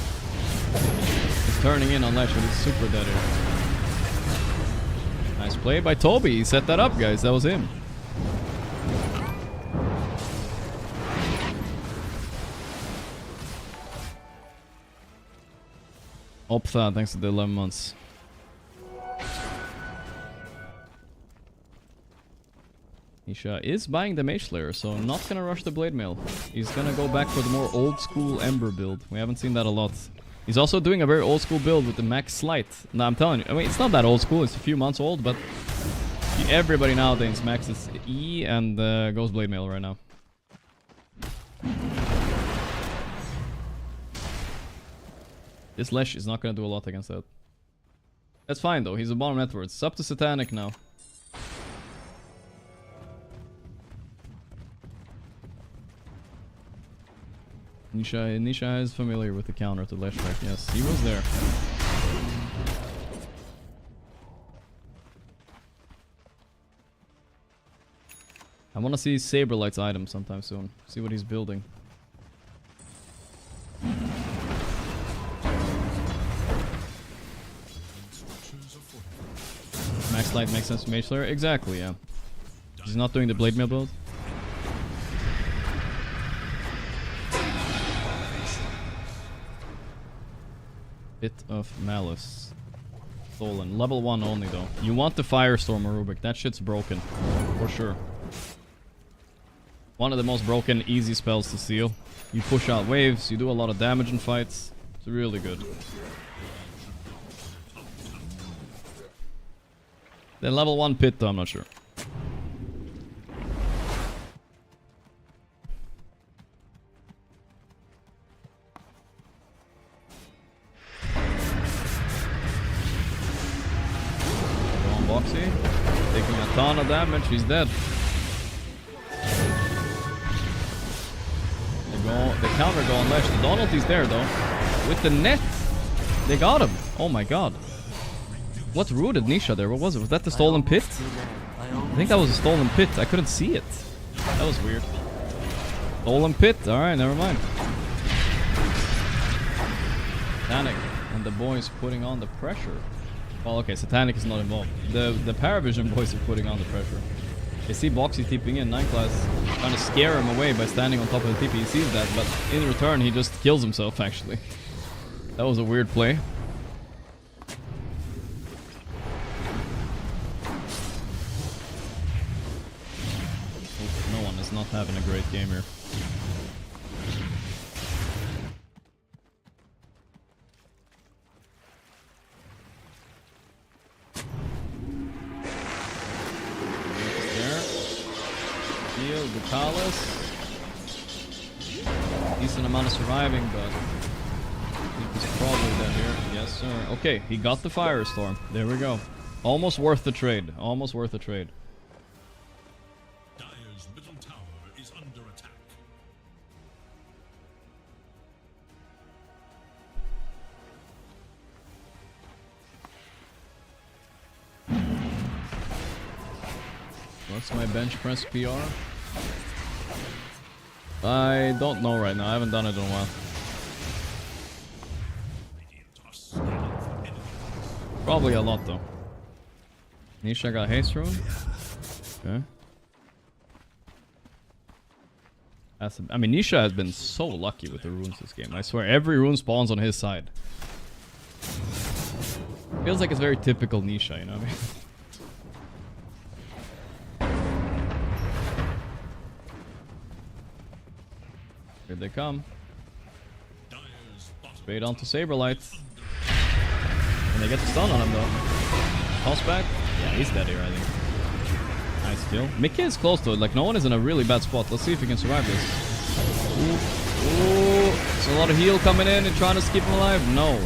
He's turning in on Lesh, but he's super dead here. Nice play by Toby, he set that up guys, that was him. Optha, thanks to the 11 months. Nisha is buying the Mage Slayer, so not gonna rush the Blade Mail. He's gonna go back for the more old school Ember build. We haven't seen that a lot. He's also doing a very old school build with the Max Slight. Now I'm telling you, I mean it's not that old school, it's a few months old, but everybody nowadays maxes E and goes Blade Mail right now. This Lesh is not gonna do a lot against that. That's fine though, he's a bottom network. It's up to Satanic now. Nisha is familiar with the counter to Leshrac, yes, he was there. I wanna see Saberlight's item sometime soon. See what he's building. Max Light makes sense for Mage Slayer? Exactly, yeah. He's not doing the Blade Mail build. Bit of Malice. Stolen. Level 1 only though. You want the Firestorm or Rubik. That shit's broken. For sure. One of the most broken easy spells to steal. You push out waves, you do a lot of damage in fights. It's really good. Then level 1 pit though, I'm not sure. Go on Boxy. Taking a ton of damage, he's dead. The counter go on Lesh. The Donalty's there though. With the net. They got him. Oh my god. What rooted Nisha there? What was it? Was that the stolen pit? I think that was a stolen pit. I couldn't see it. That was weird. Stolen pit. Alright, never mind. Satanic and the boys putting on the pressure. Well, okay, Satanic is not involved. The Paravision boys are putting on the pressure. They see Boxy TPing in, 9 class, trying to scare him away by standing on top of the TP. He sees that, but in return he just kills himself actually. That was a weird play. No one is not having a great game here. heal. Vitalis. Decent amount of surviving, but I think he's probably dead here. Yes, sir. Okay, he got the Firestorm. There we go. Almost worth the trade. Almost worth the trade. Dire's middle tower is under attack. What's my bench press PR? I don't know right now. I haven't done it in a while. Probably a lot though. Nisha got haste rune. Okay. I mean, Nisha has been so lucky with the runes this game. I swear, every rune spawns on his side. Feels like it's very typical Nisha, you know what I mean? Here they come. Straight onto Saberlight. And they get the stun on him though. Toss back. Yeah, he's dead here, I think. Nice kill. Mickey is close to it. Like, no one is in a really bad spot. Let's see if he can survive this. Ooh. Ooh. There's a lot of heal coming in and trying to keep him alive. No.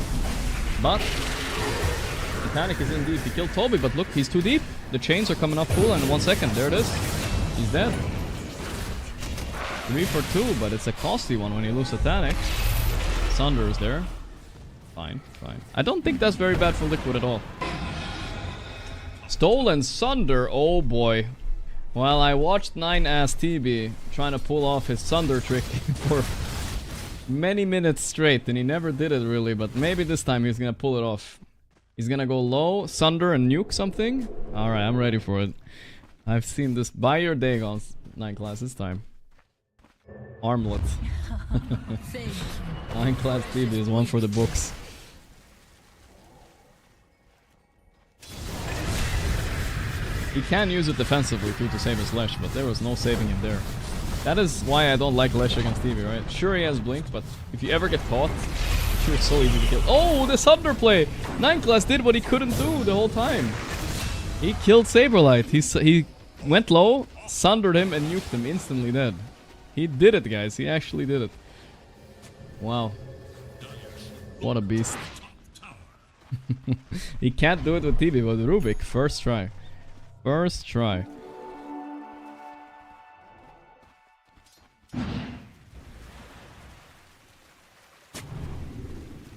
But the panic is in deep. He killed Toby, but look, he's too deep. The chains are coming up full in 1 second. There it is. He's dead. 3 for 2, but it's a costly one when you lose Satanic. Sunder is there. Fine, fine. I don't think that's very bad for Liquid at all. Stolen Sunder, oh boy. While I watched 9-ass TB trying to pull off his Sunder trick for many minutes straight, and he never did it really, but maybe this time he's gonna pull it off. He's gonna go low, Sunder and nuke something. Alright, I'm ready for it. I've seen this. Buy your Dagon 9 class this time. Armlet. 9 class TB is one for the books. He can use it defensively too to save his Lesh, but there was no saving him there. That is why I don't like Lesh against TV, right? Sure, he has Blink, but if you ever get caught, sure, it's so easy to kill. Oh, this underplay! 9 class did what he couldn't do the whole time. He killed Saberlight. He went low, sundered him, and nuked him, instantly dead. He did it, guys. He actually did it. Wow. What a beast. He can't do it with TB, but Rubik, first try. First try.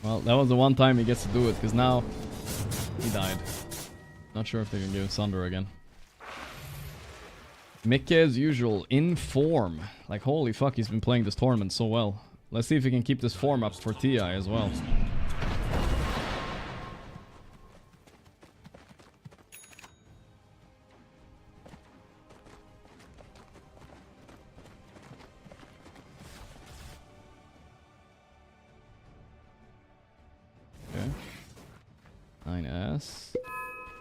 Well, that was the one time he gets to do it, because now he died. Not sure if they can give Sunder again. Mickey as usual, in form. Like, holy fuck, he's been playing this tournament so well. Let's see if he can keep this form up for TI as well. Okay. 9S.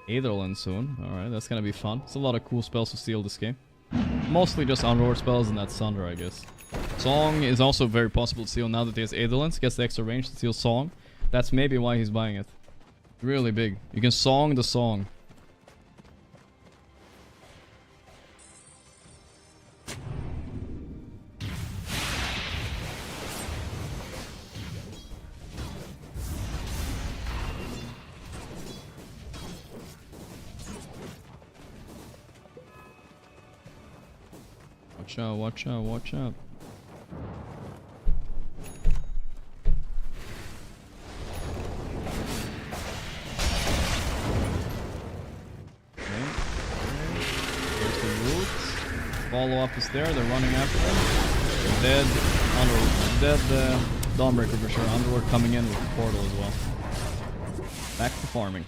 Aetherland soon. Alright, that's gonna be fun. It's a lot of cool spells to steal this game. Mostly just Aurora spells and that Sunder, I guess. Song is also very possible to steal now that he has Aetherlands. Gets the extra range to steal Song. That's maybe why he's buying it. Really big. You can Song the Song. Watch out, watch out, watch out. Okay. There's the roots. Follow up is there, they're running after them. Dead Underworld. Dead Dawnbreaker for sure. Underworld coming in with the portal as well. Back to farming.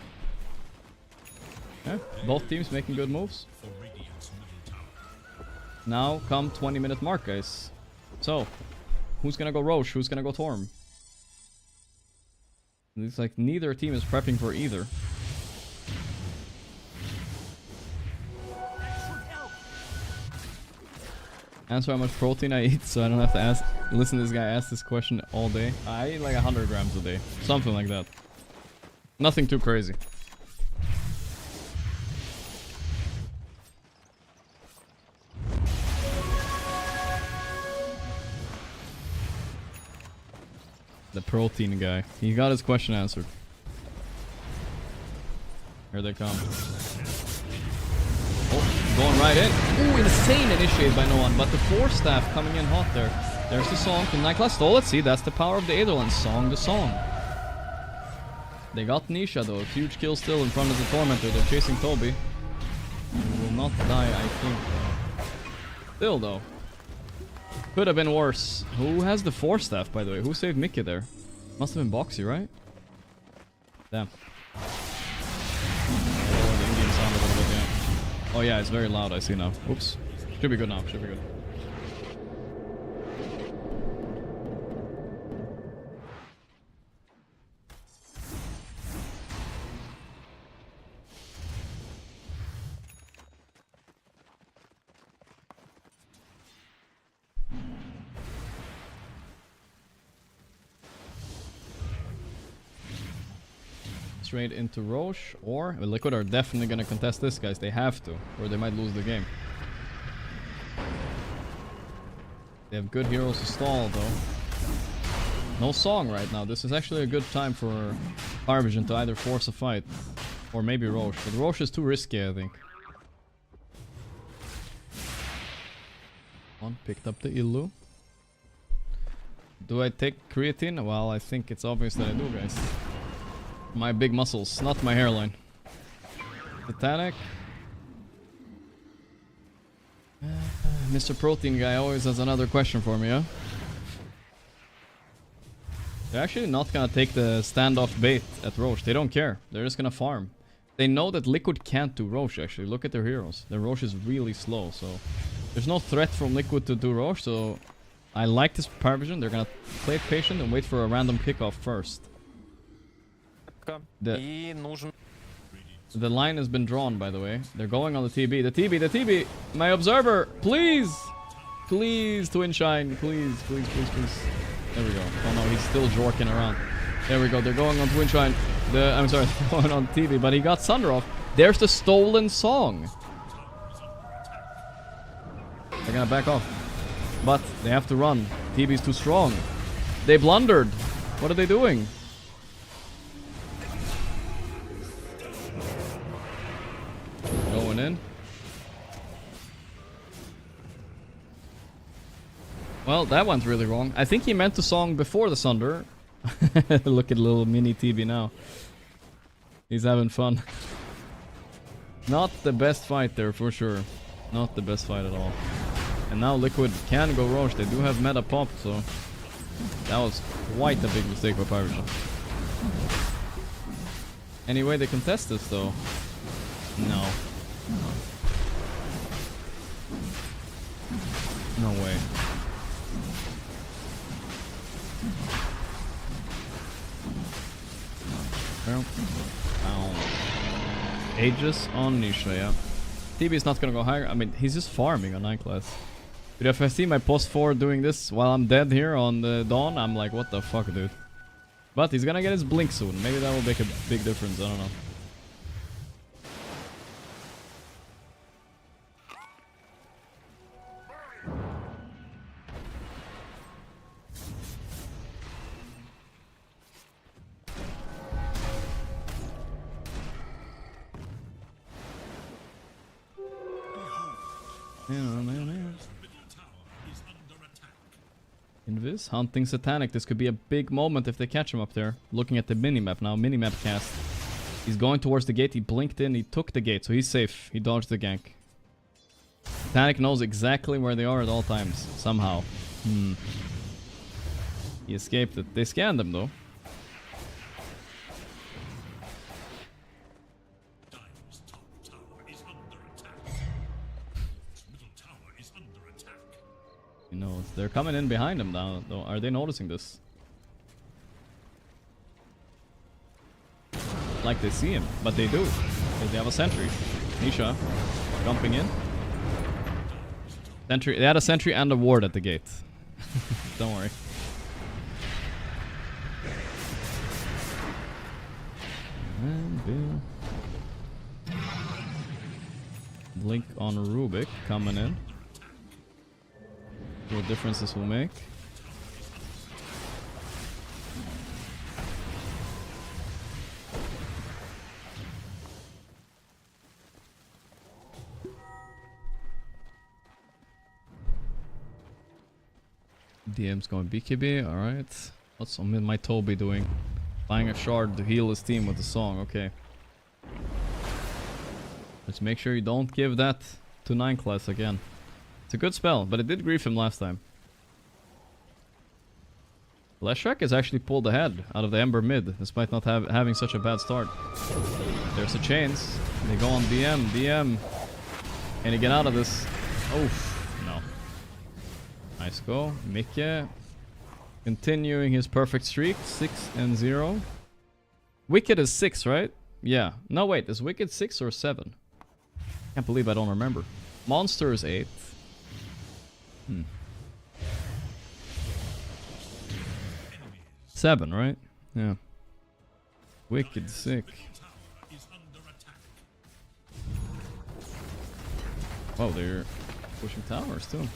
Okay. Both teams making good moves. Now come 20-minute mark, guys. So, who's gonna go Roche? Who's gonna go Torm? It's like neither team is prepping for either. Answer how much protein I eat so I don't have to listen to this guy ask this question all day. I eat like 100 grams a day. Something like that. Nothing too crazy. The protein guy. He got his question answered. Here they come. Oh, going right in. Ooh, insane initiate by no one. But the 4-staff coming in hot there. There's the song from Nightclass stole. Let's see, that's the power of the Aetherlands. Song the song. They got Nisha though. Huge kill still in front of the Tormentor. They're chasing Toby. He will not die, I think. Still though. Could have been worse. Who has the 4-staff, by the way? Who saved Mickey there? Must have been Boxy, right? Damn. Oh, the Indian sound a little bit, yeah. Oh yeah, it's very loud, I see now. Oops. Should be good now, should be good. Straight into Roche, or Liquid are definitely gonna contest this, guys. They have to, or they might lose the game. They have good heroes to stall, though. No song right now. This is actually a good time for Parivision to either force a fight, or maybe Roche. But Roche is too risky, I think. One picked up the Illu. Do I take creatine? Well, I think it's obvious that I do, guys. My big muscles, not my hairline. Titanic. Mr. Protein guy always has another question for me, huh? They're actually not gonna take the standoff bait at Roche. They don't care. They're just gonna farm. They know that Liquid can't do Roche, actually. Look at their heroes. Their Roche is really slow, so... There's no threat from Liquid to do Roche, so... I like this Paravision. They're gonna play it patient and wait for a random kickoff first. The line has been drawn, by the way. They're going on the TB. The TB! My observer! Please! Please, twinshine. Please. There we go. Oh no, he's still jorking around. There we go. They're going on twinshine. I'm sorry, they're going on TB, but he got Sunder off. There's the stolen song. They're gonna back off. But they have to run. TB's too strong. They blundered. What are they doing? Going in. Well, that went really wrong. I think he meant the song before the Sunder. Look at little mini TB now. He's having fun. Not the best fight there, for sure. Not the best fight at all. And now Liquid can go Roche. They do have meta pop, so... That was quite a big mistake by Parivision. Anyway, they contest this, though. No. No way. Well, Aegis on Nisha, yeah. TB is not gonna go higher. I mean, he's just farming on 9 class. But if I see my post 4 doing this while I'm dead here on the Dawn, I'm like, what the fuck, dude? But he's gonna get his blink soon. Maybe that will make a big difference. I don't know. Invis hunting Satanic. This could be a big moment if they catch him up there. Looking at the minimap now. Minimap cast. He's going towards the gate. He blinked in. He took the gate. So he's safe. He dodged the gank. Satanic knows exactly where they are at all times. Somehow. He escaped it. They scanned him though. You know, they're coming in behind him now, though. Are they noticing this? Like they see him, but they do. Because they have a sentry. Nisha jumping in. Sentry. They had a sentry and a ward at the gate. Don't worry. And Blink on Rubik coming in. What difference this will make. DM's going BKB, alright. What's my Toby doing? Buying a shard to heal his team with the song, okay. Let's make sure you don't give that to 9 class again. It's a good spell, but it did grief him last time. Leshrac has actually pulled ahead out of the Ember mid, despite not having such a bad start. There's the chains. They go on DM. Can he get out of this? Oof, no. Nice go. Mikke continuing his perfect streak, 6-0. Wicked is 6, right? Yeah. No, wait, is Wicked 6 or 7? Can't believe I don't remember. Monster is 8. 7, right? Yeah. Wicked sick. Oh, they're pushing towers too.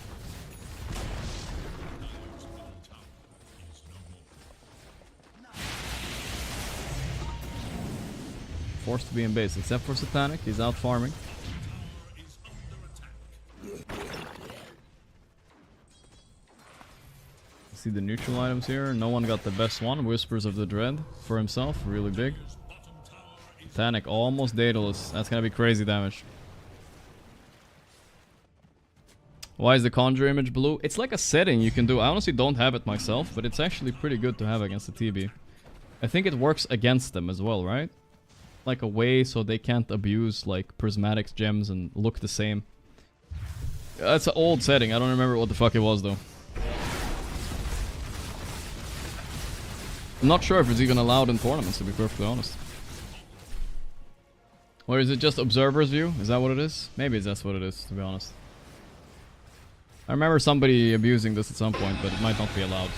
Forced to be in base, except for Satanic. He's out farming. See the neutral items here. No one got the best one. Whispers of the Dread for himself. Really big. Satanic almost Daedalus. That's gonna be crazy damage. Why is the Conjure image blue? It's like a setting you can do. I honestly don't have it myself, but it's actually pretty good to have against the TB. I think it works against them as well, right? Like a way so they can't abuse like prismatic gems and look the same. That's an old setting. I don't remember what the fuck it was though. I'm not sure if it's even allowed in tournaments, to be perfectly honest. Or is it just observer's view? Is that what it is? Maybe that's what it is, to be honest. I remember somebody abusing this at some point, but it might not be allowed.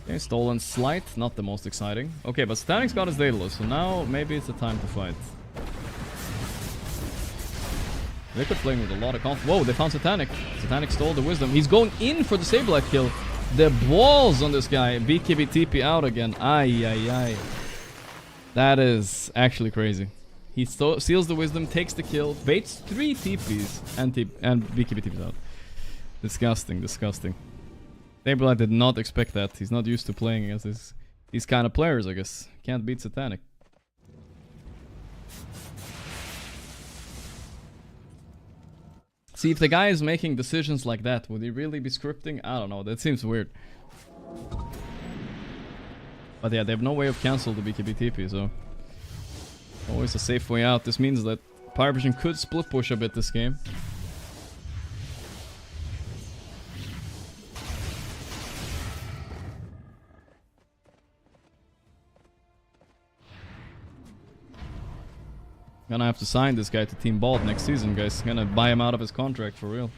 Okay, stolen slight, not the most exciting. Okay, but Static's got his Daedalus, so now maybe it's the time to fight. Liquid playing with a lot of confidence. Whoa, they found Satanic. Satanic stole the wisdom. He's going in for the Sableye kill. The balls on this guy. BKB TP out again. Ay. That is actually crazy. He steals the wisdom, takes the kill, baits 3 TPs, and BKB TPs out. Disgusting. Sableye did not expect that. He's not used to playing against these kind of players, I guess. Can't beat Satanic. See, if the guy is making decisions like that, would he really be scripting? I don't know, that seems weird. But yeah, they have no way of cancel the BKB TP, so... always a safe way out. This means that Parivision could split push a bit this game. Gonna have to sign this guy to Team Bald next season, guys. Gonna buy him out of his contract for real.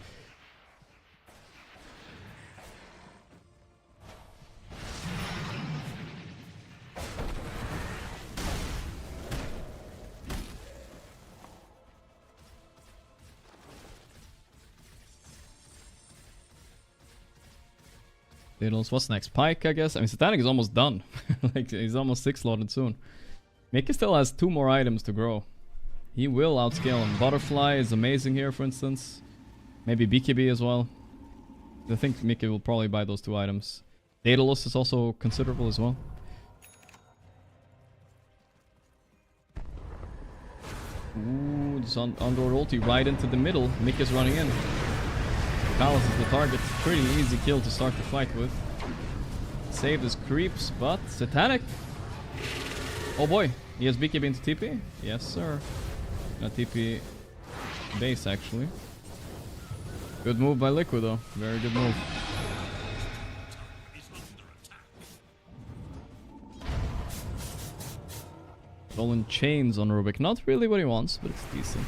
Diddles, what's next? Pike, I guess? I mean, Satanic is almost done. Like, he's almost 6-slotted soon. Mikke still has 2 more items to grow. He will outscale him. Butterfly is amazing here, for instance. Maybe BKB as well. I think Mikke will probably buy those 2 items. Daedalus is also considerable as well. Ooh, this Underworld ulti right into the middle. Mikke's running in. Palace is the target. Pretty easy kill to start the fight with. Saved his creeps, but Satanic. Oh boy, he has BKB into TP? Yes, sir. Gonna TP base, actually. Good move by Liquid, though. Very good move. Stolen chains on Rubik. Not really what he wants, but it's decent.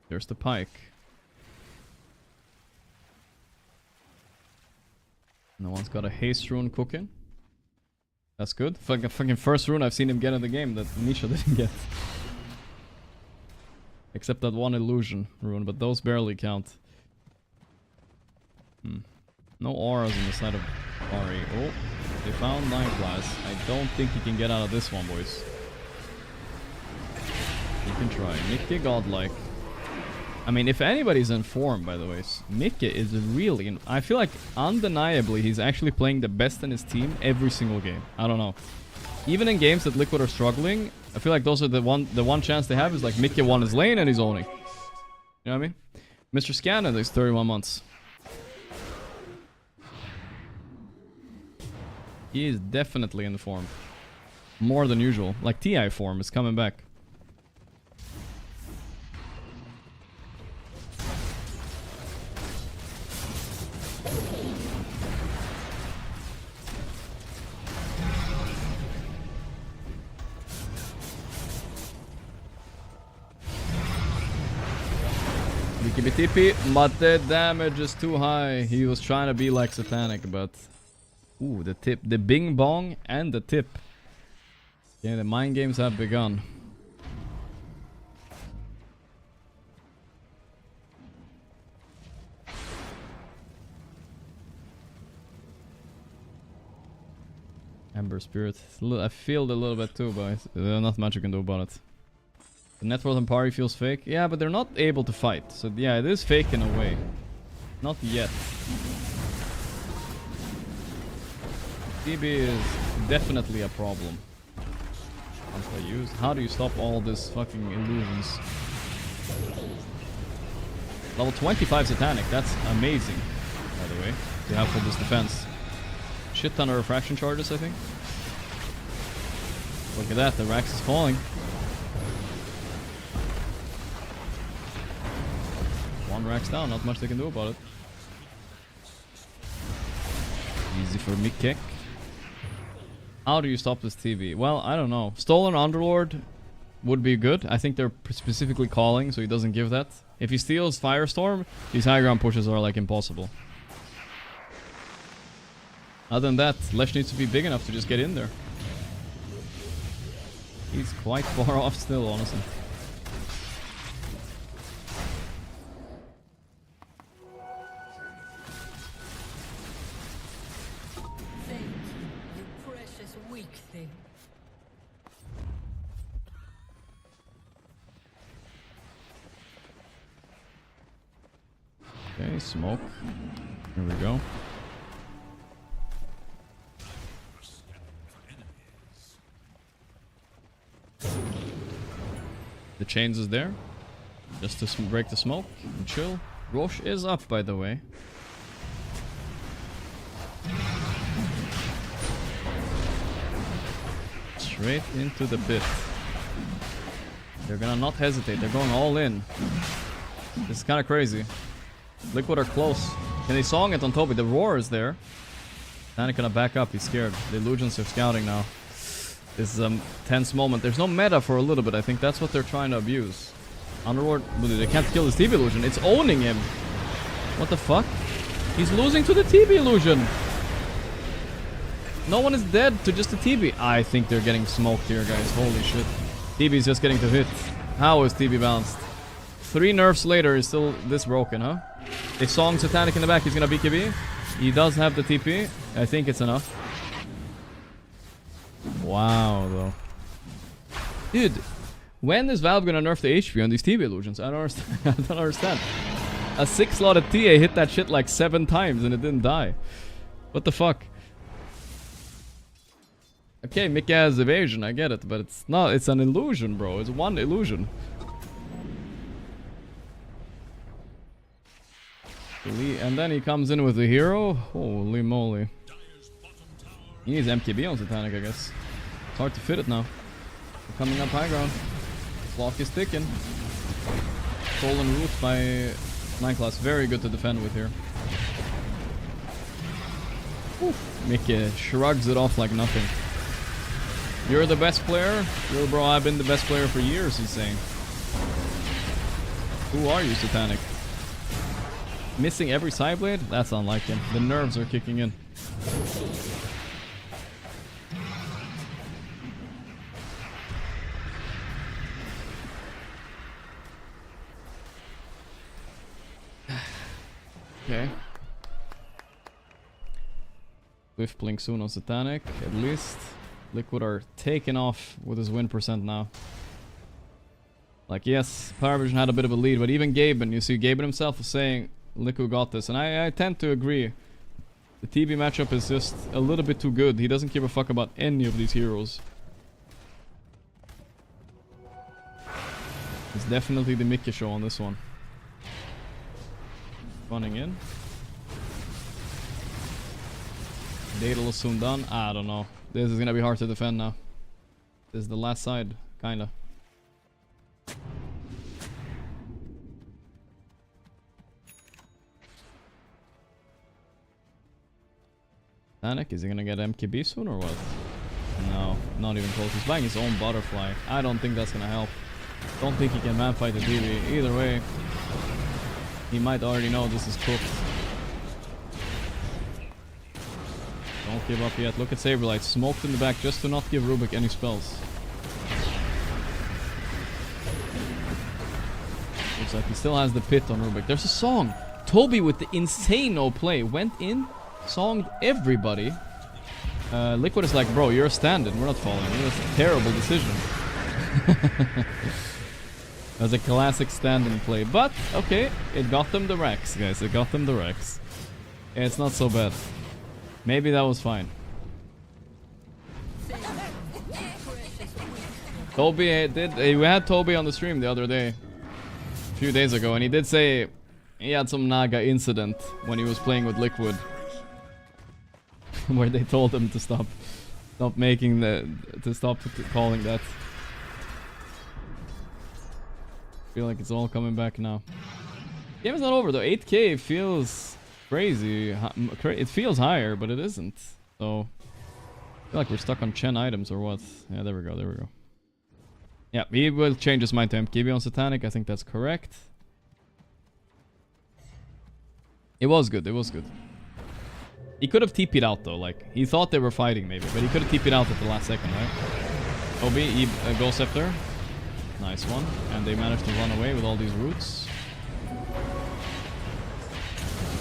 There's the Pike. No one's got a haste rune cooking. That's good. Fucking first rune I've seen him get in the game that Nisha didn't get. Except that one illusion rune, but those barely count. No auras on the side of Sorry. Oh, they found 9 class. I don't think he can get out of this one, boys. He can try. Mickey godlike. I mean, if anybody's in form, by the way, Mickey is really... I feel like undeniably he's actually playing the best in his team every single game. I don't know. Even in games that Liquid are struggling, I feel like those are the one chance they have is like Mickey won his lane and he's owning. You know what I mean? Mr. Scanner is 31 months. He is definitely in the form. More than usual. Like TI form is coming back. TP, but the damage is too high. He was trying to be like Satanic, but... Ooh, the tip. The bing bong and the tip. Yeah, the mind games have begun. Ember Spirit. I feel it a little bit too, but there's not much you can do about it. The network and Pari feels fake. Yeah, but they're not able to fight. So yeah, it is fake in a way. Not yet. TB is definitely a problem. How do you stop all this fucking illusions? Level 25 Satanic. That's amazing, by the way, to have for this defense. Shit ton of refraction charges, I think. Look at that, the Rax is falling. One Rax down, not much they can do about it. Easy for Mickey. How do you stop this TV? Well, I don't know. Stolen Underlord would be good. I think they're specifically calling, so he doesn't give that. If he steals Firestorm, these high ground pushes are like impossible. Other than that, Lesh needs to be big enough to just get in there. He's quite far off still, honestly. Thank you, you precious weak thing. Okay, smoke. Here we go. The chains is there. Just to break the smoke and chill. Roche is up, by the way. Straight into the pit. They're gonna not hesitate. They're going all in. This is kind of crazy. Liquid are close. Can they song it on Toby? The roar is there. Panic gonna back up. He's scared. The illusions are scouting now. This is a tense moment. There's no meta for a little bit. I think that's what they're trying to abuse. Underlord, they can't kill this TB illusion. It's owning him. What the fuck? He's losing to the TB illusion. No one is dead to just the TB. I think they're getting smoked here, guys. Holy shit. TB is just getting to hit. How is TB balanced? 3 nerfs later, is still this broken, huh? They song Satanic in the back. He's gonna BKB. He does have the TP. I think it's enough. Wow, though. Dude, when is Valve gonna nerf the HP on these TB illusions? I don't understand. I don't understand. A 6-slotted TA hit that shit like 7 times and it didn't die. What the fuck? Okay, Mickey has evasion, I get it, but it's not. It's an illusion, bro. It's one illusion. And then he comes in with the hero. Holy moly. He needs MKB on Satanic, I guess. It's hard to fit it now. We're coming up high ground. Clock is ticking. Stolen root by 9 class. Very good to defend with here. Mickey shrugs it off like nothing. You're the best player? Yo, bro, I've been the best player for years, he's saying. Who are you, Satanic? Missing every side blade? That's unlike him. The nerves are kicking in. Okay. Swift blink soon on Satanic, at least. Liquid are taking off with his win percent now. Like, yes, Paravision had a bit of a lead, but even Gaben, you see Gaben himself was saying Liquid got this, and I tend to agree. The TB matchup is just a little bit too good. He doesn't give a fuck about any of these heroes. It's definitely the Mickey show on this one. Running in. Daedal is soon done. I don't know. This is gonna be hard to defend now. This is the last side, kinda. Panic, is he gonna get MKB soon or what? No, not even close. He's buying his own butterfly. I don't think that's gonna help. Don't think he can man fight the DB. Either way, he might already know this is cooked. Don't give up yet. Look at Saberlight. Smoked in the back just to not give Rubik any spells. Looks like he still has the pit on Rubik. There's a song. Toby with the insane no play. Went in, songed everybody. Liquid is like, bro, you're a stand-in. We're not following you. That's a terrible decision. That's a classic stand-in play. But, okay, it got them the Rex, guys. It got them the Rex. It's not so bad. Maybe that was fine. Toby did. We had Toby on the stream the other day, a few days ago, and he did say he had some Naga incident when he was playing with Liquid, where they told him to stop making stop calling that. Feel like it's all coming back now. Game is not over though. 8K feels crazy. It feels higher, but it isn't. So I feel like we're stuck on Chen items or what? Yeah, there we go. There we go. Yeah, he will change his mind to MKB on Satanic. I think that's correct. It was good. It was good. He could have TP'd out though. Like he thought they were fighting maybe, but he could have TP'd out at the last second, right? Obi, Ghost Scepter. Nice one. And they managed to run away with all these roots.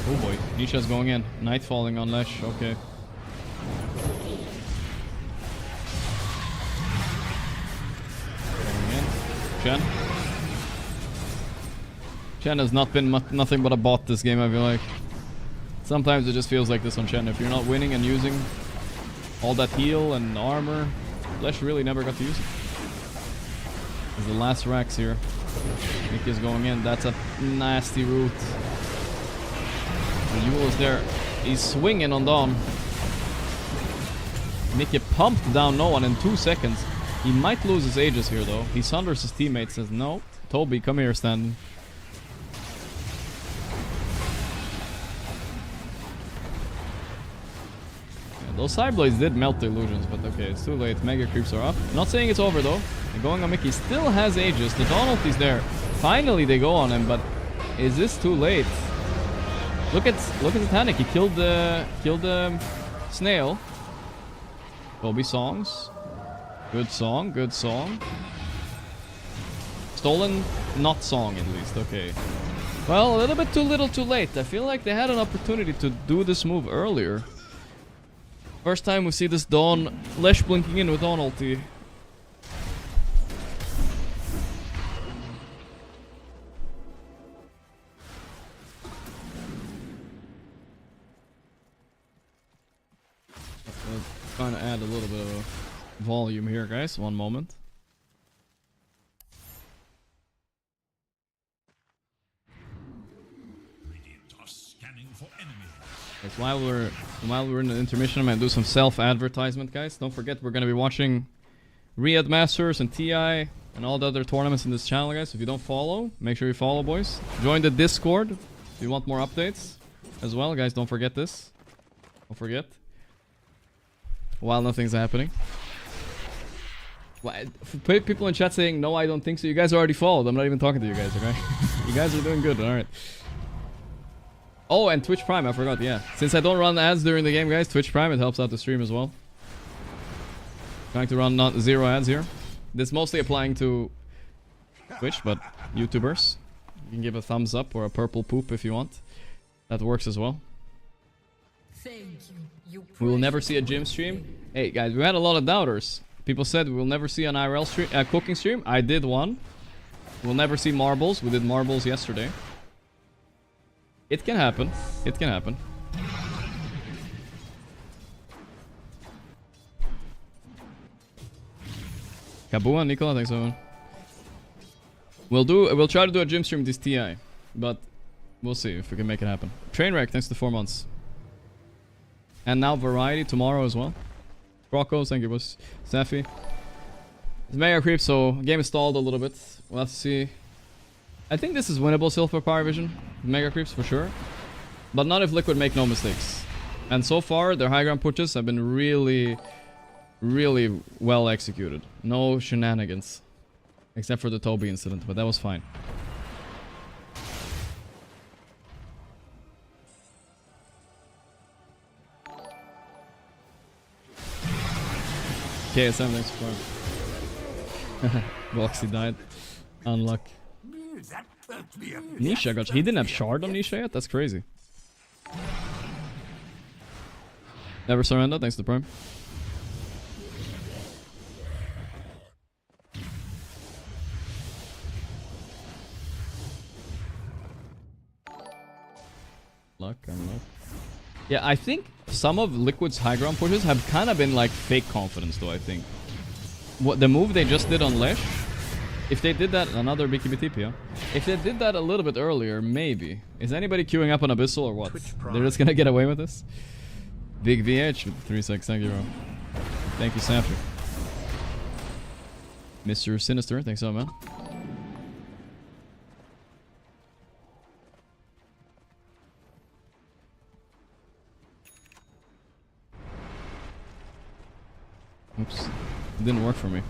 Oh boy, Nisha's going in. Night falling on Lesh, okay. Going in. Chen. Chen has not been nothing but a bot this game, I feel like. Sometimes it just feels like this on Chen. If you're not winning and using all that heal and armor, Lesh really never got to use it. This is the last Rax here. Nick is going in. That's a nasty root. The Yule is there. He's swinging on Dawn. Mickey pumped down no one in 2 seconds. He might lose his Aegis here though. He sunders his teammate, says no. Toby, come here, stand. Yeah, those Cyblades did melt the illusions, but okay, it's too late. Mega creeps are up. Not saying it's over though. They're going on Mickey. Still has Aegis. The Dawn ulti's there. Finally they go on him, but is this too late? Look at Satanic. He killed the snail. Toby songs. Good song. Good song. Stolen, not song at least. Okay. Well, a little bit too little, too late. I feel like they had an opportunity to do this move earlier. First time we see this Dawn Lesh blinking in with Dawn ulti. Trying to add a little bit of volume here, guys. One moment. Yes, while we're in the intermission, I'm gonna do some self-advertisement, guys. Don't forget we're gonna be watching Riyadh Masters and TI and all the other tournaments in this channel, guys. If you don't follow, make sure you follow, boys. Join the Discord if you want more updates as well, guys. Don't forget this. Don't forget. While nothing's happening. People in chat saying, no, I don't think so. You guys already followed. I'm not even talking to you guys, okay? You guys are doing good, alright. Oh, and Twitch Prime, I forgot, yeah. Since I don't run ads during the game, guys, Twitch Prime, it helps out the stream as well. Trying to run not zero ads here. This mostly applying to Twitch, but YouTubers. You can give a thumbs up or a purple poop if you want. That works as well. Thank you. We will never see a gym stream. Hey guys, we had a lot of doubters. People said we will never see an IRL stream, cooking stream. I did one. We'll never see marbles. We did marbles yesterday. It can happen. It can happen. Kabua, Nicola, thanks so much. We'll try to do a gym stream with this TI, but we'll see if we can make it happen. Trainwreck, thanks to 4 months. And now Variety tomorrow as well. Broncos, thank you, boss. Safi. It's mega creep, so game is stalled a little bit. We'll have to see. I think this is winnable still for Parivision. Mega creeps for sure. But not if Liquid make no mistakes. And so far, their high ground pushes have been really well executed. No shenanigans. Except for the Toby incident, but that was fine. KSM, thanks for Gorgc died. Unluck. Nisha got... He didn't have shard on Nisha yet? That's crazy. Never surrender, thanks to Prime. Luck, unluck. Yeah, I think some of Liquid's high ground pushes have kind of been like fake confidence though, I think. What the move they just did on Lesh, if they did that, another BKB TP, huh? If they did that a little bit earlier, maybe. Is anybody queuing up on Abyssal or what? They're just gonna get away with this? Big VH with 3 seconds, thank you, bro. Thank you, Samper. Mr. Sinister, thanks so much, man. Oops. It didn't work for me.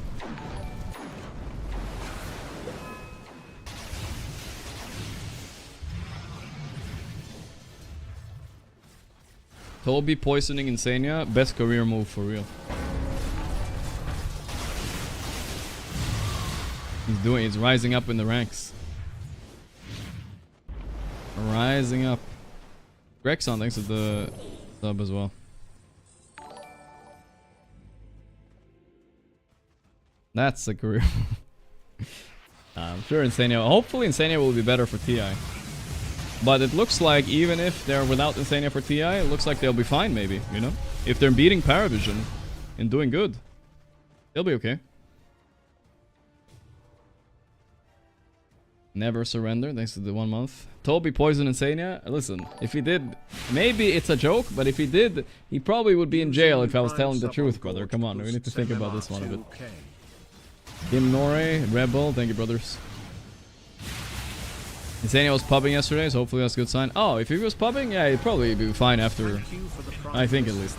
Toby poisoning Insania, best career move for real. He's rising up in the ranks. Rising up. Grexon, thanks for the sub as well. That's a career. I'm sure Insania... Hopefully Insania will be better for TI. But it looks like even if they're without Insania for TI, it looks like they'll be fine maybe, you know? If they're beating Paravision and doing good, they'll be okay. Never surrender, thanks to the 1 month. Toby poison Insania. Listen, if he did, maybe it's a joke, but if he did, he probably would be in jail if I was telling the truth, brother. Come on, we need to think about this one a bit. Kim Norrie, Rebel, thank you, brothers. Insania was pubbing yesterday, so hopefully that's a good sign. Oh, if he was pubbing, yeah, he'd probably be fine after. I think at least.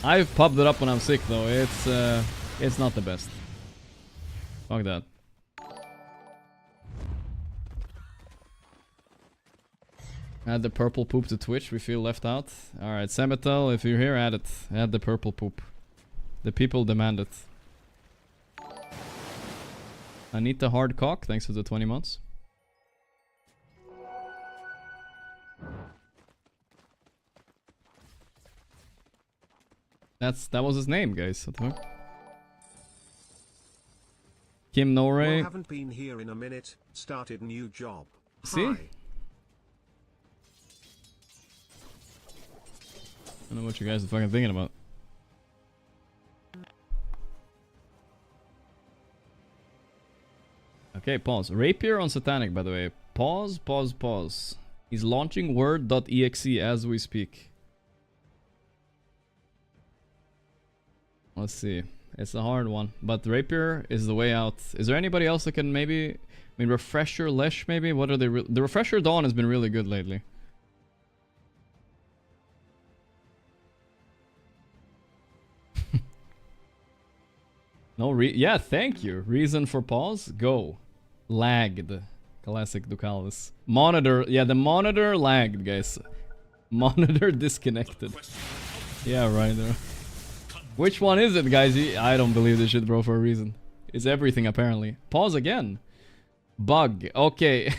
I've pubbed it up when I'm sick, though. It's not the best. Fuck that. Add the purple poop to Twitch. We feel left out. Alright, Semitel, if you're here, add it. Add the purple poop. The people demand it. Anita Hardcock, thanks for the 20 months. That was his name, guys. What the fuck? Kim Norrie. Well, haven't been here in a minute. Started new job. See? Hi. I don't know what you guys are fucking thinking about. Okay, pause. Rapier on Satanic, by the way. Pause. He's launching word.exe as we speak. Let's see. It's a hard one. But Rapier is the way out. Is there anybody else that can maybe... I mean, Refresher, Lesh, maybe? What are they... The Refresher Dawn has been really good lately. No yeah, thank you. Reason for pause? Go. Lagged. Classic Ducalis. Monitor. Yeah, the monitor lagged, guys. Monitor disconnected. Yeah, right there. Which one is it, guys? I don't believe this shit, bro, for a reason. It's everything, apparently. Pause again. Bug. Okay.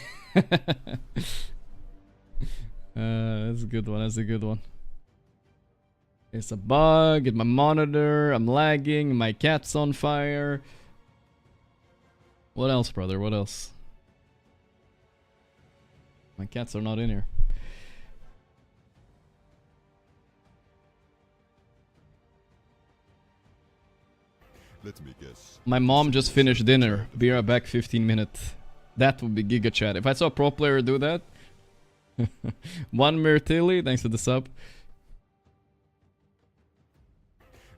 That's a good one. That's a good one. It's a bug in my monitor. I'm lagging. My cat's on fire. What else, brother? What else? My cats are not in here. Let me guess. My mom just finished dinner. Be right back 15 minutes. That would be Giga Chat. If I saw a pro player do that. One Mirtilli, thanks for the sub.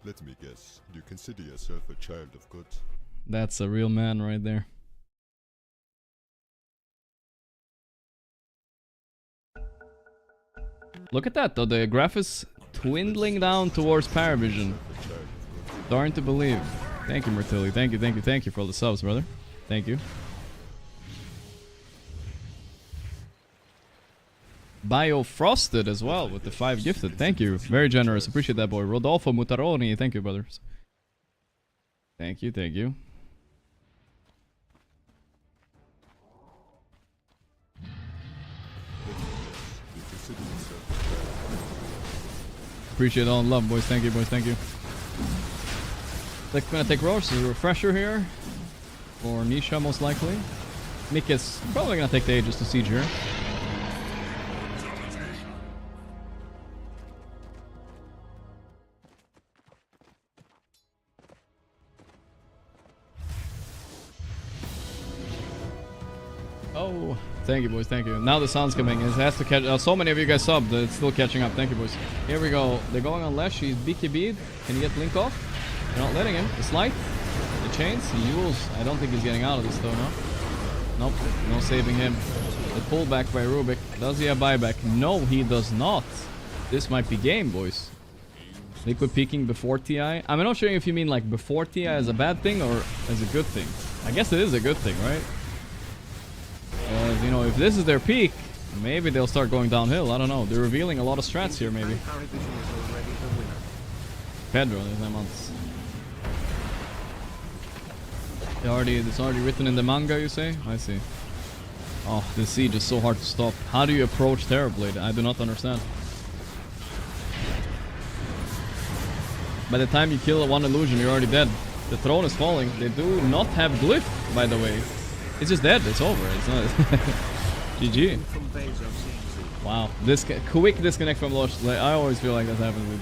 Let me guess. You consider yourself a child of God. That's a real man right there. Look at that though, the graph is dwindling down towards Paravision. Starting to believe. Thank you, Mirtilli. Thank you for all the subs, brother. Thank you. Biofrosted as well with the 5 gifted. Thank you. Very generous. Appreciate that, boy. Rodolfo Mutaroni. Thank you, brothers. Thank you, thank you. Appreciate all the love, boys. Thank you, boys. Thank you. Like, gonna take Roche as a refresher here. For Nisha, most likely. Mick is probably gonna take the Aegis to siege here. Oh, thank you, boys. Thank you. Now the sun's coming. It has to catch. So many of you guys subbed. It's still catching up. Thank you, boys. Here we go. They're going on Lesh. He's BKB'd. Can he get Blink off? They're not letting him. It's light. The chains. He Yules. I don't think he's getting out of this though, no? Nope. No saving him. The pullback by Rubik. Does he have buyback? No, he does not. This might be game, boys. Liquid peaking before TI. I'm not sure if you mean like before TI as a bad thing or as a good thing. I guess it is a good thing, right? You know, if this is their peak, maybe they'll start going downhill. I don't know. They're revealing a lot of strats here, maybe. Pedro, there's no months. It's already written in the manga, you say? I see. Oh, this siege is so hard to stop. How do you approach Terrorblade? I do not understand. By the time you kill one illusion, you're already dead. The throne is falling. They do not have glyph, by the way. It's just dead. It's over. It's not. GG. Wow. This quick disconnect from Lost. Like, I always feel like that happens with.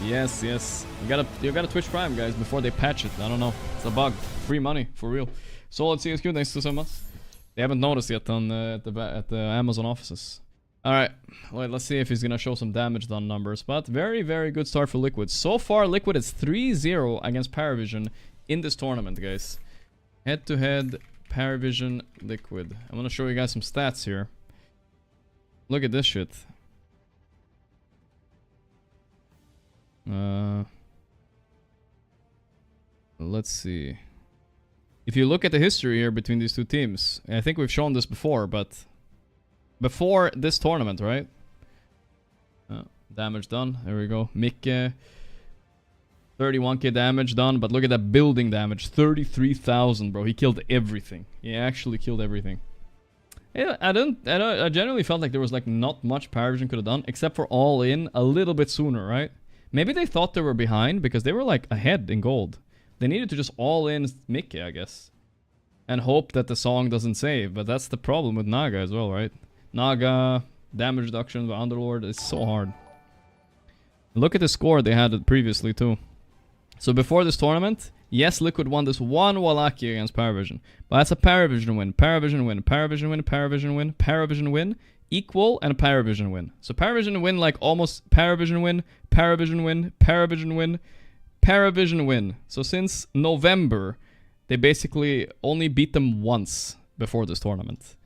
Yes, yes. You gotta Twitch Prime, guys, before they patch it. I don't know. It's a bug. Free money for real. Solid CSQ. Thanks so much. They haven't noticed yet on at the Amazon offices. All right. Wait, let's see if he's gonna show some damage done numbers. But very, very good start for Liquid. So far, Liquid is 3-0 against Paravision in this tournament, guys. Head to head. Parivision Liquid. I'm gonna show you guys some stats here. Look at this shit. Let's see. If you look at the history here between these two teams, I think we've shown this before, but before this tournament, right? Damage done. There we go. Mikke. 31k damage done, but look at that building damage. 33,000, bro. He killed everything. He actually killed everything. Yeah, I generally felt like there was like not much Paravision could have done, except for all in a little bit sooner, right? Maybe they thought they were behind because they were like ahead in gold. They needed to just all in Mikke, I guess. And hope that the song doesn't save, but that's the problem with Naga as well, right? Naga, damage reduction by Underlord, it's so hard. Look at the score they had previously too. So before this tournament, yes, Liquid won this one Wallachia against Paravision. But that's a Paravision win, Paravision win, Paravision win, Paravision win, Paravision win, equal, and a Paravision win. So Paravision win like almost Paravision win, Paravision win, Paravision win, Paravision win. So since November, they basically only beat them once before this tournament.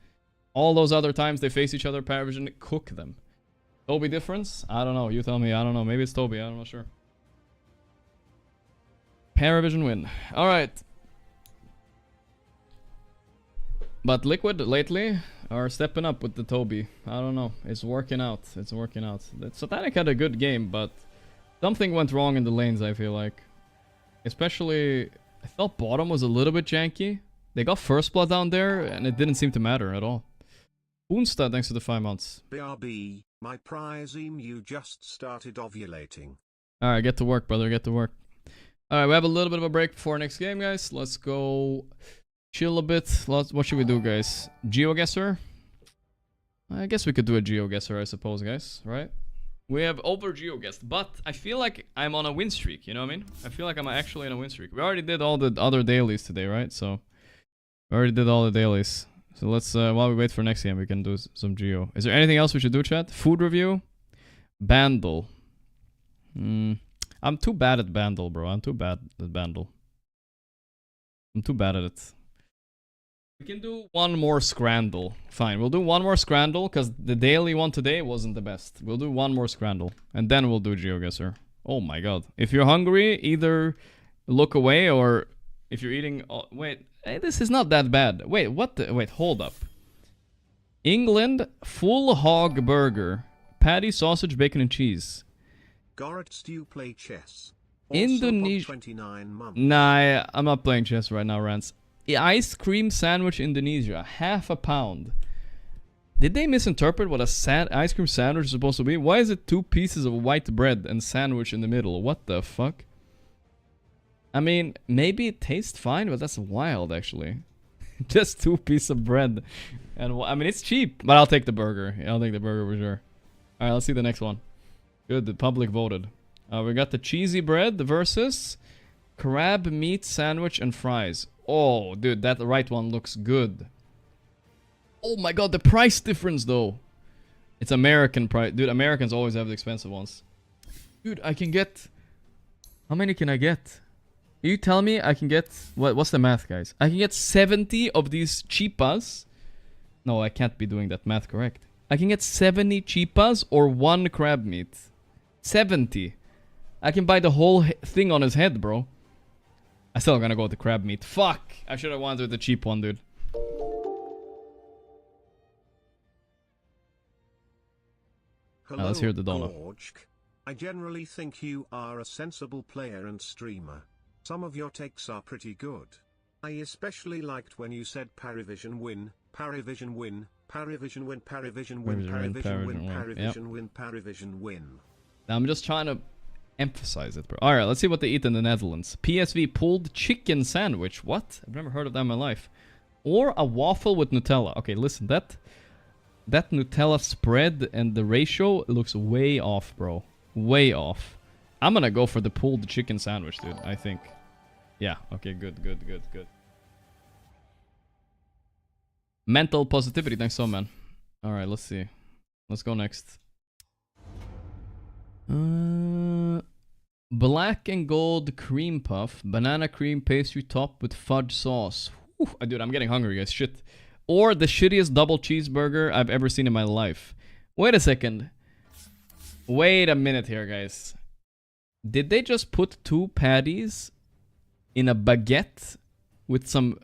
All those other times they face each other, Paravision cook them. Toby difference? I don't know. You tell me. I don't know. Maybe it's Toby. I'm not sure. Paravision win. Alright. But Liquid lately are stepping up with the Toby. I don't know. It's working out. It's working out. Satanic had a good game, but something went wrong in the lanes, I feel like. Especially, I felt bottom was a little bit janky. They got first blood down there, and it didn't seem to matter at all. Boonstad, thanks for the 5 months. BRB, my prize emu just started ovulating. Alright, get to work, brother. Get to work. Alright, we have a little bit of a break before next game, guys. Let's go chill a bit. What should we do, guys? GeoGuessr? I guess we could do a GeoGuessr, I suppose, guys. Right? We have over GeoGuessed, but I feel like I'm on a win streak. You know what I mean? I feel like I'm actually on a win streak. We already did all the other dailies today, right? So, we already did all the dailies. So let's, while we wait for next game, we can do some Geo. Is there anything else we should do, chat? Food review? Bandle. I'm too bad at Bandle, bro. I'm too bad at Bandle. I'm too bad at it. We can do one more Scrandle. Fine, we'll do one more Scrandle, because the daily one today wasn't the best. We'll do one more Scrandle, and then we'll do GeoGuessr. Oh my god. If you're hungry, either look away, or if you're eating... Oh, wait, hey, this is not that bad. Wait, what the... Wait, hold up. England, full hog burger. Patty, sausage, bacon, and cheese. Gorgc, do you play chess? Also Indonesia. 29 months. Nah, I'm not playing chess right now, Rance. Ice cream sandwich Indonesia, half a pound. Did they misinterpret what a ice cream sandwich is supposed to be? Why is it 2 pieces of white bread and sandwich in the middle? What the fuck? I mean, maybe it tastes fine, but that's wild, actually. Just 2 pieces of bread. And I mean, it's cheap, but I'll take the burger. I'll take the burger for sure. Alright, let's see the next one. Good, the public voted. We got the cheesy bread versus crab meat sandwich and fries. Oh, dude, that right one looks good. Oh my god, the price difference, though. It's American price. Dude, Americans always have the expensive ones. Dude, I can get... How many can I get? You tell me I can get... What's the math, guys? I can get 70 of these cheapas. No, I can't be doing that math correct. I can get 70 cheapas or 1 crab meat. 70. I can buy the whole thing on his head, bro. I'm still gonna go with the crab meat. Fuck! I should have wanted the cheap one, dude. Hello, let's hear the donut. Gorgc. I generally think you are a sensible player and streamer. Some of your takes are pretty good. I especially liked when you said Parivision win, Parivision win, Parivision win, Parivision win, Parivision win, Parivision win, Parivision win. I'm just trying to emphasize it, bro. Alright, let's see what they eat in the Netherlands. PSV pulled chicken sandwich. What? I've never heard of that in my life. Or a waffle with Nutella. Okay, listen, that Nutella spread and the ratio looks way off, bro. Way off. I'm gonna go for the pulled chicken sandwich, dude, I think. Yeah, okay, good. Mental positivity, thanks so, man. Alright, let's see. Let's go next. Black and gold cream puff, banana cream pastry topped with fudge sauce. Whew, dude, I'm getting hungry, guys. Shit. Or the shittiest double cheeseburger I've ever seen in my life. Wait a second. Wait a minute here, guys. Did they just put 2 patties in a baguette with some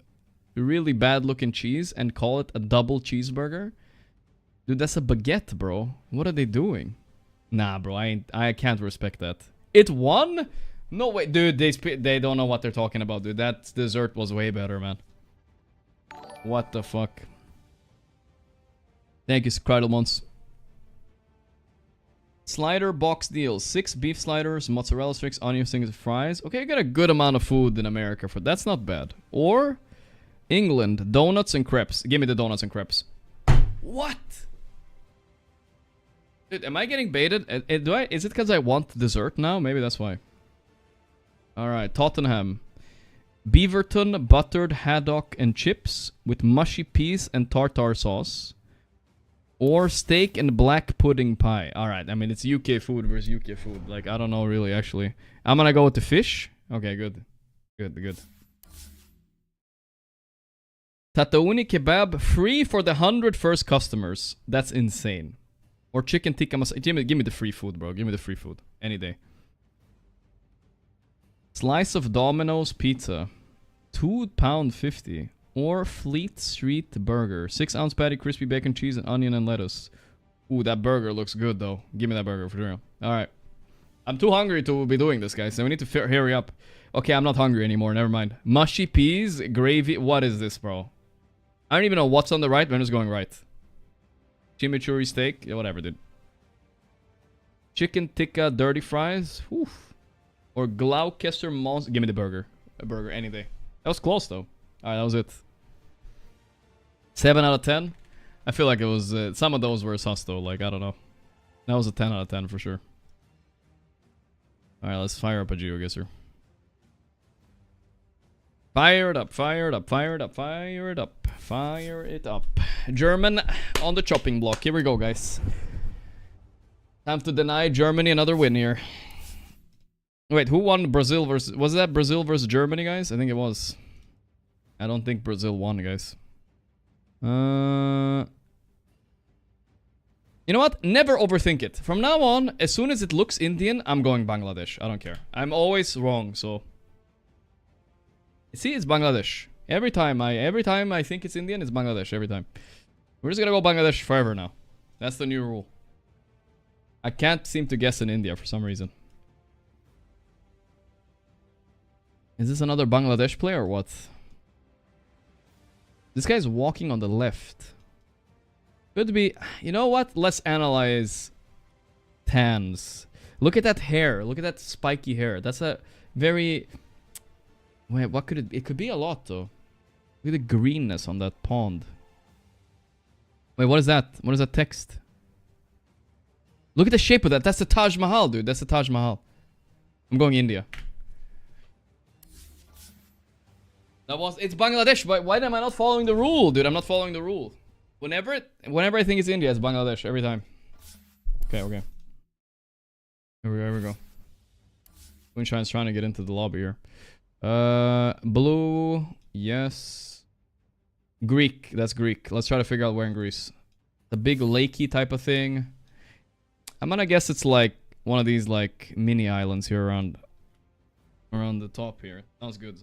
really bad looking cheese and call it a double cheeseburger? Dude, that's a baguette, bro. What are they doing? Nah, bro, I can't respect that. It won? No way, dude. They don't know what they're talking about, dude. That dessert was way better, man. What the fuck? Thank you, Cradlemons. Slider box deals. 6 beef sliders, mozzarella sticks, onion rings, fries. Okay, you got a good amount of food in America for that's not bad. Or England, donuts and crepes. Give me the donuts and crepes. What? Dude, am I getting baited? Is it because I want dessert now? Maybe that's why. Alright, Tottenham. Beaverton buttered haddock and chips with mushy peas and tartar sauce. Or steak and black pudding pie. Alright, I mean, it's UK food versus UK food. Like, I don't know really, actually. I'm gonna go with the fish. Okay, good. Good. Tataouni kebab free for the 100 first customers. That's insane. Or chicken tikka masala. Give me the free food, bro. Give me the free food. Any day. Slice of Domino's pizza. £2.50. Or Fleet Street burger. 6-ounce patty, crispy bacon, cheese, and onion and lettuce. Ooh, that burger looks good, though. Give me that burger for real. Alright. I'm too hungry to be doing this, guys. So we need to hurry up. Okay, I'm not hungry anymore. Never mind. Mushy peas, gravy. What is this, bro? I don't even know what's on the right, but I'm just going right. Chimichurri steak. Yeah, whatever, dude. Chicken tikka dirty fries. Oof. Or Gloucester monster. Give me the burger. A burger any day. That was close though. Alright, that was it. 7 out of 10. I feel like it was... some of those were sus though. Like, I don't know. That was a 10 out of 10 for sure. Alright, let's fire up a GeoGuessr. Fire it up, fire it up, fire it up, fire it up, fire it up. German on the chopping block. Here we go, guys. Time to deny Germany another win here. Wait, who won Brazil versus... Was that Brazil versus Germany, guys? I think it was. I don't think Brazil won, guys. You know what? Never overthink it. From now on, as soon as it looks Indian, I'm going Bangladesh. I don't care. I'm always wrong, so... See, it's Bangladesh. Every time I think it's Indian, it's Bangladesh. Every time. We're just gonna go Bangladesh forever now. That's the new rule. I can't seem to guess in India for some reason. Is this another Bangladesh player or what? This guy's walking on the left. Could be... You know what? Let's analyze tans. Look at that hair. Look at that spiky hair. That's a very... Wait, what could it be? It could be a lot, though. Look at the greenness on that pond. Wait, what is that? What is that text? Look at the shape of that. That's the Taj Mahal, dude. That's the Taj Mahal. I'm going India. It's Bangladesh, but why am I not following the rule, dude? I'm not following the rule. Whenever I think it's India, it's Bangladesh every time. Okay. Here we go. Twinshine's trying to get into the lobby here. Blue, yes. Greek, that's Greek. Let's try to figure out where in Greece. The big lakey type of thing. I'm gonna guess it's like one of these like mini islands here around the top here. Sounds good.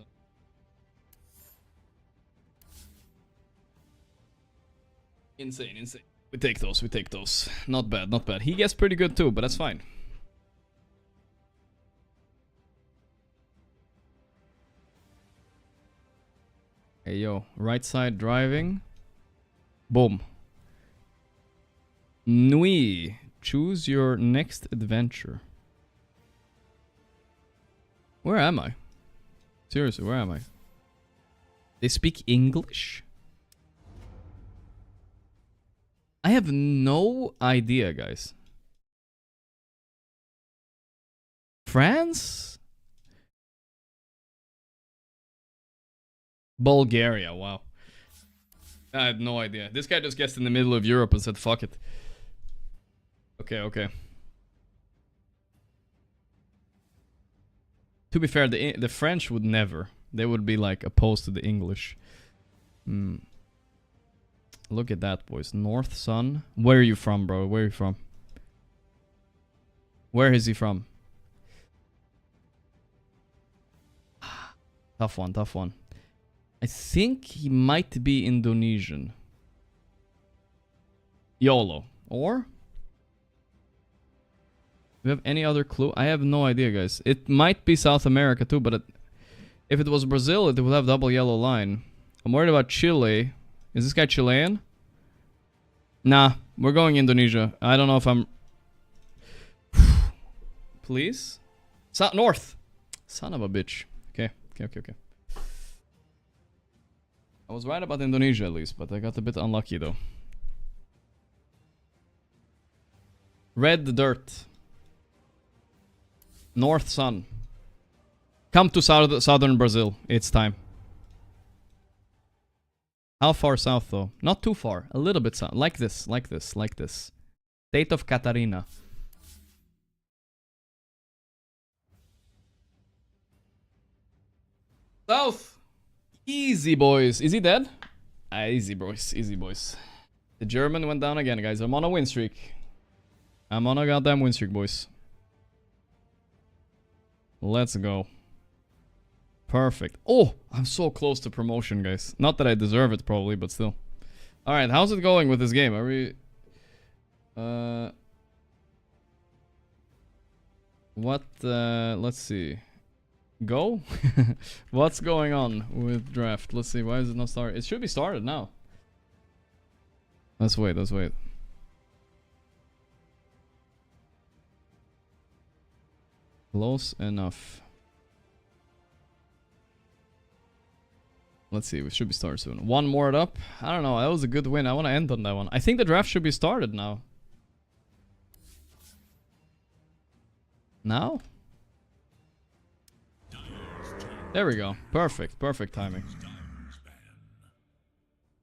Insane. We take those. Not bad. He gets pretty good too, but that's fine. Hey, yo. Right side driving. Boom. Nui. Choose your next adventure. Where am I? Seriously, where am I? They speak English? I have no idea, guys. France? Bulgaria, wow. I have no idea. This guy just guessed in the middle of Europe and said, fuck it. Okay. To be fair, the French would never. They would be like opposed to the English. Look at that, boys. North Sun. Where are you from, bro? Where are you from? Where is he from? Tough one. I think he might be Indonesian. YOLO. Or? Do you have any other clue? I have no idea, guys. It might be South America too, but if it was Brazil, it would have double yellow line. I'm worried about Chile. Is this guy Chilean? Nah, we're going Indonesia. I don't know if I'm... Please? North. Son of a bitch. Okay. I was right about Indonesia at least, but I got a bit unlucky though. Red dirt. North Sun. Come to southern Brazil. It's time. How far south though? Not too far. A little bit south. Like this. State of Catarina. South. Easy, boys. Is he dead? Easy, boys. The German went down again, guys. I'm on a win streak. I'm on a goddamn win streak, boys. Let's go. Perfect. Oh, I'm so close to promotion, guys. Not that I deserve it, probably, but still. Alright, how's it going with this game? Are we... let's see. Go? What's going on with draft? Let's see, why is it not started? It should be started now. Let's wait. Close enough. Let's see, we should be started soon. One more up. I don't know, that was a good win. I want to end on that one. I think the draft should be started now. Now? There we go. Perfect. Perfect timing.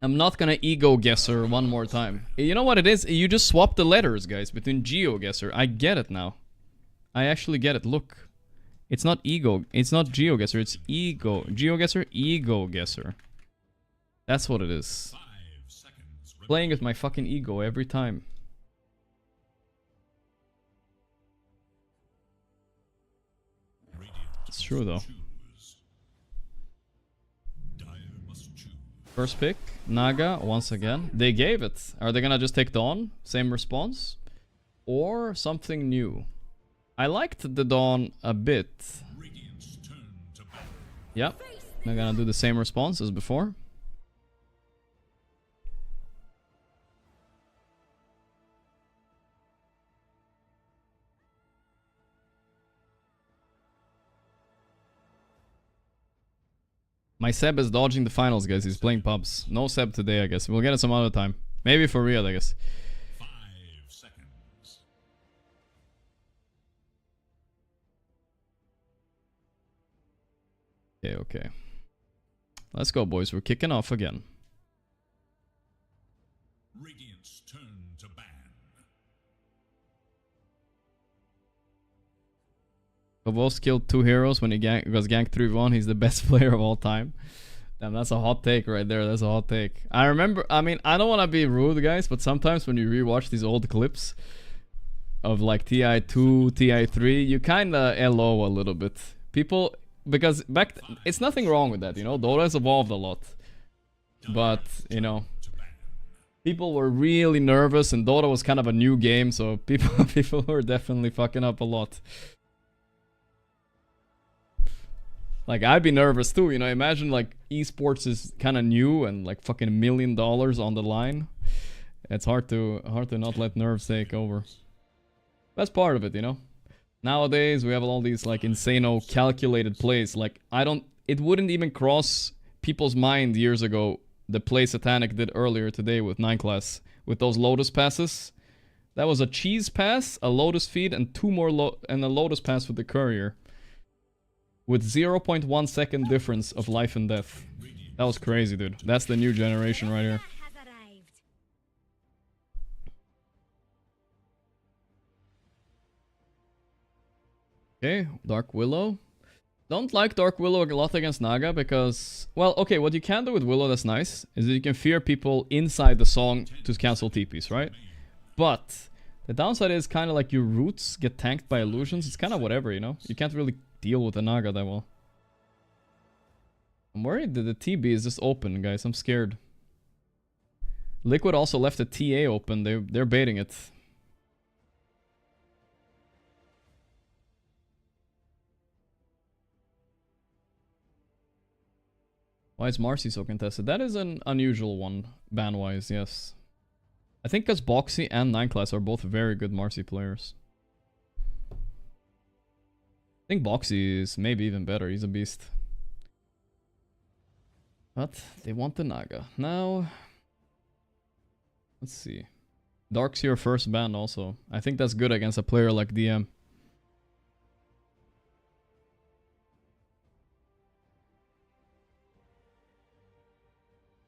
I'm not gonna ego guesser one more time. You know what it is? You just swap the letters, guys, between geo guesser. I get it now. I actually get it. Look. It's not ego. It's not geo guesser. It's ego. Geo guesser, ego guesser. That's what it is. Playing with my fucking ego every time. It's true though. First pick, Naga, once again. They gave it. Are they gonna just take Dawn? Same response? Or something new? I liked the Dawn a bit. Yep. They're gonna do the same response as before. My Seb is dodging the finals, guys. He's playing pubs. No Seb today, I guess. We'll get it some other time. Maybe for real, I guess. 5 seconds. Okay, okay. Let's go, boys. We're kicking off again. Radiant's turn to ban. Kavos killed 2 heroes when he was ganked 3v1. He's the best player of all time. Damn, that's a hot take right there. That's a hot take. I remember, I mean, I don't want to be rude, guys, but sometimes when you rewatch these old clips of like TI2, TI3, you kind of LO a little bit. People, because it's nothing wrong with that, you know? Dota has evolved a lot. But, you know, people were really nervous and Dota was kind of a new game, so people were definitely fucking up a lot. Like, I'd be nervous too, you know, imagine like eSports is kind of new and like fucking $1 million on the line. It's hard to not let nerves take over. That's part of it, you know. Nowadays, we have all these like insano calculated plays. Like, it wouldn't even cross people's mind years ago, the play Satanic did earlier today with 9 class, with those Lotus passes. That was a cheese pass, a Lotus feed, and 2 more and a Lotus pass with the courier. With 0.1 second difference of life and death. That was crazy, dude. That's the new generation right here. Okay, Dark Willow. Don't like Dark Willow a lot against Naga because... Well, okay, what you can do with Willow that's nice is that you can fear people inside the song to cancel TPs, right? But the downside is kind of like your roots get tanked by illusions. It's kind of whatever, you know? You can't really deal with the Naga that well. I'm worried that the TB is just open, guys. I'm scared. Liquid also left the TA open. They're baiting it. Why is Marcy so contested? That is an unusual one, ban-wise, yes. I think because Boxy and 9 class are both very good Marcy players. I think Boxy is maybe even better. He's a beast. But they want the Naga. Now, let's see. Dark's your first ban also. I think that's good against a player like DM.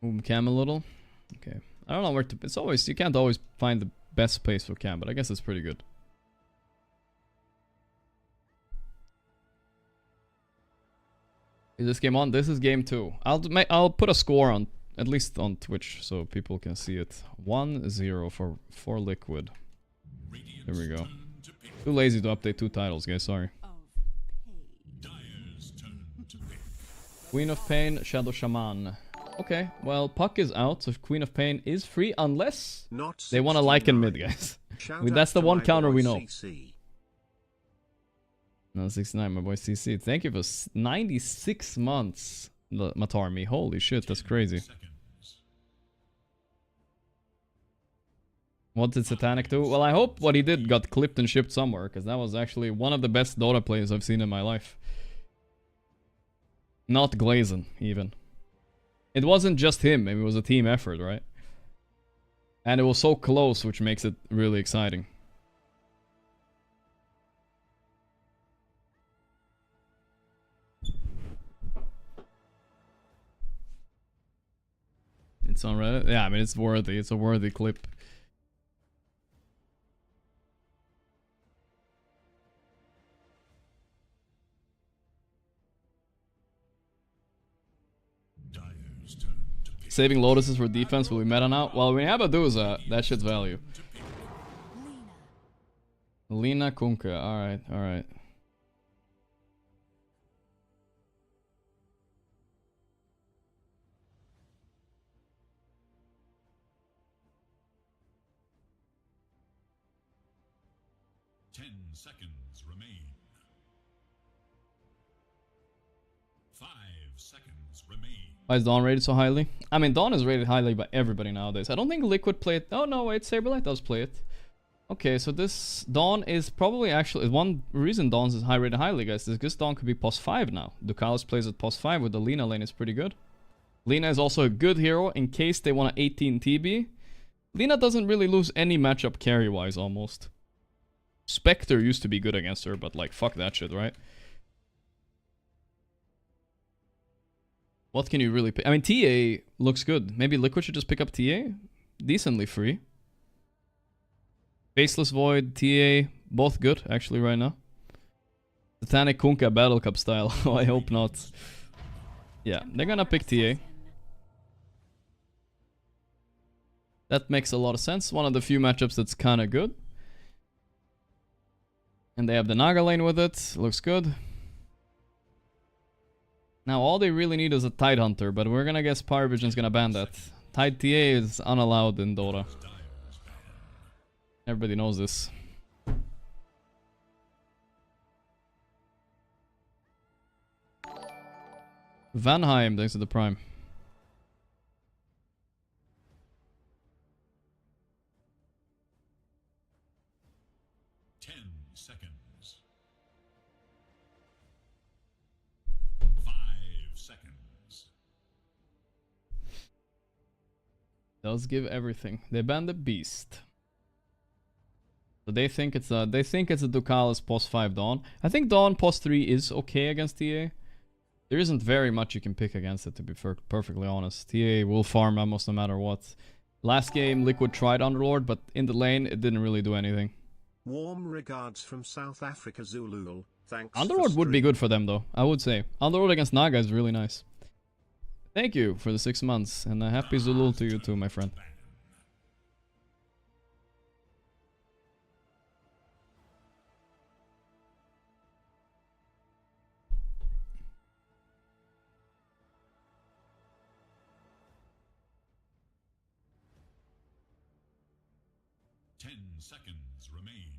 Move cam a little. Okay. I don't know where to... It's always... You can't always find the best place for cam, but I guess it's pretty good. Is this game on? This is game 2. I'll put a score on, at least on Twitch, so people can see it. 1-0 for Liquid. There we go. Too lazy to update 2 titles, guys. Sorry. Queen of Pain, Shadow Shaman. Okay, well, Puck is out, so Queen of Pain is free unless they want to Lycan mid, guys. That's the one counter we know. No, 69, my boy CC. Thank you for 96 months, Matarmi. Holy shit, that's crazy. What did Satanic do? Well, I hope what he did got clipped and shipped somewhere, because that was actually one of the best Dota plays I've seen in my life. Not Glazen, even. It wasn't just him, it was a team effort, right? And it was so close, which makes it really exciting. It's on Reddit? Yeah, I mean, it's worthy. It's a worthy clip. Saving Lotuses for defense will be meta now? Well, when you have a Duza, that shit's value. Lina Kunka. Alright, alright. Seconds remain. 5 seconds remain. Why is Dawn rated so highly? I mean, Dawn is rated highly by everybody nowadays. I don't think Liquid play it. Oh no, wait, Saberlight does play it. Okay, so this Dawn is probably actually one reason Dawn's is high rated highly, guys, is because Dawn could be pos 5 now. Ducalis plays at pos 5 with the Lina lane, is pretty good. Lina is also a good hero in case they want an 18 TB. Lina doesn't really lose any matchup carry wise almost. Spectre used to be good against her, but like, fuck that shit, right? What can you really pick? I mean, TA looks good. Maybe Liquid should just pick up TA? Decently free. Faceless Void, TA, both good, actually, right now. Satanic Kunka Battle Cup style. Oh, I hope not. Yeah, they're gonna pick TA. That makes a lot of sense. One of the few matchups that's kinda good. And they have the Naga lane with it. Looks good. Now all they really need is a Tide Hunter, but we're gonna guess Parivision's gonna ban that. Tide TA is unallowed in Dota. Everybody knows this. Vanheim, thanks to the Prime. Does give everything. They banned the beast. So they think it's a Ducalis pos 5 Dawn. I think Dawn pos 3 is okay against TA. There isn't very much you can pick against it, to be perfectly honest. TA will farm almost no matter what. Last game Liquid tried Underlord, but in the lane it didn't really do anything. Warm regards from South Africa, Zulul. Thanks. Underlord would be good for them though, I would say. Underlord against Naga is really nice. Thank you for the 6 months, and a happy Zulul to you too, my friend. Seconds remain.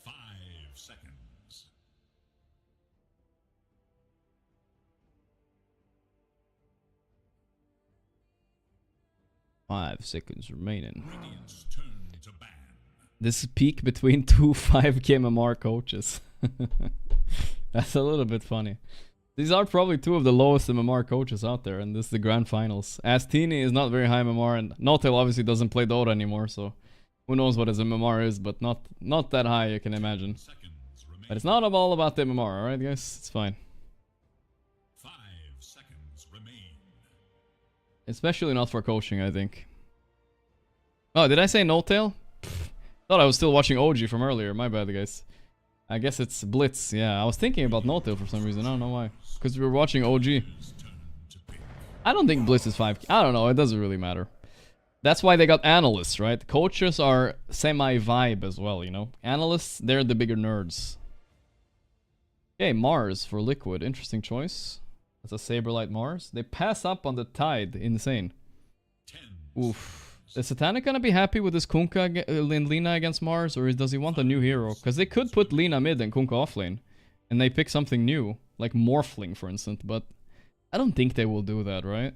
5 seconds. 5 seconds remaining. This is peak between two 5k MMR coaches. That's a little bit funny. These are probably two of the lowest MMR coaches out there, and this is the grand finals. Astini is not very high MMR, and Notel obviously doesn't play Dota anymore, so who knows what his MMR is, but not that high, you can imagine. But it's not all about the MMR, alright guys? It's fine. 5 seconds remain. Especially not for coaching, I think. Oh, did I say Notel? Thought I was still watching OG from earlier, my bad guys. I guess it's Blitz. Yeah, I was thinking about Notel for some reason. I don't know why. Because we were watching OG. I don't think Blitz is 5k. I don't know. It doesn't really matter. That's why they got analysts, right? Coaches are semi-vibe as well, you know? Analysts, they're the bigger nerds. Okay, Mars for Liquid. Interesting choice. That's a Saberlight Mars. They pass up on the Tide. Insane. Oof. Is Satanic gonna be happy with this Kunka and Lina against Mars, or does he want a new hero? Because they could put Lina mid and Kunka offlane, and they pick something new, like Morphling for instance, but I don't think they will do that, right?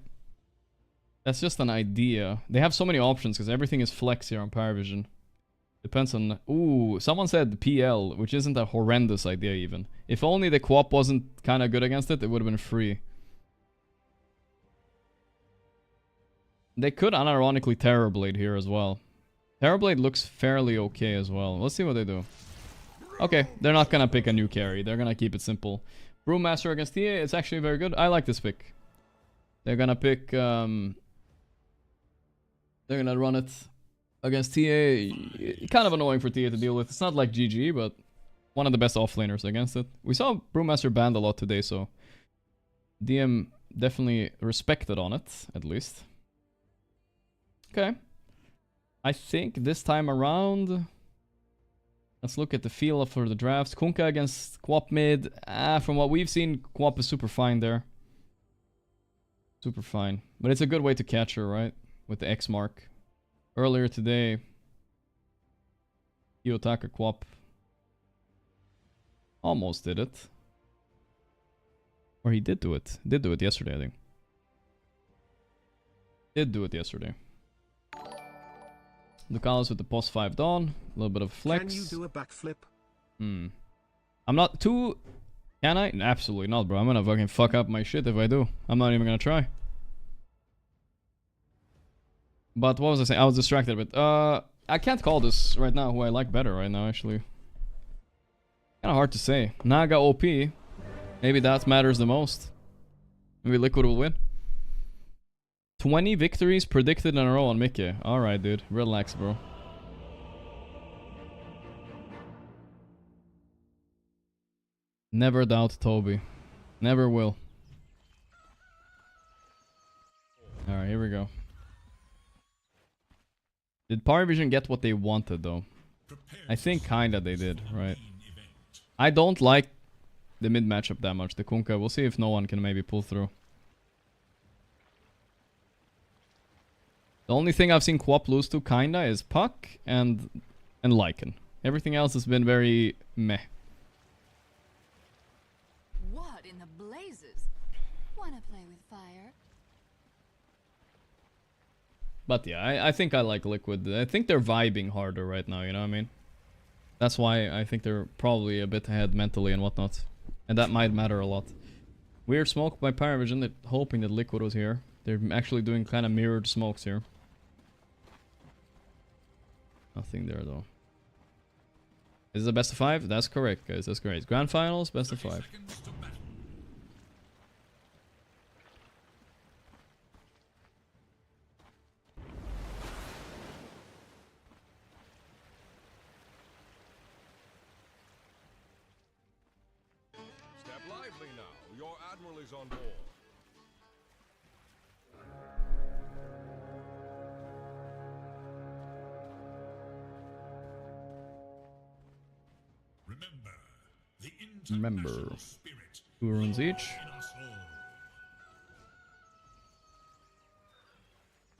That's just an idea. They have so many options because everything is flex here on Paravision. Depends on... Ooh, someone said PL, which isn't a horrendous idea even. If only the co-op wasn't kind of good against it, it would have been free. They could unironically Terrorblade here as well. Terrorblade looks fairly okay as well. Let's see what they do. Okay, they're not gonna pick a new carry. They're gonna keep it simple. Brewmaster against TA, it's actually very good. I like this pick. They're gonna pick... They're gonna run it against TA. Kind of annoying for TA to deal with. It's not like GG, but one of the best offlaners against it. We saw Brewmaster banned a lot today, so DM definitely respected on it, at least. Okay. I think this time around... Let's look at the feel for the drafts. Kunkka against Quap mid. From what we've seen, Quap is super fine there. Super fine. But it's a good way to catch her, right? With the X mark. Earlier today, Kiyotaka Quap almost did it. Or he did do it. Did do it yesterday, I think. Did do it yesterday. Lucalis with the post 5 Dawn. A little bit of flex. Can you do a backflip? I'm not too... Can I? Absolutely not, bro. I'm gonna fucking fuck up my shit if I do. I'm not even gonna try. But what was I saying? I was distracted a bit. I can't call this right now who I like better right now, actually. Kinda hard to say. Naga OP. Maybe that matters the most. Maybe Liquid will win. 20 victories predicted in a row on Mickey. Alright, dude. Relax, bro. Never doubt Toby. Never will. Alright, here we go. Did Parivision get what they wanted, though? I think kinda they did, right? I don't like the mid matchup that much, the Kunkka. We'll see if no one can maybe pull through. The only thing I've seen Quap lose to kinda is Puck and Lycan. Everything else has been very meh. What in the blazes? Wanna play with fire? But yeah, I think I like Liquid. I think they're vibing harder right now, you know what I mean? That's why I think they're probably a bit ahead mentally and whatnot. And that might matter a lot. Weird smoke by Parivision, hoping that Liquid was here. They're actually doing kind of mirrored smokes here. Nothing there though. Is it a best of 5? That's correct, guys. That's great. Grand finals, best of 5. Step lively now. Your admiral is on board. Remember. 2 runes each.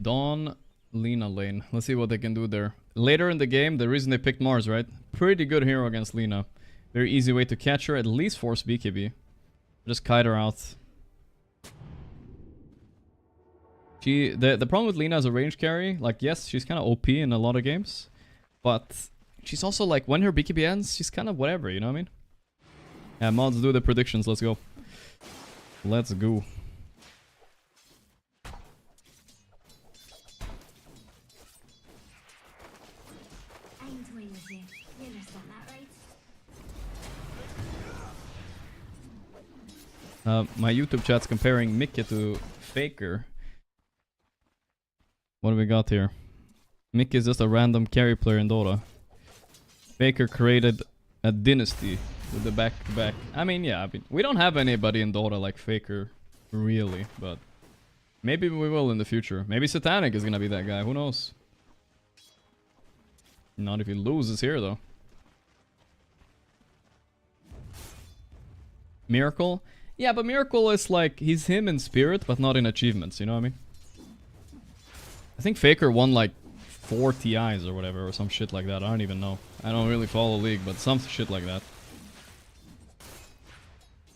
Dawn, Lina lane. Let's see what they can do there. Later in the game, the reason they picked Mars, right? Pretty good hero against Lina. Very easy way to catch her. At least force BKB. Just kite her out. The problem with Lina as a range carry, like yes, she's kind of OP in a lot of games. But she's also like, when her BKB ends, she's kind of whatever, you know what I mean? Yeah, mods, do the predictions. Let's go. Let's go. I'm toying with you. You understand that, right? My YouTube chat's comparing Mickey to Faker. What do we got here? Mickey is just a random carry player in Dota. Faker created a dynasty with the back-to-back. I mean, yeah, we don't have anybody in Dota like Faker, really, but maybe we will in the future. Maybe Satanic is gonna be that guy, who knows? Not if he loses here, though. Miracle? Yeah, but Miracle is like, he's him in spirit, but not in achievements, you know what I mean? I think Faker won like 4 TIs or whatever, or some shit like that. I don't even know. I don't really follow League, but some shit like that.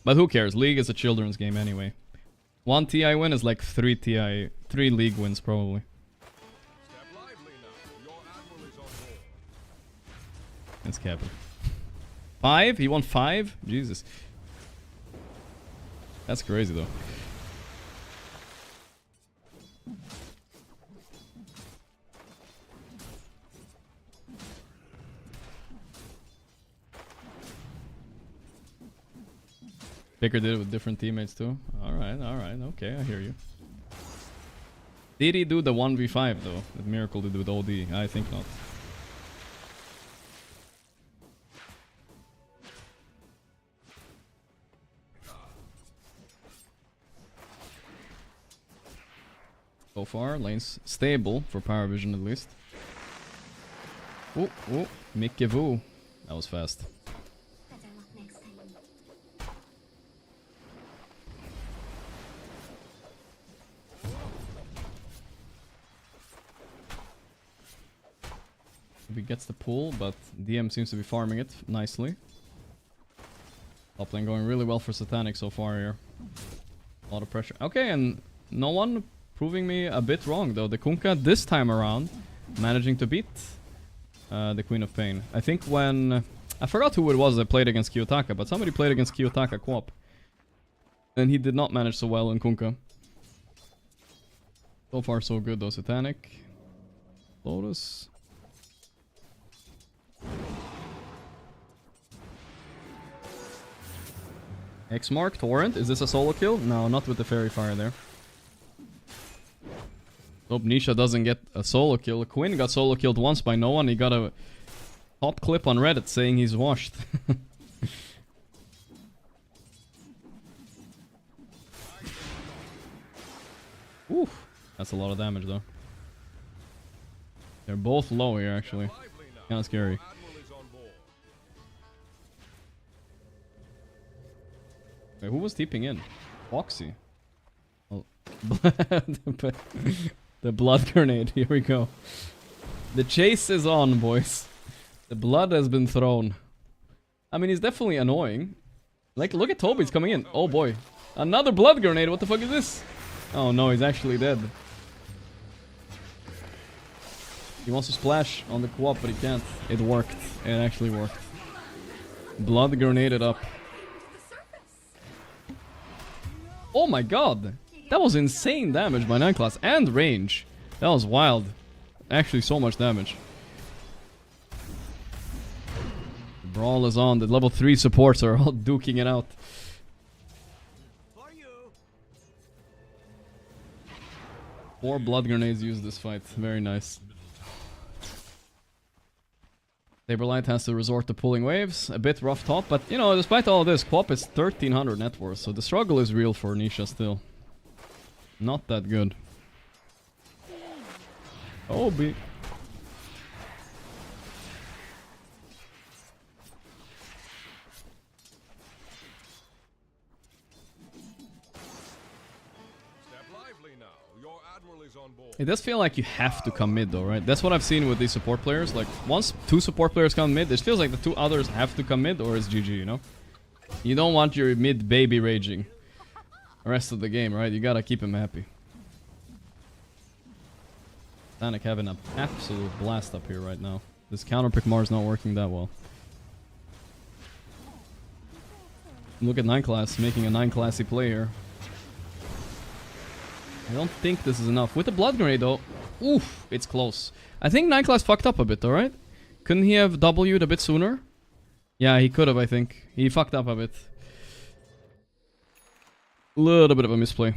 But who cares? League is a children's game anyway. 1 TI win is like 3 TI 3 league wins probably. That's capping. 5? He won 5? Jesus. That's crazy though. Baker did it with different teammates too. Alright, okay, I hear you. Did he do the 1v5 though? That Miracle did with OD? I think not. So far, lane's stable for Paravision at least. Oh, Mickey Vu. That was fast. He gets the pull, but DM seems to be farming it nicely. Top lane going really well for Satanic so far here. A lot of pressure. Okay, and no one proving me a bit wrong though. The Kunkka this time around managing to beat the Queen of Pain. I think when... I forgot who it was that played against Kiyotaka, but somebody played against Kiyotaka co-op. And he did not manage so well in Kunkka. So far so good though. Satanic. Lotus. X-Mark, Torrent. Is this a solo kill? No, not with the Fairy Fire there. Hope Nisha doesn't get a solo kill. Quinn got solo killed once by no one. He got a top clip on Reddit saying he's washed. Oof. That's a lot of damage though. They're both low here actually. Kinda scary. Wait, who was TPing in? Foxy. Oh. The blood grenade. Here we go. The chase is on, boys. The blood has been thrown. I mean, he's definitely annoying. Like, look at Toby's coming in. Oh boy. Another blood grenade. What the fuck is this? Oh no, he's actually dead. He wants to splash on the co-op, but he can't. It worked. It actually worked. Blood grenaded up. Oh my god! That was insane damage by 9 class and range. That was wild. Actually, so much damage. The brawl is on. The level 3 supports are all duking it out. 4 blood grenades used this fight. Very nice. Saberlight has to resort to pulling waves. A bit rough top, but you know, despite all this, Quap is 1300 net worth, so the struggle is real for Nisha still. Not that good. Obi. It does feel like you have to come mid though, right? That's what I've seen with these support players. Like, once 2 support players come mid, it feels like the 2 others have to come mid or it's GG, you know? You don't want your mid baby raging the rest of the game, right? You gotta keep him happy. Satanic having an absolute blast up here right now. This counterpick Mars not working that well. Look at 9 class making a 9 classy play here. I don't think this is enough. With the blood grenade though, oof, it's close. I think 9 class fucked up a bit though, right? Couldn't he have W'd a bit sooner? Yeah, he could have, I think. He fucked up a bit. Little bit of a misplay.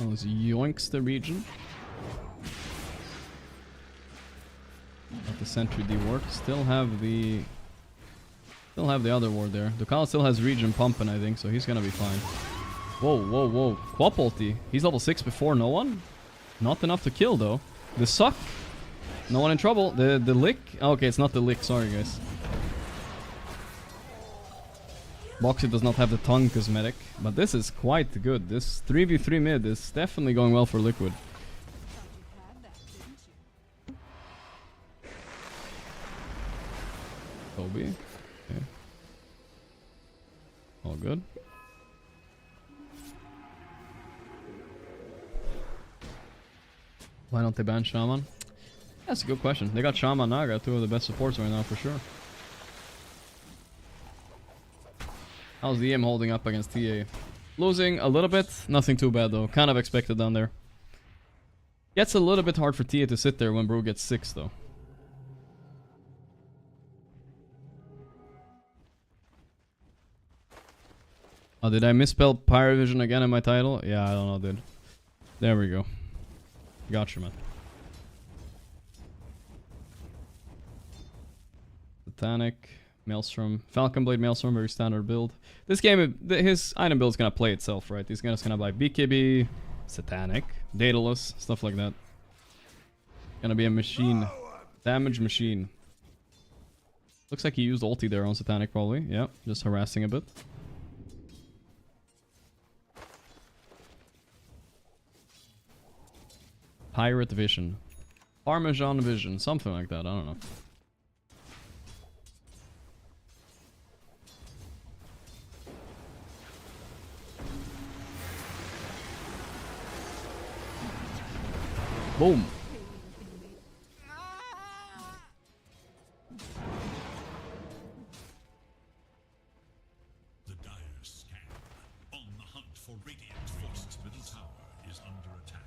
Oh, this yoinks the region. Let the sentry D work. Still have the other ward there. Ducal still has region pumping, I think, so he's gonna be fine. Whoa. Quap ulti. He's level 6 before no one? Not enough to kill though. The suck. No one in trouble. The lick. Oh, okay, it's not the lick, sorry guys. Boxy does not have the tongue cosmetic, but this is quite good. This 3v3 mid is definitely going well for Liquid. Kobe. Okay. All good. Why don't they ban Shaman? That's a good question. They got Shaman Naga, two of the best supports right now for sure. How's the EM holding up against TA? Losing a little bit, nothing too bad though. Kind of expected down there. Gets a little bit hard for TA to sit there when Brew gets 6 though. Oh, did I misspell Parivision again in my title? Yeah, I don't know, dude. There we go. Gotcha, man. Satanic, Maelstrom, Falcon Blade, Maelstrom, very standard build. This game, his item build is gonna play itself, right? He's just gonna buy BKB, Satanic, Daedalus, stuff like that. Gonna be a machine. Damage machine. Looks like he used ulti there on Satanic probably. Yeah, just harassing a bit. Pirate Vision. Parmesan Vision. Something like that. I don't know. Boom. The dire scan. On the hunt for Radiant Force's middle tower is under attack.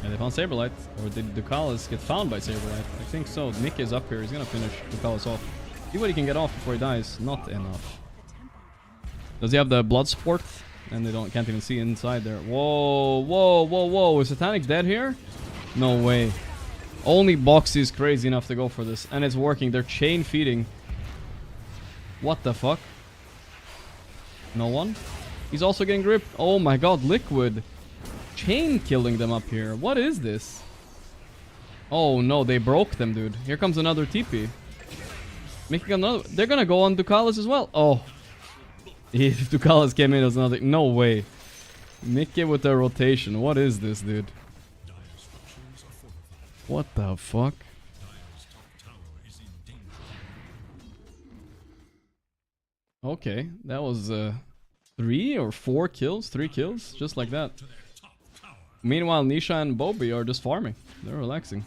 And they found Saberlight. Or did Ducalis get found by Saberlight? I think so. Nick is up here. He's gonna finish Ducalis off. See what he can get off before he dies. Not enough. Does he have the blood support? And they can't even see inside there. Whoa, whoa, whoa, whoa. Is Satanic dead here? No way. Only Boxy is crazy enough to go for this. And it's working. They're chain feeding. What the fuck? No one? He's also getting gripped. Oh my god, Liquid. Chain killing them up here. What is this? Oh no, they broke them, dude. Here comes another TP. Making another. They're gonna go on Ducalis as well. Oh. If Ducalis came in, it was another. No way. Mickey with the rotation. What is this, dude? What the fuck? Okay, that was 3 or 4 kills, 3 kills, just like that. Meanwhile, Nisha and Bobby are just farming. They're relaxing.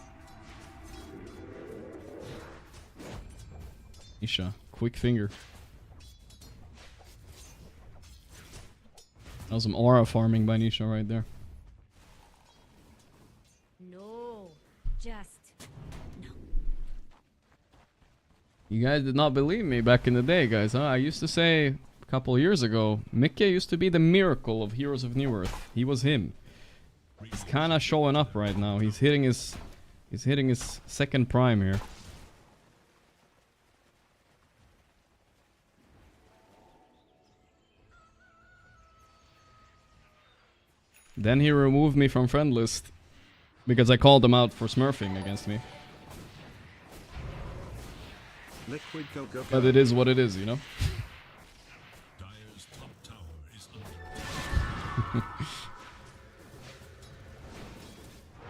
Nisha, quick finger. That was some aura farming by Nisha right there. No, just no. You guys did not believe me back in the day, guys, huh? I used to say a couple years ago, Mickey used to be the miracle of Heroes of New Earth. He was him. He's kind of showing up right now. He's hitting his second prime here. Then he removed me from friend list because I called him out for smurfing against me. Liquid go go go. But it is what it is, you know? Dire's top tower is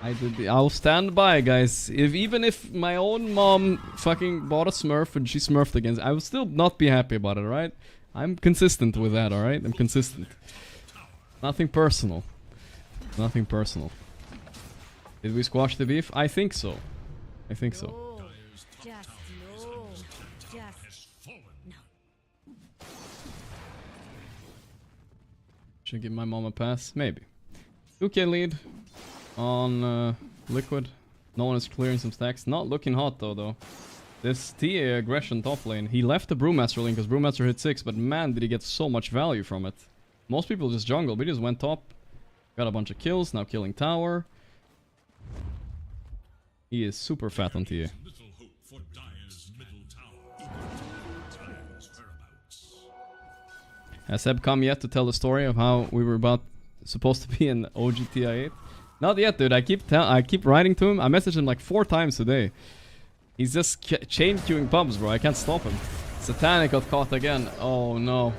under I'll stand by, guys. Even if my own mom fucking bought a smurf and she smurfed against, I would still not be happy about it, alright? I'm consistent with that, alright? I'm consistent. Nothing personal. Nothing personal. Did we squash the beef? I think so. I think so. No, just no, just no. Should give my mom a pass? Maybe. 2k lead on Liquid. No one is clearing some stacks. Not looking hot though. This TA aggression top lane. He left the Brewmaster lane because Brewmaster hit 6, but man did he get so much value from it. Most people just jungle, but he just went top. Got a bunch of kills, now killing tower. He is super fat on TA. little hope for Dire's middle tower. Dire's whereabouts. Has Seb come yet to tell the story of how we were supposed to be in OG TI8? Not yet, dude. I keep writing to him. I messaged him like 4 times today. He's just chain queuing pubs, bro. I can't stop him. Satanic got caught again. Oh no.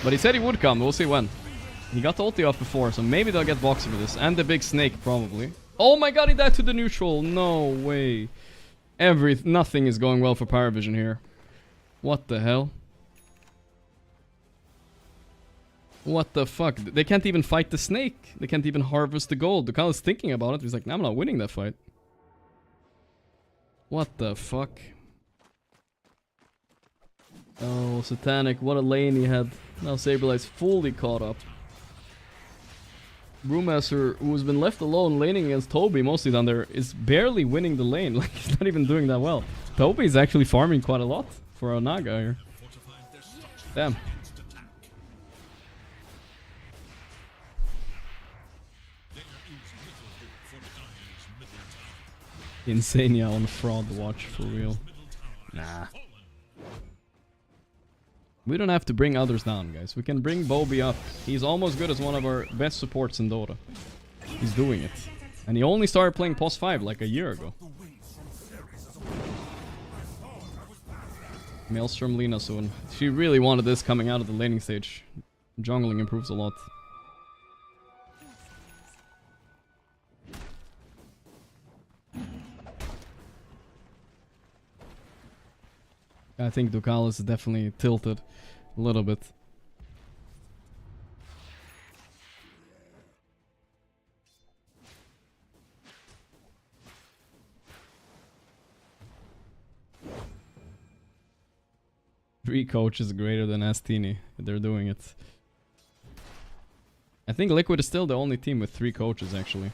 But he said he would come. We'll see when. He got the ulti off before, so maybe they'll get Boxy for this. And the big snake, probably. Oh my god, he died to the neutral. No way. Nothing is going well for Paravision here. What the hell? What the fuck? They can't even fight the snake. They can't even harvest the gold. Ducal is thinking about it. He's like, nah, I'm not winning that fight. What the fuck? Oh, Satanic. What a lane he had. Now Saberlight's fully caught up. Brewmaster, who has been left alone laning against Toby mostly down there, is barely winning the lane. Like, he's not even doing that well. Toby is actually farming quite a lot for a Naga here. Damn. Insania on fraud watch for real. Nah. We don't have to bring others down, guys. We can bring Bobby up. He's almost good as one of our best supports in Dota. He's doing it. And he only started playing POS 5 like a year ago. Maelstrom Lina soon. She really wanted this coming out of the laning stage. Jungling improves a lot. I think Ducal is definitely tilted a little bit. Three coaches greater than Astini. They're doing it. I think Liquid is still the only team with 3 coaches actually.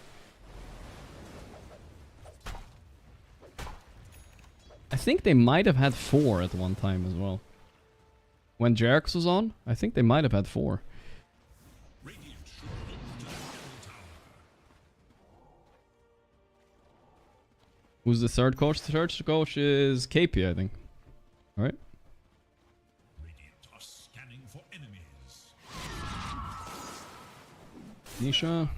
I think they might have had 4 at one time as well. When Jarx was on, I think they might have had 4. Who's the third coach? The third coach is KP, I think. Alright. Nisha.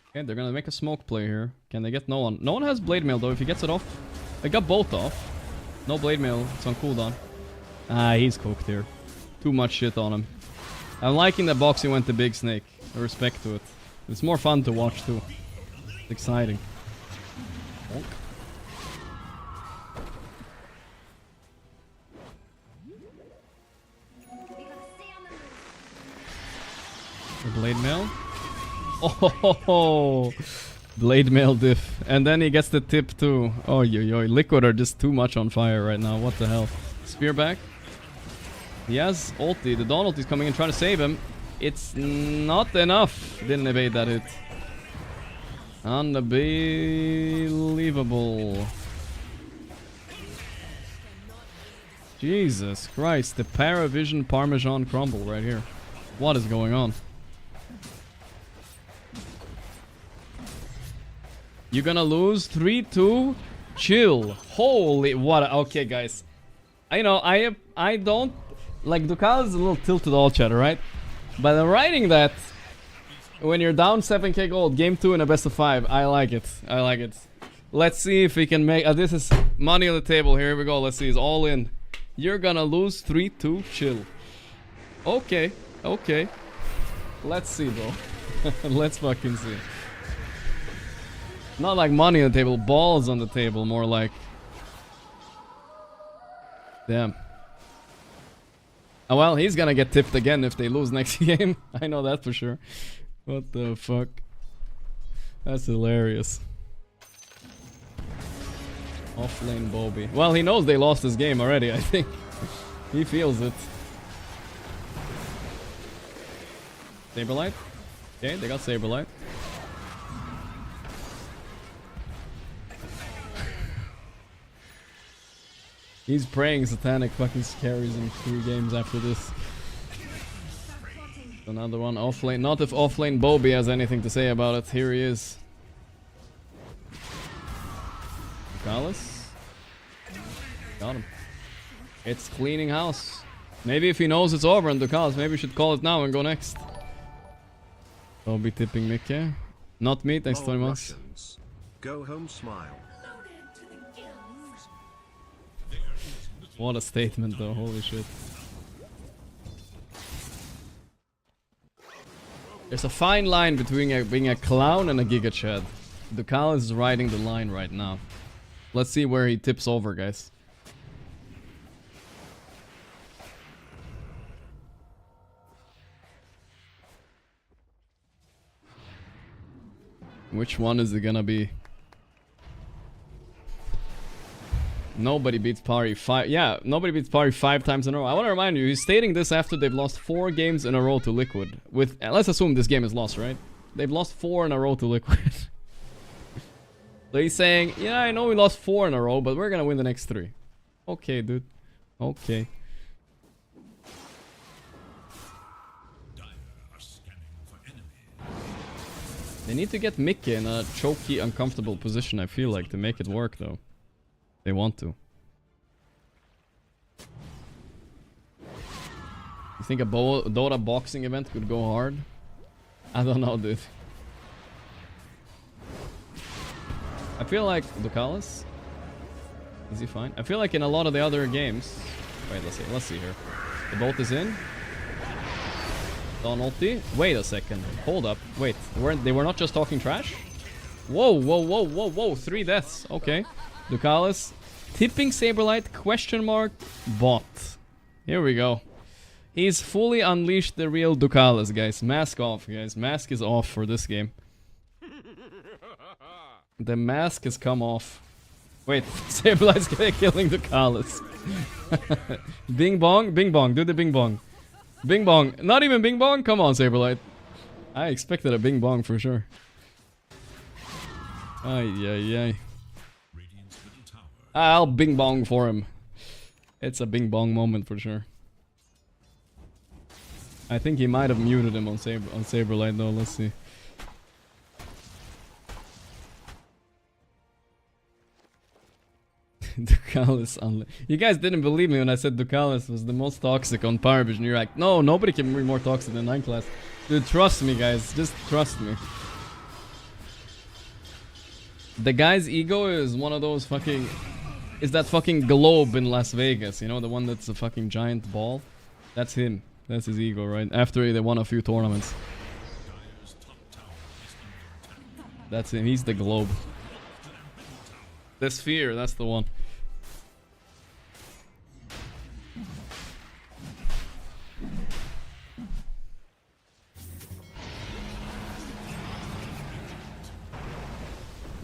Okay, they're gonna make a smoke play here. Can they get no one? No one has blade mail though. If he gets it off, they got both off. No blade mail. It's on cooldown. Ah, he's cooked here. Too much shit on him. I'm liking that Boxy went the big snake. I respect to it. It's more fun to watch too. It's exciting. Bonk. The blade mail. Oh, blade mail diff. And then he gets the tip too. Oh, yo. Liquid are just too much on fire right now. What the hell? Spear back. He has ulti. The Dawn ulti's coming in trying to save him. It's not enough. Didn't evade that hit. Unbelievable. Jesus Christ. The Paravision Parmesan crumble right here. What is going on? You're gonna lose 3-2. Chill. Holy what? Okay, guys. I know I don't like Ducal is a little tilted all chatter, right? But I'm writing that when you're down 7k gold, game 2 in a best of 5. I like it. I like it. Let's see if we can make. This is money on the table. Here we go. Let's see. It's all in. You're gonna lose 3-2. Chill. Okay. Okay. Let's see, bro. Let's fucking see. Not like money on the table, balls on the table, more like. Damn. Oh, well, he's gonna get tipped again if they lose next game. I know that for sure. What the fuck? That's hilarious. Offlane Bobby. Well, he knows they lost this game already, I think. He feels it. Saberlight? Okay, they got Saberlight. He's praying Satanic fucking carries him 3 games after this. Another one offlane. Not if offlane Bobby has anything to say about it. Here he is. Palace. Got him. It's cleaning house. Maybe if he knows it's over in Ducalis, maybe we should call it now and go next. Bobby tipping Mickey. Not me, thanks 20 months. Go home smile. What a statement though, holy shit. There's a fine line between being a clown and a Giga Chad. Ducalis is riding the line right now. Let's see where he tips over, guys. Which one is it gonna be? Nobody beats Pari 5. Yeah, nobody beats Pari 5 times in a row. I want to remind you, he's stating this after they've lost 4 games in a row to Liquid. With, let's assume this game is lost, right? They've lost 4 in a row to Liquid. So he's saying, yeah, I know we lost 4 in a row, but we're gonna win the next 3. Okay, dude. Okay. They need to get Mickey in a choky, uncomfortable position, I feel like, to make it work, though. They want to. You think a Dota boxing event could go hard? I don't know, dude. I feel like Ducalis. Is he fine? I feel like in a lot of the other games. Wait, let's see here. The bolt is in. Don ulti. Wait a second. Hold up. Wait. They were not just talking trash? Whoa, whoa, whoa, whoa, whoa. 3 deaths. Okay. Ducalis. Tipping Saberlight, question mark, bot. Here we go. He's fully unleashed the real Ducalis, guys. Mask off, guys. Mask is off for this game. The mask has come off. Wait, Saberlight's killing Ducalis. Bing bong? Bing bong. Do the bing bong. Bing bong. Not even bing bong? Come on, Saberlight. I expected a bing bong for sure. Ay, ay, ay. I'll bing bong for him. It's a bing bong moment for sure. I think he might have muted him on Saberlight though. Let's see. Ducalis you guys didn't believe me when I said Ducalis was the most toxic on Parivision. You're like, no, nobody can be more toxic than 9 class. Dude, trust me, guys. Just trust me. The guy's ego is one of those fucking... Is that fucking globe in Las Vegas, you know, the one that's a fucking giant ball? That's him. That's his ego, right? After they won a few tournaments. That's him. He's the globe. The sphere, that's the one.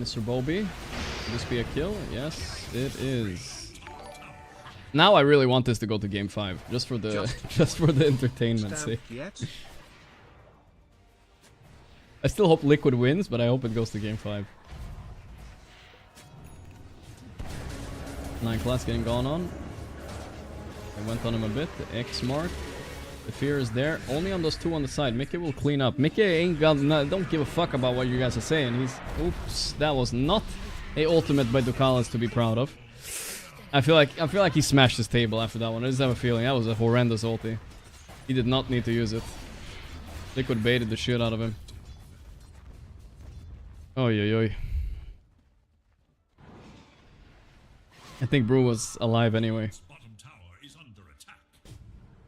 Mr. Bobby, will this be a kill? Yes, it is. Now I really want this to go to game 5, just for the just for the entertainment's sake. I still hope Liquid wins, but I hope it goes to game 5. 9 class getting gone on. I went on him a bit. The X mark. The fear is there. Only on those 2 on the side. Mickey will clean up. Mickey ain't got don't give a fuck about what you guys are saying. He's... Oops. That was not a ultimate by Ducalis to be proud of. I feel like he smashed his table after that one. I just have a feeling that was a horrendous ulti. He did not need to use it. Liquid baited the shit out of him. Oy oy oy. I think Brew was alive anyway.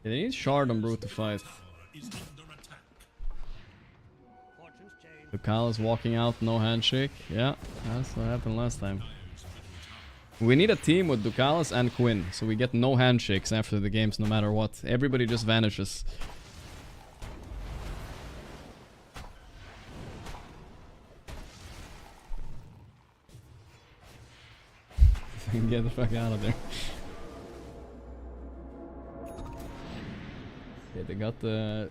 Yeah, they need Shard on Brew to fight. Ducalis walking out, no handshake. Yeah, that's what happened last time. We need a team with Ducalis and Quinn, so we get no handshakes after the games no matter what. Everybody just vanishes. Get the fuck out of there. Okay, they got the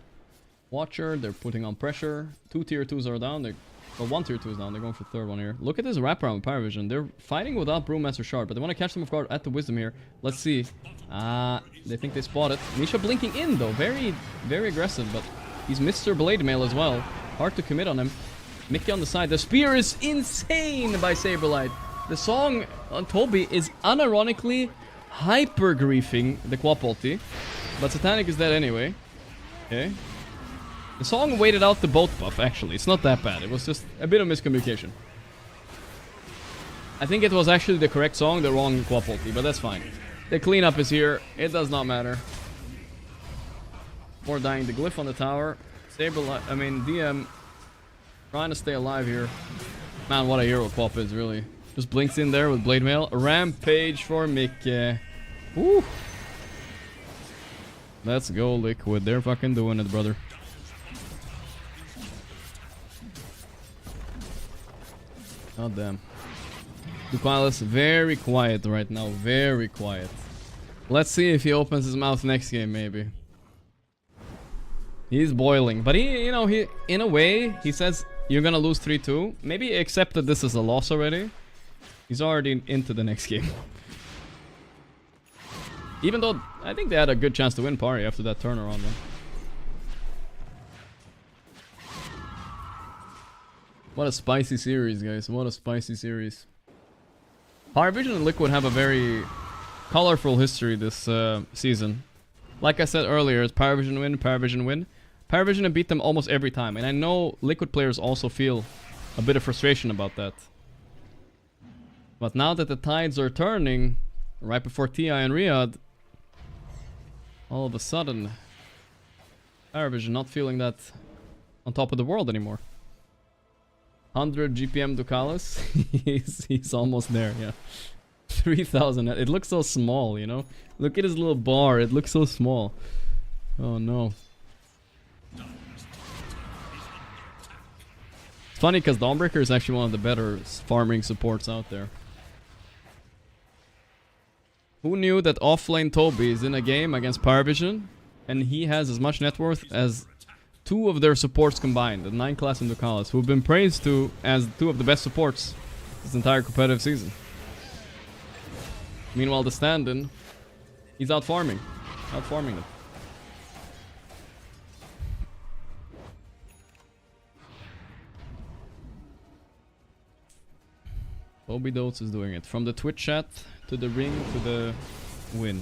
Watcher, they're putting on pressure. 2 tier 2s are down, well, 1 tier 2 is down, they're going for 3rd one here. Look at this wraparound with Paravision. They're fighting without Brewmaster Shard, but they want to catch them off guard at the Wisdom here. Let's see. They think they spot it. Misha blinking in though, very, very aggressive, but he's Mr. Blade Mail as well. Hard to commit on him. Mickey on the side. The spear is insane by Saberlight. The song on Toby is unironically hyper-griefing the Quap ulti. But Satanic is dead anyway. Okay. The song waited out the boat buff, actually. It's not that bad. It was just a bit of miscommunication. I think it was actually the correct song, the wrong Quap ulti, but that's fine. The cleanup is here. It does not matter. More dying. The glyph on the tower. I mean, DM trying to stay alive here. Man, what a hero Pop is, really. Just blinks in there with Blade Mail. Rampage for Mick. Woo! Let's go, Liquid. They're fucking doing it, brother. Oh, damn. Ducalis very quiet right now. Very quiet. Let's see if he opens his mouth next game, maybe. He's boiling. But he, you know, he, in a way, he says you're gonna lose 3-2. Maybe he accepted this as a loss already. He's already into the next game. Even though I think they had a good chance to win Pari after that turnaround, man. What a spicy series, guys. What a spicy series. Parivision and Liquid have a very colorful history this season. Like I said earlier, it's Parivision win, Paravision win. Paravision have beat them almost every time. And I know Liquid players also feel a bit of frustration about that. But now that the tides are turning, right before TI and Riyadh, all of a sudden, Paravision not feeling that on top of the world anymore. 100 GPM Ducalis. he's almost there, yeah. 3000. It looks so small, you know? Look at his little bar. It looks so small. Oh, no. It's funny because Dawnbreaker is actually one of the better farming supports out there. Who knew that offlane Toby is in a game against Parivision and he has as much net worth as two of their supports combined, the 9 class and Ducalis, who've been praised to as two of the best supports this entire competitive season. Meanwhile, the stand-in, he's out farming them. Bobby Dotes is doing it. From the Twitch chat to the ring to the win.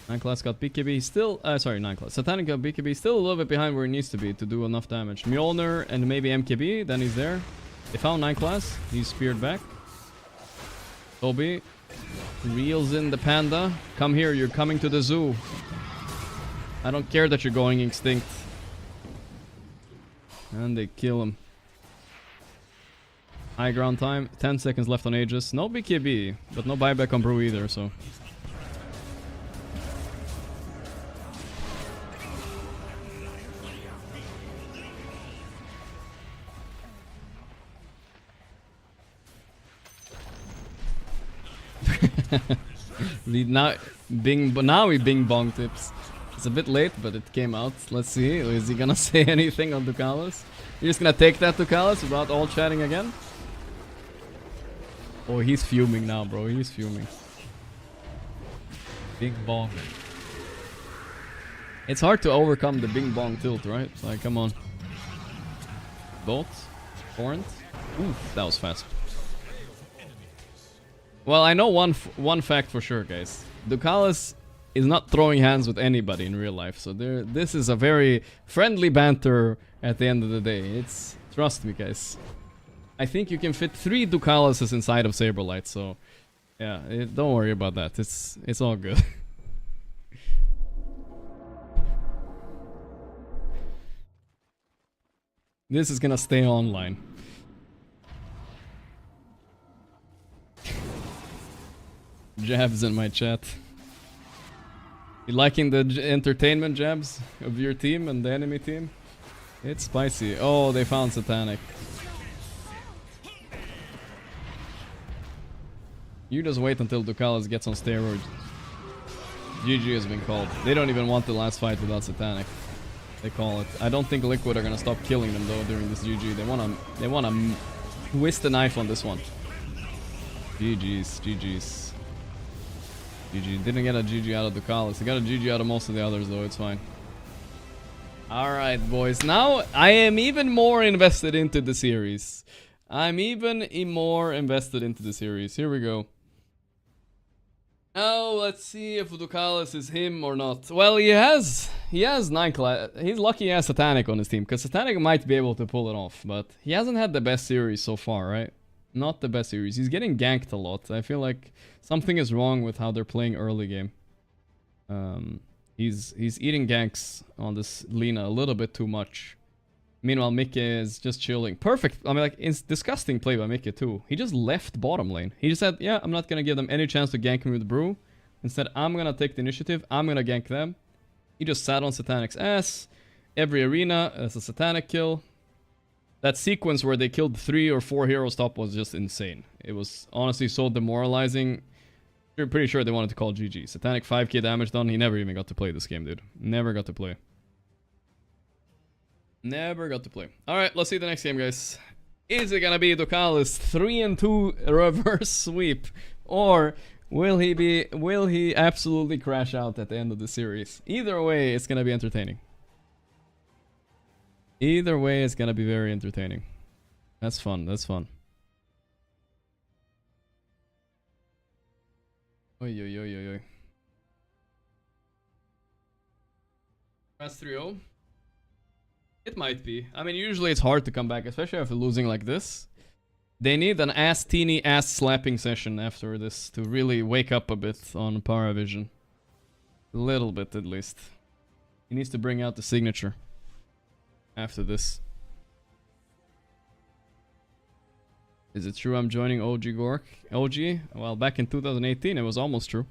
9 class got BKB still, sorry, 9 class. Satanic got BKB still a little bit behind where he needs to be to do enough damage. Mjolnir and maybe MKB, then he's there. They found 9 class, he's speared back. Toby reels in the panda. Come here, you're coming to the zoo. I don't care that you're going extinct. And they kill him. High ground time, 10 seconds left on Aegis. No BKB, but no buyback on Brew either, so. Now we bing bong tips. It's a bit late, but it came out. Let's see. Is he gonna say anything on Ducalis? You're just gonna take that Ducalis without all chatting again? Oh, he's fuming now, bro. He's fuming. Bing bong. It's hard to overcome the bing bong tilt, right? It's like, come on. Bolt? Torrent? Oof, that was fast. Well, I know one fact for sure, guys. Ducalis is not throwing hands with anybody in real life, so this is a very friendly banter at the end of the day. It's, trust me, guys. I think you can fit 3 Ducalises inside of Saberlight, so yeah, don't worry about that. It's all good. This is gonna stay online. Jabs in my chat. You liking the entertainment jabs of your team and the enemy team? It's spicy. Oh, they found Satanic. You just wait until Ducalis gets on steroids. GG has been called. They don't even want the last fight without Satanic. They call it. I don't think Liquid are gonna stop killing them though during this GG. They wanna twist the knife on this one. GG's. GG. Didn't get a GG out of Ducalis. They got a GG out of most of the others though. It's fine. Alright, boys. Now I am even more invested into the series. Here we go. Oh, let's see if Ducalis is him or not. Well, he has 9 class. He's lucky he has Satanic on his team, because Satanic might be able to pull it off, but he hasn't had the best series so far, right? Not the best series. He's getting ganked a lot. I feel like something is wrong with how they're playing early game. He's eating ganks on this Lina a little bit too much. Meanwhile, Mickey is just chilling. Perfect. I mean, like, it's disgusting play by Mickey too. He just left bottom lane. He just said, yeah, I'm not gonna give them any chance to gank me with Brew. Instead, I'm gonna take the initiative. I'm gonna gank them. He just sat on Satanic's ass. Every arena as a Satanic kill. That sequence where they killed 3 or 4 heroes top was just insane. It was honestly so demoralizing. You're pretty sure they wanted to call GG. Satanic 5k damage done. He never even got to play this game, dude. Never got to play. Never got to play. Alright, let's see the next game, guys. Is it gonna be Ducalis 3-2 reverse sweep? Or will he absolutely crash out at the end of the series? Either way, it's gonna be entertaining. Either way, it's gonna be very entertaining. That's fun, that's fun. Oi, oi, oi, oi, oi. That's 3-0. It might be. I mean, usually it's hard to come back, especially after losing like this. They need an ass-teeny ass-slapping session after this to really wake up a bit on Paravision. A little bit, at least. He needs to bring out the signature after this. Is it true I'm joining OG Gorgc? OG? Well, back in 2018, it was almost true.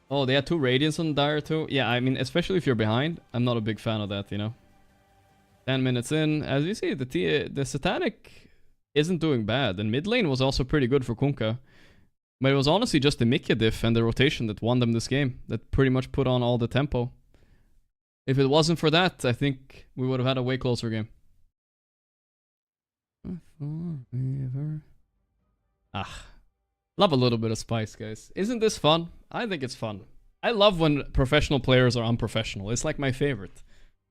Oh, they had 2 Radiants on Dire too? Yeah, I mean, especially if you're behind, I'm not a big fan of that, you know? 10 minutes in, as you see, the Satanic isn't doing bad. And mid lane was also pretty good for Kunkka. But it was honestly just the Mickey diff and the rotation that won them this game. That pretty much put on all the tempo. If it wasn't for that, I think we would have had a way closer game. Love a little bit of spice, guys. Isn't this fun? I think it's fun. I love when professional players are unprofessional. It's like my favorite.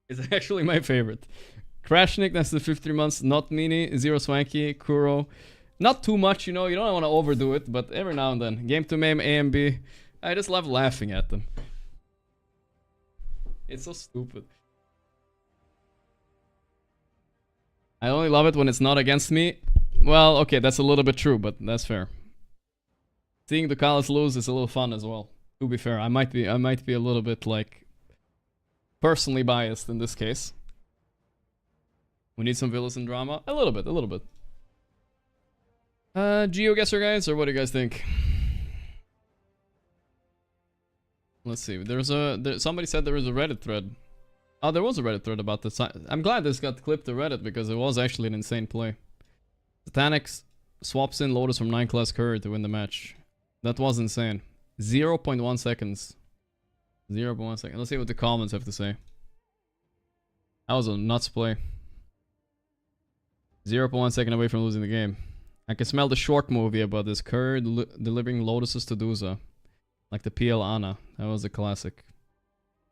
It's actually my favorite. Crashnik, that's the 53 months. Not Mini, Zero Swanky, Kuro. Not too much, you know. You don't want to overdo it, but every now and then. Game to Mame, A and B. I just love laughing at them. It's so stupid. I only love it when it's not against me. Well, okay, that's a little bit true, but that's fair. Seeing Ducalis lose is a little fun as well. To be fair, I might be a little bit like personally biased in this case. We need some villains and drama. A little bit, a little bit. GeoGuessr guys, or what do you guys think? Let's see. Somebody said there was a Reddit thread. Oh, there was a Reddit thread about this. I'm glad this got clipped to Reddit because it was actually an insane play. Satanics swaps in Lotus from 9 class Courier to win the match. That was insane. 0.1 seconds. 0.1 seconds. Let's see what the comments have to say. That was a nuts play. 0.1 second away from losing the game. I can smell the short movie about this Courier delivering Lotuses to Duza. Like the PL Ana. That was a classic.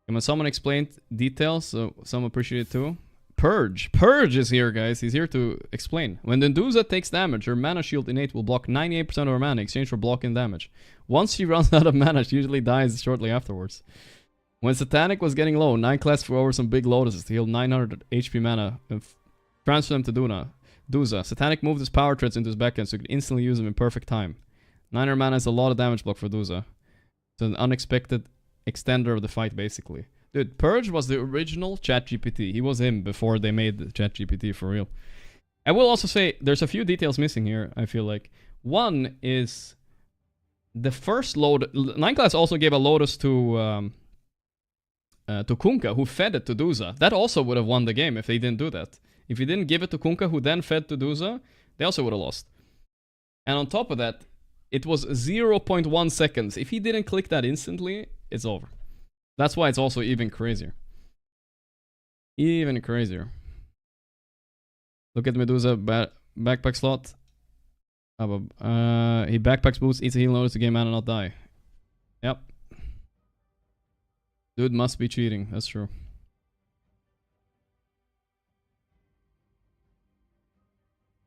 And when someone explained details, so some appreciate it too. Purge. Purge is here, guys. He's here to explain. When the Duza takes damage, her mana shield innate will block 98% of her mana in exchange for blocking damage. Once she runs out of mana, she usually dies shortly afterwards. When Satanic was getting low, 9 class threw over some big Lotuses to heal 900 HP mana and transfer them to Duza. Satanic moved his power treads into his backhand so he could instantly use them in perfect time. 900 mana is a lot of damage block for Duza. It's an unexpected extender of the fight, basically. Dude, Purge was the original ChatGPT. He was him before they made the ChatGPT for real. I will also say, there's a few details missing here, I feel like. One is the first load... 9 class also gave a Lotus to Kunkka, who fed it to Duza. That also would have won the game if they didn't do that. If he didn't give it to Kunkka, who then fed to Duza, they also would have lost. And on top of that, it was 0.1 seconds. If he didn't click that instantly, it's over. That's why it's also even crazier. Even crazier. Look at Medusa backpack slot. He backpacks boots, eats a heal notice to gain mana, not die. Yep. Dude must be cheating. That's true.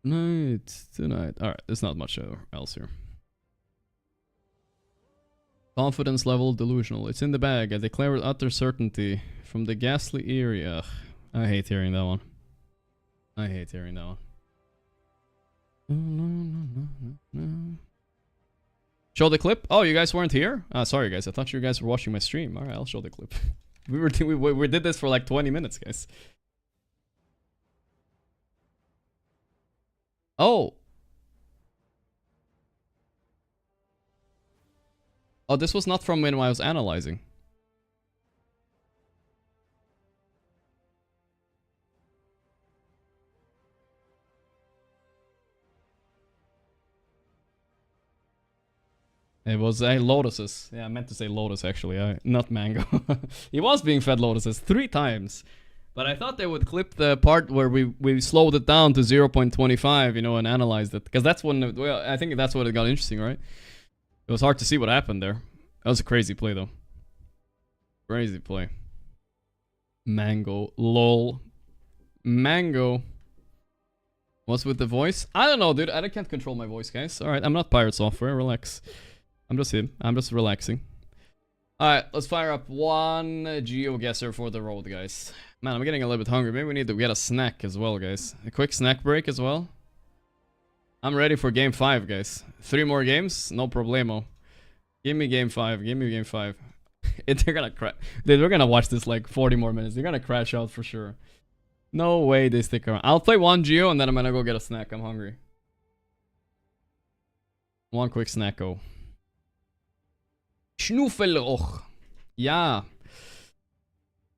Tonight. Alright, there's not much else here. Confidence level delusional. It's in the bag. I declare with utter certainty from the ghastly eerie. Ugh, I hate hearing that one. I hate hearing that one. Show the clip. Oh, you guys weren't here? Sorry, guys. I thought you guys were watching my stream. All right, I'll show the clip. we did this for like 20 minutes, guys. Oh. Oh, this was not from when I was analyzing. It was lotuses. Yeah, I meant to say lotus actually, not mango. He was being fed lotuses 3 times. But I thought they would clip the part where we slowed it down to 0.25, you know, and analyzed it. Because that's when, well, I think that's what it got interesting, right? It was hard to see what happened there. That was a crazy play, though. Crazy play. Mango. Lol. Mango. What's with the voice? I don't know, dude. I can't control my voice, guys. Alright, I'm not pirate software. Relax. I'm just him. I'm just relaxing. Alright, let's fire up one GeoGuessr for the road, guys. Man, I'm getting a little bit hungry. Maybe we need to get a snack as well, guys. A quick snack break as well. I'm ready for game 5, guys. 3 more games? No problemo. Give me game 5. Give me game 5. They're gonna crash. Dude, we're gonna watch this like 40 more minutes. They're gonna crash out for sure. No way they stick around. I'll play one Geo and then I'm gonna go get a snack. I'm hungry. One quick snacko. Schnuffeloch. Yeah.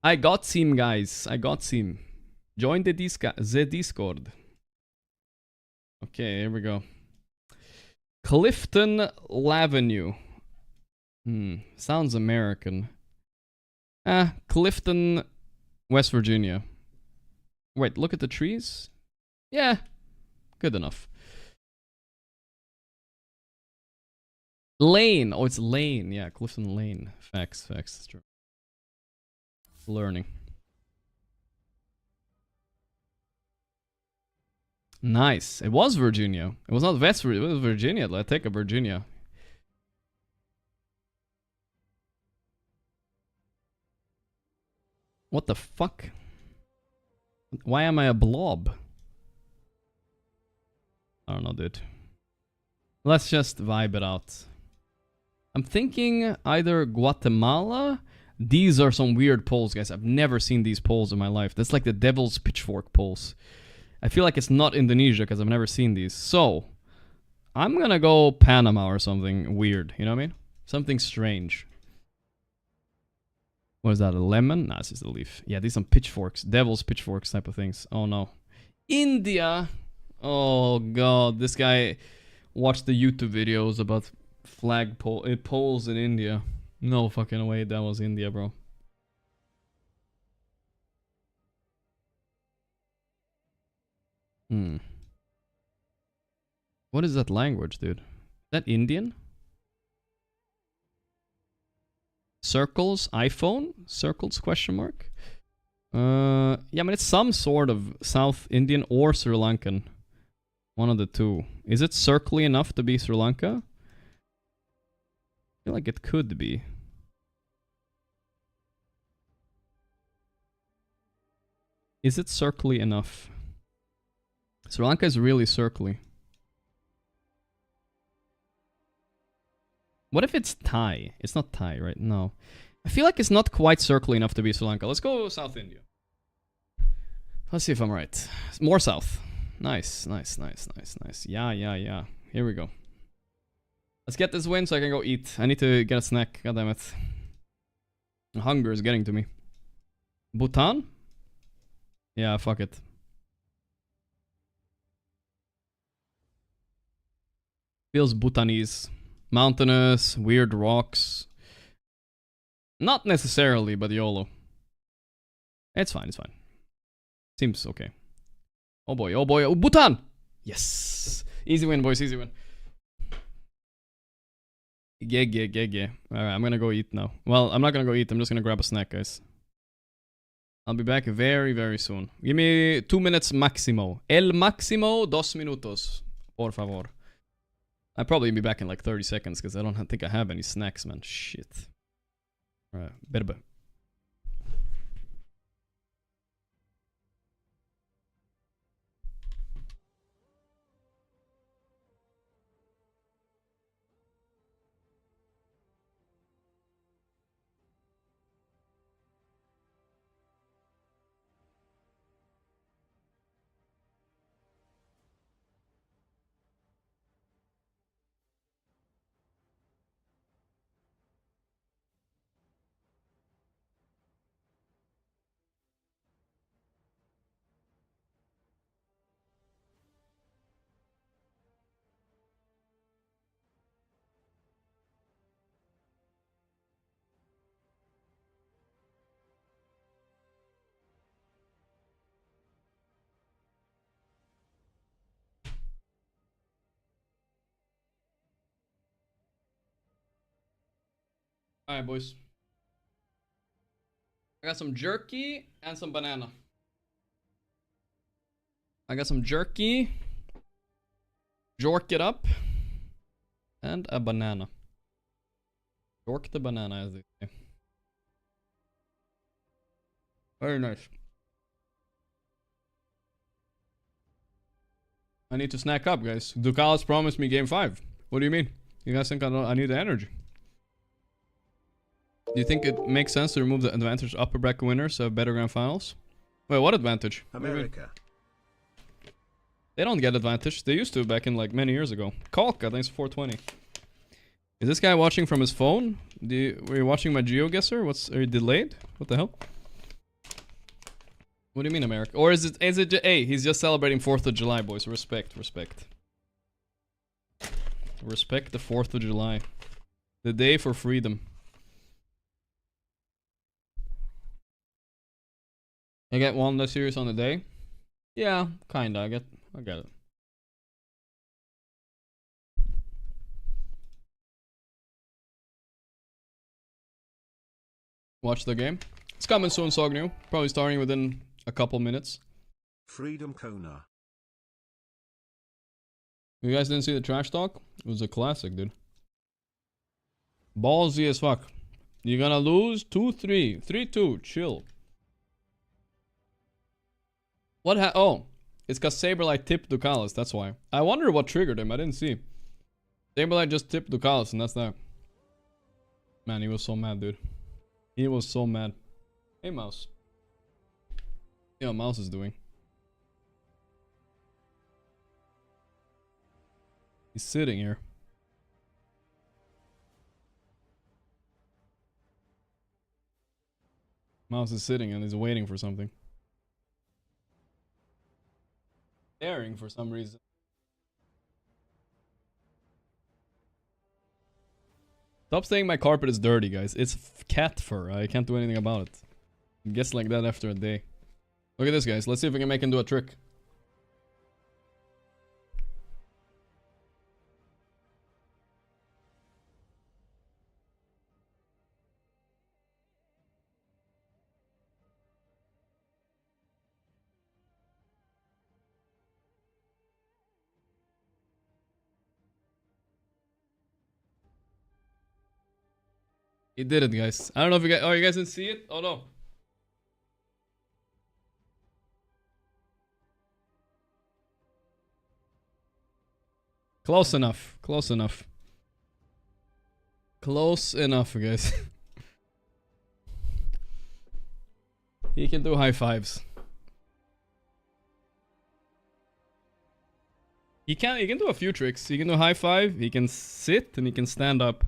I got him, guys. I got him. Join the Discord. Okay, here we go. Clifton Lavenue. Sounds American. Clifton, West Virginia. Wait, look at the trees? Yeah, good enough. Lane. Oh, it's Lane. Yeah, Clifton Lane. Facts. That's true. Learning. Nice. It was Virginia. It was not West Virginia. It was Virginia. Let's take a Virginia. What the fuck? Why am I a blob? I don't know, dude. Let's just vibe it out. I'm thinking either Guatemala. These are some weird poles, guys. I've never seen these poles in my life. That's like the devil's pitchfork poles. I feel like it's not Indonesia because I've never seen these. So, I'm gonna go Panama or something weird. You know what I mean? Something strange. What is that? A lemon? Nah, it's just a leaf. Yeah, these are some pitchforks. Devil's pitchforks type of things. Oh no. India! Oh god. This guy watched the YouTube videos about poles in India. No fucking way that was India, bro. What is that language, dude? Is that Indian? Circles? iPhone? Circles? Question mark? Yeah, but it's some sort of South Indian or Sri Lankan. One of the two. Is it circly enough to be Sri Lanka? I feel like it could be. Is it circly enough? Sri Lanka is really circly. What if it's Thai? It's not Thai, right? No. I feel like it's not quite circly enough to be Sri Lanka. Let's go South India. Let's see if I'm right. More south. Nice. Yeah. Here we go. Let's get this win so I can go eat. I need to get a snack. God damn it. Hunger is getting to me. Bhutan? Yeah, fuck it. Feels Bhutanese. Mountainous, weird rocks. Not necessarily, but YOLO. It's fine. Seems okay. Oh boy. Oh, Bhutan! Yes! Easy win, boys, easy win. Yeah. Alright, I'm gonna go eat now. Well, I'm not gonna go eat, I'm just gonna grab a snack, guys. I'll be back very, very soon. Give me 2 minutes maximo. El máximo 2 minutos. Por favor. I'll probably be back in like 30 seconds because I don't think I have any snacks, man. Shit. Alright, berbe. Alright, boys. I got some jerky and some banana. I got some jerky. Jork it up. And a banana. Jork the banana, as they say. Very nice. I need to snack up, guys. Ducalis promised me game 5. What do you mean? You guys think I need the energy? Do you think it makes sense to remove the advantage upper bracket winners so better grand finals? Wait, what advantage? America. They don't get advantage. They used to back in like many years ago. Kalka, thanks for 420. Is this guy watching from his phone? Were you watching my GeoGuessr? Are you delayed? What the hell? What do you mean, America? Or is it hey, he's just celebrating 4th of July, boys. Respect. Respect the 4th of July. The day for freedom. I get one that series on the day? Yeah, kinda. I get it. Watch the game. It's coming soon, Sognu. Probably starting within a couple minutes. Freedom Kona. You guys didn't see the trash talk? It was a classic, dude. Ballsy as fuck. You're gonna lose 2-3. 3-2. Chill. Oh, it's cause Saberlight tipped Ducalis, that's why. I wonder what triggered him, I didn't see. Saberlight just tipped Ducalis and that's that. Man, he was so mad, dude. He was so mad. Hey, Mouse. See how Mouse is doing. He's sitting here. Mouse is sitting and he's waiting for something. Staring for some reason. Stop saying my carpet is dirty, guys. It's cat fur. I can't do anything about it. It gets like that after a day. Look at this, guys. Let's see if we can make him do a trick. He did it, guys. I don't know if you guys... Oh, you guys didn't see it? Oh, no. Close enough. Close enough. Close enough, guys. He can do high fives. He can do a few tricks. He can do high five, he can sit, and he can stand up.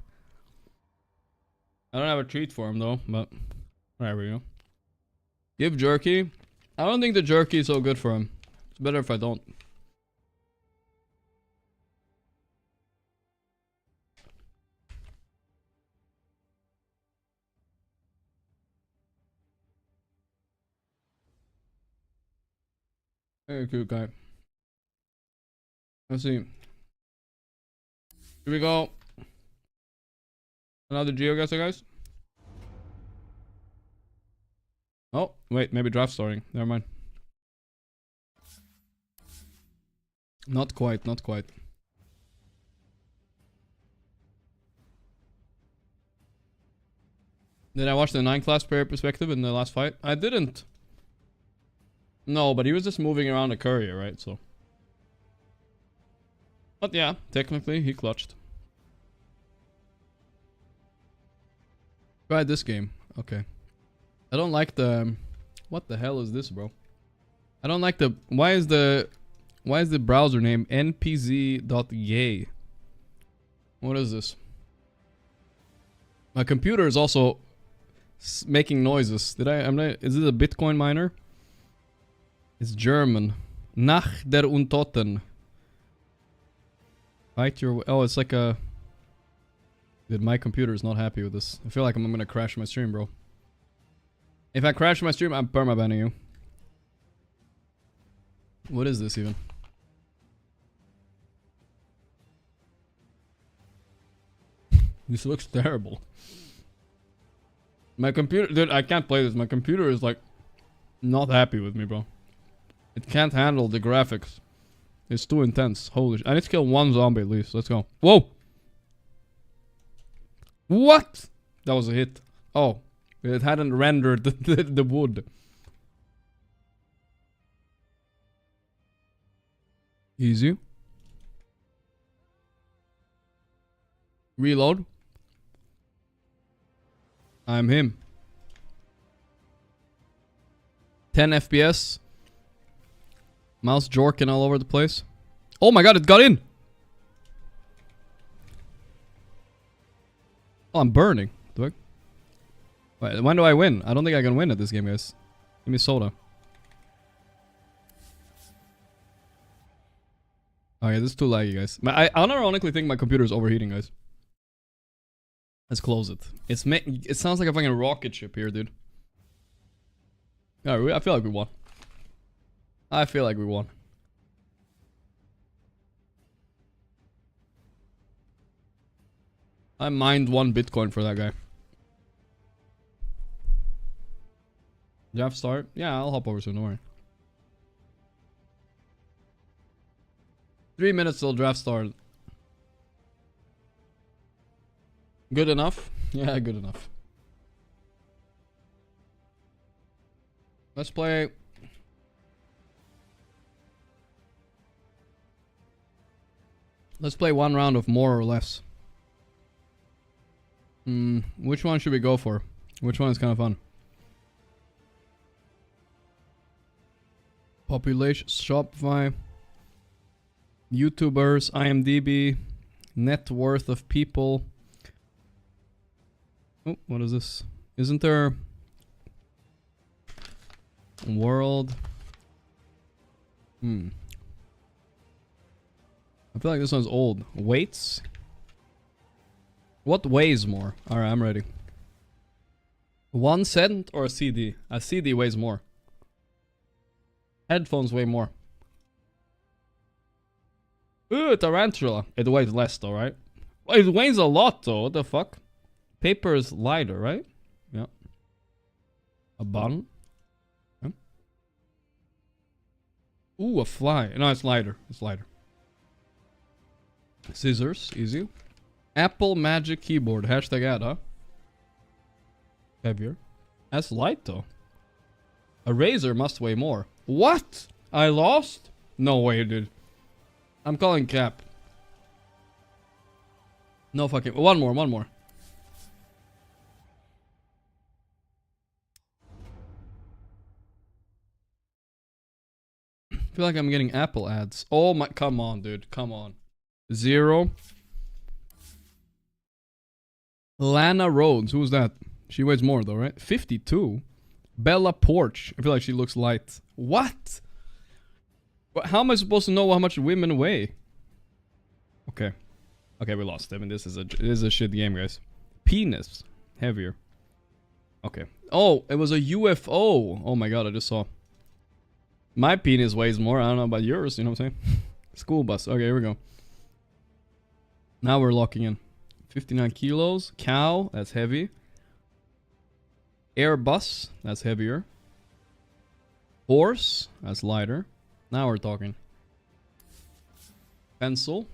I don't have a treat for him though, but whatever, you know. Give jerky. I don't think the jerky is so good for him. It's better if I don't. Very cute guy. Let's see. Here we go. Another GeoGuessr, guys. Oh, wait, maybe draft starting. Never mind. Not quite, not quite. Did I watch the 9 class player perspective in the last fight? I didn't. No, but he was just moving around the courier, right? So. But yeah, technically he clutched. Try this game. Okay. I don't like the... What the hell is this, bro? I don't like the... Why is the browser name npz.gay? What is this? My computer is also making noises. Is it a Bitcoin miner? It's German. Nach der Untoten. Fight your... Oh, it's like a... Dude, my computer is not happy with this. I feel like I'm gonna crash my stream, bro. If I crash my stream, I'm permabanning you. What is this even? This looks terrible. My computer, dude, I can't play this. My computer is like not happy with me, bro. It can't handle the graphics. It's too intense. Holy sh! I need to kill one zombie at least. Let's go. Whoa! What? That was a hit. Oh, it hadn't rendered the wood. Easy. Reload. I'm him. 10 FPS. Mouse jorking all over the place. Oh my god, it got in! Oh, I'm burning. Do I? Wait, when do I win? I don't think I can win at this game, guys. Give me soda. Okay, this is too laggy, guys. I unironically think my computer is overheating, guys. Let's close it. It sounds like a fucking rocket ship here, dude. Alright, I feel like we won. I feel like we won. I mined 1 Bitcoin for that guy. Draft start? Yeah, I'll hop over soon, don't worry. 3 minutes till draft start. Good enough? Yeah, good enough. Let's play. Let's play 1 round of more or less. Which one should we go for? Which one is kind of fun? Population, Shopify, YouTubers, IMDb, net worth of people. Oh, what is this? Isn't there world? I feel like this one's old. Weights? What weighs more? Alright, I'm ready. 1 cent or a CD? A CD weighs more. Headphones weigh more. Ooh, tarantula. It weighs less though, right? Well, it weighs a lot though. What the fuck? Paper is lighter, right? Yeah. A button. Yeah. Ooh, a fly. No, it's lighter. It's lighter. Scissors, easy. Apple Magic Keyboard. Hashtag ad, huh? Heavier. That's light though. A razor must weigh more. What? I lost? No way, dude. I'm calling cap. No fucking. One more. I feel like I'm getting Apple ads. Oh my. Come on, dude. Come on. 0. Lana Rhodes. Who's that? She weighs more though, right? 52. Bella Porch. I feel like she looks light. What? How am I supposed to know how much women weigh? Okay. Okay, we lost. I mean, this is a shit game, guys. Penis. Heavier. Okay. Oh, it was a UFO. Oh my god, I just saw. My penis weighs more. I don't know about yours, you know what I'm saying? School bus. Okay, here we go. Now we're locking in. 59 kilos. Cow. That's heavy. Airbus. That's heavier. Horse. That's lighter. Now we're talking. Pencil.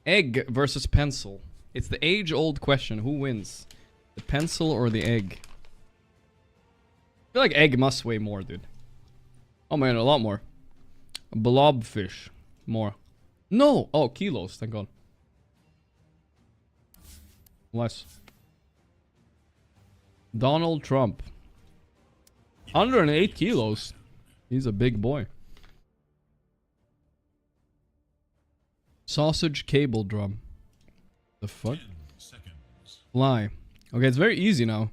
Egg versus pencil. It's the age-old question. Who wins? The pencil or the egg? I feel like egg must weigh more, dude. Oh man, a lot more. Blobfish. More. No! Oh, kilos. Thank god. Less. Donald Trump. 108 kilos. He's a big boy. Sausage cable drum. The fuck? Fly. Okay, it's very easy now.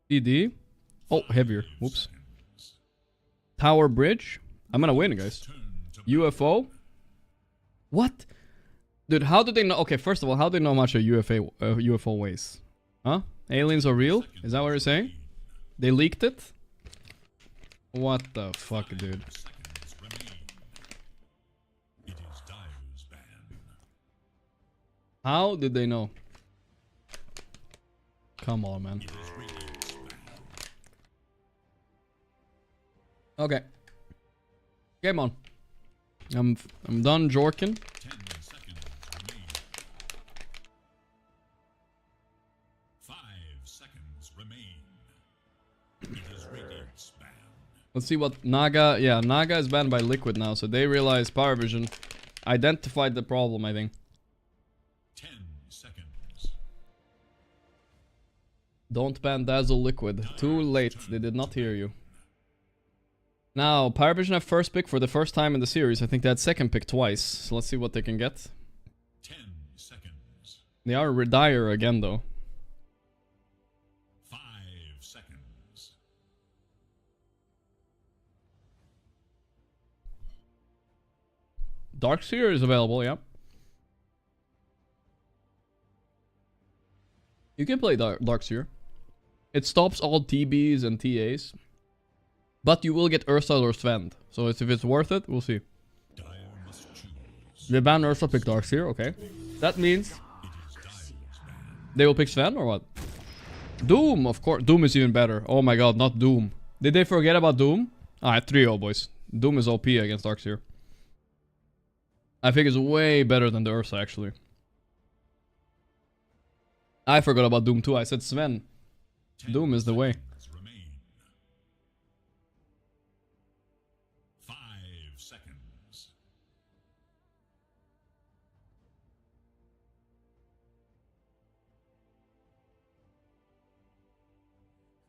CD. Oh, heavier. Whoops. Tower bridge. I'm gonna win, guys. UFO. What? Dude, how do they know? Okay, first of all, how do they know how much a UFO weighs? Huh? Aliens are real? Is that what you're saying? They leaked it? What the fuck, dude? How did they know? Come on, man. Okay. Game on. I'm done jorking. 10 seconds remain. 5 seconds remain. It is Radiant's ban. Let's see what Naga... Yeah, Naga is banned by Liquid now, so they realize Parivision identified the problem, I think. 10 seconds. Don't ban Dazzle Liquid. Too late. They did not hear you. Now, Parivision have first pick for the first time in the series. I think they had second pick twice. So let's see what they can get. 10 seconds. They are Redire again, though. 5 seconds. Darkseer is available, yeah. You can play Darkseer. It stops all TBs and TAs. But you will get Ursa or Sven. So if it's worth it, we'll see. Dire must choose. They ban Ursa, pick Darkseer, okay. That means they will pick Sven or what? Doom, of course. Doom is even better. Oh my god, not Doom. Did they forget about Doom? Alright, 3-0, boys. Doom is OP against Darkseer. I think it's way better than the Ursa, actually. I forgot about Doom too. I said Sven. Doom is the way. Remain. 5 seconds.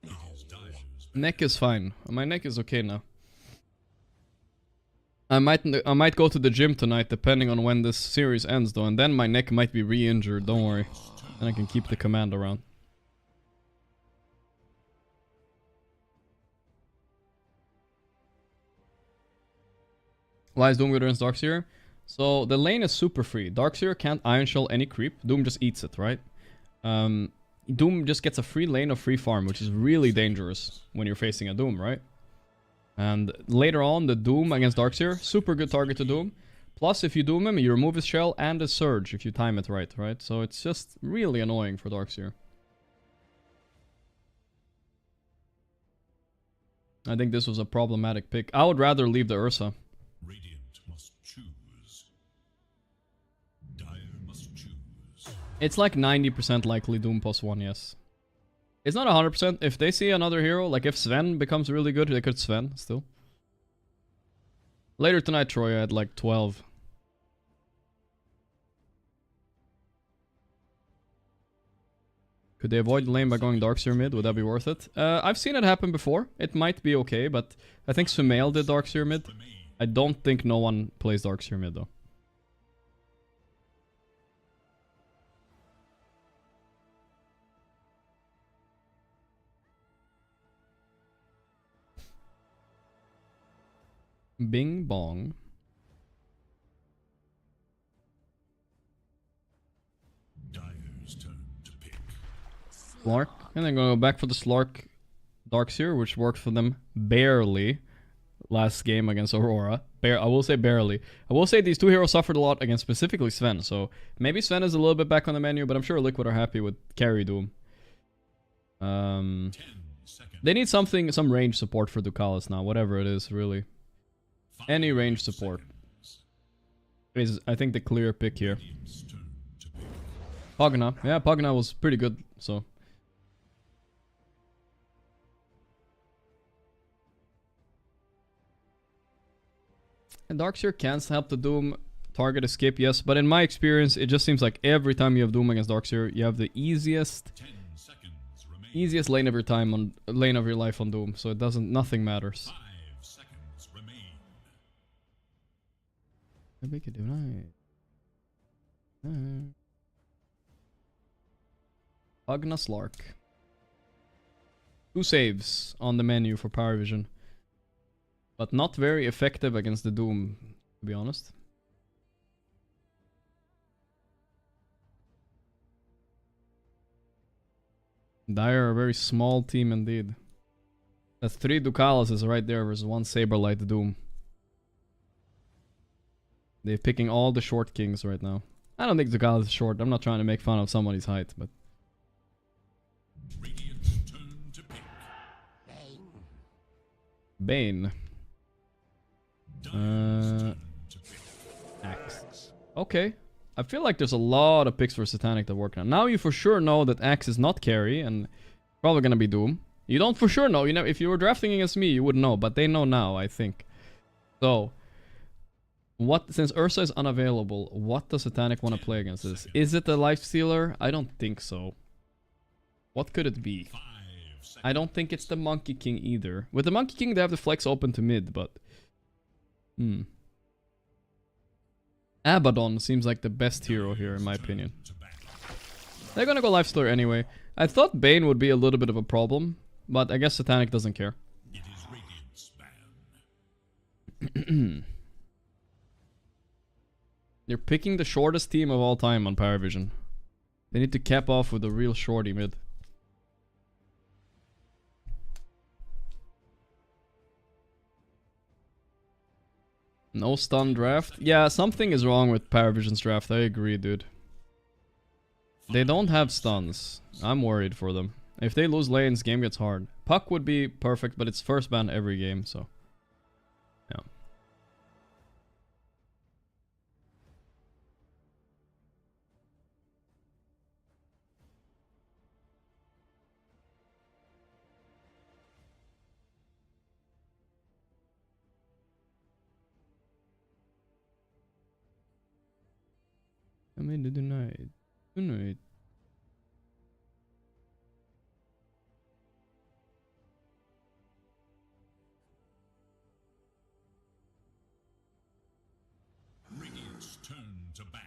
It is Dire's ban. Neck is fine. My neck is okay now. I might go to the gym tonight, depending on when this series ends, though, and then my neck might be re-injured. Don't worry, and I can keep the command around. Why is Doom good against Darkseer? So the lane is super free. Darkseer can't Iron Shell any creep. Doom just eats it, right? Doom just gets a free lane of free farm, which is really dangerous when you're facing a Doom, right? And later on, the Doom against Darkseer, super good target to Doom. Plus, if you Doom him, you remove his shell and his surge if you time it right, right? So it's just really annoying for Darkseer. I think this was a problematic pick. I would rather leave the Ursa. Radiant must choose. Dire must choose. It's like 90% likely Doom +1, yes. It's not 100%. If they see another hero, like if Sven becomes really good, they could Sven still. Later tonight, Troy, I had like 12. Could they avoid the lane by going Darkseer mid? Would that be worth it? I've seen it happen before. It might be okay, but I think Sumail did Darkseer mid. I don't think no one plays Darkseer mid though. Bing bong. Dire's turn to pick. Slark. And then go back for the Slark Darkseer, which worked for them barely last game against Aurora. I will say barely. I will say these two heroes suffered a lot against specifically Sven, so maybe Sven is a little bit back on the menu, but I'm sure Liquid are happy with carry Doom. 10 seconds. They need something, some range support for Ducalis now, whatever it is, really. 5 Any range support seconds. is, I think, the clear pick here. Radiant's turn to pick. Pogna. Yeah, Pogna was pretty good, so. And Darkseer can help the Doom target escape, yes, but in my experience, it just seems like every time you have Doom against Darkseer, you have the 10 seconds remain. easiest lane of your time on lane of your life on Doom, so it doesn't, nothing matters. 5 seconds remain. Make it do Pogna Slark. 2 saves on the menu for Parivision. But not very effective against the Doom, to be honest. Dire are a very small team indeed. That's 3 Ducalises right there versus 1 Saberlight Doom. They're picking all the short kings right now. I don't think Ducalis is short. I'm not trying to make fun of somebody's height, but... Radiant's turn to pick. Bane. Dire's turn to pick. Axe. Okay. I feel like there's a lot of picks for Satanic to work on. Now you for sure know that Axe is not carry and probably gonna be Doom. You don't for sure know. You know, if you were drafting against me, you wouldn't know, but they know now, I think. So, since Ursa is unavailable, what does Satanic want to play against this? Is it the Lifestealer? I don't think so. What could it be? 5 seconds. I don't think it's the Monkey King either. With the Monkey King, they have the flex open to mid, but... Abaddon seems like the best hero here, in my opinion. They're gonna go Lifestealer anyway. I thought Bane would be a little bit of a problem, but I guess Satanic doesn't care. It is Radiant's ban. They're picking the shortest team of all time on Parivision. They need to cap off with a real shorty mid. No stun draft? Yeah, something is wrong with Paravision's draft, I agree, dude. They don't have stuns. I'm worried for them. If they lose lanes, game gets hard. Puck would be perfect, but it's first ban every game, so... yeah. I mean, tonight. Tonight. Radiant's turn to ban.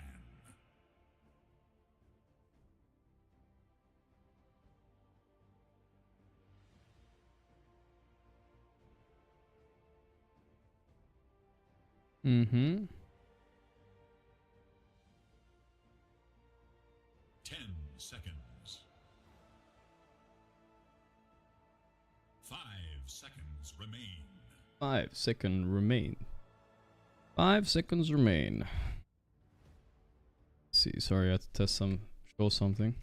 Mm-hmm. 10 seconds. 5 seconds remain. 5 seconds remain. 5 seconds remain. Let's see, sorry, I had to test show something.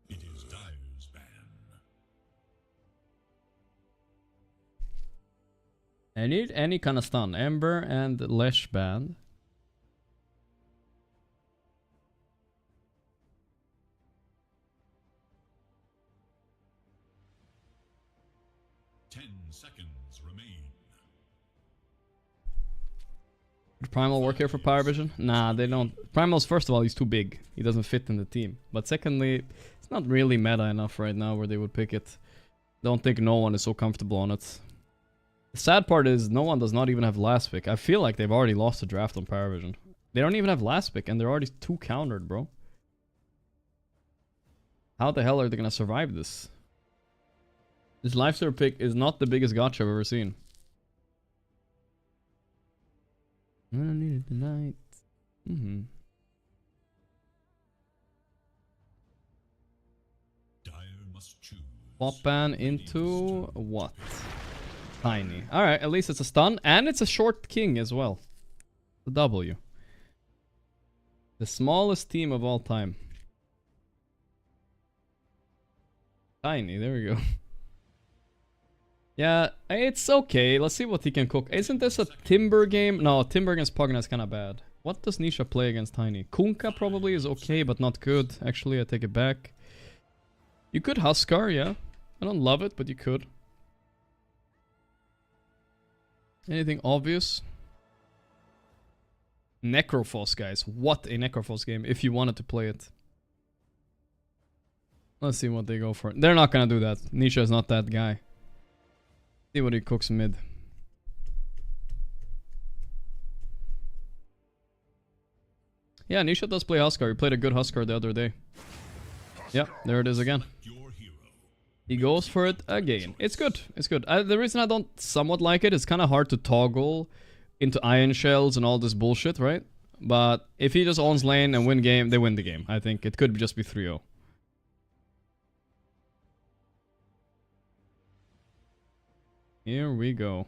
It is Dire's ban. I need any kind of stun. Ember and Lesh band. Seconds remain. Would Primal work here for Parivision? Nah, they don't. Primal's, first of all, he's too big. He doesn't fit in the team. But secondly, it's not really meta enough right now where they would pick it. Don't think no one is so comfortable on it. The sad part is no one does not even have last pick. I feel like they've already lost the draft on Paravision. They don't even have last pick and they're already 2 countered, bro. How the hell are they gonna survive this? This Lifestealer pick is not the biggest gotcha I've ever seen. I need it tonight. Dire must choose. Pop ban into what? Tiny. Alright, at least it's a stun. And it's a short king as well. The W. The smallest team of all time. Tiny, there we go. Yeah, it's okay. Let's see what he can cook. Isn't this a Timber game? No, Timber against Pugna is kind of bad. What does Nisha play against Tiny? Kunkka probably is okay, but not good. Actually, I take it back. You could Huskar, yeah. I don't love it, but you could. Anything obvious? Necrophos, guys. What a Necrophos game, if you wanted to play it. Let's see what they go for. They're not gonna do that. Nisha is not that guy. See what he cooks mid. Yeah, Nisha does play Huskar. He played a good Huskar the other day. Yeah, there it is again. He goes for it again. It's good. It's good. The reason I don't somewhat like it is kind of hard to toggle into Iron Shells and all this bullshit, right? But if he just owns lane and win game, they win the game. I think it could just be 3-0. Here we go.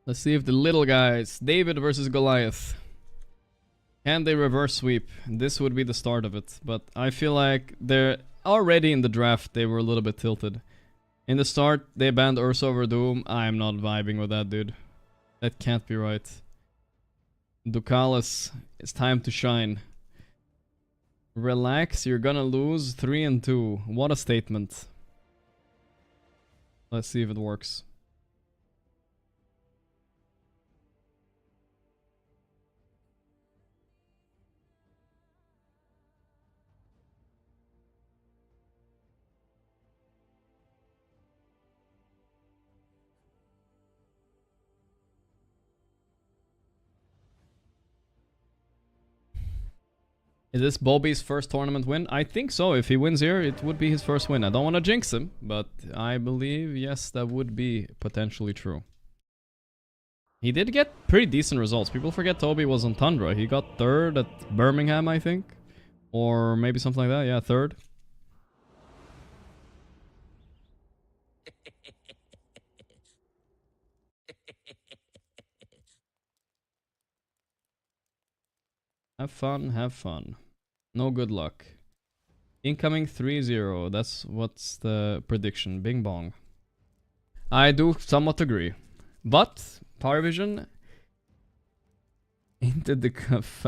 Let's see if the little guys, David versus Goliath, can they reverse sweep? This would be the start of it, but I feel like they're already in the draft. They were a little bit tilted. In the start, they banned Ursa over Doom. I'm not vibing with that, dude. That can't be right. Ducalis, it's time to shine. Relax, you're gonna lose 3-2. What a statement. Let's see if it works. Is this Bobby's first tournament win? I think so. If he wins here, it would be his first win. I don't want to jinx him, but I believe, yes, that would be potentially true. He did get pretty decent results. People forget Toby was on Tundra. He got 3rd at Birmingham, I think. Or maybe something like that. Yeah, 3rd. Have fun, have fun. No good luck. Incoming 3-0. That's what's the prediction. Bing bong. I do somewhat agree. But Parivision into the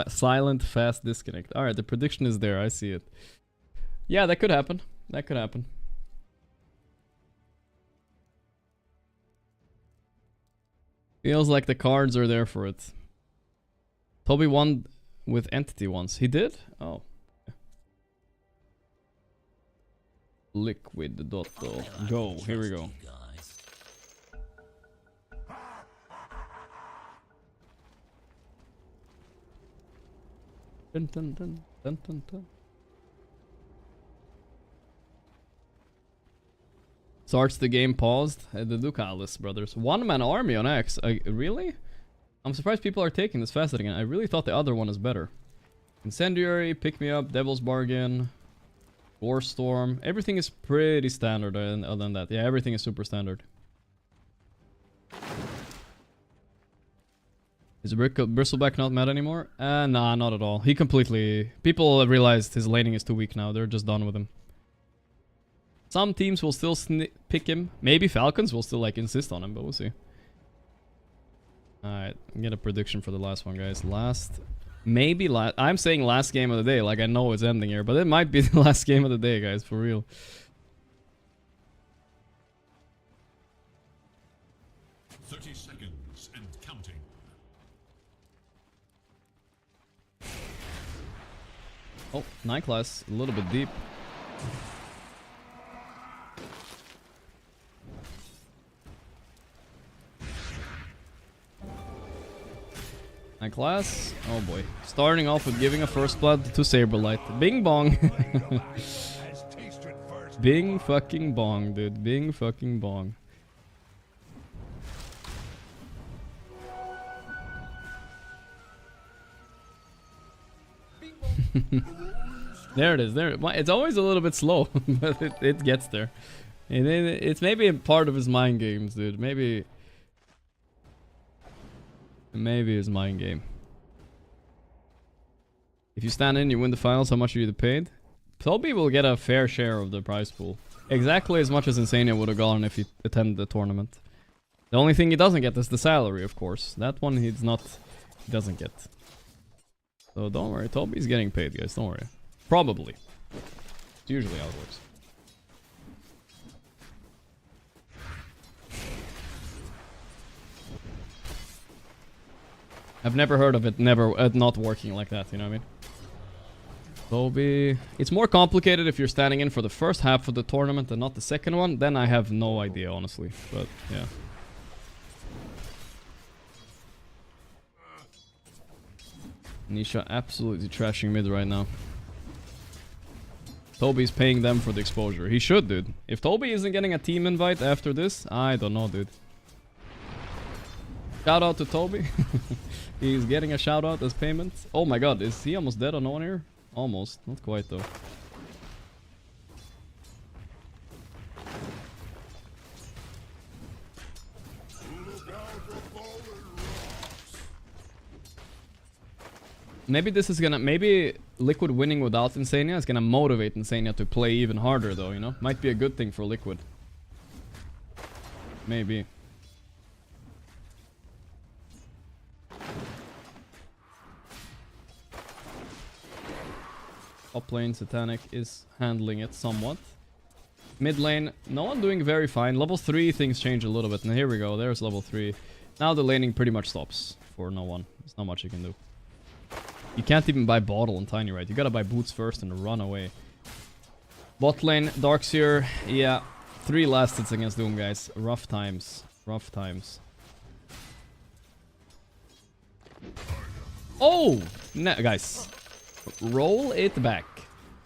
silent fast disconnect. Alright, the prediction is there. I see it. Yeah, that could happen. That could happen. Feels like the cards are there for it. Toby won with Entity once. He did? Oh. Liquid Dotto. Go. Here we go. Dun, dun, dun, dun, dun, dun. Starts the game paused. The Ducalis brothers. One-man army on X. Really? I'm surprised people are taking this fast again. I really thought the other one is better. Incendiary, Pick Me Up, Devil's Bargain, War Storm. Everything is pretty standard other than that. Yeah, everything is super standard. Is Bristleback not mad anymore? Nah, not at all. He completely... People have realized his laning is too weak now. They're just done with him. Some teams will still pick him. Maybe Falcons will still like insist on him, but we'll see. Alright, get a prediction for the last one, guys. Maybe last... I'm saying last game of the day, like I know it's ending here, but it might be the last game of the day, guys, for real. Seconds and counting. Oh, night class, a little bit deep. Night class. Oh boy. Starting off with giving a first blood to Saberlight. Bing bong. Bing fucking bong, dude. Bing fucking bong. There it is. There. It's always a little bit slow, but it gets there. And it's maybe a part of his mind games, dude. Maybe his mind game. If you stand in, you win the finals. How much are you paid? Toby will get a fair share of the prize pool. Exactly as much as Insania would have gotten if he attended the tournament. The only thing he doesn't get is the salary, of course. That one he doesn't get. So don't worry, Toby's getting paid, guys. Don't worry. Probably. It's usually how it works. I've never heard of it not working like that, you know what I mean? Toby... It's more complicated if you're standing in for the first half of the tournament and not the second one. Then I have no idea, honestly. But, yeah. Nisha absolutely trashing mid right now. Toby's paying them for the exposure. He should, dude. If Toby isn't getting a team invite after this, I don't know, dude. Shout out to Toby. He's getting a shout out as payment. Oh my god, is he almost dead on one here? Almost. Not quite though. Maybe this is gonna... Maybe Liquid winning without Insania is gonna motivate Insania to play even harder, though, you know? Might be a good thing for Liquid. Maybe. Top lane, Satanic is handling it somewhat. Mid lane, no one doing very fine. Level 3, things change a little bit. And here we go, there's level 3. Now the laning pretty much stops for no one. There's not much you can do. You can't even buy bottle on Tiny, right? You gotta buy boots first and run away. Bot lane, Darkseer, yeah. 3 last hits against Doom, guys. Rough times. Rough times. Oh! Guys. Roll it back.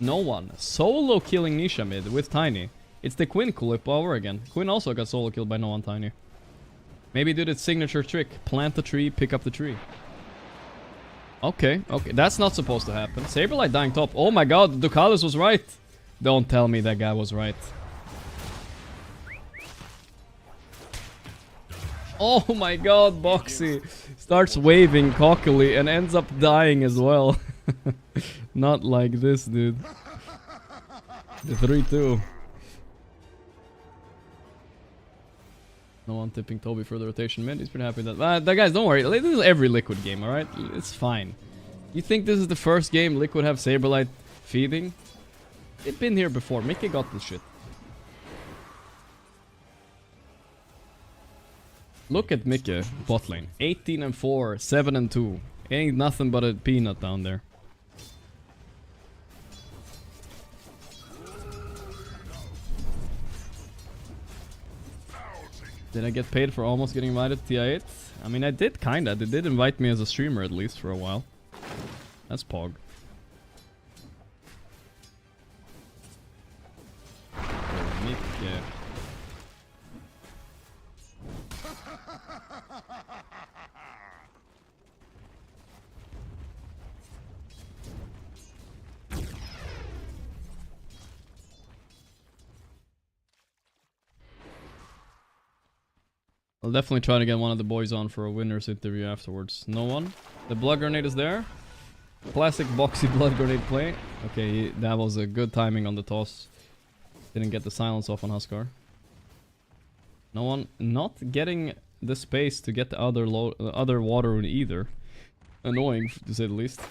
No one. Solo killing Nisha mid with Tiny. It's the Quinn clip over again. Quinn also got solo killed by no one Tiny. Maybe do the signature trick. Plant the tree, pick up the tree. Okay, okay. That's not supposed to happen. Saberlight dying top. Oh my god, Ducalis was right. Don't tell me that guy was right. Oh my god, Boxy starts waving cockily and ends up dying as well. Not like this, dude. The 3-2. No one tipping Toby for the rotation mid. He's pretty happy with that. Guys, don't worry. This is every Liquid game, alright? It's fine. You think this is the first game Liquid have Saberlight feeding? It's been here before. Mickey got this shit. Look at Mickey, bot lane. 18-4, 7-2. Ain't nothing but a peanut down there. Did I get paid for almost getting invited to TI8? I mean, I did kinda. They did invite me as a streamer at least for a while. That's Pog. Yeah. I'll definitely try to get one of the boys on for a winner's interview afterwards. No one? The blood grenade is there. Classic Boxy blood grenade play. Okay, that was a good timing on the toss. Didn't get the silence off on Huskar. No one not getting the space to get the other water rune either. Annoying, to say the least.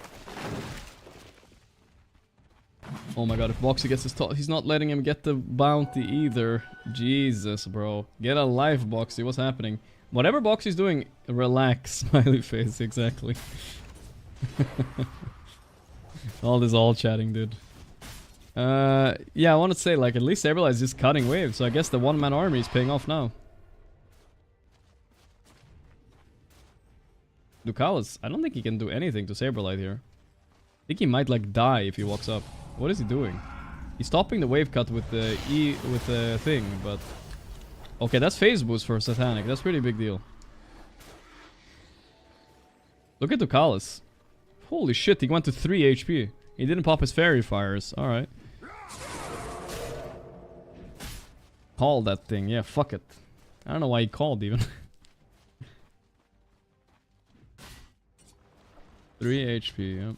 Oh my god, if Boxy gets his toss, he's not letting him get the bounty either. Jesus, bro. Get a life, Boxy. What's happening? Whatever Boxy's doing, relax. Smiley face, exactly. All this all chatting, dude. Yeah, I want to say, like, at least Saberlight is just cutting waves, so I guess the one-man army is paying off now. Ducalis, I don't think he can do anything to Saberlight here. I think he might, like, die if he walks up. What is he doing? He's stopping the wave cut with the thing, but... Okay, that's phase boost for Satanic. That's pretty big deal. Look at Ducalis. Holy shit, he went to 3 HP. He didn't pop his fairy fires. Alright. Call that thing. Yeah, fuck it. I don't know why he called even. 3 HP, yeah.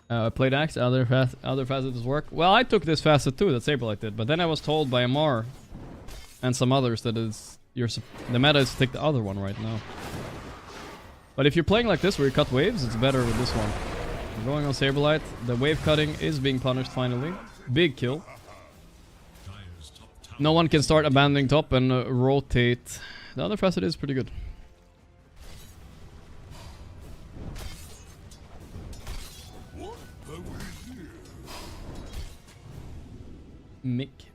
I played Axe, other facets work. Well, I took this facet too, that Saberlight did, but then I was told by Amar and some others that the meta is to take the other one right now. But if you're playing like this where you cut waves, it's better with this one. You're going on Saberlight, the wave cutting is being punished finally. Big kill. No one can start abandoning top and rotate. The other facet is pretty good. Micke.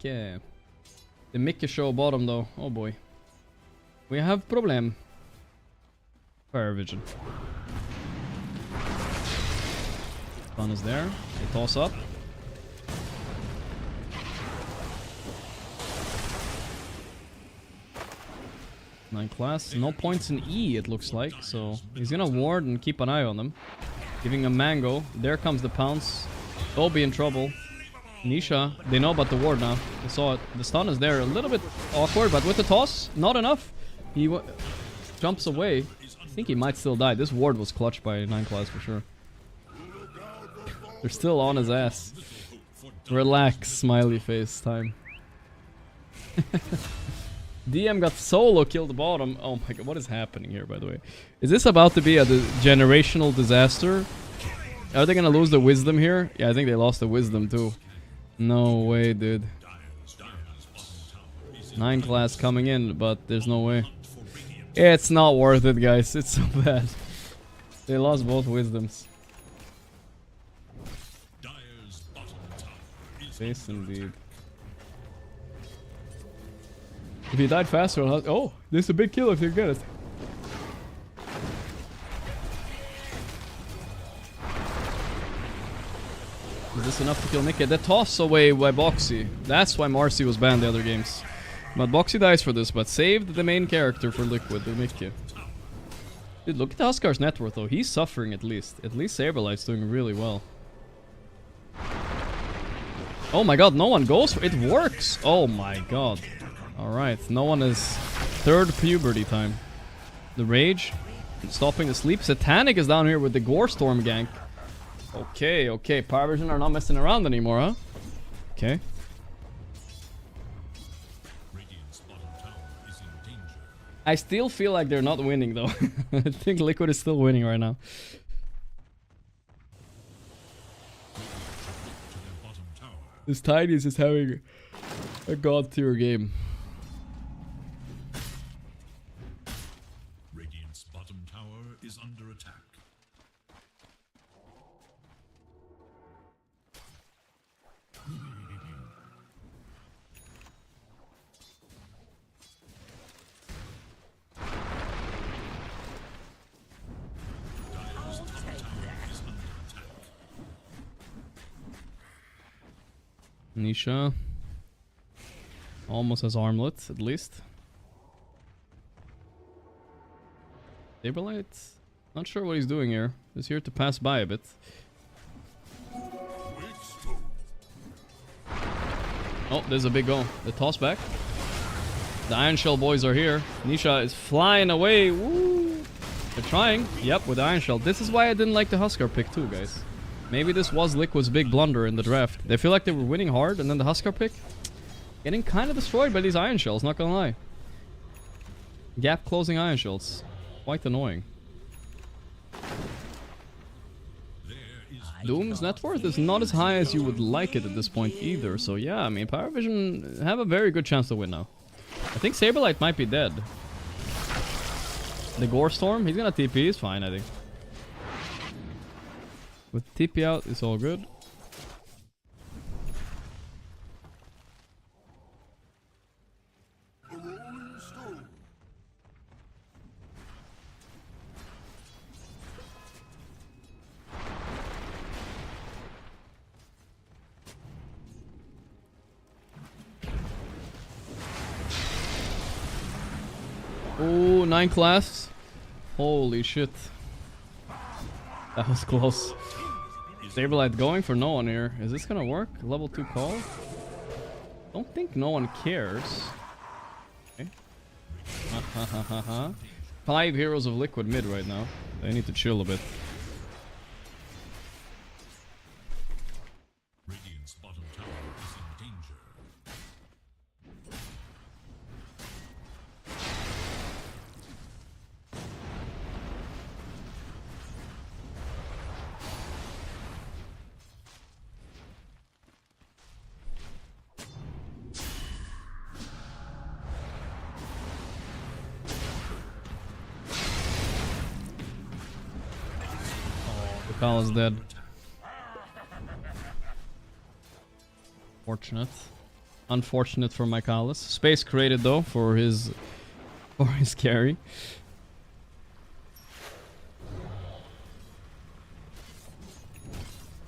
The Micke show bottom though. Oh boy. We have problem. Parivision. Stun is there. They toss up. Nine class. No points in E it looks like. So he's gonna ward and keep an eye on them. Giving a mango. There comes the pounce. They'll be in trouble. Nisha, they know about the ward now. They saw it. The stun is there. A little bit awkward, but with the toss, not enough. jumps away. I think he might still die. This ward was clutched by 9 class for sure. They're still on his ass. Relax, smiley face time. DM got solo killed bottom. Oh my god, what is happening here, by the way? Is this about to be a generational disaster? Are they gonna lose the wisdom here? Yeah, I think they lost the wisdom too. No way, dude. 9 class coming in, but there's no way. It's not worth it, guys. It's so bad. They lost both wisdoms. Face indeed. If he died faster, oh, this is a big kill if you get it. Is this enough to kill Mickey? The toss away by Boxy. That's why Marcy was banned the other games. But Boxy dies for this, but saved the main character for Liquid, the Mickey. Dude, look at Huskar's net worth though. He's suffering at least. At least Saberlight's doing really well. Oh my god, no one goes for it. It works! Oh my god. Alright, no one is third puberty time. The Rage, stopping the sleep. Satanic is down here with the Gore Storm gank. Okay, okay. Paravision are not messing around anymore, huh? Okay. I still feel like they're not winning though. I think Liquid is still winning right now. This Tiny is just having a god tier game. Radiant's bottom tower is under attack. Nisha almost has armlet, at least. Saberlight, not sure what he's doing here. He's here to pass by a bit. Oh, there's a big goal. The toss back. The Iron Shell boys are here. Nisha is flying away. Woo! They're trying. Yep, with the Iron Shell. This is why I didn't like the Huskar pick too, guys. Maybe this was Liquid's big blunder in the draft. They feel like they were winning hard, and then the Huskar pick getting kind of destroyed by these Iron Shells, not gonna lie. Gap closing Iron Shells. Quite annoying. Doom's net worth is not as high as you would like it at this point either, so yeah, I mean, Paravision have a very good chance to win now. I think Saberlight might be dead. The Gore Storm, he's gonna TP, he's fine, I think. With TP out, it's all good. Oh, 9 class. Holy shit. That was close. Saberlight going for no one here. Is this gonna work? Level 2 call? Don't think no one cares. Okay. 5 heroes of Liquid mid right now. They need to chill a bit. Radiant's bottom tower is in danger. Kyle is dead. Fortunate. Unfortunate for Michaelis. Space created though for his carry.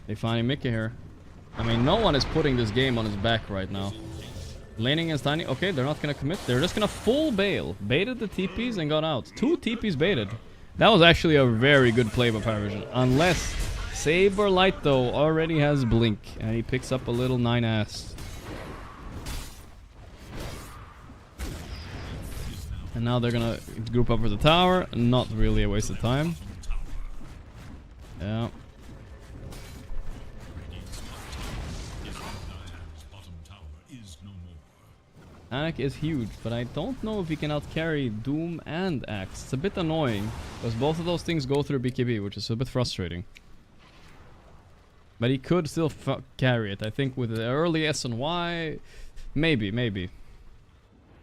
They finding Mickey here. I mean, no one is putting this game on his back right now. Laning is tiny. Okay, they're not gonna commit. They're just gonna full bail. Baited the TPs and got out. 2 TPs baited. That was actually a very good play by Parivision. Unless Saberlight though already has Blink and he picks up a little 9 ass. And now they're gonna group up for the tower. Not really a waste of time. Yeah. Anik is huge, but I don't know if he can outcarry Doom and Axe. It's a bit annoying, because both of those things go through BKB, which is a bit frustrating. But he could still carry it. I think with the early S and Y, maybe.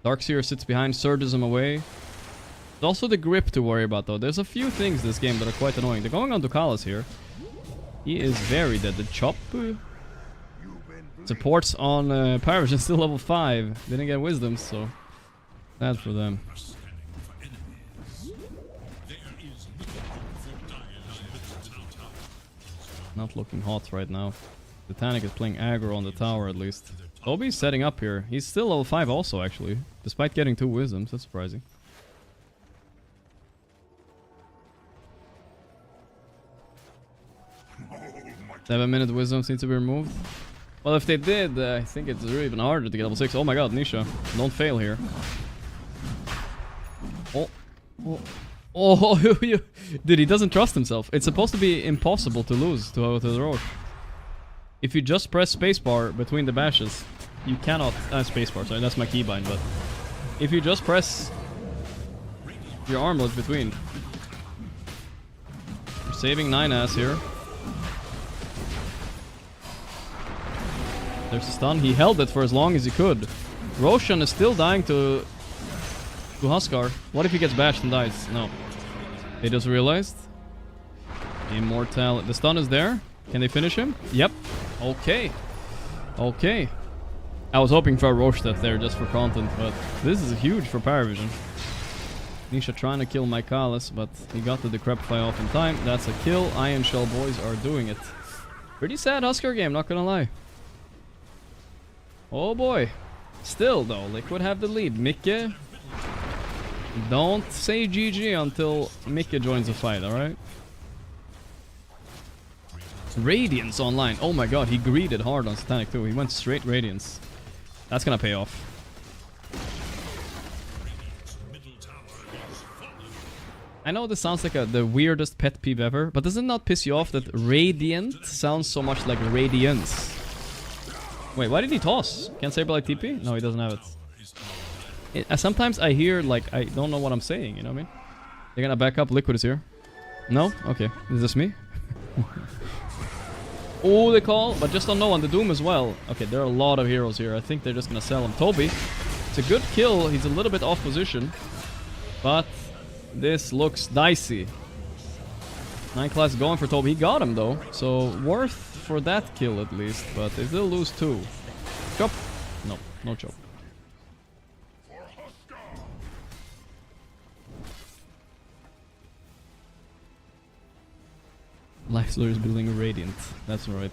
Darkseer sits behind, surges him away. There's also the grip to worry about, though. There's a few things in this game that are quite annoying. They're going on to Kalas here. He is very dead. The chop supports on Parivision still level 5. Didn't get wisdom, so sad for them. Not looking hot right now. Titanic is playing aggro on the tower at least. Toby's setting up here. He's still level 5 also, actually. Despite getting 2 wisdoms. That's surprising. Seven-minute wisdom seems to be removed. Well, if they did, I think it's really even harder to get level 6. Oh my god, Nisha. Don't fail here. Oh, dude, he doesn't trust himself. It's supposed to be impossible to lose to the Roche. If you just press spacebar between the bashes, you cannot... spacebar, sorry, that's my keybind, but... If you just press your armlet between... You're saving 9-ass here. There's a stun. He held it for as long as he could. Roshan is still dying to Huskar. What if he gets bashed and dies? No. They just realized. Immortal. The stun is there. Can they finish him? Yep. Okay. Okay. I was hoping for a Roche death there just for content, but this is huge for Paravision. Nisha trying to kill Mykalis, but he got the Decrepify off in time. That's a kill. Iron Shell boys are doing it. Pretty sad Huskar game, not gonna lie. Oh boy. Still though, Liquid have the lead. Mikke, don't say GG until Mikke joins the fight, alright? Radiance online. Oh my god, he greeted hard on Satanic too. He went straight Radiance. That's gonna pay off. I know this sounds like the weirdest pet peeve ever, but does it not piss you off that Radiant sounds so much like Radiance? Wait, why did he toss? Can't Saberlight TP? No, he doesn't have it. Sometimes I hear, like, I don't know what I'm saying, you know what I mean? They're gonna back up. Liquid is here. No? Okay. Is this me? Oh, they call, but just don't know on the Doom as well. Okay, there are a lot of heroes here. I think they're just gonna sell him. Toby, it's a good kill. He's a little bit off position, but this looks dicey. 9 class going for Toby. He got him though, so worth for that kill at least, but they still lose 2. Chop? No, no chop. Lifeslur is building a Radiant. That's right.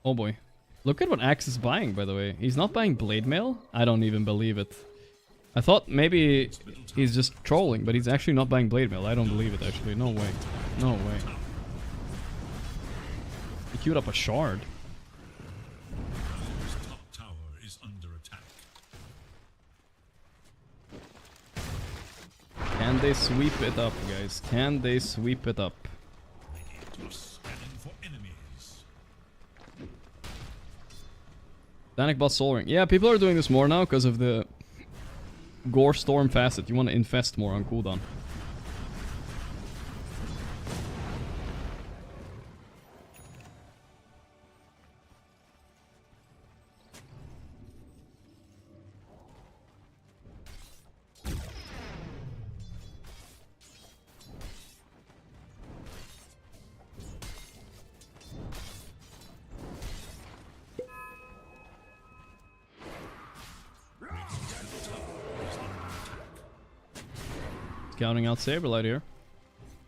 Oh boy. Look at what Axe is buying, by the way. He's not buying Blade Mail? I don't even believe it. I thought maybe he's just trolling, but he's actually not buying Blade Mail. I don't believe it, actually. No way. No way. He queued up a shard. Top tower is under attack. Can they sweep it up, guys? Can they sweep it up? Scanning for enemies. Danik bot Soul Ring. Yeah, people are doing this more now because of the Gore Storm facet. You want to infest more on cooldown. Scouting out Saberlight here.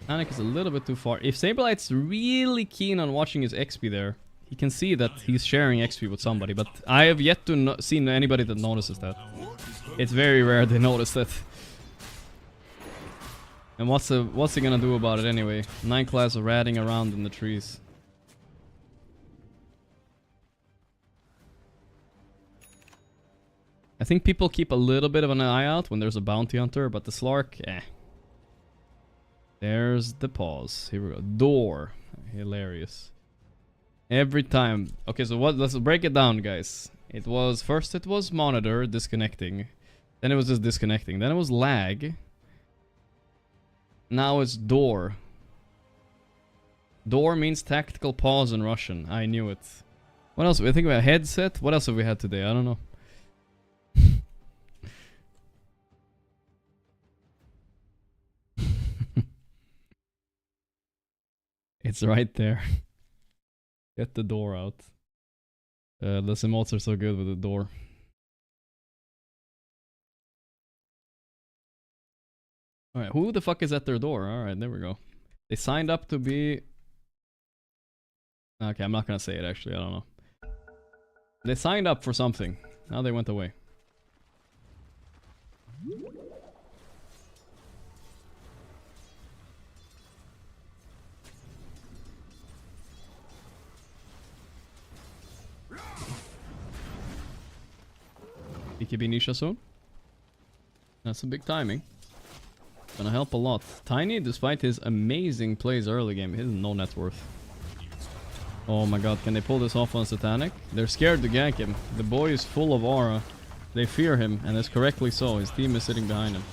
Anik is a little bit too far. If Saberlight's really keen on watching his XP there, he can see that he's sharing XP with somebody, but I have yet to see anybody that notices that. It's very rare they notice that. And what's he gonna do about it anyway? 9 class ratting around in the trees. I think people keep a little bit of an eye out when there's a bounty hunter, but the Slark, eh. There's the pause. Here we go. Door. Hilarious. Every time. Okay, so let's break it down, guys. First it was monitor disconnecting. Then it was just disconnecting. Then it was lag. Now it's door. Door means tactical pause in Russian. I knew it. What else? I think we had headset. What else have we had today? I don't know. It's right there. Get the door out. The emotes are so good with the door. Alright, who the fuck is at their door? Alright, there we go. They signed up to be... Okay, I'm not gonna say it actually, I don't know. They signed up for something. Now they went away. BKB Nisha soon. That's some big timing. Gonna help a lot. Tiny, despite his amazing plays early game, he has no net worth. Oh my god, can they pull this off on Satanic? They're scared to gank him. The boy is full of aura. They fear him, and it's correctly so. His team is sitting behind him.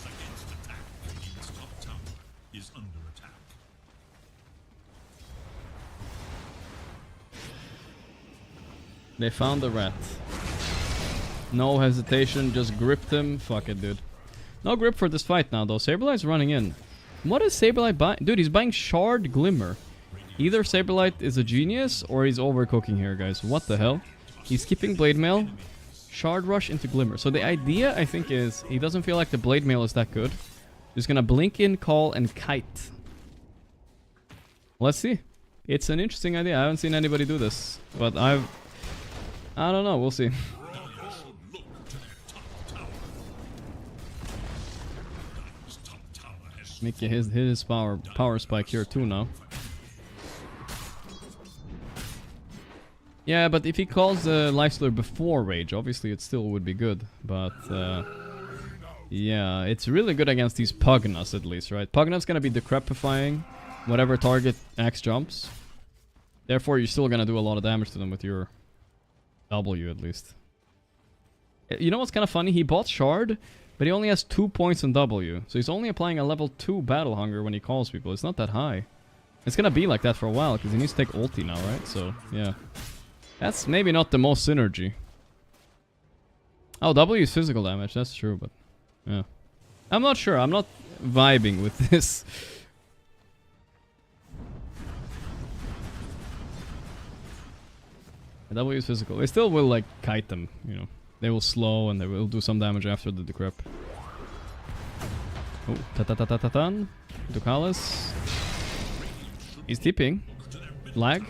They found the rat. No hesitation, just gripped him. Fuck it, dude. No grip for this fight now, though. Saberlight's running in. What is Saberlight buying? Dude, he's buying Shard Glimmer. Either Saberlight is a genius, or he's overcooking here, guys. What the hell? He's skipping Blade Mail. Shard Rush into Glimmer. So the idea, I think, is he doesn't feel like the Blade Mail is that good. He's gonna blink in, call, and kite. Let's see. It's an interesting idea. I haven't seen anybody do this. But I don't know. We'll see. Mickey his power spike here too now. Yeah, but if he calls the Lifestealer before Rage, obviously it still would be good. But yeah, it's really good against these Pugnas at least, right? Pugna's gonna be decrepifying whatever target Axe jumps. Therefore, you're still gonna do a lot of damage to them with your W at least. You know what's kind of funny? He bought Shard, but he only has 2 points in W. So he's only applying a level 2 Battle Hunger when he calls people. It's not that high. It's gonna be like that for a while, because he needs to take ulti now, right? So, yeah. That's maybe not the most synergy. Oh, W is physical damage. That's true, but... yeah. I'm not sure. I'm not vibing with this. W is physical. They still will, like, kite them, you know. They will slow and they will do some damage after the decrep. Oh, ta-ta-ta-ta-ta-tan. Ducalis. He's TPing. Lag.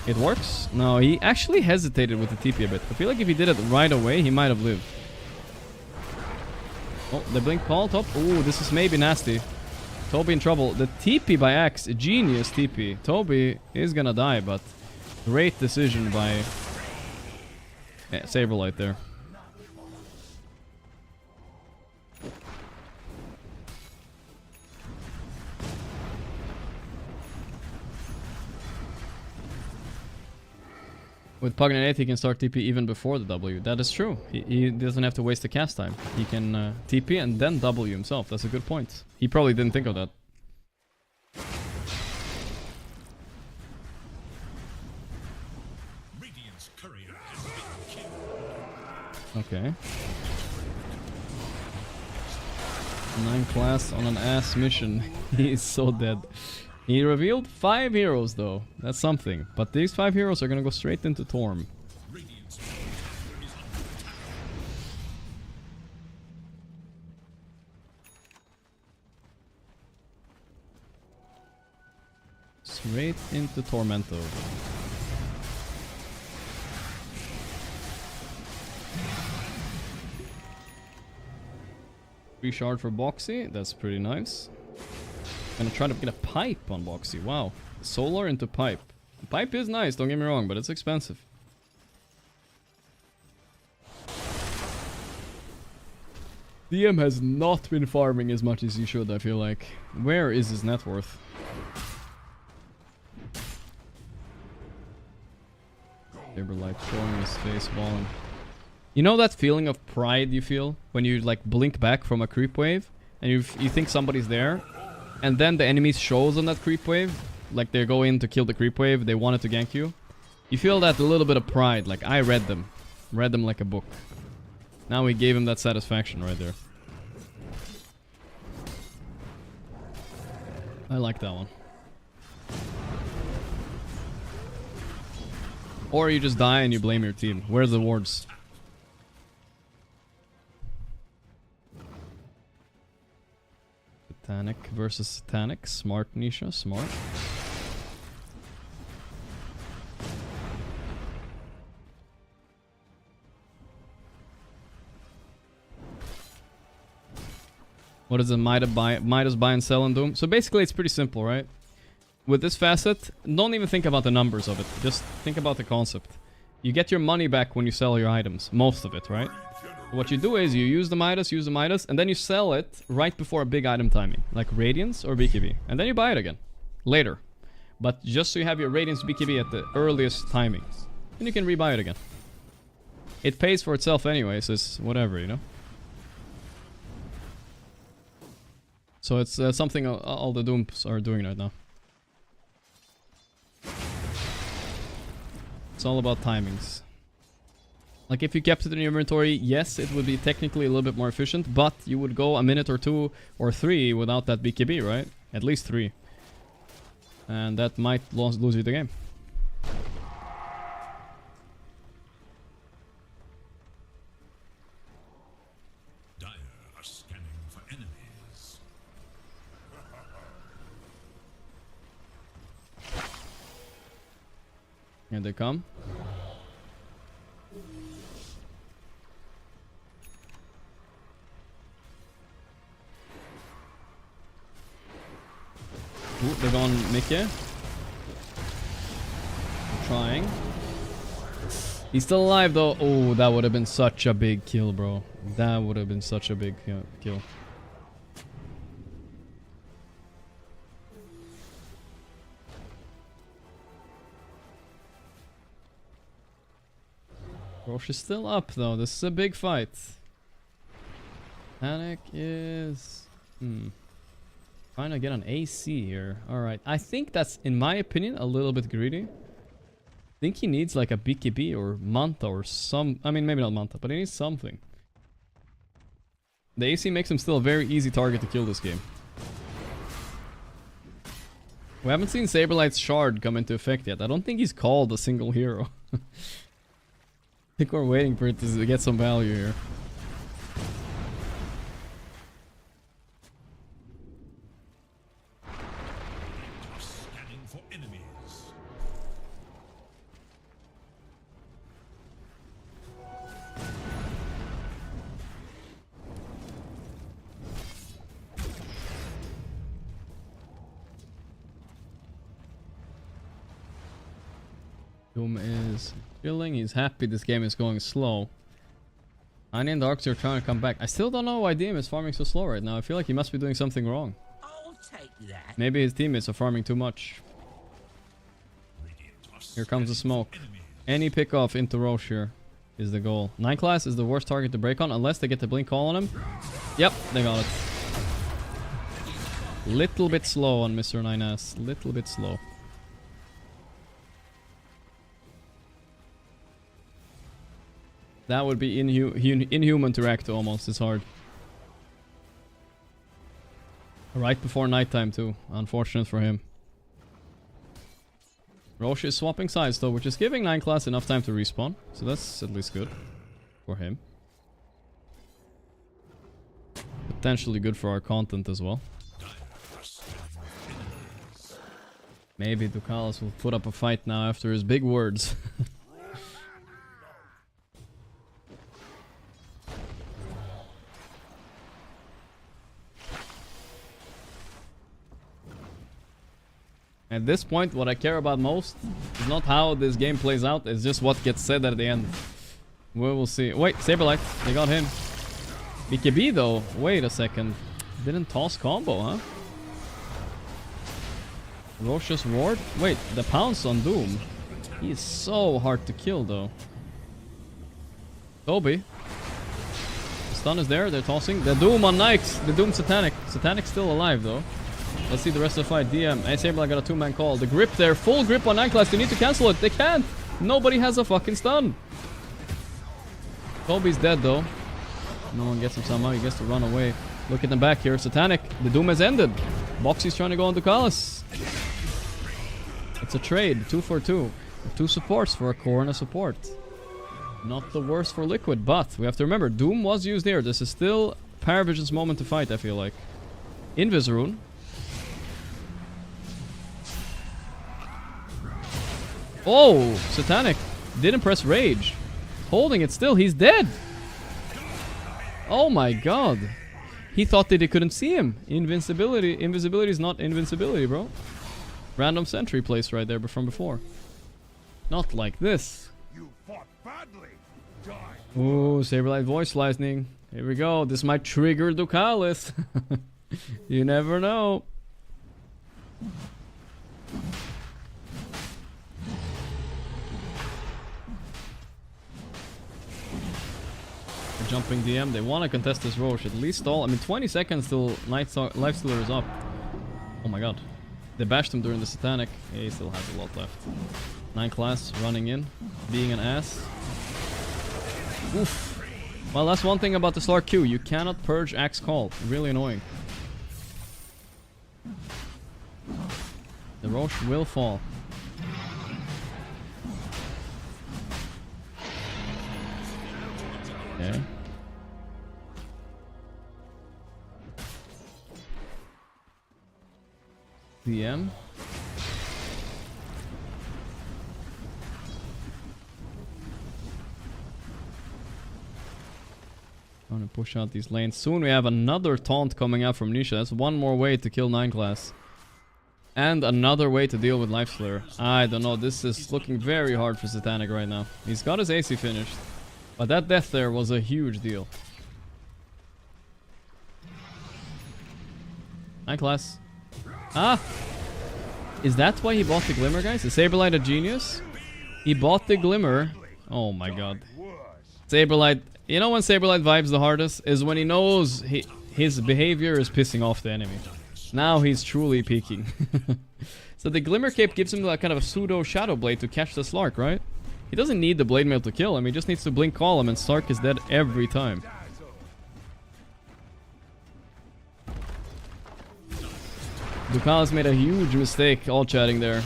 It works. No, he actually hesitated with the TP a bit. I feel like if he did it right away, he might have lived. Oh, the blink call top. Oh, this is maybe nasty. Toby in trouble. The TP by Axe, a genius TP. Toby is gonna die, but great decision by Saberlight there. With Pugna 8, he can start TP even before the W. That is true. He doesn't have to waste the cast time. He can TP and then W himself. That's a good point. He probably didn't think of that. Okay. 9 class on an ass mission. He is so dead. He revealed 5 heroes though. That's something. But these 5 heroes are gonna go straight into Torm. Straight into Tormento. Free shard for Boxy. That's pretty nice. Gonna try to get a pipe on Boxy. Wow. Solar into pipe. Pipe is nice, don't get me wrong, but it's expensive. DM has not been farming as much as he should, I feel like. Where is his net worth? Saberlight showing his face balling. You know that feeling of pride you feel when you like blink back from a creep wave and you think somebody's there, and then the enemy shows on that creep wave, like they go in to kill the creep wave, they wanted to gank you. You feel that a little bit of pride, like I read them like a book. Now we gave him that satisfaction right there. I like that one. Or you just die and you blame your team. Where's the wards? Satanic versus Satanic. Smart, Nisha. Smart. What is it? Midas buy and sell and doom? So basically it's pretty simple, right? With this facet, don't even think about the numbers of it. Just think about the concept. You get your money back when you sell your items. Most of it, right? What you do is you use the Midas, and then you sell it right before a big item timing. Like Radiance or BKB. And then you buy it again. Later. But just so you have your Radiance BKB at the earliest timing. And you can rebuy it again. It pays for itself anyway, so it's whatever, you know? So it's something all the Dooms are doing right now. It's all about timings. Like if you kept it in your inventory, yes, it would be technically a little bit more efficient, but you would go a minute or 2 or 3 without that BKB, right? At least 3. And that might lose you the game. Here they come. Ooh, they're going Mickey. Trying. He's still alive though. Oh, that would have been such a big kill, bro. That would have been such a big kill. Gorgc is still up though. This is a big fight. Panic is trying to get an AC here. Alright. I think that's, in my opinion, a little bit greedy. I think he needs like a BKB or Manta or some... I mean, maybe not Manta, but he needs something. The AC makes him still a very easy target to kill this game. We haven't seen Saberlight's shard come into effect yet. I don't think he's called a single hero. I think we're waiting for it to get some value here. Scanning for enemies. Doom is chilling. He's happy this game is going slow. Ani and Darks are trying to come back. I still don't know why DM is farming so slow right now. I feel like he must be doing something wrong. I'll take that. Maybe his teammates are farming too much. Here comes the smoke. Any pick off into Roche here is the goal. 9 class is the worst target to break on unless they get the blink call on him. Yep, they got it. Little bit slow on Mr. 9S. Little bit slow. That would be inhuman to react to almost. It's hard. Right before nighttime too. Unfortunate for him. Roche is swapping sides though, which is giving 9 class enough time to respawn. So that's at least good for him. Potentially good for our content as well. Maybe Ducalis will put up a fight now after his big words. At this point, what I care about most is not how this game plays out, it's just what gets said at the end. We will see. Wait, Saberlight, they got him. BKB though, wait a second. Didn't toss combo, huh? Roche's ward? Wait, the pounce on Doom. He is so hard to kill though. Toby. The stun is there, they're tossing. The Doom on Nikes, the Doom Satanic. Satanic's still alive though. Let's see the rest of the fight. DM. Hey, Saberlight got a 2-man call. The grip there, full grip on 9 class. They need to cancel it. They can't. Nobody has a fucking stun. Toby's dead though. No one gets him somehow. He gets to run away. Look at the back here. Satanic. The Doom has ended. Boxy's trying to go on Ducalis. It's a trade. 2 for 2. 2 supports for a core and a support. Not the worst for Liquid, but we have to remember, Doom was used here. This is still Paravision's moment to fight, I feel like. Invis rune. Oh, Satanic didn't press rage. Holding it still, he's dead. Oh my god. He thought that they couldn't see him. Invincibility. Invisibility is not invincibility, bro. Random sentry place right there from before. Not like this. You fought badly. Die. Ooh, Saberlight voice lightning. Here we go. This might trigger Ducalis. You never know. Jumping DM. They want to contest this Roche. At least all. I mean, 20 seconds till Lifestealer is up. Oh my god. They bashed him during the Satanic. Yeah, he still has a lot left. 9 class running in. Being an ass. Oof. Well, that's one thing about the Slark Q. You cannot purge Axe Call. Really annoying. The Roche will fall. Okay. DM. I'm gonna push out these lanes. Soon we have another taunt coming out from Nisha. That's one more way to kill 9 class. And another way to deal with Lifestealer. I don't know. This is looking very hard for Satanic right now. He's got his AC finished. But that death there was a huge deal. 9 class. Ah! Is that why he bought the Glimmer, guys? Is Saberlight a genius? He bought the Glimmer. Oh my god. Saberlight. You know when Saberlight vibes the hardest? Is when he knows his behavior is pissing off the enemy. Now he's truly peaking. So the Glimmer Cape gives him like kind of a pseudo Shadow Blade to catch the Slark, right? He doesn't need the Blade Mail to kill him. He just needs to blink call him and Slark is dead every time. Ducalis made a huge mistake all chatting there.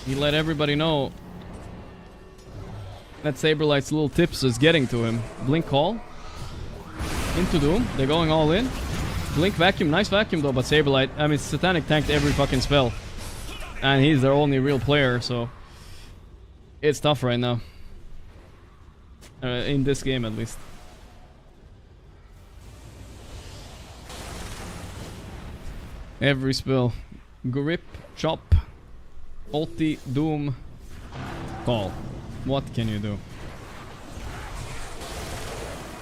He let everybody know that Saberlight's little tips is getting to him. Blink call. Into Doom. They're going all in. Blink vacuum. Nice vacuum though, but Saberlight, I mean Satanic tanked every fucking spell. And he's their only real player, so it's tough right now. In this game at least. Every spell. Grip, chop, ulti, doom, call. What can you do?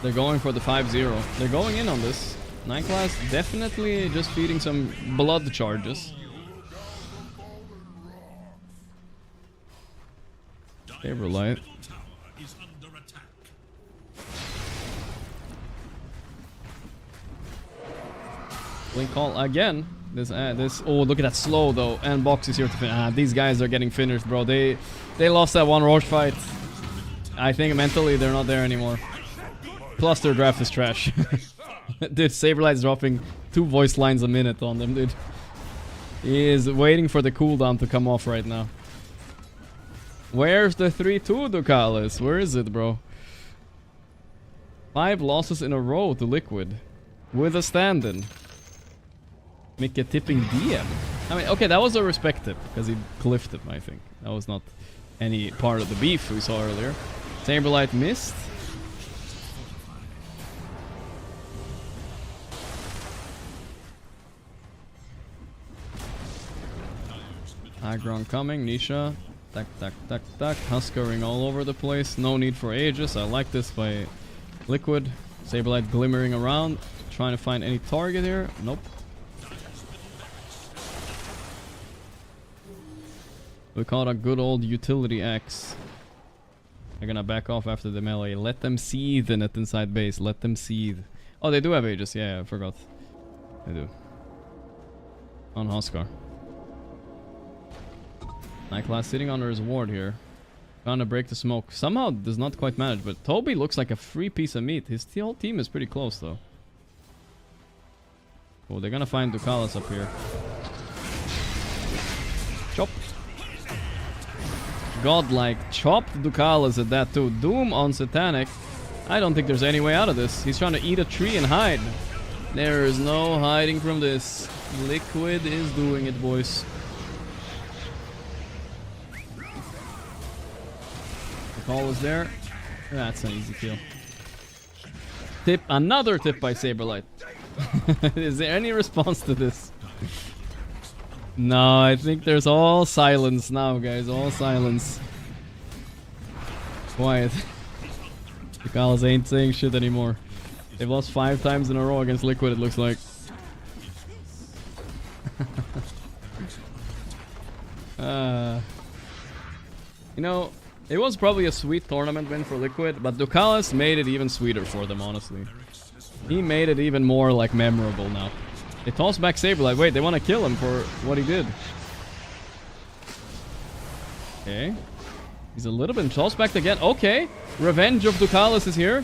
They're going for the 5-0. They're going in on this. 9 class definitely just feeding some blood charges. Saberlight. Blink call again. This oh, look at that slow though, and Box is here to finish. These guys are getting finished, bro. They lost that one Roche fight. I think mentally they're not there anymore. Plus their draft is trash. Dude, Saberlight's dropping 2 voice lines a minute on them, dude. He is waiting for the cooldown to come off right now. Where's the 3-2 Ducalis? Where is it, bro? 5 losses in a row to Liquid. With a stand-in. Make a tipping DM. I mean, okay, that was a respect tip, because he cliffed him, I think. That was not any part of the beef we saw earlier. Saberlight missed. Aggron coming, Nisha. Tack, tack, tack, tack. Huskering all over the place. No need for Aegis. I like this by Liquid. Saberlight glimmering around, trying to find any target here. Nope. We caught a good old utility axe. They're gonna back off after the melee. Let them seethe in it inside base. Let them seethe. Oh, they do have Aegis. Yeah, I forgot. They do. On Huskar. Nightclass sitting under his ward here. Trying to break the smoke. Somehow does not quite manage, but Toby looks like a free piece of meat. His whole team is pretty close though. Oh, they're gonna find Ducalis up here. Chop. Godlike. Chopped Ducalis at that too. Doom on Satanic. I don't think there's any way out of this. He's trying to eat a tree and hide. There is no hiding from this. Liquid is doing it, boys. The call is there. That's an easy kill. Tip. Another tip by Saberlight. Is there any response to this? No, I think there's all silence now, guys. All silence. Quiet. The Kalas ain't saying shit anymore. They've lost 5 times in a row against Liquid, it looks like. You know, it was probably a sweet tournament win for Liquid, but Ducalis made it even sweeter for them, honestly. He made it even more, like, memorable now. They toss back Saberlight. Wait, they want to kill him for what he did. Okay. He's a little bit tossed back again. Okay. Revenge of Ducalis is here.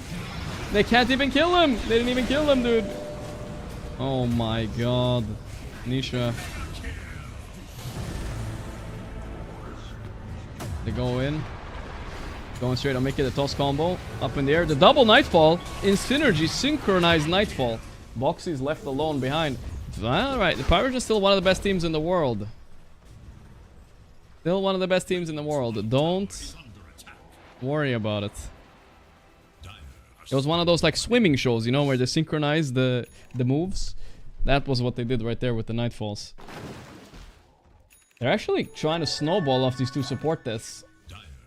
They can't even kill him. They didn't even kill him, dude. Oh my god. Nisha. They go in. Going straight. I'll make it a toss combo. Up in the air. The double Nightfall. In synergy. Synchronized Nightfall. Boxy's left alone behind. Alright. The Pirates are still one of the best teams in the world. Still one of the best teams in the world. Don't worry about it. It was one of those like swimming shows, you know, where they synchronize the moves. That was what they did right there with the Nightfalls. They're actually trying to snowball off these 2 support deaths.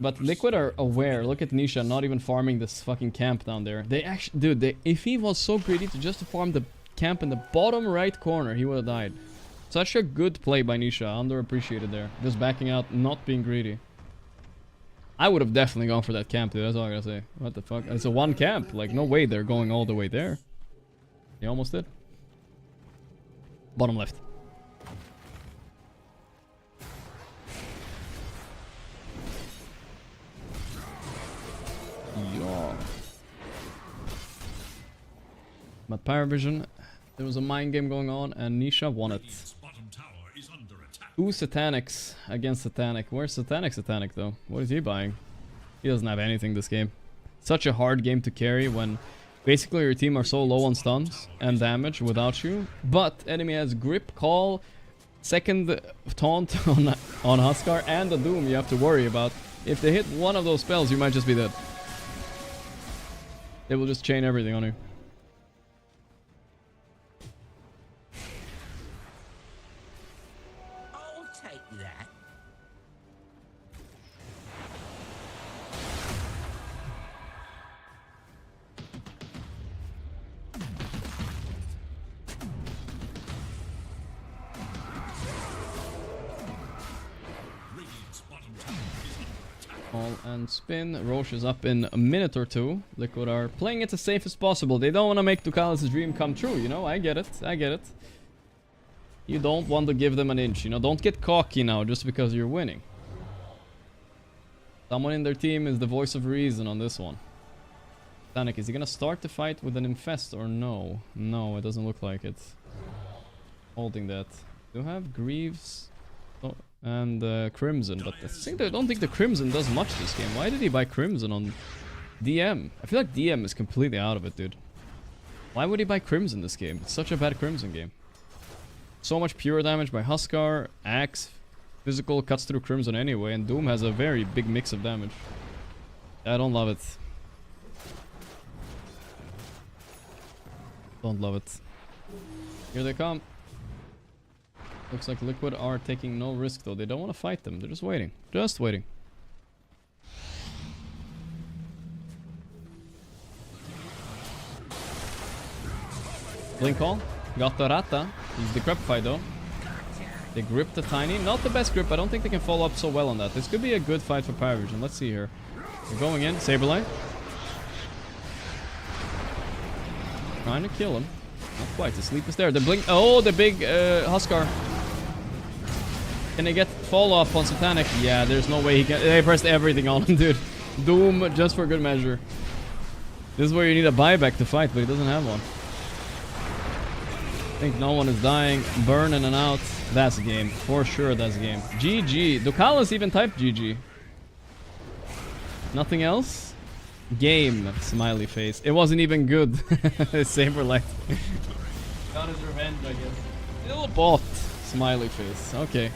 But Liquid are aware. Look at Nisha not even farming this fucking camp down there. They actually, dude, if he was so greedy to just farm the camp in the bottom right corner, he would have died. Such a good play by Nisha, underappreciated there. Just backing out, not being greedy. I would have definitely gone for that camp, dude. That's all I gotta say. What the fuck? It's a 1 camp. Like, no way they're going all the way there. He almost did. Bottom left. Yeah. But Paravision, there was a mind game going on, and Nisha won it. 2 Satanics against Satanic. Where's Satanic though? What is he buying? He doesn't have anything this game. Such a hard game to carry when basically your team are so low on stuns and damage without you. But enemy has grip, call, second taunt on Huskar, and the Doom you have to worry about. If they hit one of those spells, you might just be dead. They will just chain everything on you. And spin. Roche is up in a minute or 2. Liquid are playing it as safe as possible. They don't want to make Ducalis' dream come true, you know? I get it. I get it. You don't want to give them an inch, you know? Don't get cocky now just because you're winning. Someone in their team is the voice of reason on this one. Danik, is he gonna start the fight with an infest or no? No, it doesn't look like it. Holding that. Do you have Greaves? Oh. And Crimson, but I don't think the Crimson does much this game. Why did he buy Crimson on DM? I feel like DM is completely out of it, dude. Why would he buy Crimson this game? It's such a bad Crimson game. So much pure damage by Huskar, Axe, physical cuts through Crimson anyway, and Doom has a very big mix of damage. I don't love it. Don't love it. Here they come. Looks like Liquid are taking no risk though. They don't want to fight them. They're just waiting. Just waiting. Blink call. Got the Rata. He's decrepified though. They grip the Tiny. Not the best grip. I don't think they can follow up so well on that. This could be a good fight for Parivision. Let's see here. They're going in. Saberlight. Trying to kill him. Not quite. The sleep is there. The blink. Oh, the big Huskar. Can they get follow up on Satanic? Yeah, there's no way he can. They pressed everything on him, dude. Doom just for good measure. This is where you need a buyback to fight, but he doesn't have one. I think no one is dying. Burn in and out. That's a game. For sure, that's a game. GG. Ducalis even typed GG. Nothing else? Game. Smiley face. It wasn't even good. Saberlight. Got his revenge, I guess. Little bot. Smiley face. Okay.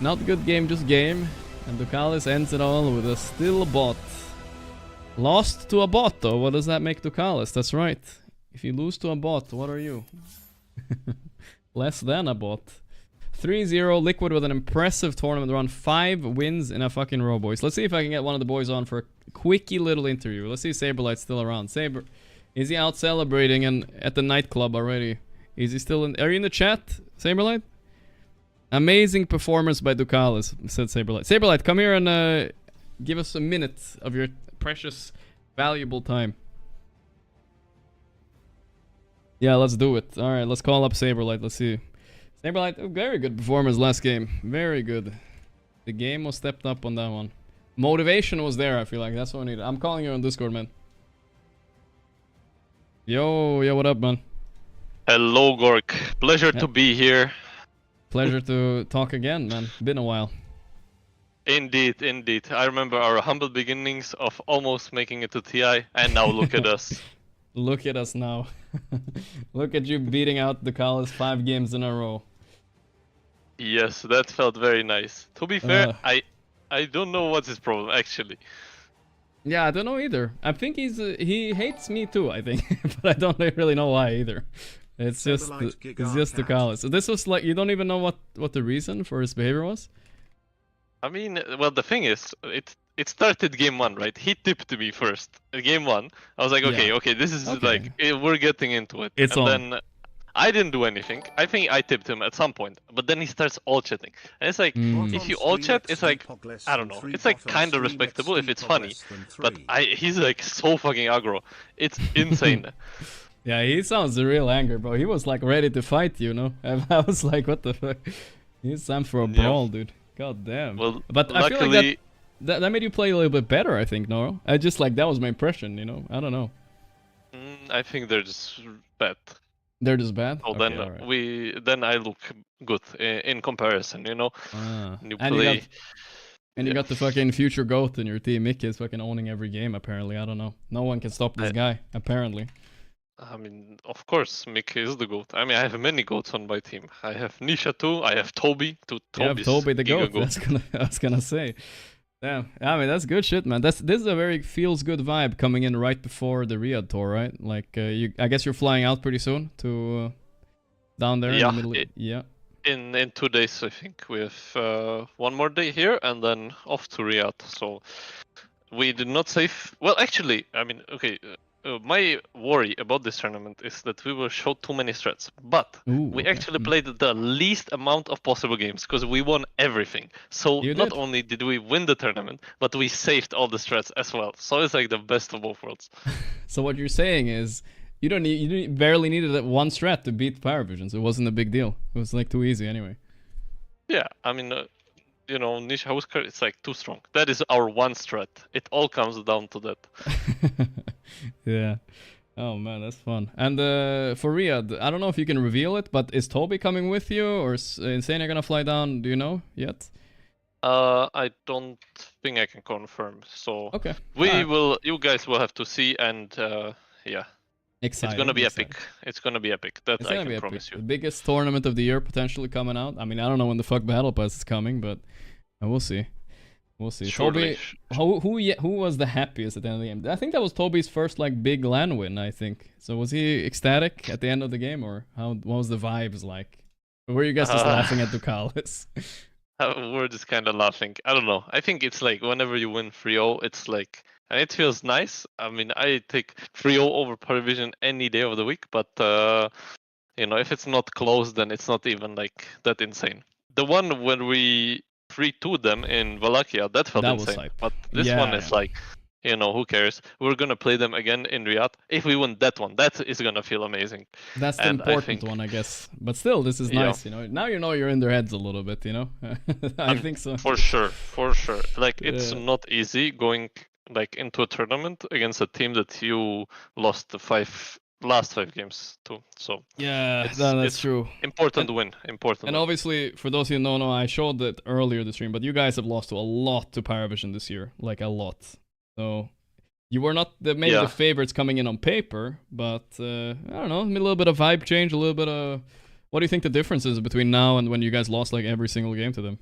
Not good game, just game. And Ducalis ends it all with a still bot. Lost to a bot though. What does that make Ducalis? That's right. If you lose to a bot, what are you? Less than a bot. 3-0 Liquid with an impressive tournament run. 5 wins in a fucking row, boys. Let's see if I can get one of the boys on for a quickie little interview. Let's see if Saberlight's still around. Saber, is he out celebrating and at the nightclub already? Is he still in? Are you in the chat, Saberlight? Amazing performance by Ducalis, said Saberlight. Saberlight, come here and give us a minute of your precious, valuable time. Yeah, let's do it. All right, let's call up Saberlight. Let's see. Saberlight, very good performance last game. Very good. The game was stepped up on that one. Motivation was there, I feel like. That's what I needed. I'm calling you on Discord, man. Yo, what up, man? Hello, Gorgc. Pleasure to be here. Pleasure to talk again, man. Been a while. Indeed, indeed. I remember our humble beginnings of almost making it to TI, and now look at us. Look at us now. Look at you beating out Ducalis 5 games in a row. Yes, that felt very nice. To be fair, I don't know what's his problem, actually. Yeah, I don't know either. I think he hates me too, I think. But I don't really know why either. It's just Ducalis. So this was like, you don't even know what the reason for his behavior was? I mean, well, the thing is, it started game 1, right? He tipped me first. Game 1, I was like, okay, this is like, we're getting into it. It's and on. Then I didn't do anything. I think I tipped him at some point, but then he starts all chatting. And it's like, if you all chat, it's like, I don't know. It's like kind of respectable if it's funny. But he's like so fucking aggro. It's insane. Yeah, he sounds a real anger, bro. He was like ready to fight, you know? I was like, what the fuck? He's time for a brawl, dude. God damn. Well, but I feel like that made you play a little bit better, I think, no? I just like, that was my impression, you know? I don't know. I think they're just bad. They're just bad? Oh, okay, then I look good in comparison, you know? You play... And you got the fucking future GOAT in your team. Mickey is fucking owning every game, apparently. I don't know. No one can stop this guy, apparently. I mean, of course, Mick is the GOAT. I mean, I have many GOATs on my team. I have Nisha too, I have Toby. You have Toby the GOAT. I was gonna say. Damn. I mean, that's good shit, man. This is a very feels-good vibe coming in right before the Riyadh tour, right? Like, I guess you're flying out pretty soon to down there in the middle. Yeah. In 2 days, I think. We have 1 more day here and then off to Riyadh. So we did not save... Well, actually, I mean, okay... my worry about this tournament is that we will show too many strats, but we actually played the least amount of possible games because we won everything. So not only did we win the tournament, but we saved all the strats as well. So it's like the best of both worlds. So what you're saying is you barely needed that 1 strat to beat Paravision, so it wasn't a big deal. It was like too easy anyway. Yeah, I mean, you know, Niche Housecar, it's like too strong. That is our 1 strat. It all comes down to that. Yeah. Oh man, that's fun. And for Riyadh, I don't know if you can reveal it, but is Toby coming with you, or is Insane gonna fly down? Do you know yet? I don't think I can confirm. So okay, you guys will have to see, and yeah. Exciting, it's gonna be epic. It's gonna be epic. That I can promise you. The biggest tournament of the year potentially coming out. I mean, I don't know when the fuck Battle Pass is coming, but we'll see. We'll see. Surely. Toby, who was the happiest at the end of the game? I think that was Toby's first like big LAN win, I think. So was he ecstatic at the end of the game, or what was the vibes like? Or were you guys just laughing at Ducalis? we're just kind of laughing. I don't know. I think it's like whenever you win 3-0, it's like, and it feels nice. I mean, I take 3-0 over Parivision any day of the week, but you know, if it's not close, then it's not even like that insane. The one when we 3-2 them in Wallachia, that felt That was insane. hype. But this Yeah, one is yeah. like, you know, who cares? We're gonna play them again in Riyadh. If we win that one, that is gonna feel amazing. That's the And I important think- one, I guess. But still, this is Yeah. nice, you know. Now you know you're in their heads a little bit, you know. I think so. For sure, for sure. Like it's Yeah. not easy going like into a tournament against a team that you lost the last 5 games to. So Yeah, it's- that's it's true. important win. Important. And win. obviously, for those of you who don't know, I showed that earlier this stream, but you guys have lost to a lot to Paravision this year, like a lot. So you were not maybe Yeah. the favorites coming in on paper, but I don't know, a little bit of vibe change, a little bit of. What do you think the difference is between now and when you guys lost like every single game to them?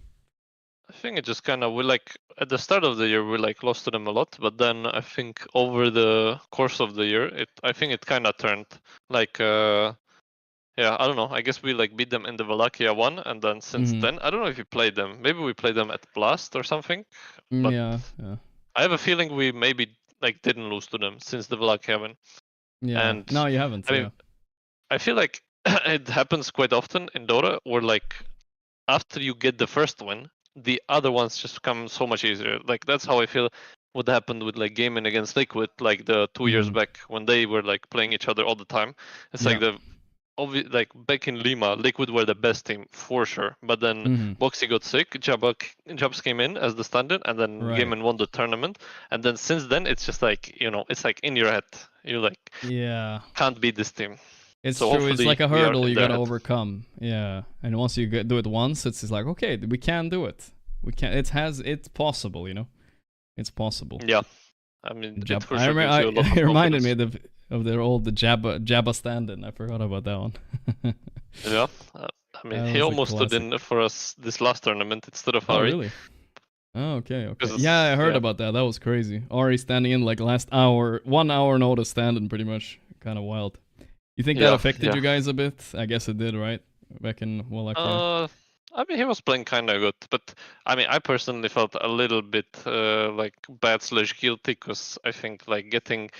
I think it just kind of we like at the start of the year we like lost to them a lot, but then I think over the course of the year I think it kind of turned. Like yeah, I don't know. I guess we like beat them in the Wallachia one, and then since Mhm. then I don't know if we played them. Maybe we played them at Blast or something. But- Yeah. I have a feeling we maybe like didn't lose to them since the Wallachia win. Yeah. And, No, you haven't. I mean, yeah. I feel like it happens quite often in Dota where like after you get the first win, the other ones just come so much easier. Like that's how I feel what happened with like gaming against Liquid like the 2 years Mhm. back when they were like playing each other all the time. It's like Yeah. like back in Lima, Liquid were the best team for sure. But then Mhm. Boxy got sick, Jabs came in as the stand-in, and then Right. Gaiman won the tournament. And then since then, it's just like, you know, it's like in your head. You like Yeah. can't beat this team. It's So true. It's hopefully like a we are hurdle in you their gotta head. overcome. Yeah. And once you do it once, it's just like, okay, we can do it. We can. It's possible. You know, it's possible. Yeah, I mean, it for I sure remember. gives you a lot of It reminded me confidence. of their old Jabba stand-in. I forgot about that one. Yeah, I mean, That he was a almost stood classic. in for us this last tournament instead of Oh Ari. really? Oh okay. Because Yeah, I heard yeah. about that. That was crazy. Ari standing in like last hour, 1 hour notice stand-in, pretty much. Kind of wild. You think that Yeah, affected yeah. you guys a bit? I guess it did, right? Back in Wallachia. I mean, he was playing kind of good, but I mean, I personally felt a little bit like bad/guilty because I think like getting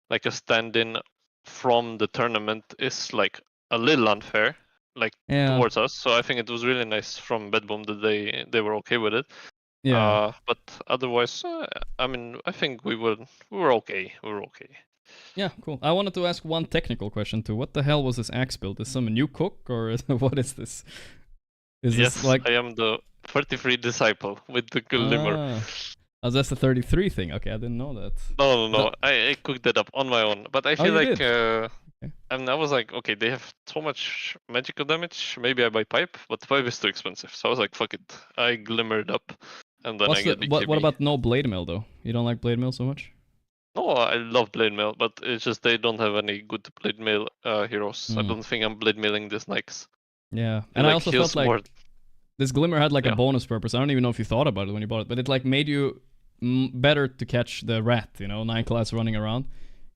like a stand-in from the tournament is like a little unfair, like Yeah. towards us. So I think it was really nice from Bedboom that they were okay with it. Yeah. But otherwise, I mean, I think we were okay. We were okay. Yeah, cool. I wanted to ask one technical question too. What the hell was this axe build? Is some new cook or what is this? Is Yes, this like I am the 33 disciple with the Glimmer. Oh, that's the 33 thing. Okay, I didn't know that. No. I cooked that up on my own. But I feel you like, did? Okay. and I was like, okay, they have so much magical damage. Maybe I buy pipe, but pipe is too expensive. So I was like, fuck it. I glimmered up, and then I get BKB. What about no blade mail though? You don't like blade mail so much? No, I love blade mail, but it's just they don't have any good blade mail heroes. I Mm. don't think I'm blade mailing this Nyx. Yeah, It, and I like, also heals felt like more. this glimmer had like a Yeah. bonus purpose. I don't even know if you thought about it when you bought it, but it like made you better to catch the rat, you know, 9 class running around.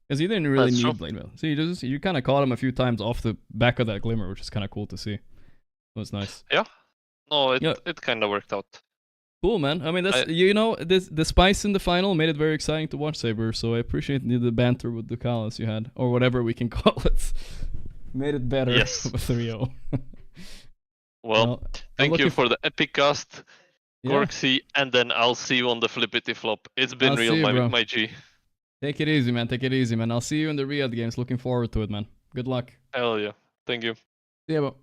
Because you didn't really That's need true. blade mail. So you kind of caught him a few times off the back of that glimmer, which is kind of cool to see. It was nice. No, Yeah. it kind of worked out. Cool, man. I mean, that's you know, the spice in the final made it very exciting to watch, Saber. So I appreciate the banter with Ducalis you had, or whatever we can call it. Made it better Yes. with 3-0. Well, thank you for the epic cast, Yeah. Gorgc, and then I'll see you on the flippity flop. It's been I'll real, see you, bro. my G. Take it easy, man. Take it easy, man. I'll see you in the Riyadh games. Looking forward to it, man. Good luck. Hell yeah. Thank you. See ya, bro.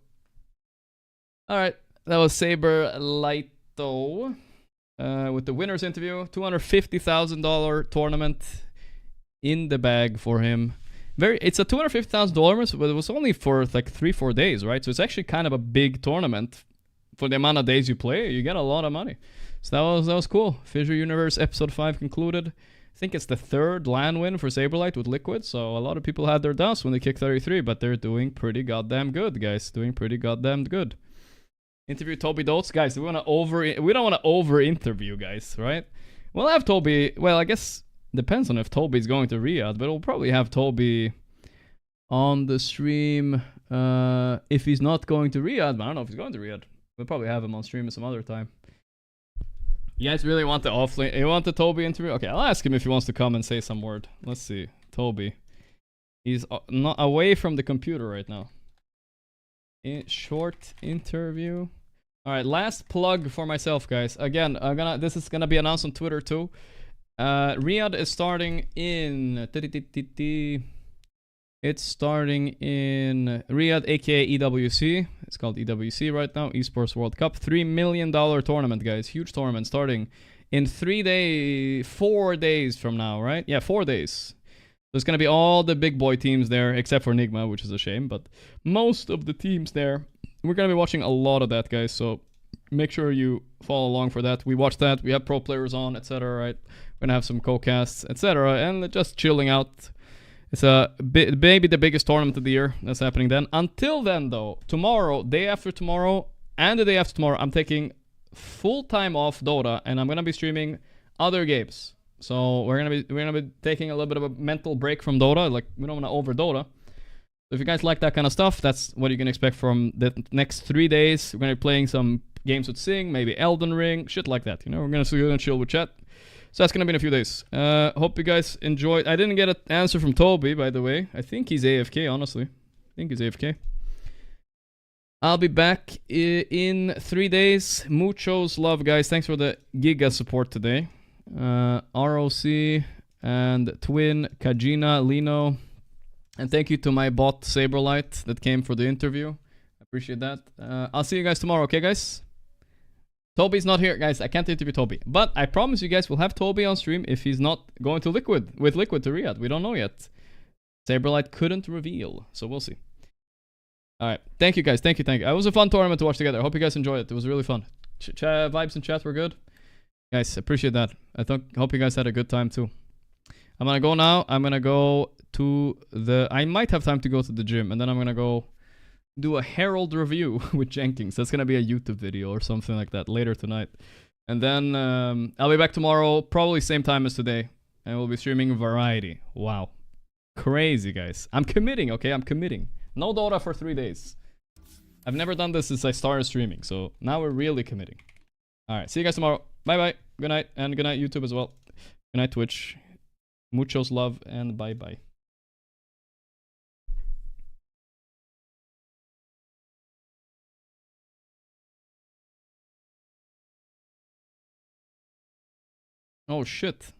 All right, that was Saber Lighto with the winners interview. $250,000 tournament in the bag for him. It's a $250,000, but it was only for like 3-4 days, right? So it's actually kind of a big tournament for the amount of days you play. You get a lot of money. So that was cool. FISSURE Universe Ep.5 concluded. I think it's the 3rd LAN win for Saberlight with Liquid, so a lot of people had their doubts when they kicked 33, but they're doing pretty goddamn good, guys. Doing pretty goddamn good. Interview Toby Dotes, guys. We don't want to over interview, guys, right? We'll have Toby. Well, I guess depends on if Toby's going to Riyadh, but we'll probably have Toby on the stream if he's not going to Riyadh. But I don't know if he's going to Riyadh. We'll probably have him on stream at some other time. You guys really want the offlane? You want the Toby interview? Okay, I'll ask him if he wants to come and say some word. Let's see. Toby. He's not away from the computer right now. Short interview. All right, last plug for myself, guys. Again, this is gonna be announced on Twitter too. Riyadh is starting in. It's starting in Riyadh, aka EWC. It's called EWC right now, eSports World Cup. $3 million tournament, guys. Huge tournament starting in 4 days from now, right? Yeah, 4 days. There's going to be all the big boy teams there, except for Nigma, which is a shame. But most of the teams there, we're going to be watching a lot of that, guys. So make sure you follow along for that. We watch that. We have pro players on, etc., right? We're going to have some co-casts, etc. And just chilling out. It's maybe the biggest tournament of the year that's happening then. Until then, though, tomorrow, day after tomorrow, and the day after tomorrow, I'm taking full time off Dota, and I'm gonna be streaming other games. So we're gonna be taking a little bit of a mental break from Dota. Like, we don't wanna over Dota. So if you guys like that kind of stuff, that's what you can expect from the next 3 days. We're gonna be playing some games with Sing, maybe Elden Ring, shit like that. You know, we're gonna chill with chat. So that's gonna be in a few days. Hope you guys enjoyed. I didn't get an answer from Toby, by the way. I think he's AFK, honestly. I think he's AFK. I'll be back in 3 days. Muchos love, guys. Thanks for the Giga support today. ROC and Twin, Kajina, Lino. And thank you to my bot, Saberlight, that came for the interview. I appreciate that. I'll see you guys tomorrow, okay, guys? Toby's not here, guys. I can't interview Toby. But I promise you guys we'll have Toby on stream if he's not going to Liquid to Riyadh. We don't know yet. Saberlight couldn't reveal, so we'll see. Alright. Thank you, guys. Thank you. It was a fun tournament to watch together. I hope you guys enjoyed it. It was really fun. Vibes in chat were good. Guys, appreciate that. Hope you guys had a good time too. I'm gonna go now. I'm gonna go to I might have time to go to the gym, and then I'm gonna go do a Herald review with Jenkins. That's gonna be a YouTube video or something like that later tonight. And then I'll be back tomorrow, probably same time as today. And we'll be streaming Variety. Wow. Crazy, guys. I'm committing, okay? I'm committing. No Dota for 3 days. I've never done this since I started streaming, so now we're really committing. Alright, see you guys tomorrow. Bye-bye. Good night, and good night YouTube as well. Good night Twitch. Muchos love, and bye-bye. Oh shit.